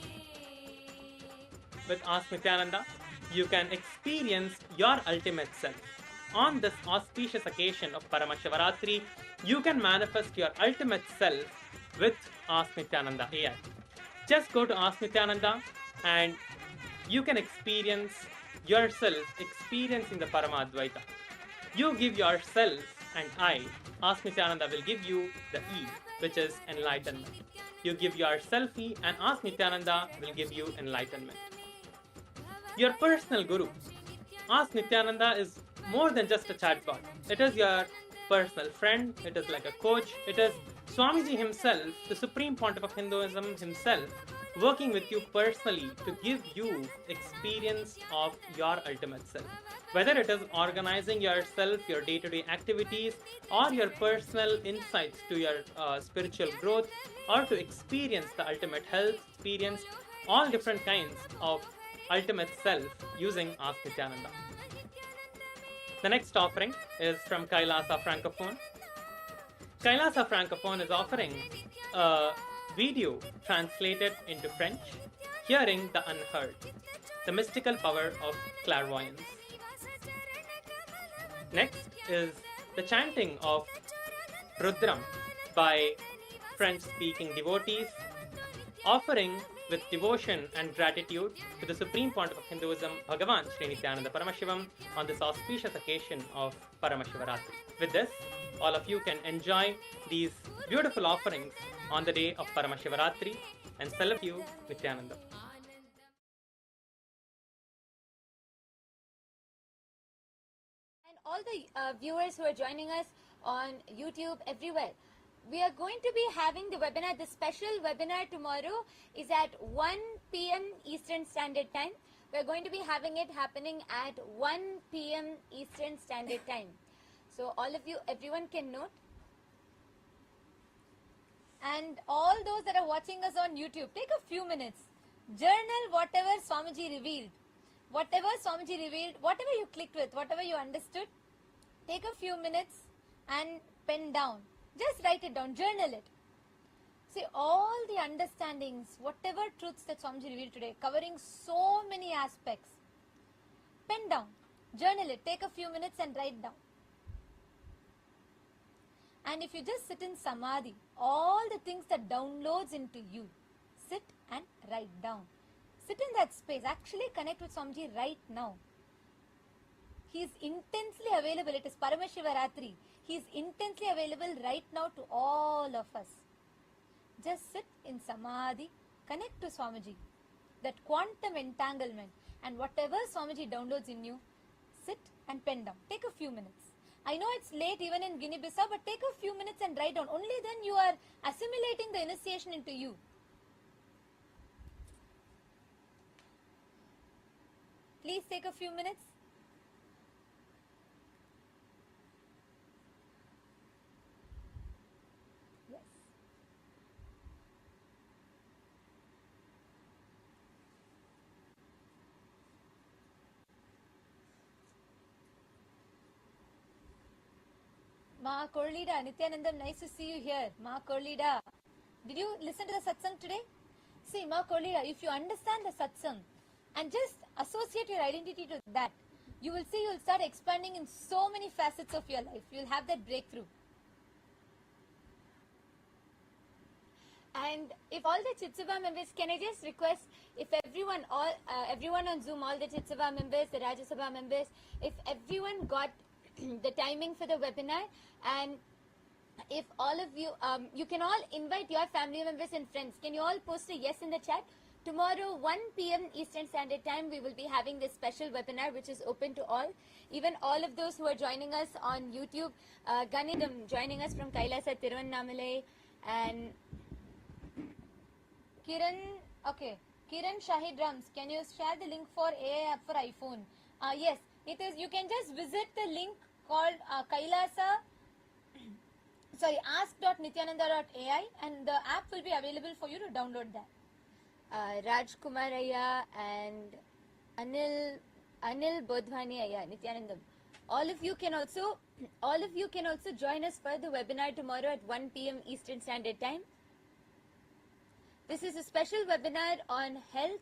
With Ask Nithyananda, you can experience your ultimate self. On this auspicious occasion of Paramashivaratri, you can manifest your ultimate self with Ask Nithyananda AI. Just go to Ask Nithyananda and you can experience yourself experiencing the Paramadvaita. You give yourself and I, Ask Nithyananda will give you the E, which is enlightenment. You give your selfie and Ask Nithyananda will give you enlightenment. Your personal guru, Ask Nithyananda, is more than just a chatbot. It is your personal friend, it is like a coach, it is Swamiji himself, the Supreme Pontiff of Hinduism himself, working with you personally to give you experience of your ultimate self. Whether it is organizing yourself, your day-to-day activities, or your personal insights to your spiritual growth, or to experience the ultimate health experience, all different kinds of ultimate self using Ask Nithyananda. The next offering is from KAILASA Francophone. KAILASA Francophone is offering a video translated into French, Hearing the Unheard, the mystical power of clairvoyance. Next is the chanting of Rudram by French-speaking devotees, offering with devotion and gratitude to the Supreme Pontiff of Hinduism, Bhagavan Sri Nithyananda Paramashivam, on this auspicious occasion of Paramashivaratri. With this, all of you can enjoy these beautiful offerings on the day of Paramashivaratri and celebrate you, Nithyananda. And all the viewers who are joining us on YouTube, everywhere, we are going to be having the webinar. The special webinar tomorrow is at 1 p.m. Eastern Standard Time. We're going to be having it happening at 1 p.m. Eastern Standard Time. So all of you, everyone can note. And all those that are watching us on YouTube, take a few minutes. Journal whatever Swamiji revealed. Whatever Swamiji revealed, whatever you clicked with, whatever you understood, take a few minutes and pen down. Just write it down, journal it. See, all the understandings, whatever truths that Swamiji revealed today, covering so many aspects, pen down, journal it, take a few minutes and write down. And if you just sit in Samadhi, all the things that downloads into you, sit and write down. Sit in that space, actually connect with Swamiji right now. He is intensely available. It is Paramashivaratri. He is intensely available right now to all of us. Just sit in Samadhi, connect to Swamiji. That quantum entanglement, and whatever Swamiji downloads in you, sit and pen down. Take a few minutes. I know it's late even in Guinea-Bissau, but take a few minutes and write down. Only then you are assimilating the initiation into you. Please take a few minutes. Yes. Ma Korlida, Nithyanandam, nice to see you here. Ma Korlida, did you listen to the satsang today? See, Ma Korlida, if you understand the satsang and just associate your identity to that, you will see you will start expanding in so many facets of your life. You will have that breakthrough. And if all the Chitsava members, can I just request, if everyone on Zoom, all the Chitsava members, the Rajya Sabha members, if everyone got the timing for the webinar, and if all of you, you can all invite your family members and friends. Can you all post a yes in the chat? Tomorrow, 1 p.m. Eastern Standard Time, we will be having this special webinar, which is open to all. Even all of those who are joining us on YouTube, Ganidam joining us from Kailasa, Tiruvannamalai, and Kiran, okay, Kiran Shahid Rams, can you share the link for AI app for iPhone? Yes, it is. You can just visit the link called Kailasa, sorry, ask.nithyananda.ai, and the app will be available for you to download that. Rajkumar Ayya and Anil Bodhwani Ayya, Nithyanandam. All of you can also join us for the webinar tomorrow at 1 p.m. Eastern Standard Time. This is a special webinar on health,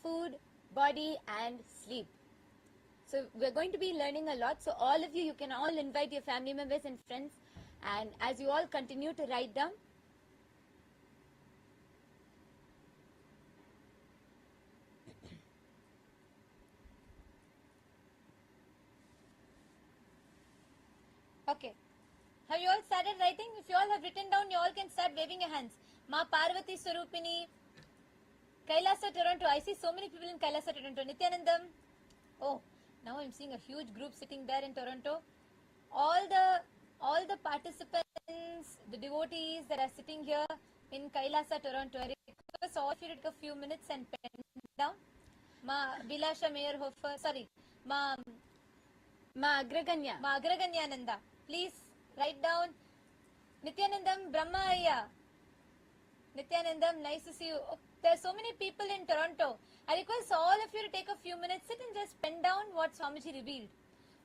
food, body and sleep. So we're going to be learning a lot. So all of you can all invite your family members and friends. And as you all continue to write down, okay. Have you all started writing? If you all have written down, you all can start waving your hands. Ma Parvati Swarupini, Kailasa Toronto. I see so many people in Kailasa Toronto. Nithyanandam. Oh, now I'm seeing a huge group sitting there in Toronto. All the participants, the devotees that are sitting here in Kailasa Toronto. I request all of you to take a few minutes and pen down. Ma Bilasha Mayerhofer. Sorry. Ma Agraganya Nanda. Please write down. Nithyanandam Brahma Ayya. Nithyanandam, nice to see you. There are so many people in Toronto. I request all of you to take a few minutes, sit and just pen down what Swamiji revealed.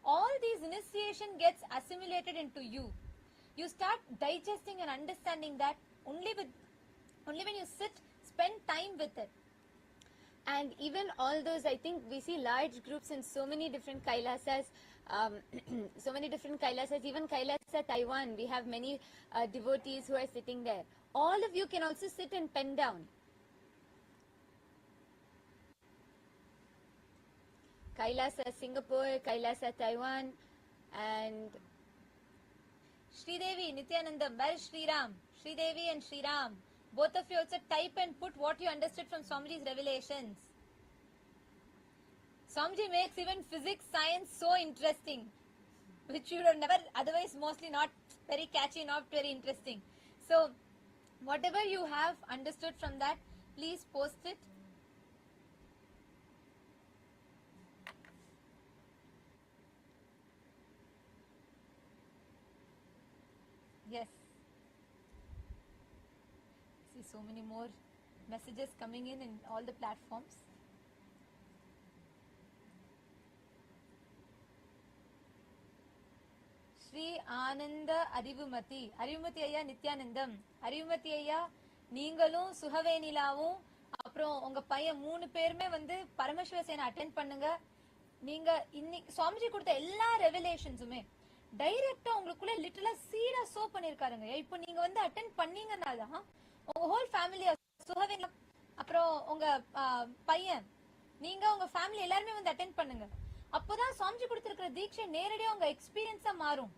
All these initiation gets assimilated into you. You start digesting and understanding that only when you sit, spend time with it. And even all those, I think we see large groups in so many different Kailasas, even Kailasa Taiwan, we have many devotees who are sitting there. All of you can also sit and pen down. Kailasa Singapore, Kailasa Taiwan, and Sridevi, Nithyanandam, where is Sriram? Sridevi and Sriram. Both of you also type and put what you understood from Swamiji's revelations. Swamiji makes even physics, science so interesting, which you would have never, otherwise mostly not very catchy, not very interesting. So, whatever you have understood from that, please post it. Yes. See so many more messages coming in all the platforms. Sri Ananda Arivumati. Arivumati Ayya Nithyanandam. Arivumati Ayya நீங்களும் சுகவேனிலாவும் அப்புறம் உங்க பையன் 3 பேருமே வந்து பரமசிவ சேனை attend பண்ணுங்க. நீங்க இன்னைக்கு சுவாமிஜி கொடுத்த எல்லா ரெவலேஷன்ஸுமே டைரக்டா உங்களுக்குள்ள லிட்டரலா சீடா சோ பண்ணிருக்காருங்க. இப்போ நீங்க வந்து அட்டெண்ட் பண்ணீங்கன்னா தான் உங்க ஹோல் ஃபேமிலி சுகவேனிலா அப்புறம் உங்க பையன் நீங்க உங்க ஃபேமிலி எல்லாருமே வந்து அட்டெண்ட் பண்ணுங்க. அப்போதான் சுவாமிஜி கொடுத்திருக்கிற தீட்சை நேரடியா உங்க எக்ஸ்பீரியன்ஸா மாறும்.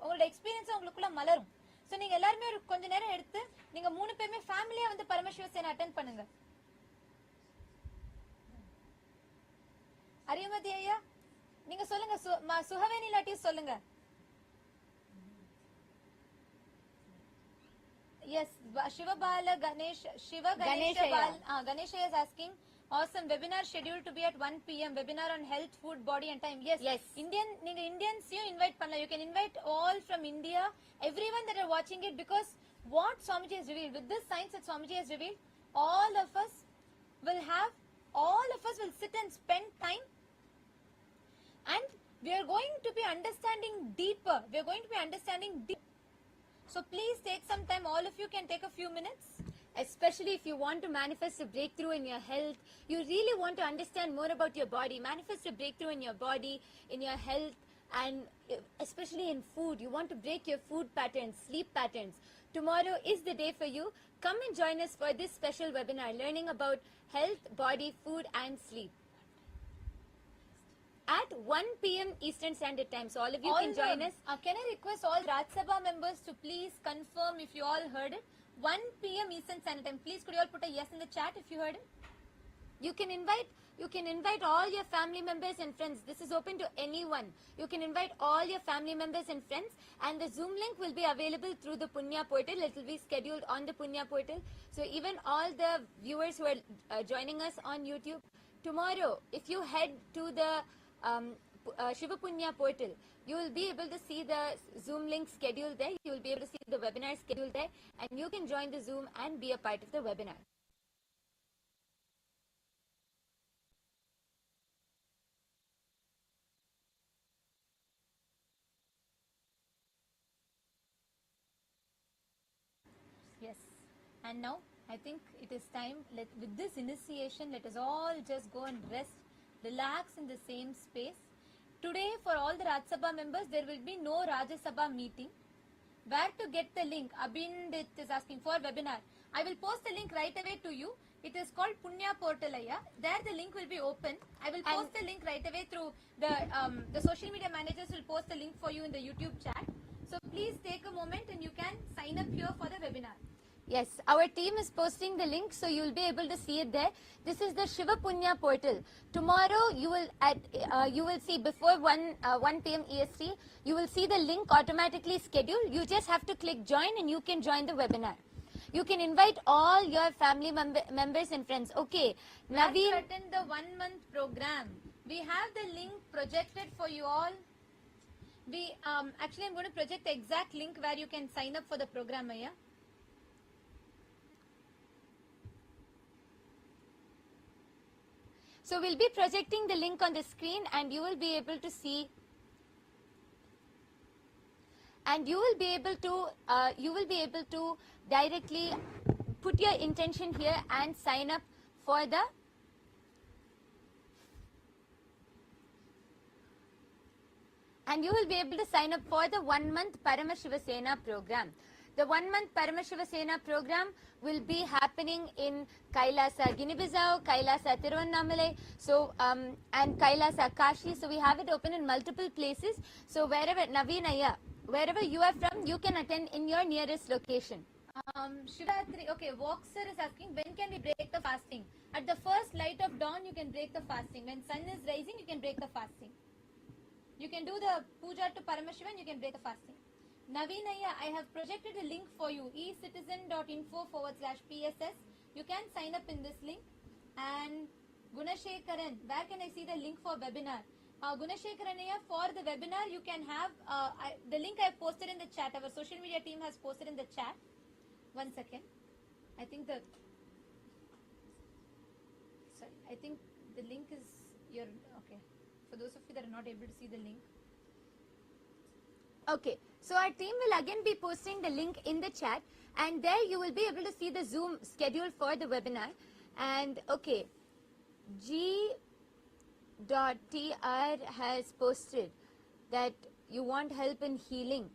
உங்களோட எக்ஸ்பீரியன்ஸ் உங்களுக்குள்ள மலரும். சோ நீங்க எல்லாருமே ஒரு கொஞ்ச நேரம் எடுத்து நீங்க 3 பேருமே ஃபேமிலியா வந்து பரமசிவ சேனை அட்டெண்ட் பண்ணுங்க. அரியமதி ஐயா நீங்க சொல்லுங்க, சுகவேணி லாட்டி சொல்லுங்க. Yes, Shivabala Ganesh, Shiva Ganesha Ganesha is asking, awesome webinar scheduled to be at 1 p.m. webinar on health, food, body and time. Yes. Ninga Indians you invite panna. You can invite all from India, everyone that are watching it, because what Swamiji has revealed, with this science that Swamiji has revealed, all of us will sit and spend time, and we are going to be understanding deeper. So please take some time. All of you can take a few minutes. especially if you want to manifest a breakthrough in your health, you really want to understand more about your body, manifest a breakthrough in your body, in your health, and especially in food. You want to break your food patterns, sleep patterns. Tomorrow is the day for you. Come and join us for this special webinar, learning about health, body, food and sleep at 1 p.m. Eastern Standard Time. So all of you can join us. Can I request all Raj Sabha members to please confirm if you all heard it? 1 p.m. Eastern Standard Time. Please could you all put a yes in the chat if you heard it? You can invite all your family members and friends. This is open to anyone. You can invite all your family members and friends, and the Zoom link will be available through the Punya portal. It will be scheduled on the Punya portal. So even all the viewers who are joining us on YouTube, tomorrow if you head to the Shiva Punya portal, you will be able to see the Zoom link scheduled there. You will be able to see the webinar scheduled there, and you can join the Zoom and be a part of the webinar. Yes. And now I think it is time, with this initiation, let us all just go and rest, relax in the same space. Today for all the Raj Sabha members, there will be no Rajya Sabha meeting. Where to get the link? Abhindit is asking for webinar. I will post the link right away to you. It is called Punya Portal Ayya. There the link will be open. I will post the link right away through the social media managers will post the link for you in the YouTube chat. So please take a moment and you can sign up here for the webinar. Yes, our team is posting the link, so you will be able to see it there. This is the Shiva Punya portal. Tomorrow you will see before 1 p.m. EST, you will see the link automatically scheduled. You just have to click join and you can join the webinar. You can invite all your family members and friends. Okay, Naveen, attend the 1 month program. We have the link projected for you all. We actually I'm going to project the exact link where you can sign up for the program, Ayya. So we'll be projecting the link on the screen, and you will be able to see, and you will be able to directly put your intention here and sign up for the and you will be able to sign up for the 1 month Paramashivasena program. The 1 month Paramashivasena program will be happening in KAILASA Guinea-Bissau, KAILASA Tiruvannamalai, so and KAILASA Kashi. So we have it open in multiple places. So wherever Navinaya, wherever you are from, you can attend in your nearest location. Shivatri, okay, Voxer is asking, when can we break the fasting? At the first light of dawn, you can break the fasting. When sun is rising, you can break the fasting. You can do the puja to Paramashiva and you can break the fasting. Navinaya, I have projected a link for you, ecitizen.info/PSS. You can sign up in this link. And Gunashekaran, where can I see the link for webinar? Gunashekaranaya, for the webinar, you can have the link I have posted in the chat. Our social media team has posted in the chat. 1 second. I think the link is your, okay. For those of you that are not able to see the link. Okay, so our team will again be posting the link in the chat, and there you will be able to see the Zoom schedule for the webinar. And okay, G.TR has posted that you want help in healing.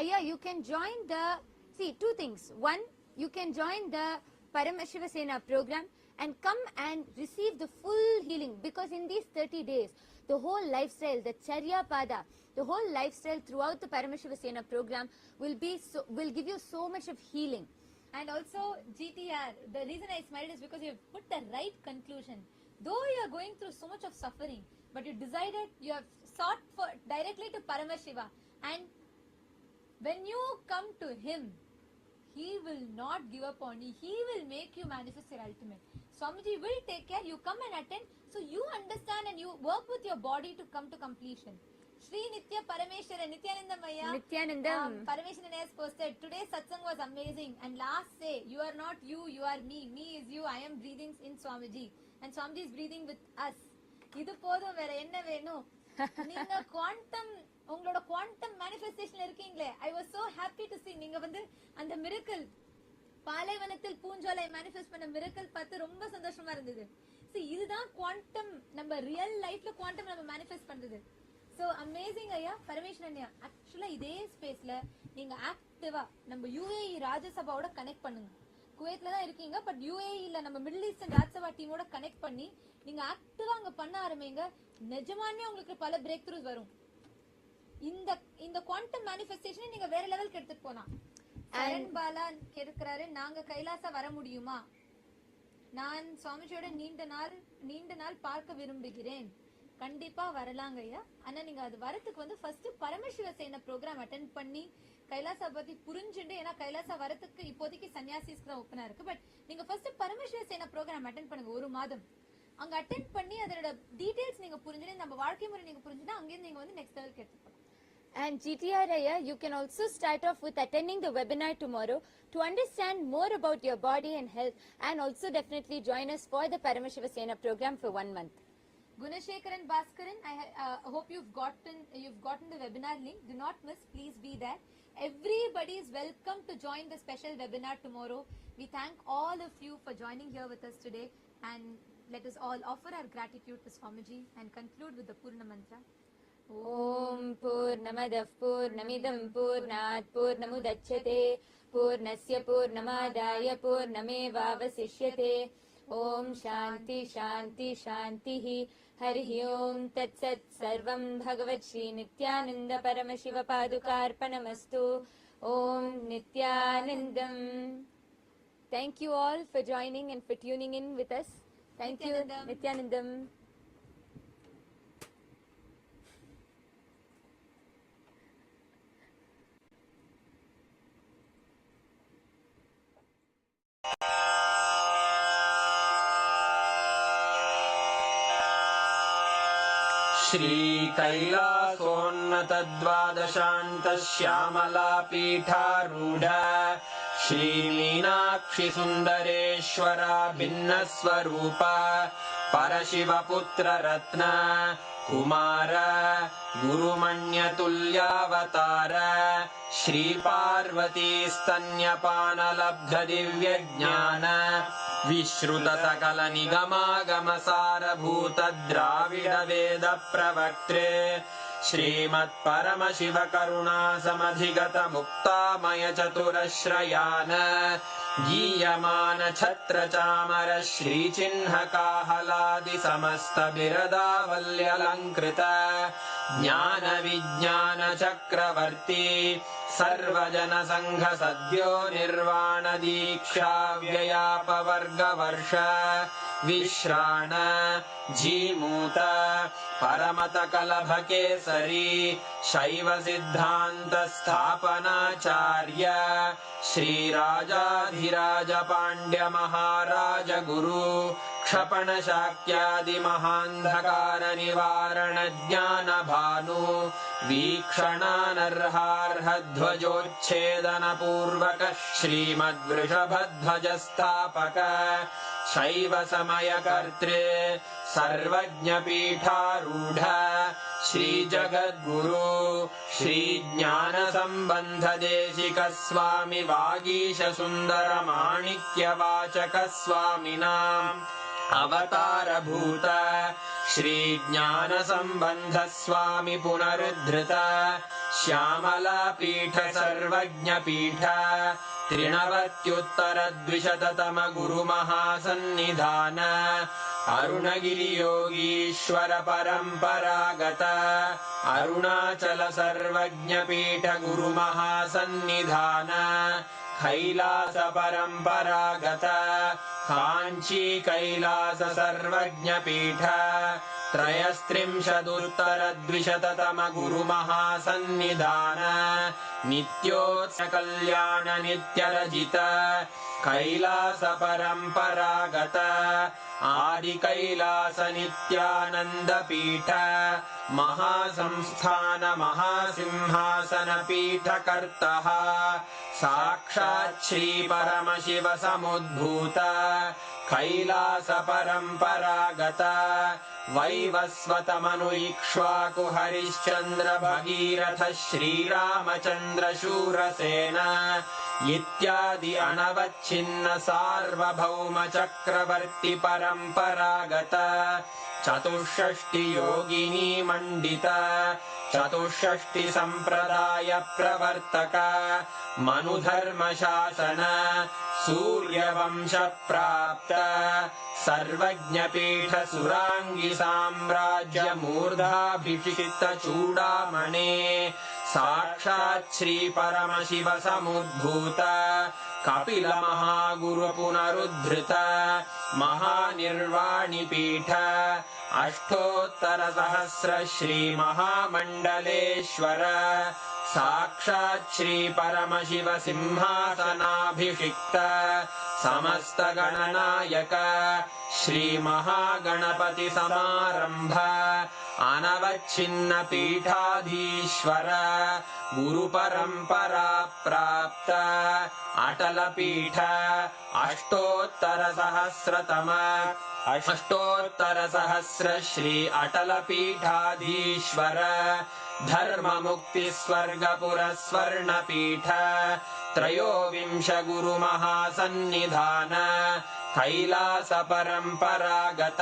Yeah, you can join the, see, two things. One, you can join the Paramashivasena program and come and receive the full healing, because in these 30 days, the whole lifestyle, the Charya Pada, the whole lifestyle throughout the Paramashivasena program will give you so much of healing. And also, GTR, the reason I smiled is because you have put the right conclusion. Though you are going through so much of suffering, but you decided, you have sought for directly to Paramashiva, and when you come to him, he will not give up on you. He will make you manifest your ultimate. Swamiji will take care. You come and attend. So you understand and you work with your body to come to completion. Sri Nitya Parameshwara, Nithyananda Maya. Nithyanandam. Parameshwaran has posted, today's satsang was amazing. And last say, you are not you, you are me. Me is you. I am breathing in Swamiji. And Swamiji is breathing with us. Idu podum vera enna venu. Neenga quantum, ungaloda quantum manifestation irukkingle. I was so happy to see neenga vandu and the miracle. பாலைவனத்தில் பூஞ்சோலை manifest பண்ண miracle பார்த்து ரொம்ப சந்தோஷமா இருந்தது. See, இதுதான் quantum, நம்ம real லைஃப்ல quantum நம்ம மேனிஃபெஸ்ட் பண்றது. So amazing ஐயா, பரமேஸ்வரன் ஐயா. ஆக்சுவலா இதே ஸ்பேஸ்ல நீங்க ஆக்டிவா நம்ம UAE ராஜ்யசபாவோட கனெக்ட் பண்ணுங்க. குவைத்ல தான் இருக்கீங்க, பட் UAE-ல நம்ம மிடில் ஈஸ்டர்ன் ராஜ்யசபா டீமோட கனெக்ட் பண்ணி நீங்க ஆக்டிவா அங்க பண்ண ஆரம்பிங்க. நிஜமாவே உங்களுக்கு பல பிரேக் த்ரூஸ் வரும். இந்த குவாண்டம் மேனிஃபெஸ்டேஷனை நீங்க வேற லெவலுக்கு எடுத்துட்டு போலாம். சரண் பாலா கேட்கிறாரு, நாங்க கைலாசா வர முடியுமா? நான் சுவாமிஜியோட நீண்ட நாள் பார்க்க விரும்புகிறேன். கண்டிப்பா வரலாங்க ஐயா. ஆனா நீங்க அது வரத்துக்கு வந்து ஃபர்ஸ்ட் பரமசிவசேன ப்ரோக்ராம் அட்டென்ட் பண்ணி கைலாசா பத்தி புரிஞ்சுட்டு, ஏன்னா கைலாசா வரத்துக்கு இப்போதைக்கு சன்னியாசிஸ்க்கு தான் ஓப்பனா இருக்கு. பட் நீங்க ஃபர்ஸ்ட் பரமசிவசேன ப்ரோக்ராம் அட்டென்ட் பண்ணுங்க. 1 மாதம் அங்க அட்டென்ட் பண்ணி அதோட டீடைல்ஸ் நீங்க புரிஞ்சுட்டு, நம்ம வாழ்க்கை முறை நீங்க புரிஞ்சுட்டா அங்கேருந்து நீங்க வந்து நெக்ஸ்ட் லெவலுக்கு எடுத்துக்கலாம். And GTR, you can also start off with attending the webinar tomorrow to understand more about your body and health, and also definitely join us for the Paramashivasena program for 1 month. Gunashekaran Bhaskaran, I hope you've gotten the webinar link. Do not miss, please be there. Everybody is welcome to join the special webinar tomorrow. We thank all of you for joining here with us today, and let us all offer our gratitude to Swamiji and conclude with the Purna Mantra. Om Purnamadah Purnamidam Purnat Purnamudachyate Purnasya Purnamadaya Purnamevavasishyate. Om Shanti Shanti Shantihi. Harihi Om Tat Sat Sarvam Bhagavat Shri Nithyananda Paramashiva Padukarpanamastu. Om Nithyanandam. Thank you all for joining and for tuning in with us. Thank you, Nithyanandam. Shri कैलासोन्नतद्वादशान्तश्यामला पीठारूढ Shri Meenakshi सुन्दरेश्वरा भिन्नस्वरूपा परशिवपुत्ररत्न Kumar गुरुमण्यतुल्यावतार Shri Parvati स्तन्यपानलब्धदिव्यज्ञान विश्रुतसकलनिगमागमसारभूत Dravid वेद प्रवक्त्रे श्रीमत्परमशिवकरुणासमधिगत मुक्तामय चतुरश्रयान गीयमान छत्र चामर श्रीचिह्नकाहलादि समस्त बिरदावल्यलङ्कृत ज्ञान विज्ञान चक्रवर्ती सर्वजन संघ सद्यो निर्वाण दीक्षा व्ययापवर्गवर्ष विश्राण जीमूत परमत कलभ केसरी शैव सिद्धांत स्थापनाचार्य श्रीराजाधिराज पांड्य महाराज गुरु क्षपण शाक्यादि महांधकार निवारण ज्ञान भानु वीक्षणानर्हार्ह ध्वजोच्छेदन पूर्वक श्रीमद्वृषभध्वज स्थापक शैव समय कर्त्रे सर्वज्ञ पीठारूढ़ श्री जगद्गुरु श्री ज्ञान संबंध देशिक स्वामी वागीश सुंदर माणिक्य वाचक स्वामिनाम् अवतार भूत श्री ज्ञान संबंध स्वामी पुनरुद्धृत श्यामला पीठ सर्वज्ञ पीठ त्रिनवत्युत्तर द्विशततम गुरु महासन्निधान अरुणगिरि योगीश्वर परंपरागत अरुणाचल सर्वज्ञ पीठ गुरु महासन्निधान कैलास परंपरागत कांची कैलास सर्वज्ञ पीठ त्रयस्त्रिंशदुत्तर द्विशततम गुरु महासन्निधान नित्योत्सव कल्याण नित्यरजित कैलास परंपरागत आदि कैलास नित्यानंद पीठ महासंस्थान महासिंहासन पीठ कर्तः साक्षात् श्री परमशिव समुद्भूत कैलास परंपरागत वैवस्वत मनु इक्ष्वाकु हरिश्चंद्र भगीरथ श्रीरामचंद्र शूरसेन इत्यादि अनवच्छिन्न सार्वभौम चक्रवर्ती परंपरागत चतुष्षष्टि योगिनी मंडित चतुष्षष्टि संप्रदाय प्रवर्तक मनुधर्म शासन सूर्यवंश प्राप्त सर्वज्ञ पीठ सुरांगी साम्राज्य मूर्धाभिषिक्त चूड़ामणे साक्षात् श्री परमशिव समुद्भूत कपिल महागुरु पुनरुद्धृत महानिर्वाणि पीठ अष्टोत्तर सहस्र श्री महामंडलेश्वर साक्षात् श्री परमशिव सिंहासनाभिषिक्त समस्त गणनायक श्री महागणपति समारंभ अनवच्छिन्न पीठाधीश्वर गुरु परंपरा प्राप्त अटल पीठ अष्टोत्तर सहस्र श्री अटल पीठाधीश्वर धर्म मुक्ति स्वर्गपुर स्वर्ण पीठ त्रयोविंश गुरु महासन्निधान कैलास परंपरागत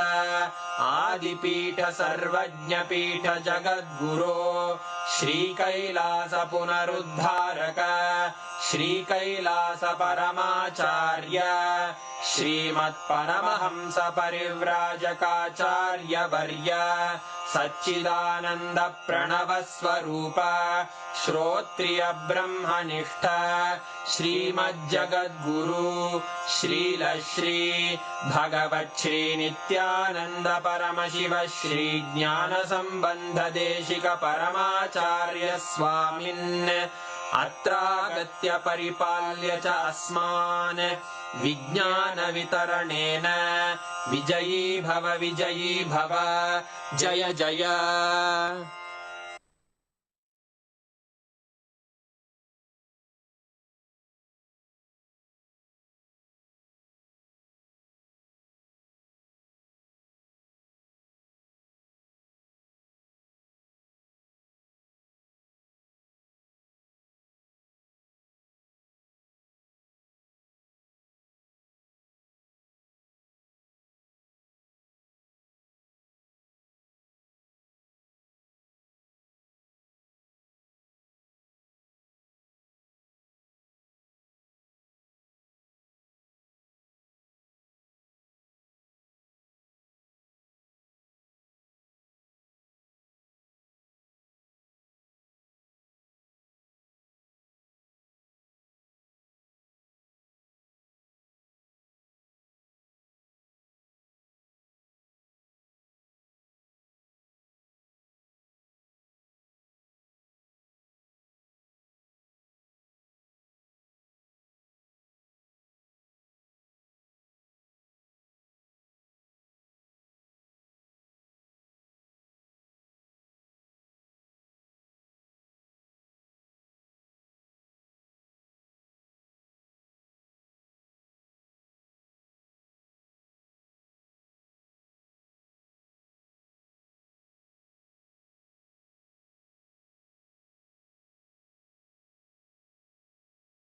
आदिपीठ सर्वज्ञ पीठ जगद्गुरो श्री कैलास पुनरुद्धारक श्री कैलास परमाचार्य श्रीमत्परमहंस परिव्राजकाचार्य वर्य सच्चिदानंद प्रणव स्वरूप श्रोत्रिय ब्रह्मनिष्ठ श्रीमज्जगद्गुरु श्रील श्री भगवत् श्री नित्यानंद परमशिव श्री ज्ञान संबंध देशिक परमाचार्य स्वामिन् अत्रागत्य परिपाल्य च अस्मान् विज्ञान वितरणेन विजयी भव जय जय।